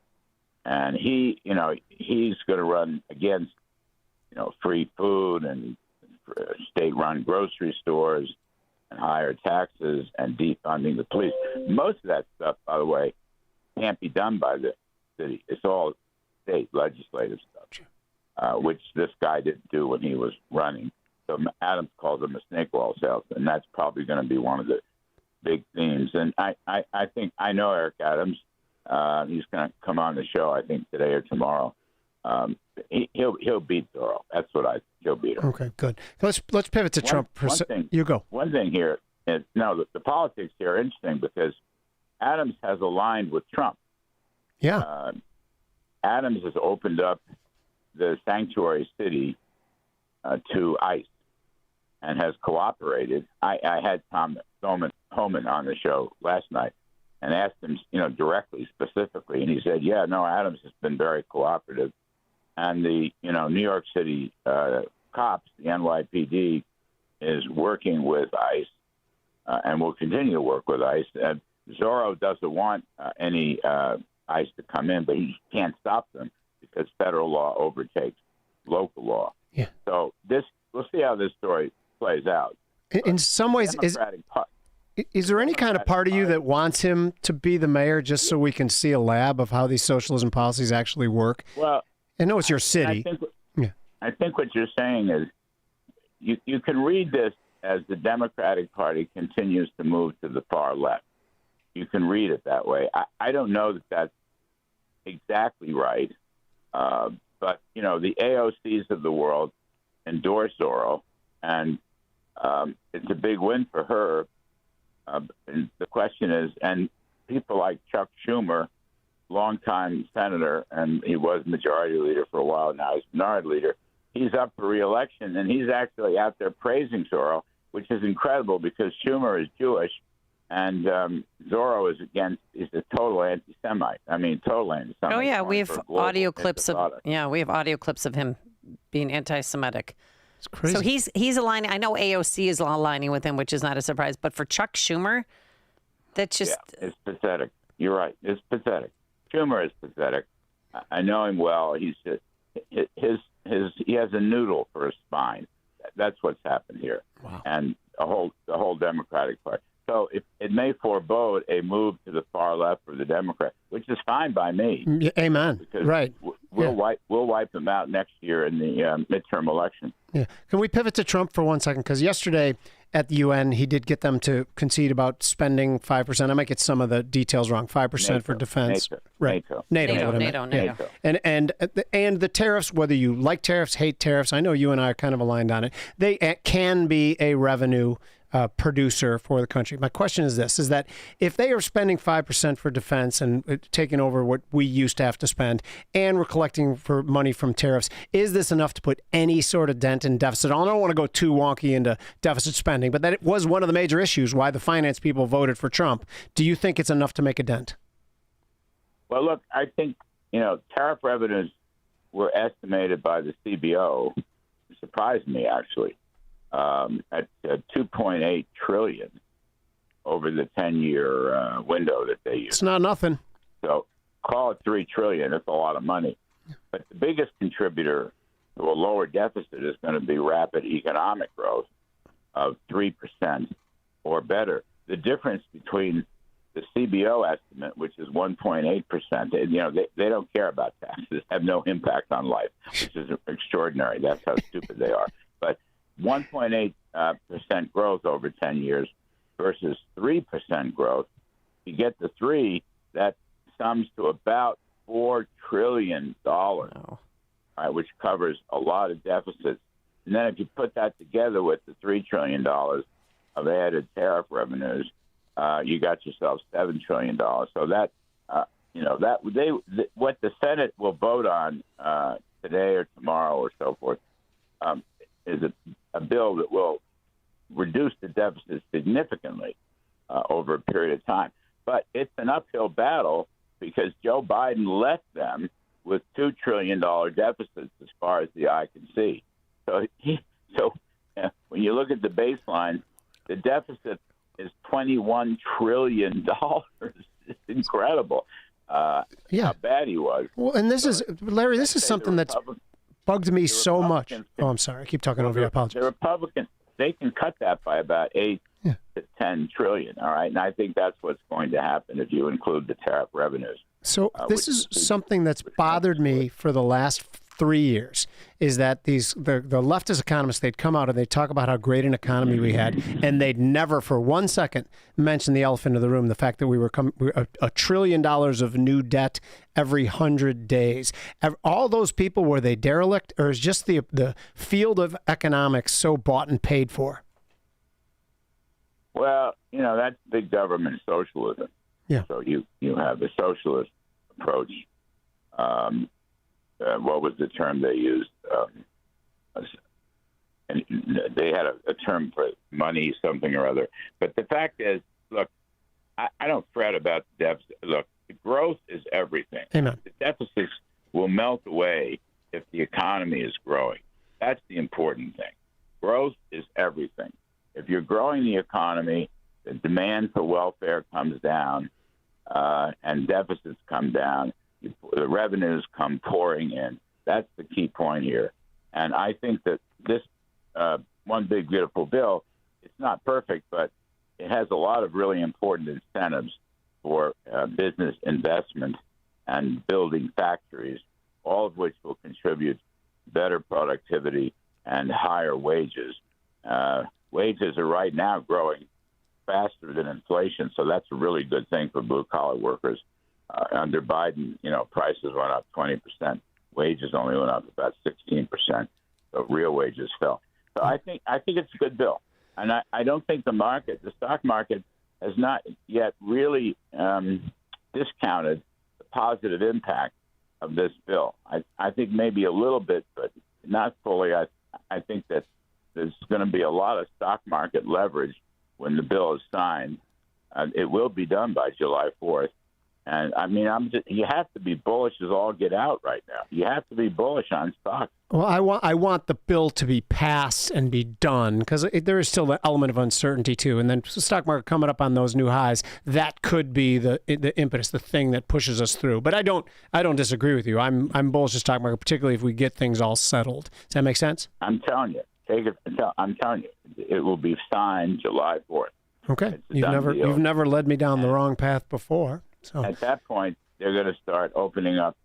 and he's going to run against, free food and state-run grocery stores and higher taxes and defunding the police. Most of that stuff, by the way, can't be done by the city. It's all state legislative stuff, which this guy didn't do when he was running. So Adams calls him a snake oil salesman, and that's probably going to be one of the big themes. And I think I know Eric Adams. He's going to come on the show, I think, today or tomorrow. He'll beat Zorro. That's what he'll beat him. Okay, good. Let's pivot to Trump. You go. One thing here is the politics here are interesting because Adams has aligned with Trump. Yeah. Adams has opened up the sanctuary city to ICE and has cooperated. I had Tom Homan on the show last night and asked him, directly, specifically, and he said, Adams has been very cooperative. And the, New York City cops, the NYPD, is working with ICE and will continue to work with ICE. Zorro doesn't want any ICE to come in, but he can't stop them because federal law overtakes local law. Yeah. So we'll see how this story plays out. In some ways, is there any kind of part of you that wants him to be the mayor just so we can see a lab of how these socialism policies actually work? Well, I know it's your city. I think what you're saying is you can read this as the Democratic Party continues to move to the far left. You can read it that way. I don't know that that's exactly right, but the AOCs of the world endorse Zorro, and it's a big win for her. And the question is, and people like Chuck Schumer, longtime senator, and he was majority leader for a while. Now he's minority leader. He's up for re-election, and he's actually out there praising Zorro, which is incredible because Schumer is Jewish. And Zorro is a total anti-Semite. I mean, total anti-Semite. Oh yeah, we have audio clips of him being anti-Semitic. It's crazy. So he's aligning. I know AOC is aligning with him, which is not a surprise. But for Chuck Schumer, that's just it's pathetic. You're right. It's pathetic. Schumer is pathetic. I know him well. He has a noodle for a spine. That's what's happened here. Wow. And the whole Democratic Party. So it may forebode a move to the far left for the Democrats, which is fine by me. Amen. Because right. We'll wipe them out next year in the midterm election. Yeah. Can we pivot to Trump for 1 second? Because yesterday at the UN, he did get them to concede about spending 5%. I might get some of the details wrong. 5% for defense. Right. NATO. And the tariffs, whether you like tariffs, hate tariffs, I know you and I are kind of aligned on it. They can be a revenue producer for the country. My question is this, is that if they are spending 5% for defense and taking over what we used to have to spend, and we're collecting for money from tariffs, is this enough to put any sort of dent in deficit? I don't want to go too wonky into deficit spending, but that it was one of the major issues why the finance people voted for Trump. Do you think it's enough to make a dent? Well, look, I think, tariff revenues were estimated by the CBO. It surprised me, actually. At $2.8 trillion over the 10-year window that they use. It's not nothing. So call it $3 trillion. It's a lot of money. But the biggest contributor to a lower deficit is going to be rapid economic growth of 3% or better. The difference between the CBO estimate, which is 1.8%, they don't care about taxes, have no impact on life, which is extraordinary. That's how stupid they are. But 1.8% growth over 10 years versus 3% growth. You get the 3, that sums to about $4 trillion, right, which covers a lot of deficits. And then if you put that together with the $3 trillion of added tariff revenues, you got yourself $7 trillion. So that, what the Senate will vote on today or tomorrow or so forth is a bill that will reduce the deficit significantly over a period of time. But it's an uphill battle because Joe Biden left them with $2 trillion deficits as far as the eye can see. So when you look at the baseline, the deficit is $21 trillion. It's incredible how bad he was. Well, and this is, Larry, this is something that's bugged me so much. Oh, I'm sorry. I keep talking over you. I apologize. The Republicans, they can cut that by about 8 to 10 trillion. All right. And I think that's what's going to happen if you include the tariff revenues. So this is something that's bothered me for the last 3 years, is that the leftist economists, they'd come out and they'd talk about how great an economy we had, and they'd never for 1 second mention the elephant in the room, the fact that we were $1 trillion of new debt every 100 days. All those people, were they derelict, or is just the field of economics so bought and paid for? Well, that's big government socialism. Yeah. So you have a socialist approach. What was the term they used? And they had a term for money, something or other. But the fact is, look, I don't fret about the deficit. Look, the growth is everything. Amen. The deficits will melt away if the economy is growing. That's the important thing. Growth is everything. If you're growing the economy, the demand for welfare comes down, and deficits come down. The revenues come pouring in. That's the key point here. And I think that this one big, beautiful bill, it's not perfect, but it has a lot of really important incentives for business investment and building factories, all of which will contribute better productivity and higher wages. Wages are right now growing faster than inflation, so that's a really good thing for blue-collar workers. Under Biden, prices went up 20%. Wages only went up about 16%. So real wages fell. So I think it's a good bill. And I don't think the stock market, has not yet really discounted the positive impact of this bill. I think maybe a little bit, but not fully. I think that there's going to be a lot of stock market leverage when the bill is signed. It will be done by July 4th. And I mean, you have to be bullish as all get out right now. You have to be bullish on stocks. Well, I want the bill to be passed and be done, because there is still an element of uncertainty too. And then the stock market coming up on those new highs, that could be the impetus, the thing that pushes us through. But I don't disagree with you. I'm bullish the stock market, particularly if we get things all settled. Does that make sense? I'm telling you, I'm telling you, it will be signed July 4th. Okay, you've never led me down the wrong path before. So. At that point, they're going to start opening up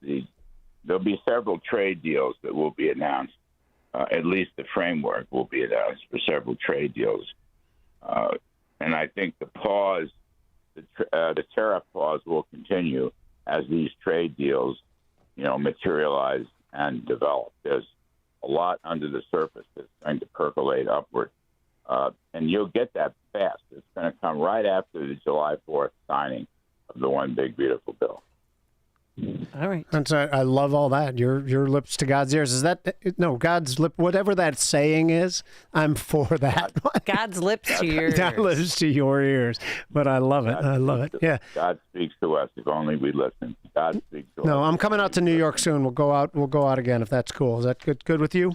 there'll be several trade deals that will be announced at least the framework will be announced for several trade deals. And I think the pause, the tariff pause, will continue as these trade deals, materialize and develop. There's a lot under the surface that's going to percolate upward. And you'll get that fast. It's going to come right after the July 4th signing of the One Big Beautiful Bill. All right. I love all that. Your lips to God's ears. Is that no God's lip? Whatever that saying is, I'm for that. God's lips to yours. God's lips to your ears. But I love it. I love it. Yeah. God speaks to us if only we listen. God speaks to us. No, I'm coming out to New York soon. We'll go out again if that's cool. Is that good with you?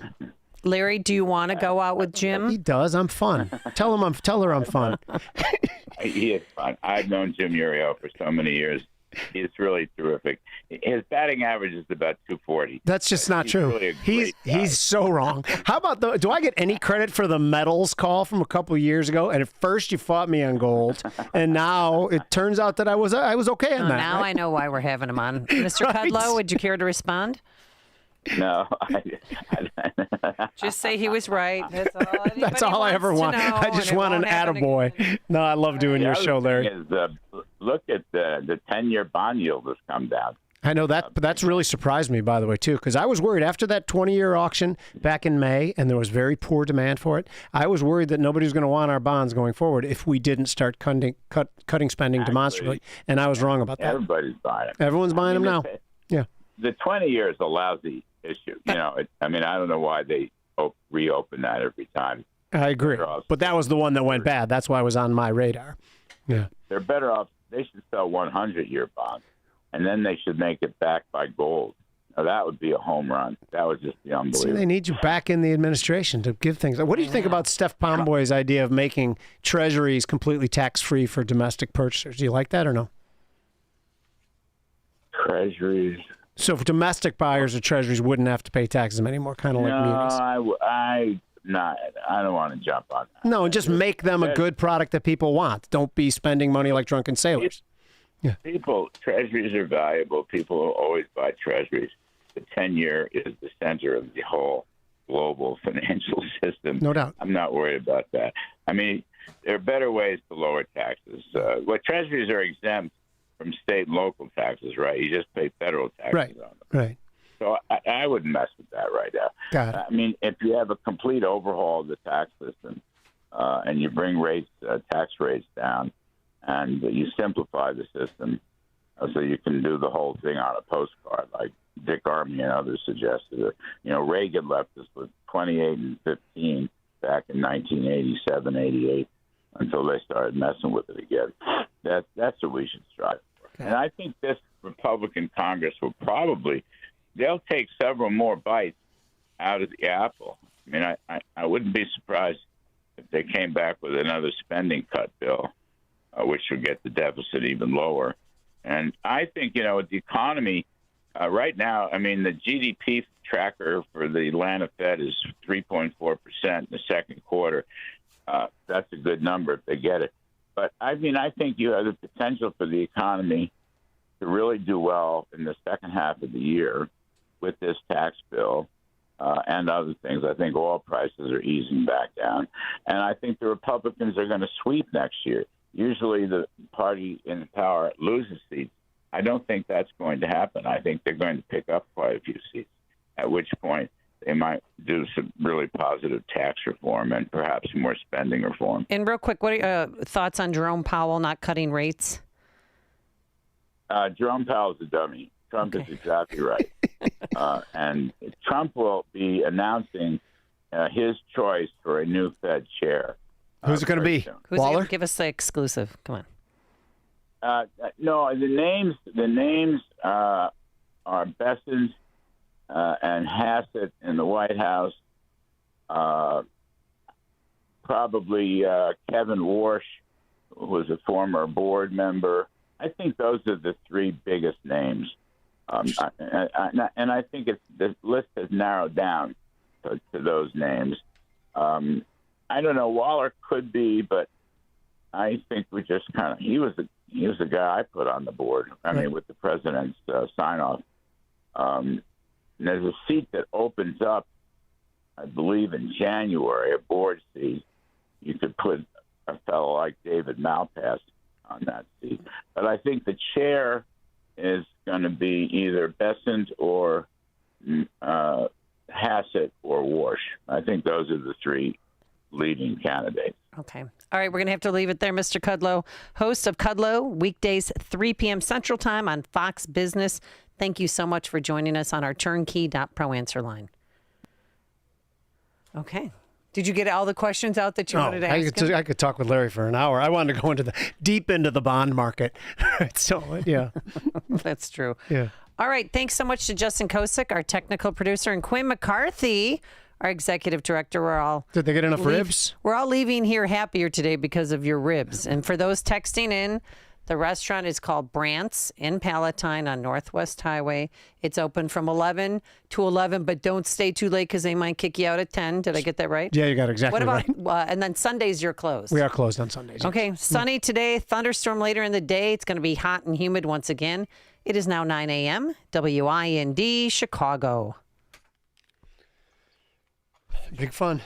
Larry, do you want to go out with Jim? He does. I'm fun. Tell her I'm fun. He is fun. I've known Jim Uriel for so many years. He's really terrific. His batting average is about 240. That's just not true. Really he's so wrong. How about do I get any credit for the medals call from a couple of years ago? And at first you fought me on gold, and now it turns out that I was okay on that. Now right? I know why we're having him on. Mr. Right. Kudlow, would you care to respond? No. Just say he was right. That's all I ever want. I just want an attaboy. No, I love doing your show, Larry. Look at the 10-year bond yield has come down. I know that's really surprised me, by the way, too, because I was worried after that 20-year auction back in May, and there was very poor demand for it. I was worried that nobody was going to want our bonds going forward if we didn't start cutting spending demonstrably, and I was wrong about that. Everybody's buying them. Everyone's buying them now. Yeah. The 20 years is a lousy issue. I don't know why they reopen that every time. I agree, but that was the one that went bad. That's why it was on my radar. Yeah. They're better off. They should sell 100-year bonds, and then they should make it back by gold. Now, that would be a home run. That would just be unbelievable. See, they need you back in the administration to give things. What do you think about Steph Pomboy's idea of making treasuries completely tax-free for domestic purchasers? Do you like that or no? Treasuries. So for domestic buyers of treasuries wouldn't have to pay taxes anymore, kind of like munis. I don't want to jump on that. No, and just make them a good product that people want. Don't be spending money like drunken sailors. Yeah. Treasuries are valuable. People always buy treasuries. The 10-year is the center of the whole global financial system. No doubt. I'm not worried about that. I mean, there are better ways to lower taxes. Treasuries are exempt from state and local taxes, right? You just pay federal taxes on them. Right. So I wouldn't mess with that right now. Got it. I mean, if you have a complete overhaul of the tax system and you bring tax rates down and you simplify the system so you can do the whole thing on a postcard like Dick Armey and others suggested. Reagan left us with 28 and 15 back in 1987, 88 until they started messing with it again. That's what we should strive for. And I think this Republican Congress will they'll take several more bites out of the apple. I mean, I wouldn't be surprised if they came back with another spending cut bill, which would get the deficit even lower. And I think, with the economy right now, I mean, the GDP tracker for the Atlanta Fed is 3.4% in the second quarter. That's a good number if they get it. But, I mean, I think you have the potential for the economy to really do well in the second half of the year with this tax bill and other things. I think oil prices are easing back down. And I think the Republicans are going to sweep next year. Usually the party in power loses seats. I don't think that's going to happen. I think they're going to pick up quite a few seats, at which point they might do some really positive tax reform and perhaps more spending reform. And real quick, what are your thoughts on Jerome Powell not cutting rates? Jerome Powell's a dummy. Trump is exactly right. And Trump will be announcing his choice for a new Fed chair. Who's it going to be? Waller? Give us the exclusive. Come on. No, the names are Bessent and Hassett in the White House. Probably Kevin Warsh, who was a former board member. I think those are the three biggest names. And I think the list has narrowed down to those names. I don't know. Waller could be, but I think we just he was the guy I put on the board. I mean, with the president's sign off. There's a seat that opens up I believe in January, a board seat, you could put a fellow like David Malpass on that seat. But I think the chair is going to be either Bessent or Hassett or Warsh. I think those are the three leading candidates. Okay. All right, we're going to have to leave it there, Mr. Kudlow. Host of Kudlow, weekdays 3 p.m. Central Time on Fox Business. Thank you so much for joining us on our Turnkey.pro answer line. Okay. Did you get all the questions out that you wanted to ask him? I could talk with Larry for an hour. I wanted to go deep into the bond market. So, yeah. That's true. Yeah. All right. Thanks so much to Justin Kosick, our technical producer, and Quinn McCarthy, our executive director. Did they get enough ribs? We're all leaving here happier today because of your ribs. And for those texting in, the restaurant is called Brant's in Palatine on Northwest Highway. It's open from 11 to 11, but don't stay too late because they might kick you out at 10. Did I get that right? Yeah, you got it exactly right. What about, and then Sundays you're closed? We are closed on Sundays. Okay, sunny today, thunderstorm later in the day. It's going to be hot and humid once again. It is now 9 a.m. WIND, Chicago. Big fun.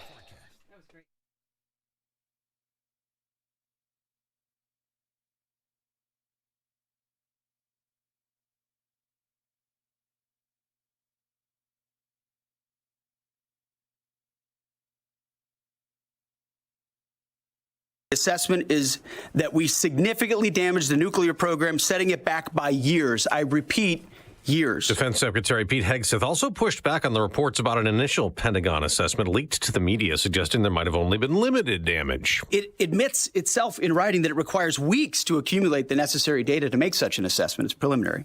Assessment is that we significantly damaged the nuclear program, setting it back by years. I repeat, years. Defense Secretary Pete Hegseth also pushed back on the reports about an initial Pentagon assessment leaked to the media, suggesting there might have only been limited damage. It admits itself in writing that it requires weeks to accumulate the necessary data to make such an assessment. It's preliminary.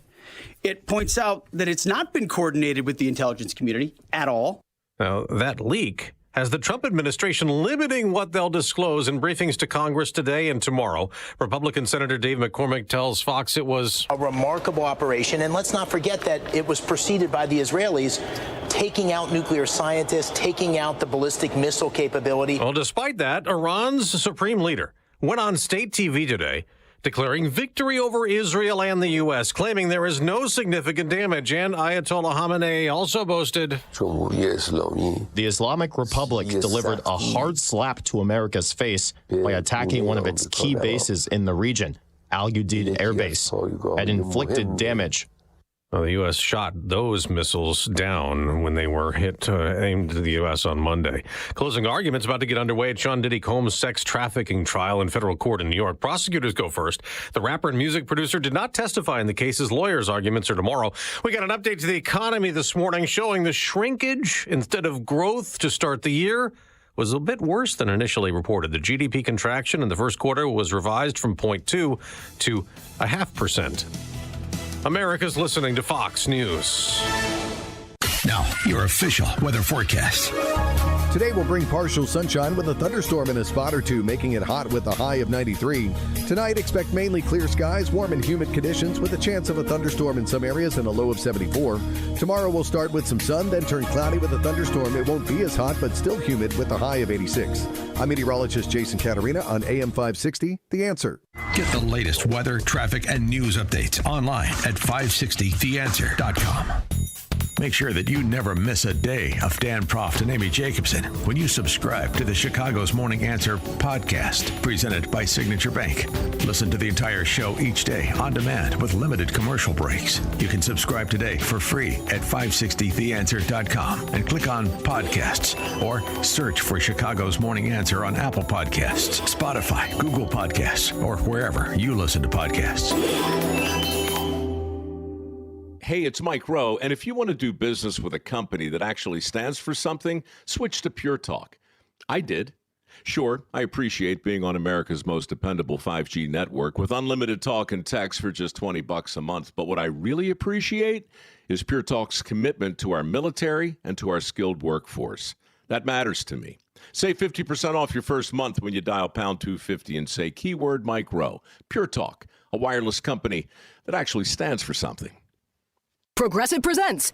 It points out that it's not been coordinated with the intelligence community at all. Now, that leak has the Trump administration limiting what they'll disclose in briefings to Congress today and tomorrow. Republican Senator Dave McCormick tells Fox it was a remarkable operation. And let's not forget that it was preceded by the Israelis taking out nuclear scientists, taking out the ballistic missile capability. Well, despite that, Iran's supreme leader went on state TV today declaring victory over Israel and the U.S., claiming there is no significant damage. And Ayatollah Khamenei also boasted the Islamic Republic delivered a hard slap to America's face by attacking one of its key bases in the region, Al Udeid Air Base, and inflicted damage. Well, the U.S. shot those missiles down when they were hit, aimed at the U.S. on Monday. Closing arguments about to get underway at Sean Diddy Combs' sex trafficking trial in federal court in New York. Prosecutors go first. The rapper and music producer did not testify in the case's lawyers' arguments are tomorrow. We got an update to the economy this morning showing the shrinkage instead of growth to start the year was a bit worse than initially reported. The GDP contraction in the first quarter was revised from 0.2 to 0.5%. America's listening to Fox News. Now, your official weather forecast. Today will bring partial sunshine with a thunderstorm in a spot or two, making it hot with a high of 93. Tonight, expect mainly clear skies, warm and humid conditions with a chance of a thunderstorm in some areas and a low of 74. Tomorrow will start with some sun, then turn cloudy with a thunderstorm. It won't be as hot, but still humid with a high of 86. I'm meteorologist Jason Caterina on AM 560, The Answer. Get the latest weather, traffic, and news updates online at 560theanswer.com. Make sure that you never miss a day of Dan Proft and Amy Jacobson when you subscribe to the Chicago's Morning Answer podcast, presented by Signature Bank. Listen to the entire show each day on demand with limited commercial breaks. You can subscribe today for free at 560theanswer.com and click on podcasts or search for Chicago's Morning Answer on Apple Podcasts, Spotify, Google Podcasts, or wherever you listen to podcasts. Hey, it's Mike Rowe, and if you want to do business with a company that actually stands for something, switch to Pure Talk. I did. Sure, I appreciate being on America's most dependable 5G network with unlimited talk and text for just $20 a month. But what I really appreciate is Pure Talk's commitment to our military and to our skilled workforce. That matters to me. Save 50% off your first month when you dial pound 250 and say keyword Mike Rowe. Pure Talk, a wireless company that actually stands for something. Progressive presents